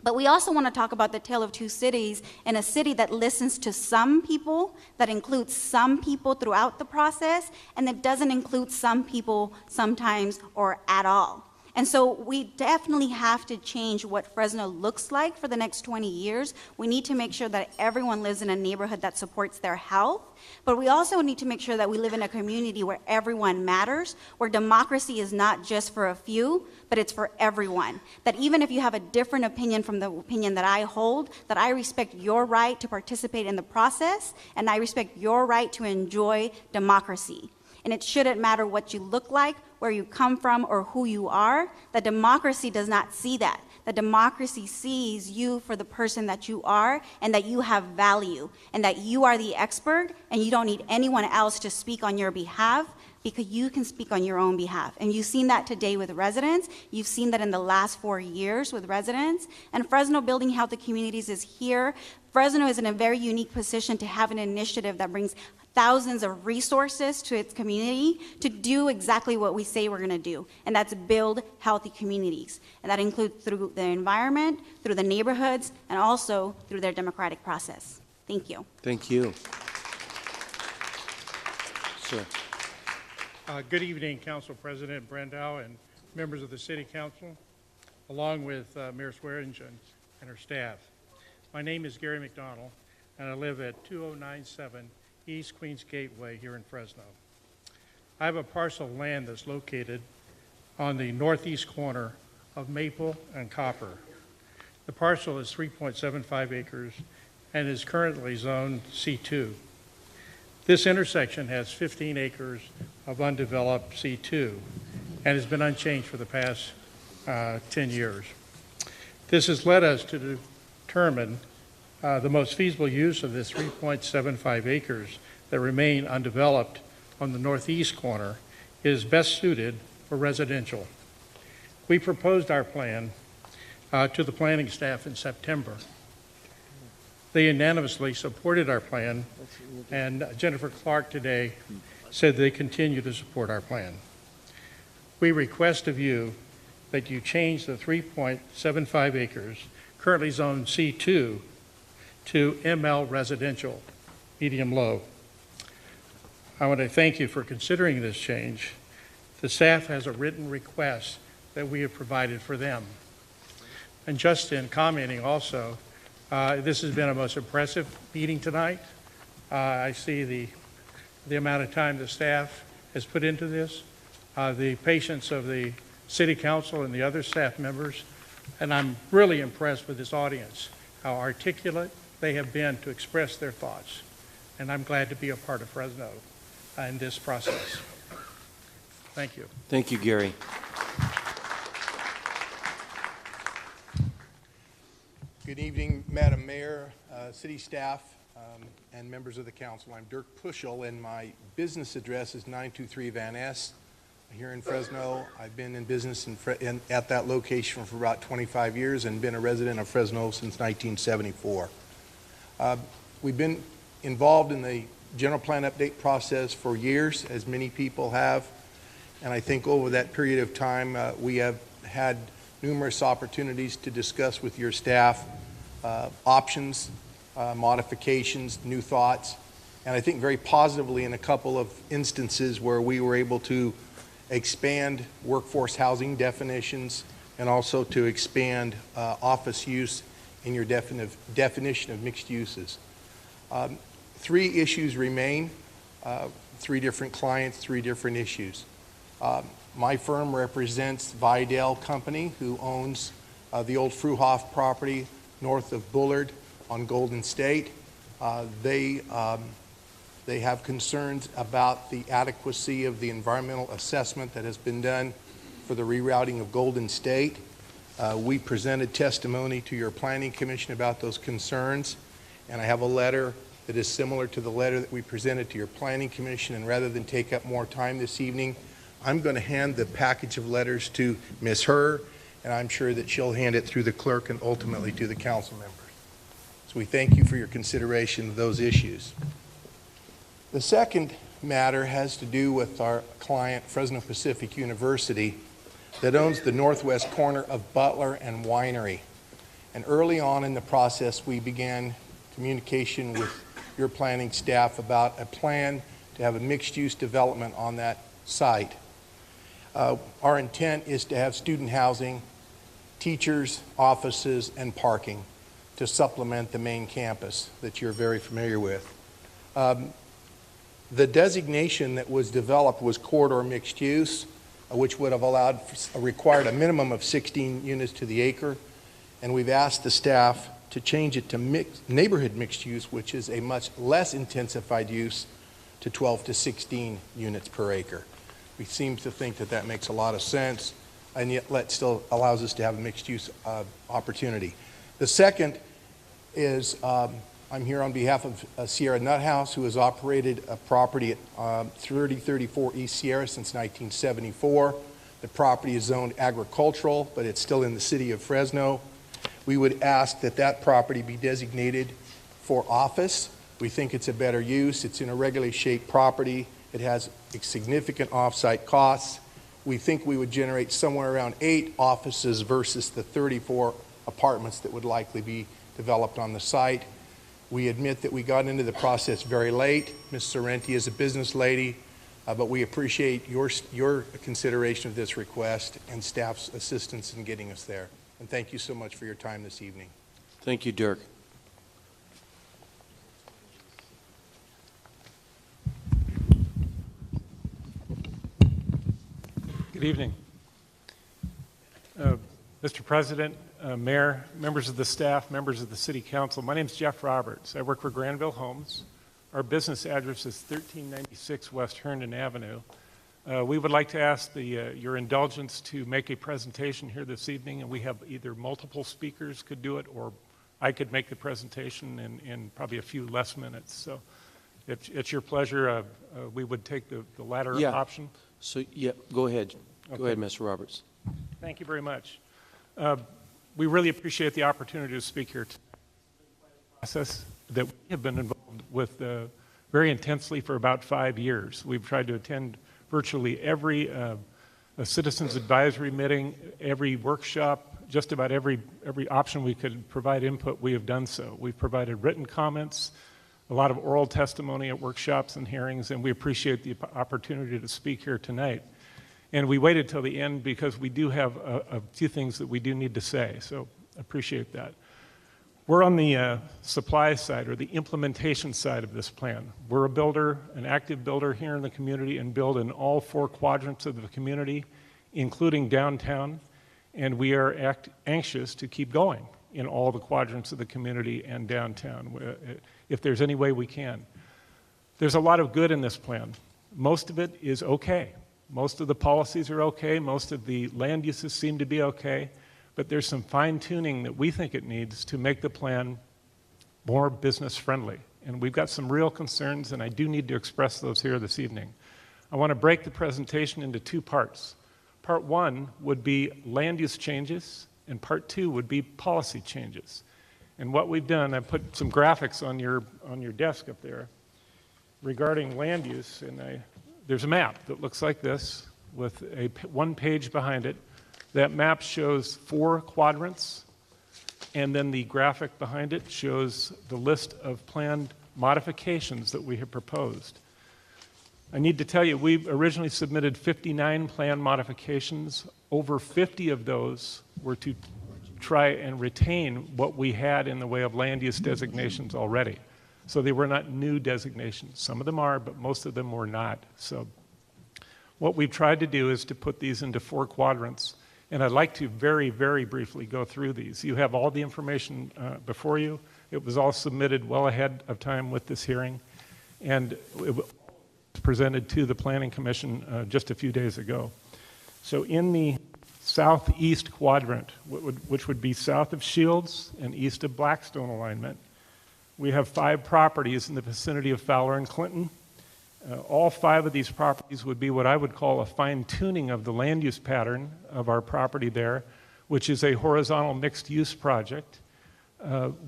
But we also want to talk about the tale of two cities in a city that listens to some people, that includes some people throughout the process, and that doesn't include some people sometimes or at all. And so we definitely have to change what Fresno looks like for the next 20 years. We need to make sure that everyone lives in a neighborhood that supports their health, but we also need to make sure that we live in a community where everyone matters, where democracy is not just for a few, but it's for everyone. That even if you have a different opinion from the opinion that I hold, that I respect your right to participate in the process, and I respect your right to enjoy democracy. And it shouldn't matter what you look like, where you come from, or who you are. The democracy does not see that. The democracy sees you for the person that you are, and that you have value, and that you are the expert, and you don't need anyone else to speak on your behalf, because you can speak on your own behalf. And you've seen that today with residents. You've seen that in the last 4 years with residents. And Fresno Building Healthy Communities is here. Fresno is in a very unique position to have an initiative that brings thousands of resources to its community to do exactly what we say we're going to do, and that's build healthy communities. And that includes through the environment, through the neighborhoods, and also through their democratic process. Thank you. Thank you. Sir. Good evening, Council President Brandow and members of the City Council, along with Mayor Swearingen and her staff. My name is Gary McDonald, and I live at 2097 East Queens Gateway here in Fresno. I have a parcel of land that's located on the northeast corner of Maple and Copper. The parcel is 3.75 acres and is currently zoned C2. This intersection has 15 acres of undeveloped C2 and has been unchanged for the past 10 years. This has led us to determine the most feasible use of this 3.75 acres that remain undeveloped on the northeast corner is best suited for residential. We proposed our plan to the planning staff in September. They unanimously supported our plan, and Jennifer Clark today said they continue to support our plan. We request of you that you change the 3.75 acres, currently zoned C2, to ML residential, medium low. I want to thank you for considering this change. The staff has a written request that we have provided for them. And just in commenting also, this has been a most impressive meeting tonight. I see the amount of time the staff has put into this, the patience of the City Council and the other staff members, and I'm really impressed with this audience, how articulate they have been to express their thoughts. And I'm glad to be a part of Fresno in this process. Thank you. Thank you, Gary. Good evening, Madam Mayor, city staff, and members of the council. I'm Dirk Puschel, and my business address is 923 Van Ness here in Fresno. I've been in business at that location for about 25 years and been a resident of Fresno since 1974. We've been involved in the general plan update process for years, as many people have, and I think over that period of time we have had numerous opportunities to discuss with your staff options, modifications, new thoughts, and I think very positively in a couple of instances where we were able to expand workforce housing definitions and also to expand office use in your definition of mixed uses. 3 issues remain, 3 different clients, 3 different issues. My firm represents Vidal Company, who owns the old Fruhoff property north of Bullard on Golden State. They have concerns about the adequacy of the environmental assessment that has been done for the rerouting of Golden State. We presented testimony to your Planning Commission about those concerns, and I have a letter that is similar to the letter that we presented to your Planning Commission, and rather than take up more time this evening, I'm going to hand the package of letters to Ms. Herr, and I'm sure that she'll hand it through the clerk and ultimately to the council members. So we thank you for your consideration of those issues. The second matter has to do with our client, Fresno Pacific University, that owns the northwest corner of Butler and Winery. And early on in the process, we began communication with your planning staff about a plan to have a mixed-use development on that site. Our intent is to have student housing, teachers, offices, and parking to supplement the main campus that you're very familiar with. The designation that was developed was corridor mixed use, which would have required a minimum of 16 units to the acre, and we've asked the staff to change it to neighborhood mixed use, which is a much less intensified use, to 12 to 16 units per acre. We seem to think that that makes a lot of sense, and yet still allows us to have a mixed use opportunity. The second is I'm here on behalf of Sierra Nut House, who has operated a property at 3034 East Sierra since 1974. The property is zoned agricultural, but it's still in the city of Fresno. We would ask that that property be designated for office. We think it's a better use. It's in a regularly shaped property. It has significant off-site costs. We think we would generate somewhere around 8 offices versus the 34 apartments that would likely be developed on the site. We admit that we got into the process very late. Ms. Sorrenti is a business lady, but we appreciate your consideration of this request and staff's assistance in getting us there. And thank you so much for your time this evening. Thank you, Dirk. Good evening. Mr. President, Mayor, members of the staff, members of the City Council, my name is Jeff Roberts. I work for Granville Homes. Our business address is 1396 West Herndon Avenue. We would like to ask your indulgence to make a presentation here this evening, and we have either multiple speakers could do it, or I could make the presentation in probably a few less minutes. So if it's your pleasure, we would take the latter option. So, yeah, go ahead. Okay. Go ahead, Mr. Roberts. Thank you very much. We really appreciate the opportunity to speak here today. Process that we have been involved with very intensely for about 5 years. We've tried to attend virtually every citizens advisory meeting, every workshop, just about every option we could provide input, we have done so. We've provided written comments, a lot of oral testimony at workshops and hearings, and we appreciate the opportunity to speak here tonight. And we waited till the end because we do have a few things that we do need to say, so appreciate that. We're on the supply side, or the implementation side of this plan. We're a builder, an active builder here in the community, and build in all 4 quadrants of the community, including downtown, and we are anxious to keep going in all the quadrants of the community and downtown, if there's any way we can. There's a lot of good in this plan. Most of it is okay. Most of the policies are okay. Most of the land uses seem to be okay. but there's some fine tuning that we think it needs to make the plan more business friendly. And we've got some real concerns, and I do need to express those here this evening. I want to break the presentation into two parts. Part one would be land use changes, and part two would be policy changes. And what we've done, I put some graphics on your desk up there regarding land use, and there's a map that looks like this with one page behind it. That map shows 4 quadrants, and then the graphic behind it shows the list of planned modifications that we have proposed. I need to tell you, we originally submitted 59 plan modifications. Over 50 of those were to try and retain what we had in the way of land use designations already. So they were not new designations. Some of them are, but most of them were not. So what we've tried to do is to put these into 4 quadrants. And I'd like to very, very briefly go through these. You have all the information before you. It was all submitted well ahead of time with this hearing. And it was presented to the Planning Commission just a few days ago. So in the southeast quadrant, which would be south of Shields and east of Blackstone alignment, we have 5 properties in the vicinity of Fowler and Clinton. All 5 of these properties would be what I would call a fine-tuning of the land use pattern of our property there, which is a horizontal mixed-use project.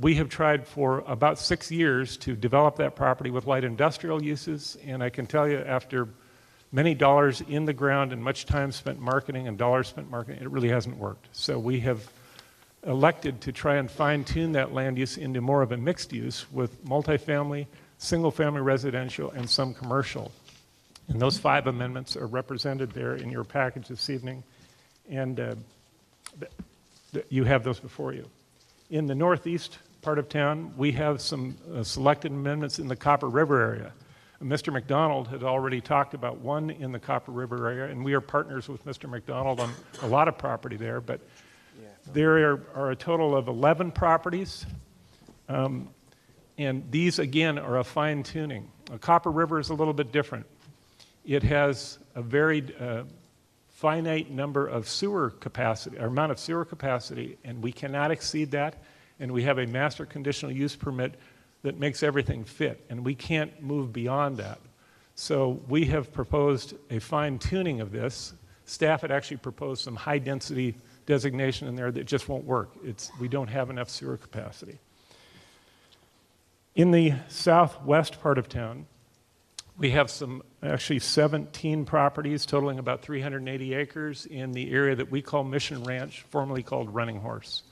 We have tried for about 6 years to develop that property with light industrial uses, and I can tell you after many dollars in the ground and much time spent marketing and dollars spent marketing, it really hasn't worked. So we have elected to try and fine-tune that land use into more of a mixed use with multifamily, single-family residential, and some commercial. And those 5 amendments are represented there in your package this evening, and you have those before you. In the northeast part of town, we have some selected amendments in the Copper River area. Mr. McDonald had already talked about one in the Copper River area, and we are partners with Mr. McDonald on a lot of property there, but there are a total of 11 properties, and these, again, are a fine-tuning. Copper River is a little bit different. It has a very finite number of sewer capacity, or amount of sewer capacity, and we cannot exceed that, and we have a master conditional use permit that makes everything fit, and we can't move beyond that. So we have proposed a fine-tuning of this. Staff had actually proposed some high-density designation in there that just won't work. We don't have enough sewer capacity. In the southwest part of town, we have actually 17 properties totaling about 380 acres in the area that we call Mission Ranch, formerly called Running Horse.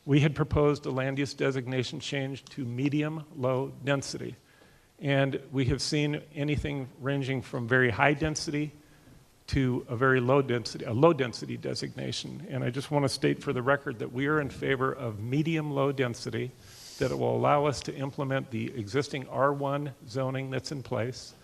We had proposed a land use designation change to medium-low density, and we have seen anything ranging from very high density to a very low density designation. And I just want to state for the record that we are in favor of medium-low density, that it will allow us to implement the existing R1 zoning that's in place.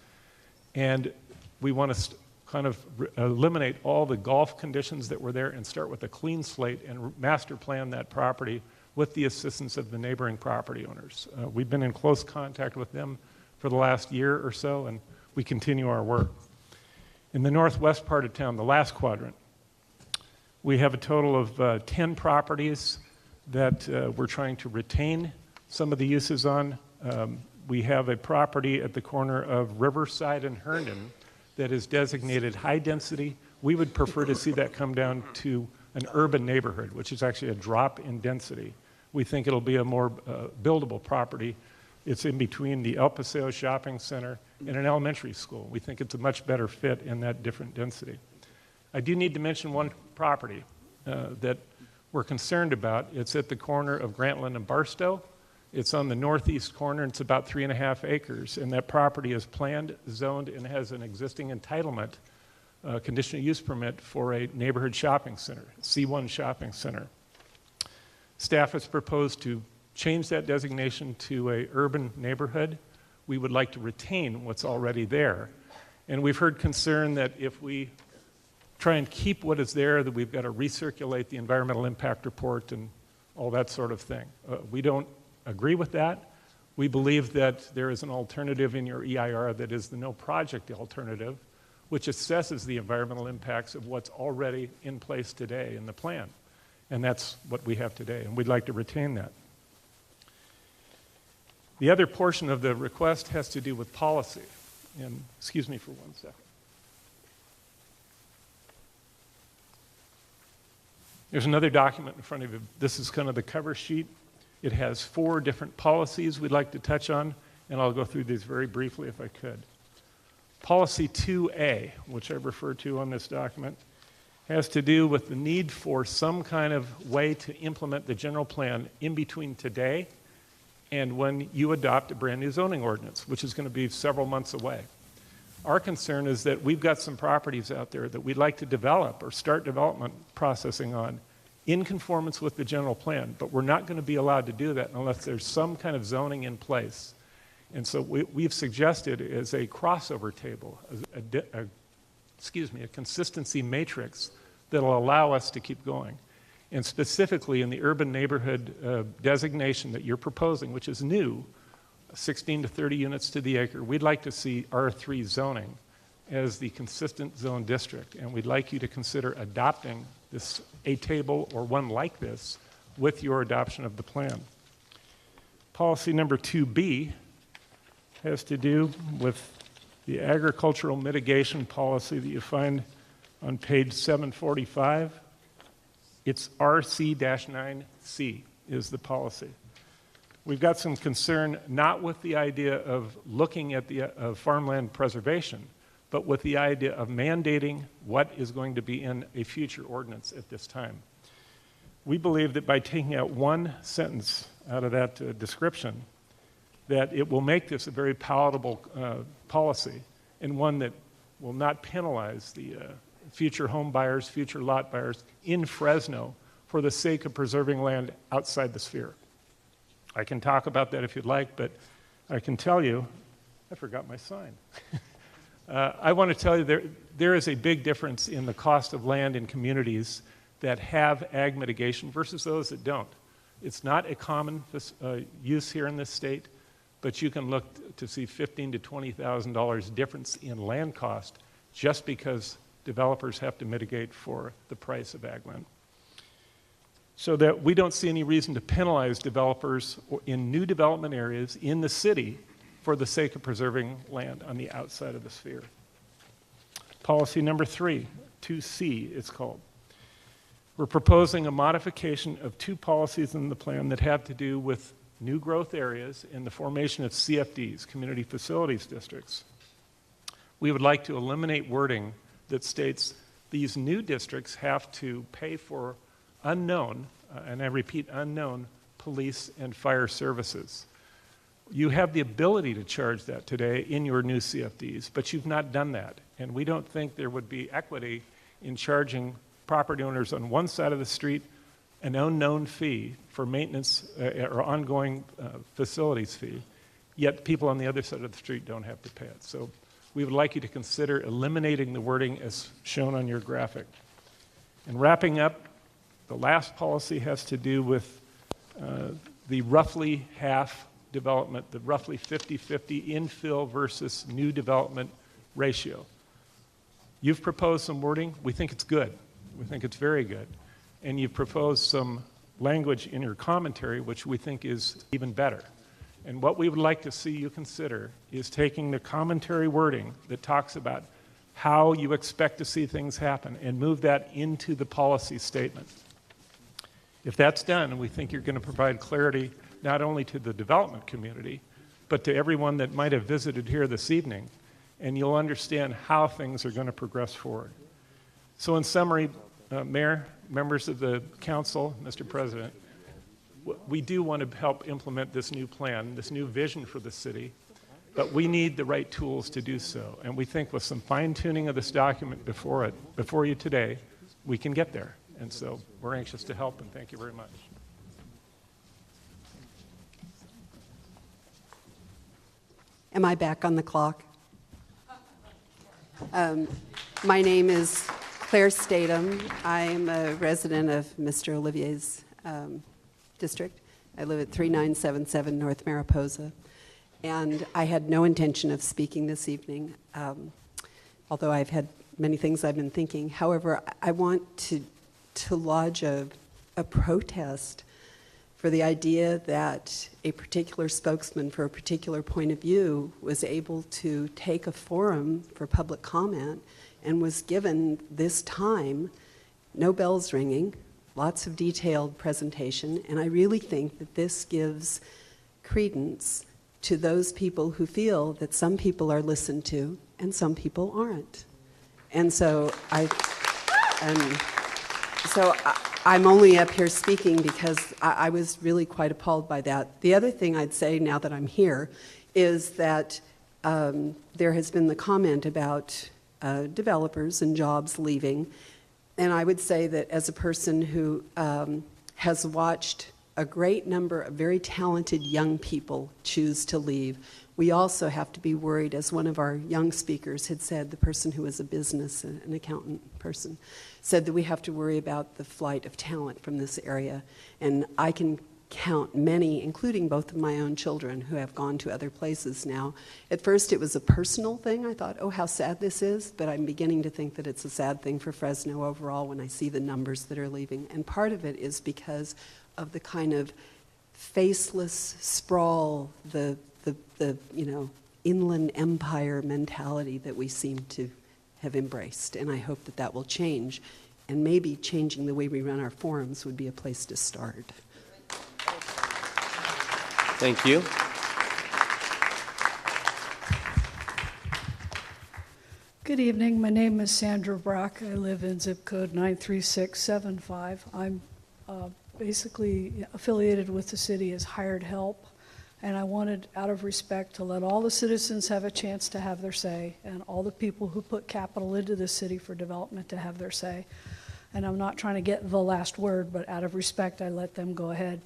And we want to kind of eliminate all the golf conditions that were there and start with a clean slate and master plan that property with the assistance of the neighboring property owners. We've been in close contact with them for the last year or so, and we continue our work. In the northwest part of town, the last quadrant, we have a total of 10 properties that we're trying to retain some of the uses on. We have a property at the corner of Riverside and Herndon that is designated high density. We would prefer to see that come down to an urban neighborhood, which is actually a drop in density. We think it'll be a more buildable property. It's in between the El Paseo Shopping Center and an elementary school. We think it's a much better fit in that different density. I do need to mention one property that we're concerned about. It's at the corner of Grantland and Barstow. It's on the northeast corner, and it's about 3.5 acres, and that property is planned, zoned, and has an existing entitlement, conditional use permit for a neighborhood shopping center, C1 shopping center. Staff has proposed to change that designation to a urban neighborhood. We would like to retain what's already there, and we've heard concern that if we try and keep what is there, that we've got to recirculate the environmental impact report and all that sort of thing. We don't agree with that. We believe that there is an alternative in your EIR that is the no project alternative, which assesses the environmental impacts of what's already in place today in the plan. And that's what we have today, and we'd like to retain that. The other portion of the request has to do with policy. And excuse me for 1 second. There's another document in front of you. This is kind of the cover sheet. It has 4 different policies we'd like to touch on, and I'll go through these very briefly if I could. Policy 2A, which I refer to on this document, has to do with the need for some kind of way to implement the general plan in between today and when you adopt a brand new zoning ordinance, which is going to be several months away. Our concern is that we've got some properties out there that we'd like to develop or start development processing on in conformance with the general plan, but we're not going to be allowed to do that unless there's some kind of zoning in place. And so we've suggested as a crossover table, a consistency matrix that'll allow us to keep going. And specifically in the urban neighborhood designation that you're proposing, which is new, 16 to 30 units to the acre, we'd like to see R3 zoning as the consistent zone district. And we'd like you to consider adopting a table or one like this with your adoption of the plan. Policy number 2B has to do with the agricultural mitigation policy that you find on page 745. It's RC-9C is the policy. We've got some concern not with the idea of looking at the farmland preservation, but with the idea of mandating what is going to be in a future ordinance at this time. We believe that by taking out one sentence out of that description, that it will make this a very palatable policy and one that will not penalize the future home buyers, future lot buyers in Fresno for the sake of preserving land outside the sphere. I can talk about that if you'd like, but I can tell you, I forgot my sign. I want to tell you there is a big difference in the cost of land in communities that have ag mitigation versus those that don't. It's not a common use here in this state, but you can look to see $15,000 to $20,000 difference in land cost just because developers have to mitigate for the price of ag land. So that we don't see any reason to penalize developers in new development areas in the city for the sake of preserving land on the outside of the sphere. Policy number 3, 2C it's called. We're proposing a modification of 2 policies in the plan that have to do with new growth areas and the formation of CFDs, community facilities districts. We would like to eliminate wording that states these new districts have to pay for unknown, and I repeat, unknown police and fire services. You have the ability to charge that today in your new CFDs, but you've not done that. And we don't think there would be equity in charging property owners on one side of the street an unknown fee for maintenance or ongoing facilities fee, yet people on the other side of the street don't have to pay it. So we would like you to consider eliminating the wording as shown on your graphic. And wrapping up, the last policy has to do with the roughly half development, the roughly 50-50 infill versus new development ratio. You've proposed some wording. We think it's good. We think it's very good. And you've proposed some language in your commentary, which we think is even better. And what we would like to see you consider is taking the commentary wording that talks about how you expect to see things happen and move that into the policy statement. If that's done, we think you're going to provide clarity not only to the development community, but to everyone that might have visited here this evening, and you'll understand how things are going to progress forward. So in summary, Mayor, members of the council, Mr. President, we do want to help implement this new plan, this new vision for the city, but we need the right tools to do so. And we think with some fine-tuning of this document before you today, we can get there. And so we're anxious to help, and thank you very much. Am I back on the clock? My name is Claire Statham. I'm a resident of Mr. Olivier's district. I live at 3977 North Mariposa. And I had no intention of speaking this evening, although I've had many things I've been thinking. However, I want to lodge a a protest for the idea that a particular spokesman for a particular point of view was able to take a forum for public comment and was given this time, no bells ringing, lots of detailed presentation, and I really think that this gives credence to those people who feel that some people are listened to and some people aren't. And so I'm only up here speaking because I was really quite appalled by that. The other thing I'd say now that I'm here is that there has been the comment about developers and jobs leaving. And I would say that as a person who has watched a great number of very talented young people choose to leave, we also have to be worried, as one of our young speakers had said, the person who was a business, an accountant person, said that we have to worry about the flight of talent from this area. And I can count many, including both of my own children, who have gone to other places now. At first it was a personal thing. I thought, oh, how sad this is, but I'm beginning to think that it's a sad thing for Fresno overall when I see the numbers that are leaving. And part of it is because of the kind of faceless sprawl, the inland empire mentality that we seem to have embraced. And I hope that that will change. And maybe changing the way we run our forums would be a place to start. Thank you. Good evening. My name is Sandra Brock. I live in zip code 93675. I'm basically affiliated with the city as hired help, and I wanted, out of respect, to let all the citizens have a chance to have their say, and all the people who put capital into the city for development to have their say. And I'm not trying to get the last word, but out of respect, I let them go ahead.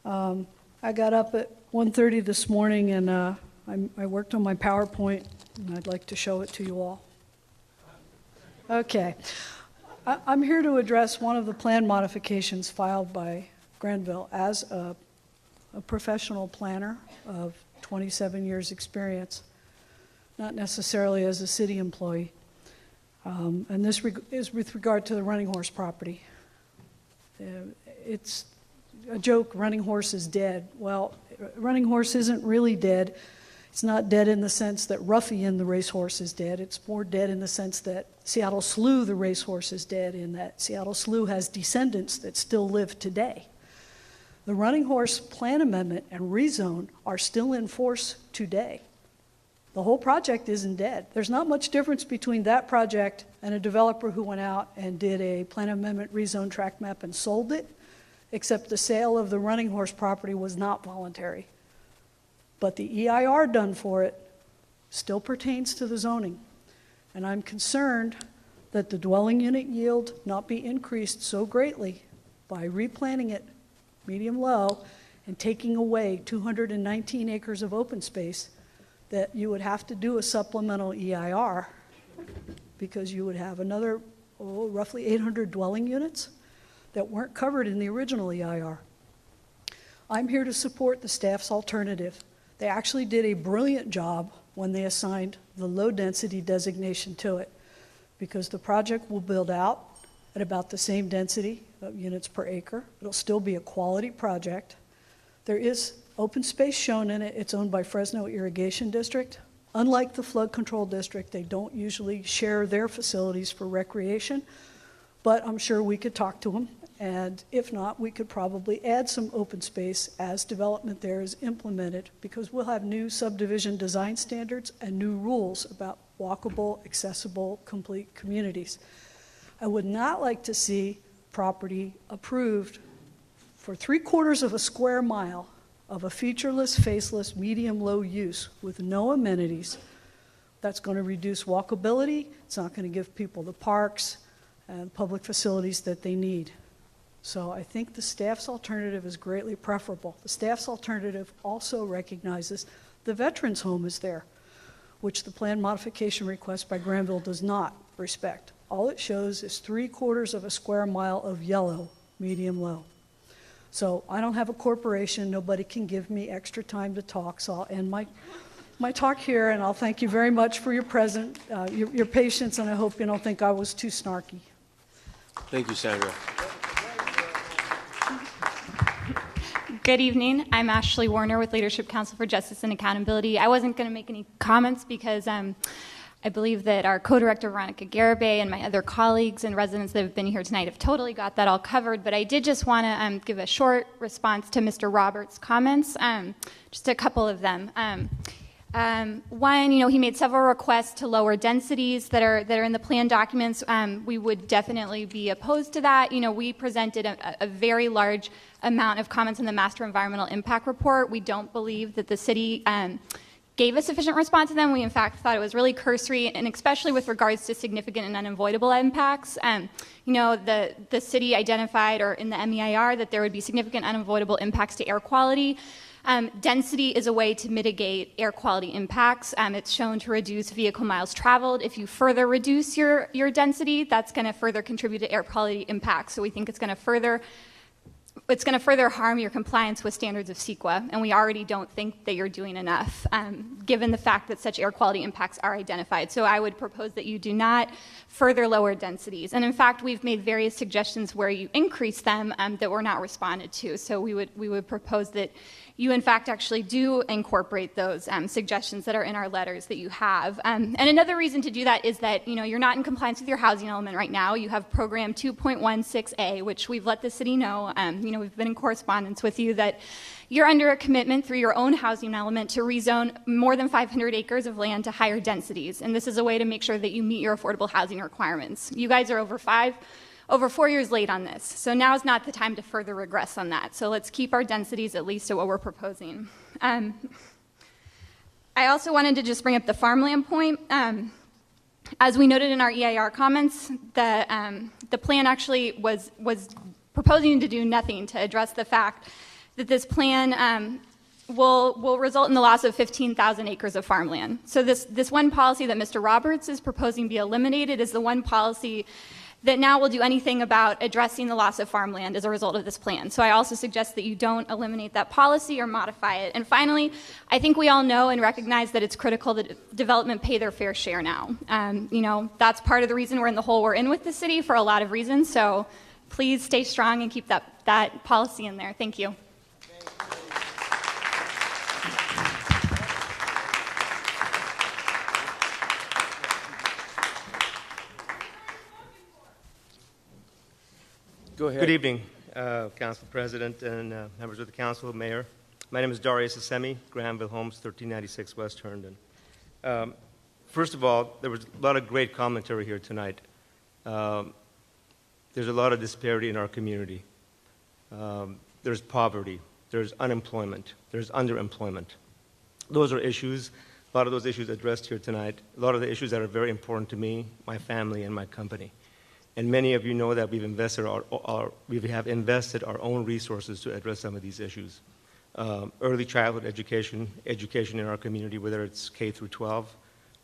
I got up at 1:30 this morning and I worked on my PowerPoint, and I'd like to show it to you all. Okay. I'm here to address one of the plan modifications filed by Granville as a professional planner of 27 years experience, not necessarily as a city employee. And this is with regard to the Running Horse property. It's a joke, Running Horse is dead. Well, Running Horse isn't really dead. It's not dead in the sense that Ruffian, the racehorse, is dead. It's more dead in the sense that Seattle Slew, the racehorse, is dead, in that Seattle Slew has descendants that still live today. The Running Horse plan amendment and rezone are still in force today. The whole project isn't dead. There's not much difference between that project and a developer who went out and did a plan amendment rezone tract map and sold it, except the sale of the Running Horse property was not voluntary. But the EIR done for it still pertains to the zoning. And I'm concerned that the dwelling unit yield not be increased so greatly by replanting it medium-low and taking away 219 acres of open space that you would have to do a supplemental EIR because you would have another roughly 800 dwelling units that weren't covered in the original EIR. I'm here to support the staff's alternative. They actually did a brilliant job when they assigned the low density designation to it, because the project will build out at about the same density of units per acre. It'll still be a quality project. There is open space shown in it. It's owned by Fresno Irrigation District. Unlike the flood control district, they don't usually share their facilities for recreation, but I'm sure we could talk to them. And if not, we could probably add some open space as development there is implemented, because we'll have new subdivision design standards and new rules about walkable, accessible, complete communities. I would not like to see property approved for 3/4 of a square mile of a featureless, faceless, medium-low use with no amenities. That's going to reduce walkability. It's not going to give people the parks and public facilities that they need. So I think the staff's alternative is greatly preferable. The staff's alternative also recognizes the veterans' home is there, which the plan modification request by Granville does not respect. All it shows is 3/4 of a square mile of yellow, medium-low. So I don't have a corporation. Nobody can give me extra time to talk, so I'll end my talk here, and I'll thank you very much for your your patience, and I hope you don't think I was too snarky. Thank you, Sandra. Good evening. I'm Ashley Warner with Leadership Council for Justice and Accountability. I wasn't going to make any comments because I believe that our co-director, Veronica Garibay, and my other colleagues and residents that have been here tonight have totally got that all covered, but I did just want to give a short response to Mr. Roberts' comments, just a couple of them. One, he made several requests to lower densities that are in the plan documents. We would definitely be opposed to that. We presented a very large amount of comments in the Master Environmental Impact Report. We don't believe that the city gave a sufficient response to them. We, in fact, thought it was really cursory, and especially with regards to significant and unavoidable impacts. The city identified, or in the MEIR, that there would be significant unavoidable impacts to air quality. Density is a way to mitigate air quality impacts. It's shown to reduce vehicle miles traveled. If you further reduce your density, that's going to further contribute to air quality impacts. So we think it's going to further harm your compliance with standards of CEQA, and we already don't think that you're doing enough, given the fact that such air quality impacts are identified. So I would propose that you do not further lower densities. And in fact, we've made various suggestions where you increase them that were not responded to. So we would propose that you, in fact, actually do incorporate those suggestions that are in our letters that you have. And another reason to do that is that, you're not in compliance with your housing element right now. You have Program 2.16A, which we've let the city know. We've been in correspondence with you that you're under a commitment through your own housing element to rezone more than 500 acres of land to higher densities. And this is a way to make sure that you meet your affordable housing requirements. You guys are over 4 years late on this. So now is not the time to further regress on that. So let's keep our densities at least at what we're proposing. I also wanted to just bring up the farmland point. As we noted in our EIR comments, the plan actually was proposing to do nothing to address the fact that this plan will result in the loss of 15,000 acres of farmland. So this one policy that Mr. Roberts is proposing be eliminated is the one policy that now will do anything about addressing the loss of farmland as a result of this plan. So I also suggest that you don't eliminate that policy or modify it. And finally, I think we all know and recognize that it's critical that development pay their fair share now. That's part of the reason we're in the hole we're in with the city for a lot of reasons. So please stay strong and keep that policy in there. Thank you. Go ahead. Good evening, Council President and members of the Council, Mayor. My name is Darius Assemi, Granville Homes, 1396 West Herndon. First of all, there was a lot of great commentary here tonight. There's a lot of disparity in our community. There's poverty, there's unemployment, there's underemployment. Those are issues, a lot of those issues addressed here tonight, a lot of the issues that are very important to me, my family, and my company. And many of you know that we have invested our own resources to address some of these issues. Early childhood education in our community, whether it's K through 12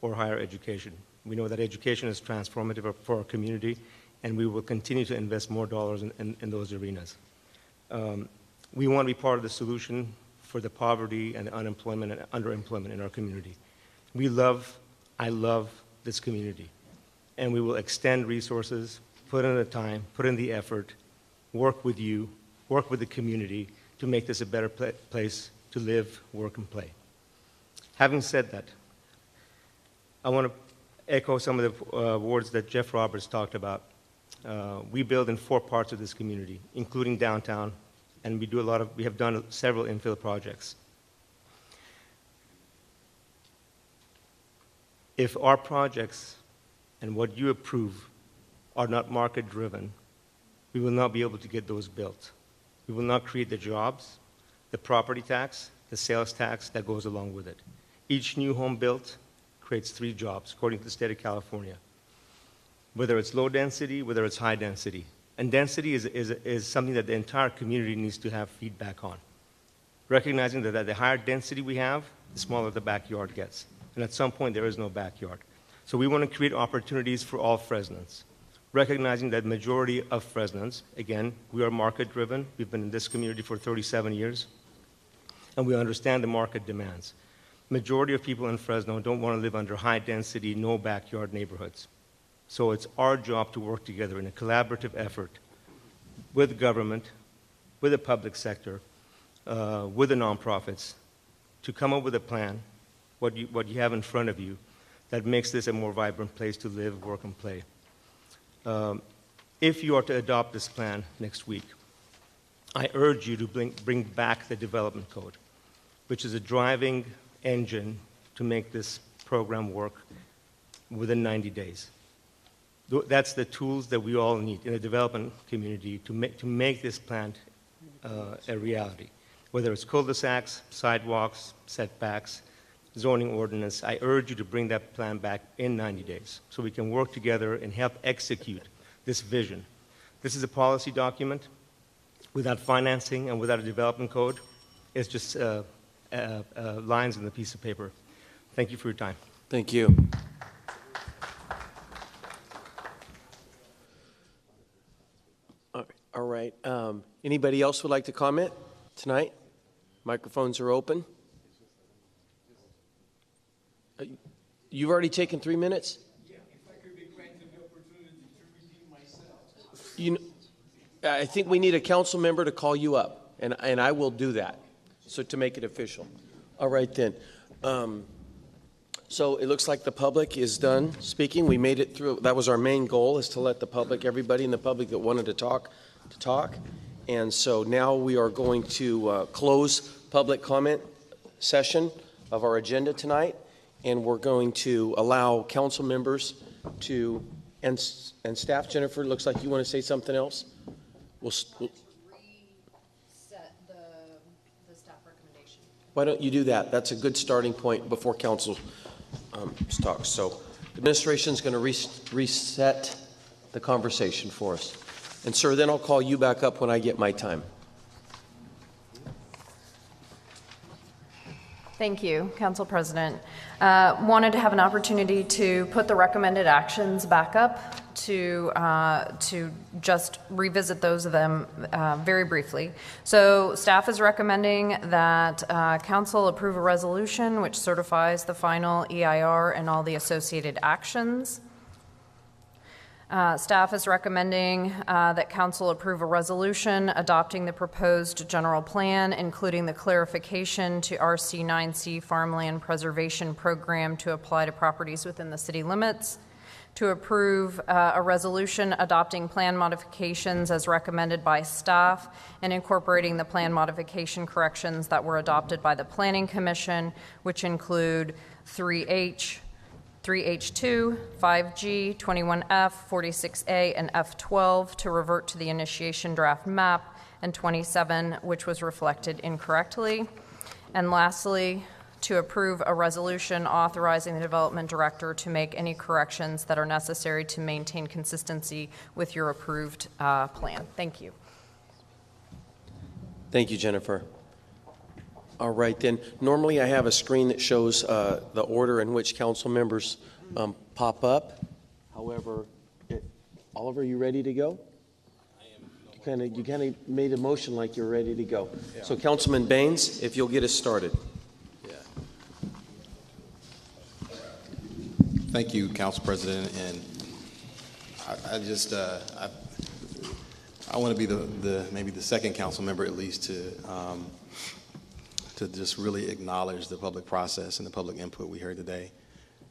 or higher education. We know that education is transformative for our community, and we will continue to invest more dollars in those arenas. We want to be part of the solution for the poverty and the unemployment and underemployment in our community. I love this community. And we will extend resources, put in the time, put in the effort, work with you, work with the community to make this a better place to live, work, and play. Having said that, I want to echo some of the words that Jeff Roberts talked about. We build in 4 parts of this community, including downtown, and we have done several infill projects. If our projects and what you approve are not market-driven, we will not be able to get those built. We will not create the jobs, the property tax, the sales tax that goes along with it. Each new home built creates 3 jobs, according to the state of California, whether it's low density, whether it's high density. And density is something that the entire community needs to have feedback on, recognizing that the higher density we have, the smaller the backyard gets. And at some point, there is no backyard. So we want to create opportunities for all Fresnans, recognizing that majority of Fresnans, again, we are market-driven. We've been in this community for 37 years, and we understand the market demands. Majority of people in Fresno don't want to live under high-density, no-backyard neighborhoods. So it's our job to work together in a collaborative effort with government, with the public sector, with the nonprofits to come up with a plan, what you have in front of you, that makes this a more vibrant place to live, work, and play. If you are to adopt this plan next week, I urge you to bring back the development code, which is a driving engine to make this program work within 90 days. That's the tools that we all need in a development community to make this plan a reality. Whether it's cul-de-sacs, sidewalks, setbacks, zoning ordinance, I urge you to bring that plan back in 90 days so we can work together and help execute this vision. This is a policy document. Without financing and without a development code, it's just lines on the piece of paper. Thank you for your time. Thank you. All right. Anybody else would like to comment tonight? Microphones are open. You've already taken 3 minutes? Yeah, if I could be granted the opportunity to redeem myself. You know, I think we need a council member to call you up, and I will do that, so to make it official. All right, then. So it looks like the public is done speaking. We made it through. That was our main goal, is to let the public, everybody in the public that wanted to talk. And so now we are going to close public comment session of our agenda tonight, and we're going to allow council members to, and staff. Jennifer, it looks like you want to say something else? We'll reset the staff recommendation. Why don't you do that? That's a good starting point before council talks. So the administration is going to reset the conversation for us. And sir, then I'll call you back up when I get my time. Thank you, Council President. Wanted to have an opportunity to put the recommended actions back up to just revisit those of them very briefly. So staff is recommending that Council approve a resolution which certifies the final EIR and all the associated actions. Staff is recommending that Council approve a resolution adopting the proposed general plan, including the clarification to RC9C Farmland Preservation Program to apply to properties within the city limits. To approve a resolution adopting plan modifications as recommended by staff and incorporating the plan modification corrections that were adopted by the Planning Commission, which include 3H, 3H2, 5G, 21F, 46A, and F12 to revert to the initiation draft map, and 27, which was reflected incorrectly. And lastly, to approve a resolution authorizing the development director to make any corrections that are necessary to maintain consistency with your approved plan. Thank you. Thank you, Jennifer. All right, then. Normally I have a screen that shows the order in which council members pop up. However, Oliver, you ready to go? I am. You kind of made a motion like you're ready to go. Yeah. So Councilman Baines, if you'll get us started. Thank you, Council President, and I want to be maybe the second council member at least to just really acknowledge the public process and the public input we heard today.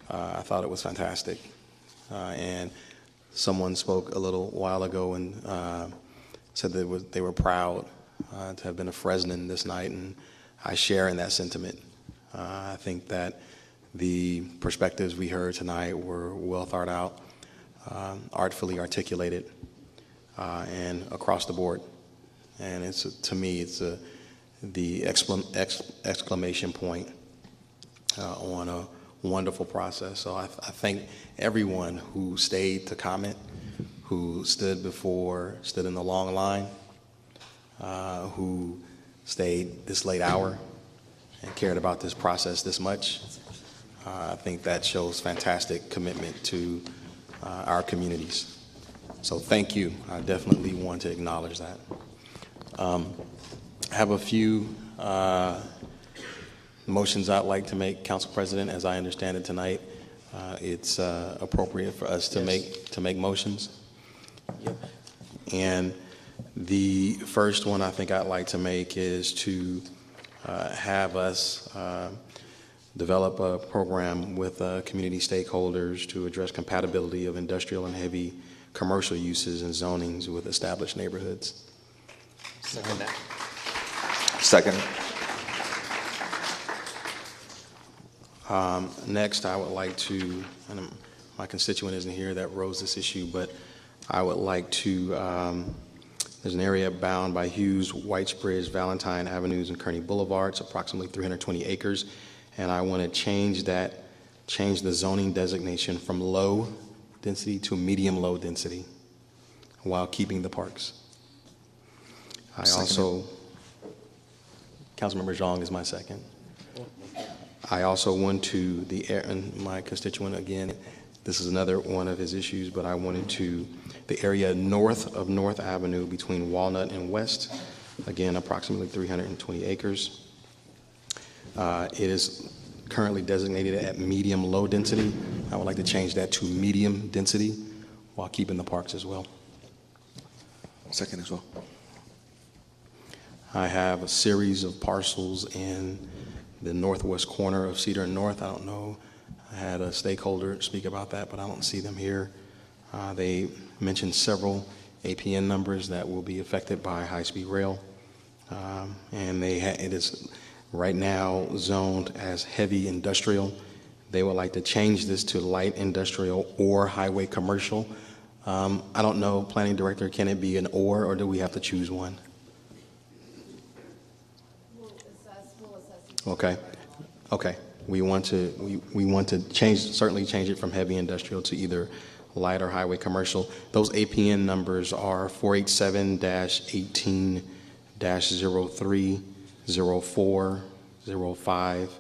I thought it was fantastic, and someone spoke a little while ago and said that they were proud to have been a Fresnan this night, and I share in that sentiment. I think that the perspectives we heard tonight were well thought out, artfully articulated, and across the board. And to me, it's the exclamation point on a wonderful process. So I thank everyone who stayed to comment, who stood in the long line, who stayed this late hour and cared about this process this much. I think that shows fantastic commitment to our communities. So thank you. I definitely want to acknowledge that. I have a few motions I'd like to make, Council President. As I understand it tonight, it's appropriate for us to make motions. Yep. And The first one I think I'd like to make is to have us develop a program with community stakeholders to address compatibility of industrial and heavy commercial uses and zonings with established neighborhoods. Second that. Second. Next, I would like to, and my constituent isn't here that rose this issue, but I would like to, there's an area bound by Hughes, Whitesbridge, Valentine Avenues, and Kearney Boulevards, approximately 320 acres, and I want to change the zoning designation from low density to medium low density while keeping the parks. I also, Councilmember Zhang is my second. I also want to, and my constituent again, this is another one of his issues, but I wanted to, the area north of North Avenue between Walnut and West, again, approximately 320 acres. It is currently designated at medium low density. I would like to change that to medium density while keeping the parks as well. Second as well. I have a series of parcels in the northwest corner of Cedar and North. I don't know, I had a stakeholder speak about that, but I don't see them here. They mentioned several APN numbers that will be affected by high-speed rail. And it is right now zoned as heavy industrial. They would like to change this to light industrial or highway commercial. I don't know, Planning Director, can it be an or do we have to choose one? Okay. Okay. We want to certainly change it from heavy industrial to either light or highway commercial. Those APN numbers are 487-18-03, 04, 05,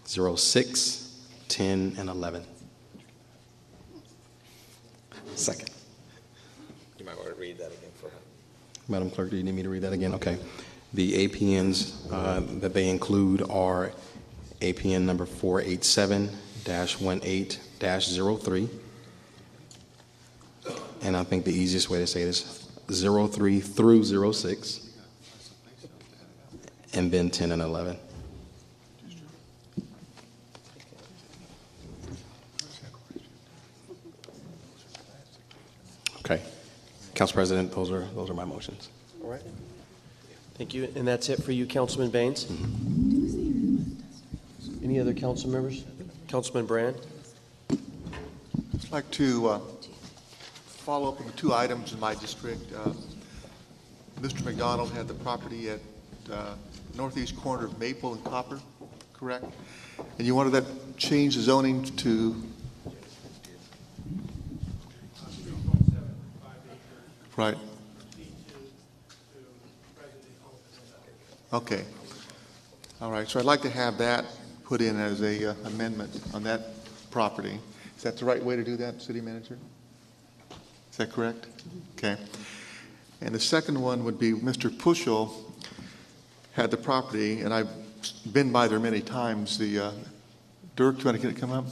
06, 10, and 11. Second. You might want to read that again for her. Madam Clerk, do you need me to read that again? Okay. The APNs that they include are APN number 487-18-03. And I think the easiest way to say it is 03 through 06, and then 10 and 11. Okay. Council President, those are my motions. All right. Thank you. And that's it for you, Councilman Baines. Any other council members? Councilman Brand? I'd like to follow up on the two items in my district. Mr. McDonald had the property at northeast corner of Maple and Copper, correct? And you wanted that change the zoning to? Right. Okay. All right. So I'd like to have that put in as a amendment on that property. Is that the right way to do that, City Manager? Is that correct? Okay. And the second one would be Mr. Puschel had the property, and I've been by there many times. The Dirk, do you want to get it come up?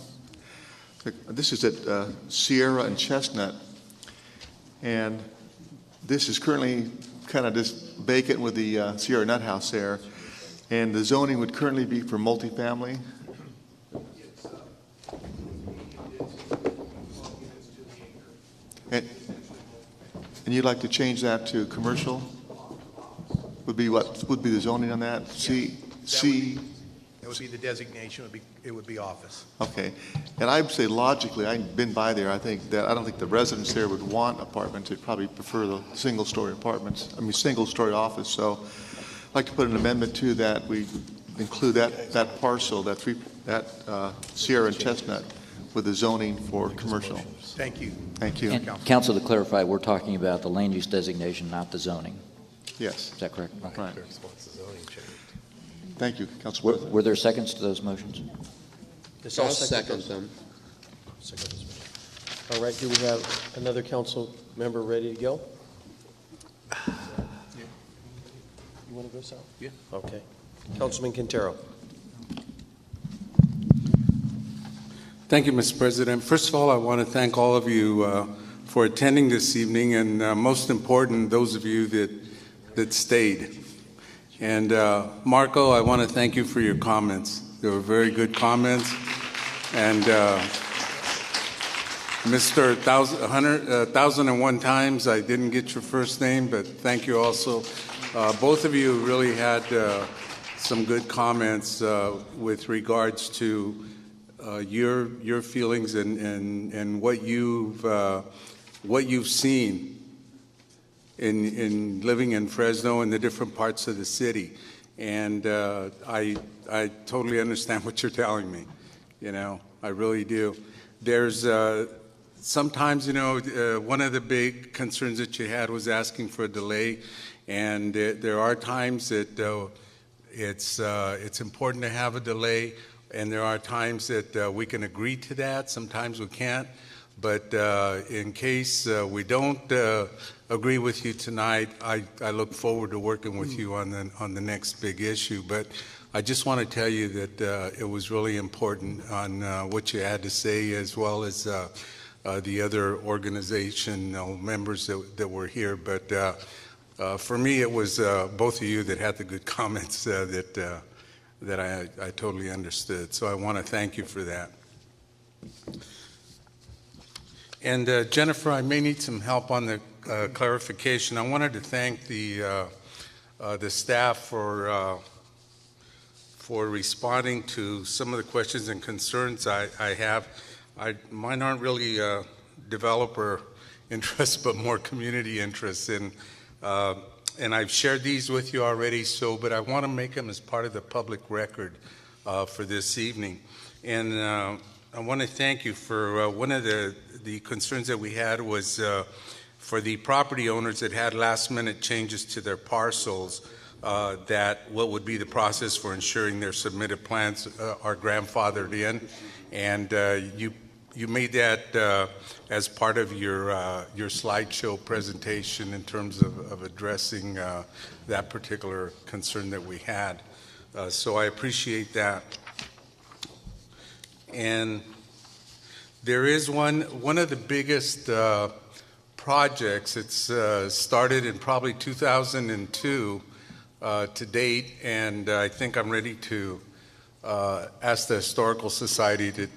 This is at Sierra and Chestnut, and this is currently kind of just vacant with the Sierra Nut House there, and the zoning would currently be for multifamily. And you'd like to change that to commercial? Would be what would be the zoning on that? C. It would be the designation. It would be office. Okay, and I'd say logically, I've been by there. I don't think the residents there would want apartments. They'd probably prefer the single-story apartments. I mean, single-story office. So, I'd like to put an amendment to that. We include that parcel, that Sierra and Chestnut, with the zoning for commercial. Thank you. Thank you. And Council, to clarify, we're talking about the land use designation, not the zoning. Yes. Is that correct? Okay. Right. Thank you, Council President. Were there seconds to those motions? I'll second them. All right, do we have another council member ready to go? You want to go, Sal? Yeah. Okay. Councilman Quintero. Thank you, Mr. President. First of all, I want to thank all of you for attending this evening, and most important, those of you that stayed. And Marco, I want to thank you for your comments. They were very good comments. And Mr. 1,001 times, I didn't get your first name, but thank you also. Both of you really had some good comments with regards to your feelings and what you've seen in living in Fresno and the different parts of the city. And I totally understand what you're telling me. You know, I really do. There's sometimes, you know, one of the big concerns that you had was asking for a delay, and there are times that it's important to have a delay, and there are times that we can agree to that. Sometimes we can't. But in case we don't agree with you tonight, I look forward to working with you on the next big issue. But I just want to tell you that it was really important on what you had to say, as well as the other organizational members that were here. But for me, it was both of you that had the good comments that I totally understood. So I want to thank you for that. And Jennifer, I may need some help on the clarification. I wanted to thank the staff for responding to some of the questions and concerns I have. Mine aren't really developer interests, but more community interests. And I've shared these with you already, but I want to make them as part of the public record for this evening. And I want to thank you for one of the concerns that we had was for the property owners that had last-minute changes to their parcels, that what would be the process for ensuring their submitted plans are grandfathered in. And you made that as part of your slideshow presentation in terms of addressing that particular concern that we had. So I appreciate that. And there is one of the biggest projects. It's started in probably 2002 to date, and I think I'm ready to ask the Historical Society to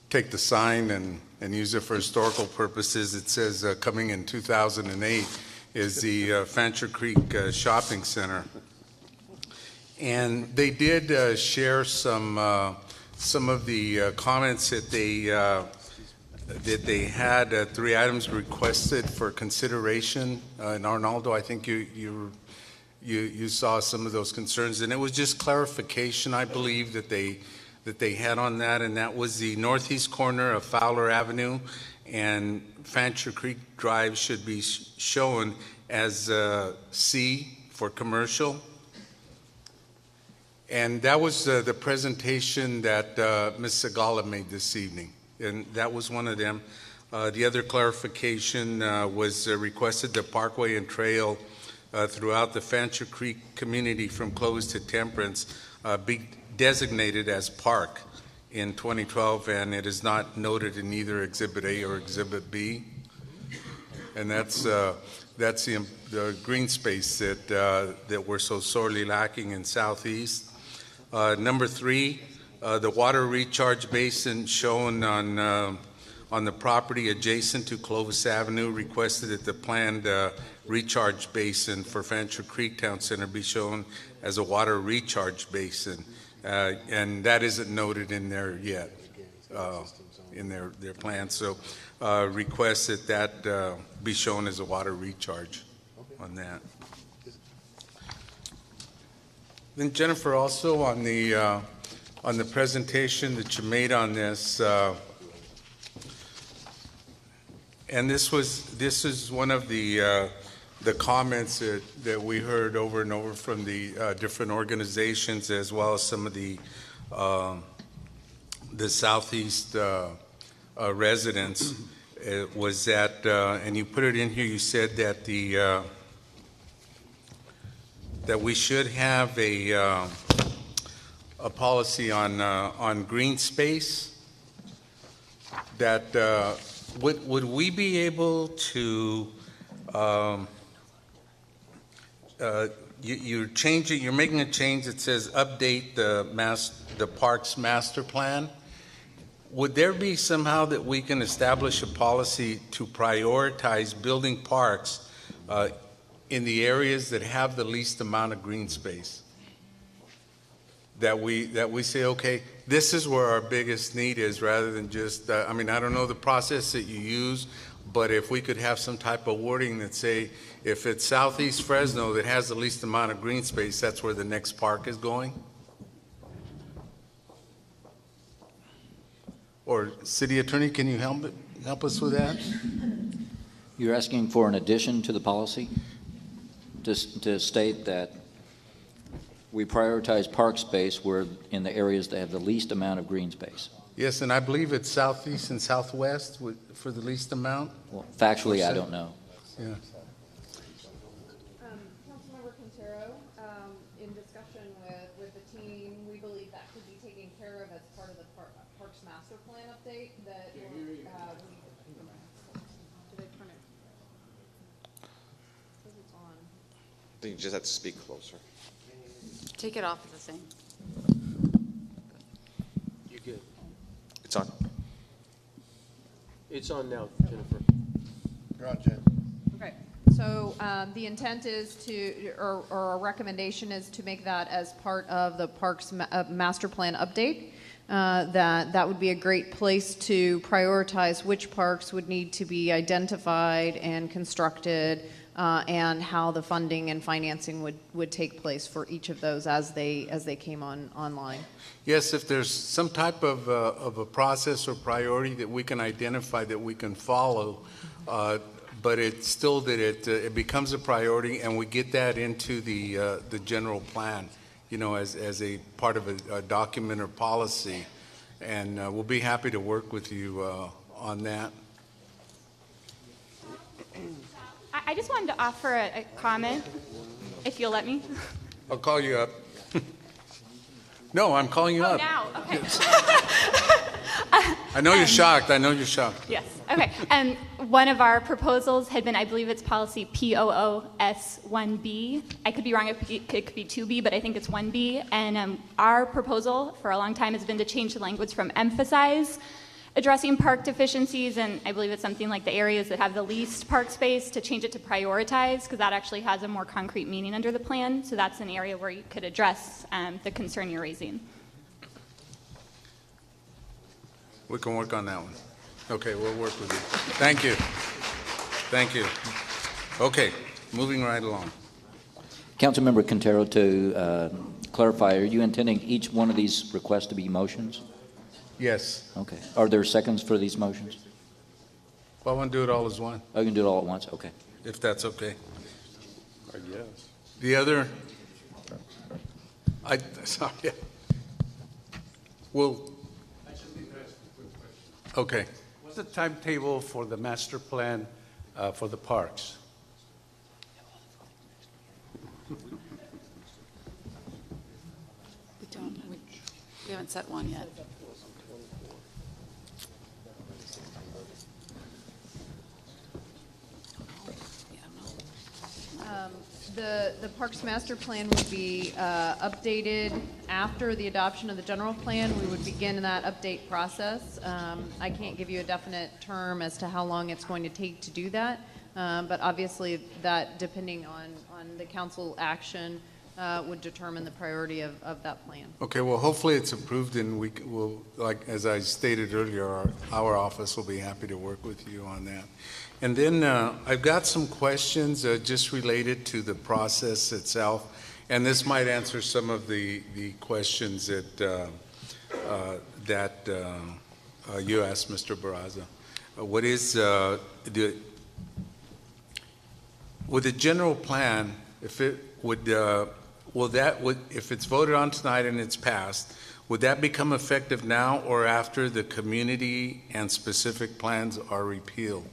take the sign and use it for historical purposes. It says coming in 2008 is the Fancher Creek Shopping Center. And they did share some of the comments that they had, 3 items requested for consideration. And Arnaldo, I think you saw some of those concerns, and it was just clarification, I believe, that they had on that, and that was the northeast corner of Fowler Avenue and Fancher Creek Drive should be shown as C for commercial. And that was the presentation that Ms. Segala made this evening, and that was one of them. The other clarification was requested the parkway and trail throughout the Fancher Creek community from Clovis to Temperance be designated as park in 2012, and it is not noted in either Exhibit A or Exhibit B. And that's the green space that we're so sorely lacking in Southeast. Number 3, the water recharge basin shown on the property adjacent to Clovis Avenue requested that the planned recharge basin for Fancher Creek Town Center be shown as a water recharge basin, and that isn't noted in there yet in their plan. So request that be shown as a water recharge on that. Then Jennifer, also on the presentation that you made on this, and this is one of the comments that we heard over and over from the different organizations, as well as some of the Southeast residents. It was that, and you put it in here. You said that that we should have a policy on green space that would we be able to, you're making a change that says update the parks master plan. Would there be somehow that we can establish a policy to prioritize building parks in the areas that have the least amount of green space? That we say, okay, this is where our biggest need is, rather than just, I mean, I don't know the process that you use, but if we could have some type of wording that say, if it's Southeast Fresno that has the least amount of green space, that's where the next park is going? Or City Attorney, can you help us with that? You're asking for an addition to the policy to state that we prioritize park space where in the areas that have the least amount of green space. Yes, and I believe it's southeast and southwest for the least amount. Well, factually, I don't know. Yeah. Councilmember Quintero, in discussion with the team, we believe that could be taken care of as part of the Parks Master Plan update that did they turn it? Says it's on. I think you just have to speak closer. Take it off of the thing. You good? It's on. It's on now, Jennifer. You're on, Jen. Okay, so the intent is to, or our recommendation is to make that as part of the Parks Master Plan update. That would be a great place to prioritize which parks would need to be identified and constructed, and how the funding and financing would take place for each of those as they came online. Yes, if there's some type of a process or priority that we can identify that we can follow, but it's still that it becomes a priority, and we get that into the general plan, you know, as a part of a document or policy, and we'll be happy to work with you on that. I just wanted to offer a comment, if you'll let me. I'll call you up. No, I'm calling you up. Now, okay. I know you're shocked. I know you're shocked. Yes, okay. One of our proposals had been, I believe it's policy POOS1B. I could be wrong, it could be 2B, but I think it's 1B. And our proposal for a long time has been to change the language from emphasize addressing park deficiencies, and I believe it's something like the areas that have the least park space, to change it to prioritize, because that actually has a more concrete meaning under the plan. So that's an area where you could address the concern you're raising. We can work on that one. Okay, we'll work with you. Thank you. Thank you. Okay, moving right along. Councilmember Quintero, to clarify, are you intending each one of these requests to be motions? Yes. Okay. Are there seconds for these motions? Well, I want to do it all as one. Oh, you can do it all at once? Okay. If that's okay. Yes. The other, sorry. Okay. What's the timetable for the master plan for the parks? We haven't set one yet. The Parks Master Plan would be updated after the adoption of the general plan. We would begin that update process. I can't give you a definite term as to how long it's going to take to do that, but obviously that, depending on the council action, would determine the priority of that plan. Okay, well, hopefully it's approved, and we will, like, as I stated earlier, our office will be happy to work with you on that. And then I've got some questions just related to the process itself, and this might answer some of the questions that you asked, Mr. Barraza. What is with the general plan, if it would, if it's voted on tonight and it's passed, would that become effective now or after the community and specific plans are repealed?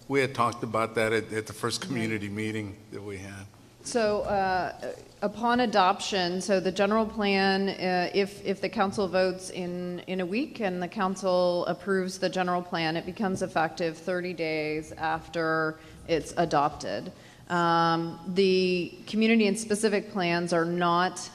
We had talked about that at the first community meeting that we had. So upon adoption, so the general plan, if the council votes in a week and the council approves the general plan, it becomes effective 30 days after it's adopted. The community and specific plans are not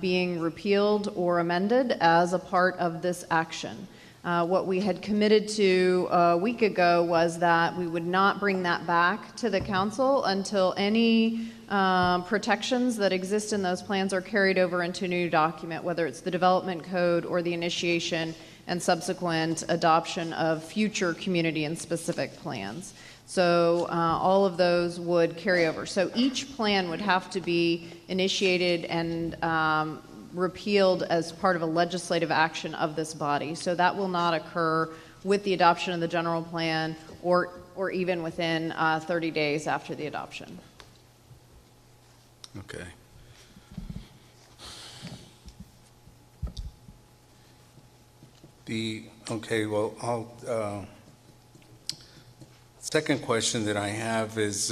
being repealed or amended as a part of this action. What we had committed to a week ago was that we would not bring that back to the council until any protections that exist in those plans are carried over into a new document, whether it's the development code or the initiation and subsequent adoption of future community and specific plans. So all of those would carry over. So each plan would have to be initiated and repealed as part of a legislative action of this body. So that will not occur with the adoption of the general plan or even within 30 days after the adoption. Okay. Second question that I have is,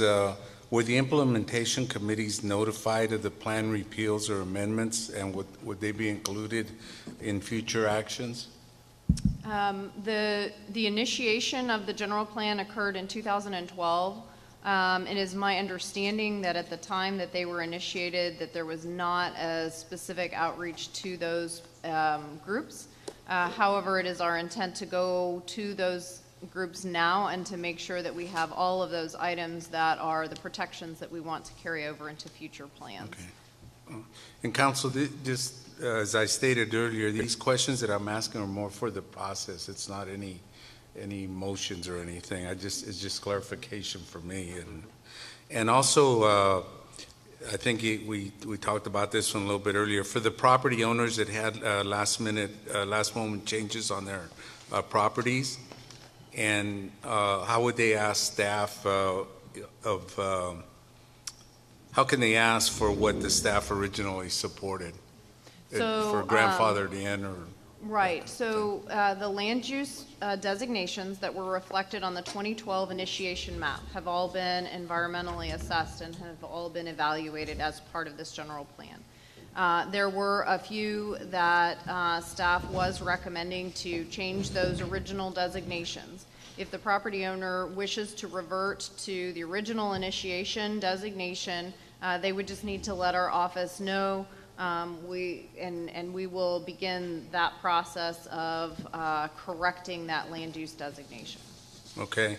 were the implementation committees notified of the plan repeals or amendments, and would they be included in future actions? The initiation of the general plan occurred in 2012. It is my understanding that at the time that they were initiated, that there was not a specific outreach to those groups. However, it is our intent to go to those groups now and to make sure that we have all of those items that are the protections that we want to carry over into future plans. Okay. And Council, just as I stated earlier, these questions that I'm asking are more for the process. It's not any motions or anything. It's just clarification for me. And also, I think we talked about this one a little bit earlier. For the property owners that had last moment changes on their properties, and how would they ask staff how can they ask for what the staff originally supported? So, for grandfathered in or? Right, so the land use designations that were reflected on the 2012 initiation map have all been environmentally assessed and have all been evaluated as part of this general plan. There were a few that staff was recommending to change those original designations. If the property owner wishes to revert to the original initiation designation, they would just need to let our office know. We will begin that process of correcting that land use designation. Okay.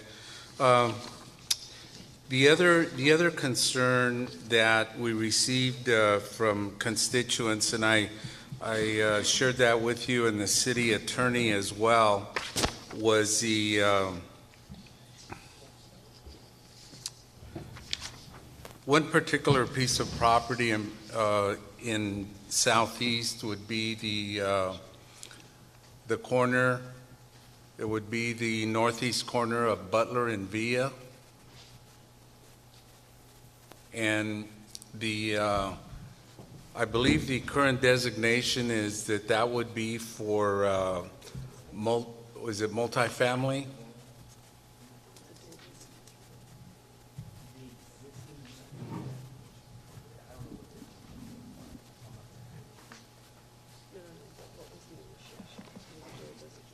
The other concern that we received from constituents, and I shared that with you and the city attorney as well, was the one particular piece of property in Southeast would be the corner. It would be the northeast corner of Butler and Villa. And I believe the current designation is that would be for, is it multifamily?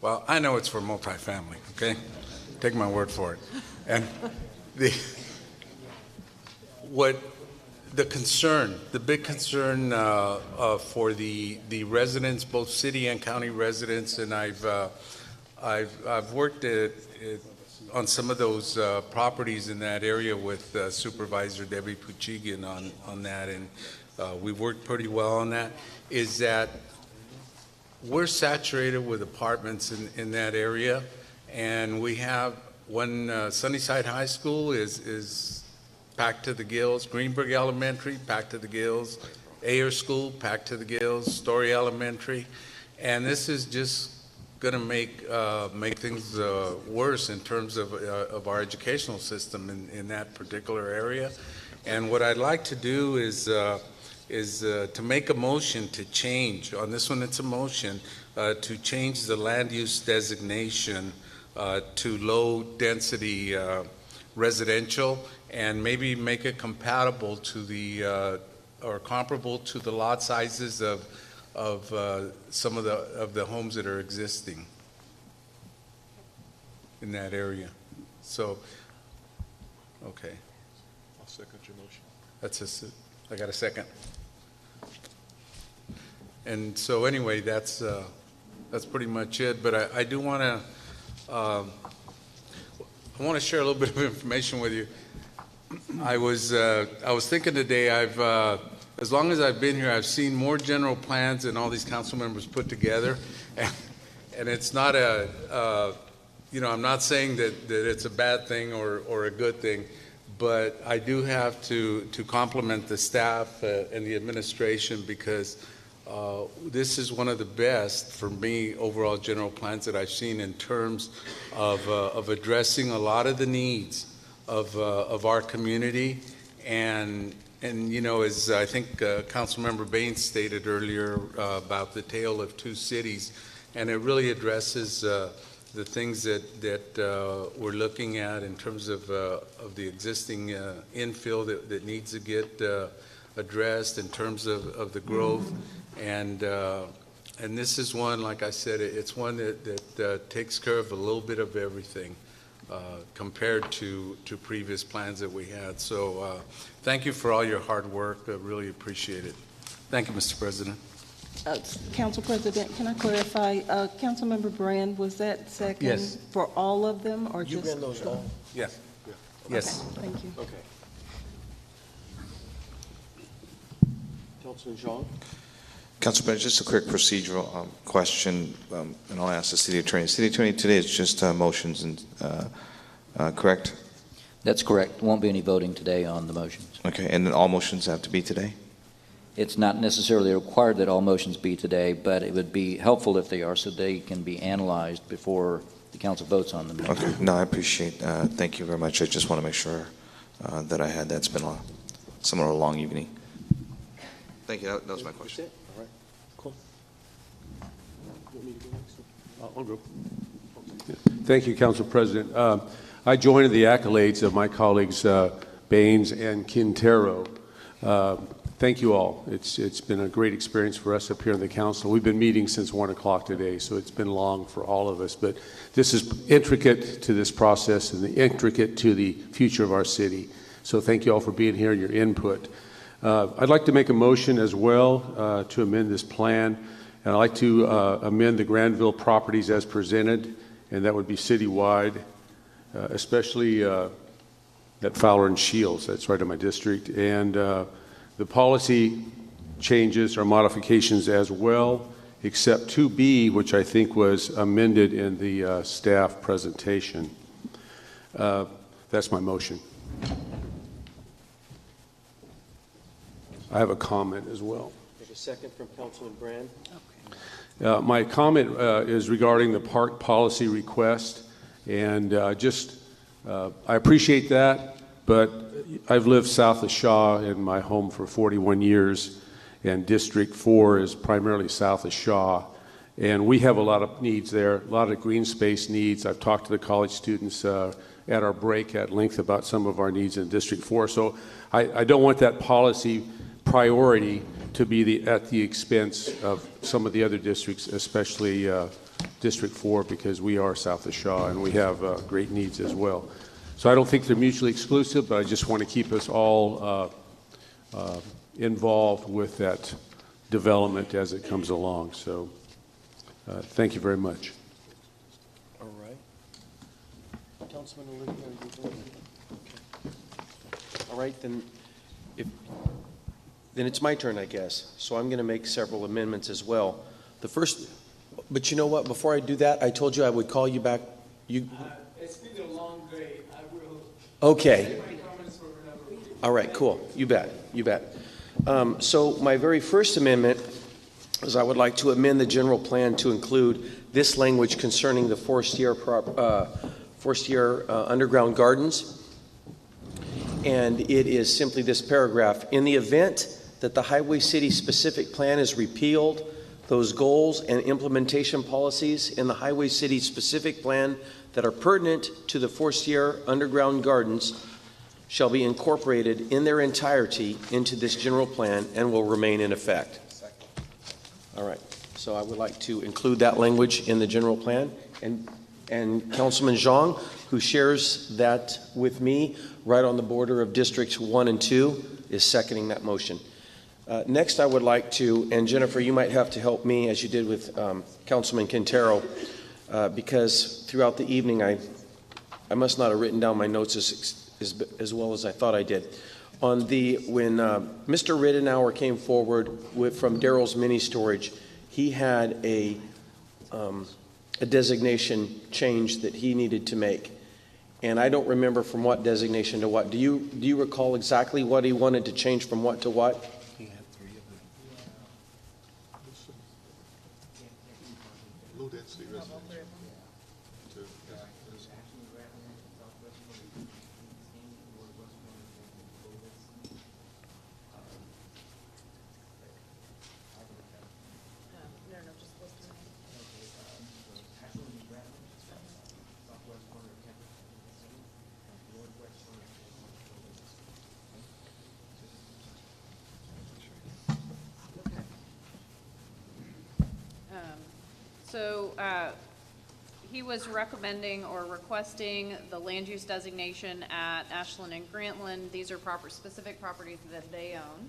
Well, I know it's for multifamily, okay? Take my word for it. And the big concern for the residents, both city and county residents, and I've worked on some of those properties in that area with Supervisor Debbie Puchigian on that, and we've worked pretty well on that, is that we're saturated with apartments in that area, and we have Sunnyside High School is packed to the gills, Greenberg Elementary packed to the gills, Ayer School packed to the gills, Story Elementary, and this is just going to make things worse in terms of our educational system in that particular area. And what I'd like to do is to make a motion to change, on this one it's a motion, to change the land use designation to low density residential, and maybe make it compatible to the, or comparable to the lot sizes of some of the homes that are existing in that area. So, okay. I'll second your motion. I got a second. And so anyway, that's pretty much it. But I do want to, I want to share a little bit of information with you. I was thinking today, as long as I've been here, I've seen more general plans than all these council members put together. And it's not I'm not saying that it's a bad thing or a good thing, but I do have to compliment the staff and the administration, because this is one of the best, for me, overall general plans that I've seen in terms of addressing a lot of the needs of our community. And as I think Councilmember Baines stated earlier about the tale of two cities, and it really addresses the things that we're looking at in terms of the existing infill that needs to get addressed in terms of the growth. And this is one, like I said, it's one that takes care of a little bit of everything compared to previous plans that we had. So thank you for all your hard work. I really appreciate it. Thank you, Mr. President. Council President, can I clarify? Councilmember Brand, was that second Yes. for all of them, or You just? ran those all? Yes. Okay, Yes. thank you. Okay. Councilman Jean? Council President, just a quick procedural question, and I'll ask the City Attorney. City Attorney, today is just motions, and correct? That's correct. Won't be any voting today on the motions. Okay, and then all motions have to be today? It's not necessarily required that all motions be today, but it would be helpful if they are, so they can be analyzed before the council votes on them. Okay, no, I appreciate, thank you very much. I just want to make sure that I had, that's been somewhat of a long evening. Thank you, that was my question. That's it? All right, cool. You want me to go next? I'll go. Thank you, Council President. I join the accolades of my colleagues Baines and Quintero. Thank you all. It's been a great experience for us up here in the council. We've been meeting since 1 o'clock today, so it's been long for all of us. But this is intricate to this process and intricate to the future of our city. So thank you all for being here and your input. I'd like to make a motion as well to amend this plan. And I'd like to amend the Granville properties as presented, and that would be citywide, especially at Fowler and Shields. That's right in my district. And the policy changes or modifications as well, except 2B, which I think was amended in the staff presentation. That's my motion. I have a comment as well. There's a second from Councilman Brand. My comment is regarding the park policy request, and I appreciate that, but I've lived south of Shaw in my home for 41 years, and District 4 is primarily south of Shaw, and we have a lot of needs there, a lot of green space needs. I've talked to the college students at our break at length about some of our needs in District 4, so I don't want that policy priority to be at the expense of some of the other districts, especially District 4, because we are south of Shaw and we have great needs as well. So I don't think they're mutually exclusive, but I just want to keep us all involved with that development as it comes along. So thank you very much. All right. Councilman Olivia, are you going? Okay. All right, then it's my turn, I guess. So I'm going to make several amendments as well. The first, but you know what? Before I do that, I told you I would call you back. It's been a long day. I will. Okay. All right, cool. You bet. You bet. So my very first amendment is I would like to amend the general plan to include this language concerning the Forestier underground gardens. And it is simply this paragraph. In the event that the Highway City specific plan is repealed, those goals and implementation policies in the Highway City specific plan that are pertinent to the Forestier underground gardens shall be incorporated in their entirety into this general plan and will remain in effect. All right, so I would like to include that language in the general plan, and Councilman Zhang, who shares that with me right on the border of Districts 1 and 2, is seconding that motion. Next, I would like to, and Jennifer, you might have to help me as you did with Councilman Quintero, because throughout the evening I must not have written down my notes as well as I thought I did. When Mr. Rittenauer came forward from Daryl's Mini Storage, he had a designation change that he needed to make. And I don't remember from what designation to what. Do you recall exactly what he wanted to change from what to what? He had 3 of them. Low density residential. So he was recommending or requesting the land use designation at Ashland and Grantland. These are specific properties that they own.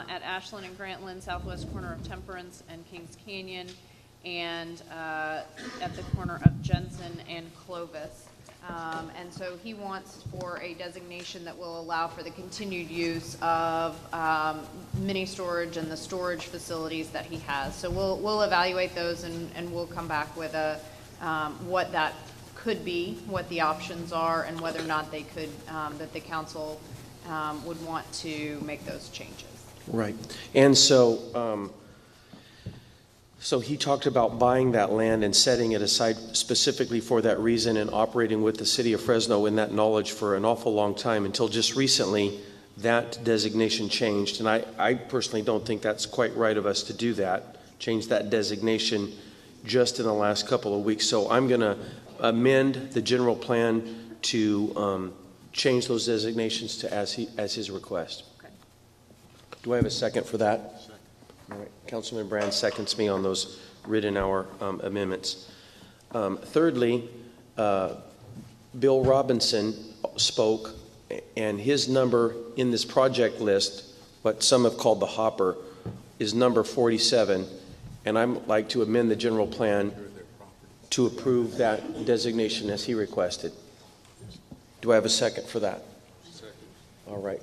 At Ashland and Grantland, southwest corner of Temperance and Kings Canyon, and at the corner of Jensen and Clovis. And so he wants for a designation that will allow for the continued use of mini storage and the storage facilities that he has. So we'll evaluate those and we'll come back with what that could be, what the options are, and whether or not they could, that the council would want to make those changes. Right. And so he talked about buying that land and setting it aside specifically for that reason and operating with the city of Fresno in that knowledge for an awful long time until just recently that designation changed. And I personally don't think that's quite right of us to do that, change that designation just in the last couple of weeks. So I'm going to amend the general plan to change those designations to as his request. Okay. Do I have a second for that? All right. Councilman Brand seconds me on those Rittenauer amendments. Thirdly, Bill Robinson spoke, and his number in this project list, what some have called the hopper, is number 47, and I'd like to amend the general plan to approve that designation as he requested. Do I have a second for that? Second. All right.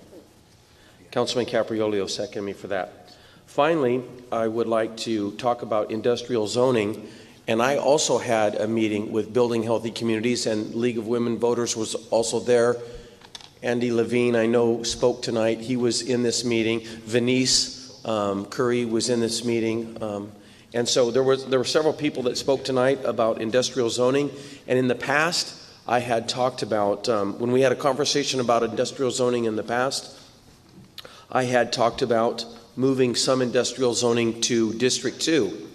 Councilman Capriolio seconded me for that. Finally, I would like to talk about industrial zoning, and I also had a meeting with Building Healthy Communities, and League of Women Voters was also there. Andy Levine, I know, spoke tonight. He was in this meeting. Venice Curry was in this meeting. And so there were several people that spoke tonight about industrial zoning, and in the past, I had talked about, when we had a conversation about industrial zoning in the past, I had talked about moving some industrial zoning to District 2,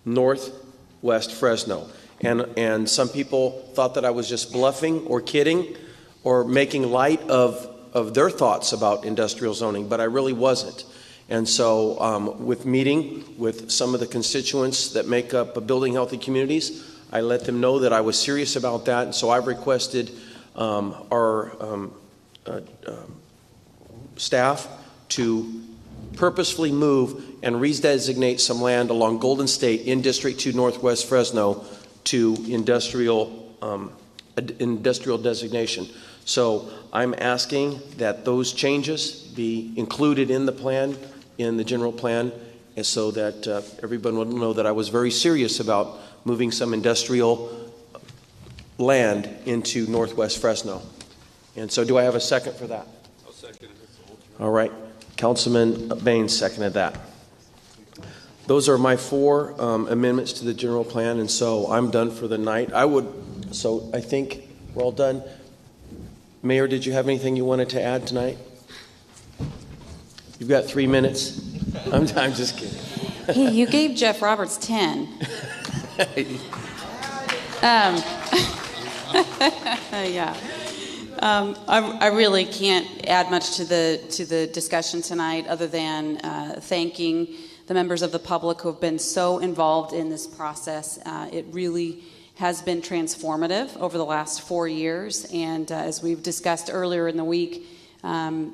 northwest Fresno. And some people thought that I was just bluffing or kidding or making light of their thoughts about industrial zoning, but I really wasn't. And so with meeting with some of the constituents that make up Building Healthy Communities, I let them know that I was serious about that. And so I've requested our staff to purposefully move and redesignate some land along Golden State in District 2 Northwest Fresno to industrial designation. So I'm asking that those changes be included in the plan, in the general plan, and so that everyone will know that I was very serious about moving some industrial land into Northwest Fresno. And so do I have a second for that? I'll second it. All right. Councilman Baines seconded that. Those are my 4 amendments to the general plan, and so I'm done for the night. So I think we're all done. Mayor, did you have anything you wanted to add tonight? You've got 3 minutes. I'm just kidding. Hey, you gave Jeff Roberts 10. Yeah. I really can't add much to the discussion tonight, other than thanking the members of the public who have been so involved in this process. It really has been transformative over the last 4 years, and as we've discussed earlier in the week,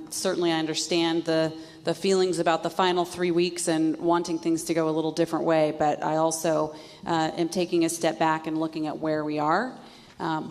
certainly I understand the feelings about the final 3 weeks and wanting things to go a little different way, but I also am taking a step back and looking at where we are.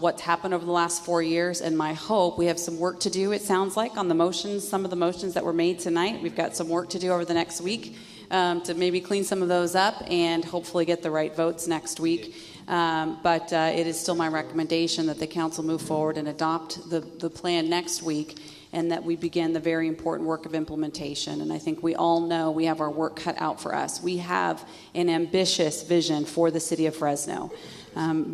What's happened over the last 4 years, and my hope, we have some work to do, it sounds like, on the motions, some of the motions that were made tonight. We've got some work to do over the next week to maybe clean some of those up and hopefully get the right votes next week. But it is still my recommendation that the council move forward and adopt the plan next week, and that we begin the very important work of implementation. And I think we all know we have our work cut out for us. We have an ambitious vision for the city of Fresno.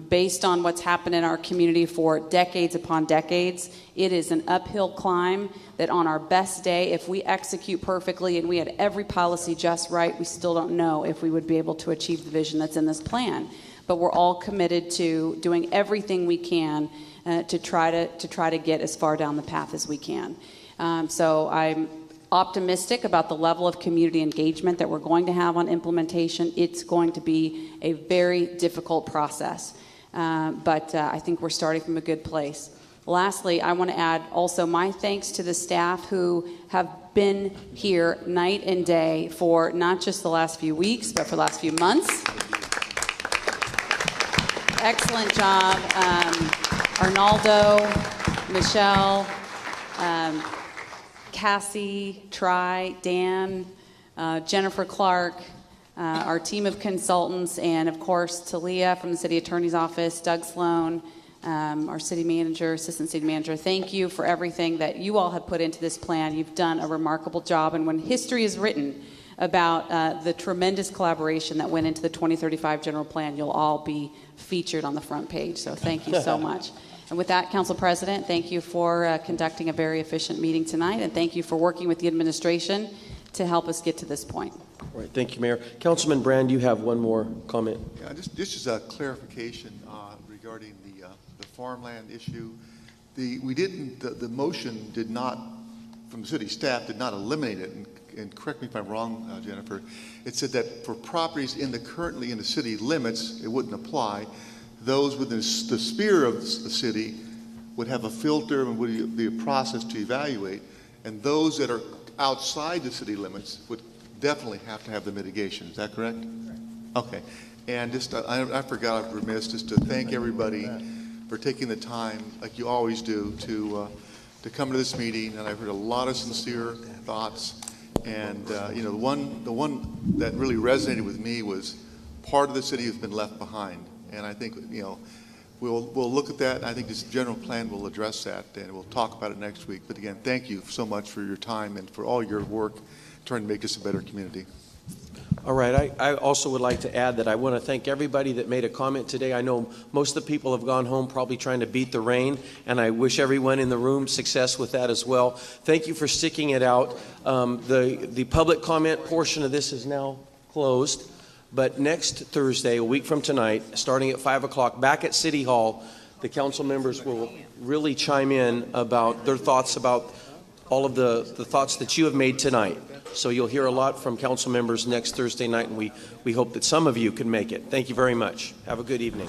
Based on what's happened in our community for decades upon decades, it is an uphill climb that on our best day, if we execute perfectly and we had every policy just right, we still don't know if we would be able to achieve the vision that's in this plan. But we're all committed to doing everything we can to try to get as far down the path as we can. So I'm optimistic about the level of community engagement that we're going to have on implementation. It's going to be a very difficult process, but I think we're starting from a good place. Lastly, I want to add also my thanks to the staff who have been here night and day for not just the last few weeks, but for the last few months. Excellent job. Arnaldo, Michelle, Cassie, Tri, Dan, Jennifer Clark, our team of consultants, and of course Talia from the City Attorney's Office, Doug Sloan, our city manager, assistant city manager. Thank you for everything that you all have put into this plan. You've done a remarkable job, and when history is written about the tremendous collaboration that went into the 2035 general plan, you'll all be featured on the front page. So thank you so much. And with that, Council President, thank you for conducting a very efficient meeting tonight, and thank you for working with the administration to help us get to this point. All right, thank you, Mayor. Councilman Brand, you have one more comment. Yeah, just as a clarification regarding the farmland issue. The motion did not, from the city staff, did not eliminate it. And correct me if I'm wrong, Jennifer. It said that for properties currently in the city limits, it wouldn't apply. Those within the sphere of the city would have a filter and would be a process to evaluate. And those that are outside the city limits would definitely have to have the mitigation. Is that correct? Okay. And just, I forgot, I'm remiss, just to thank everybody for taking the time, like you always do, to come to this meeting. And I've heard a lot of sincere thoughts. And the one that really resonated with me was part of the city has been left behind. And I think, we'll look at that. And I think this general plan will address that, and we'll talk about it next week. But again, thank you so much for your time and for all your work trying to make this a better community. All right. I also would like to add that I want to thank everybody that made a comment today. I know most of the people have gone home probably trying to beat the rain, and I wish everyone in the room success with that as well. Thank you for sticking it out. The public comment portion of this is now closed. But next Thursday, a week from tonight, starting at 5 o'clock, back at City Hall, the council members will really chime in about their thoughts about all of the thoughts that you have made tonight. So you'll hear a lot from council members next Thursday night, and we hope that some of you can make it. Thank you very much. Have a good evening.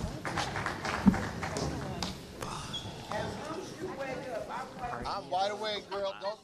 I'm wide awake, girl. Don't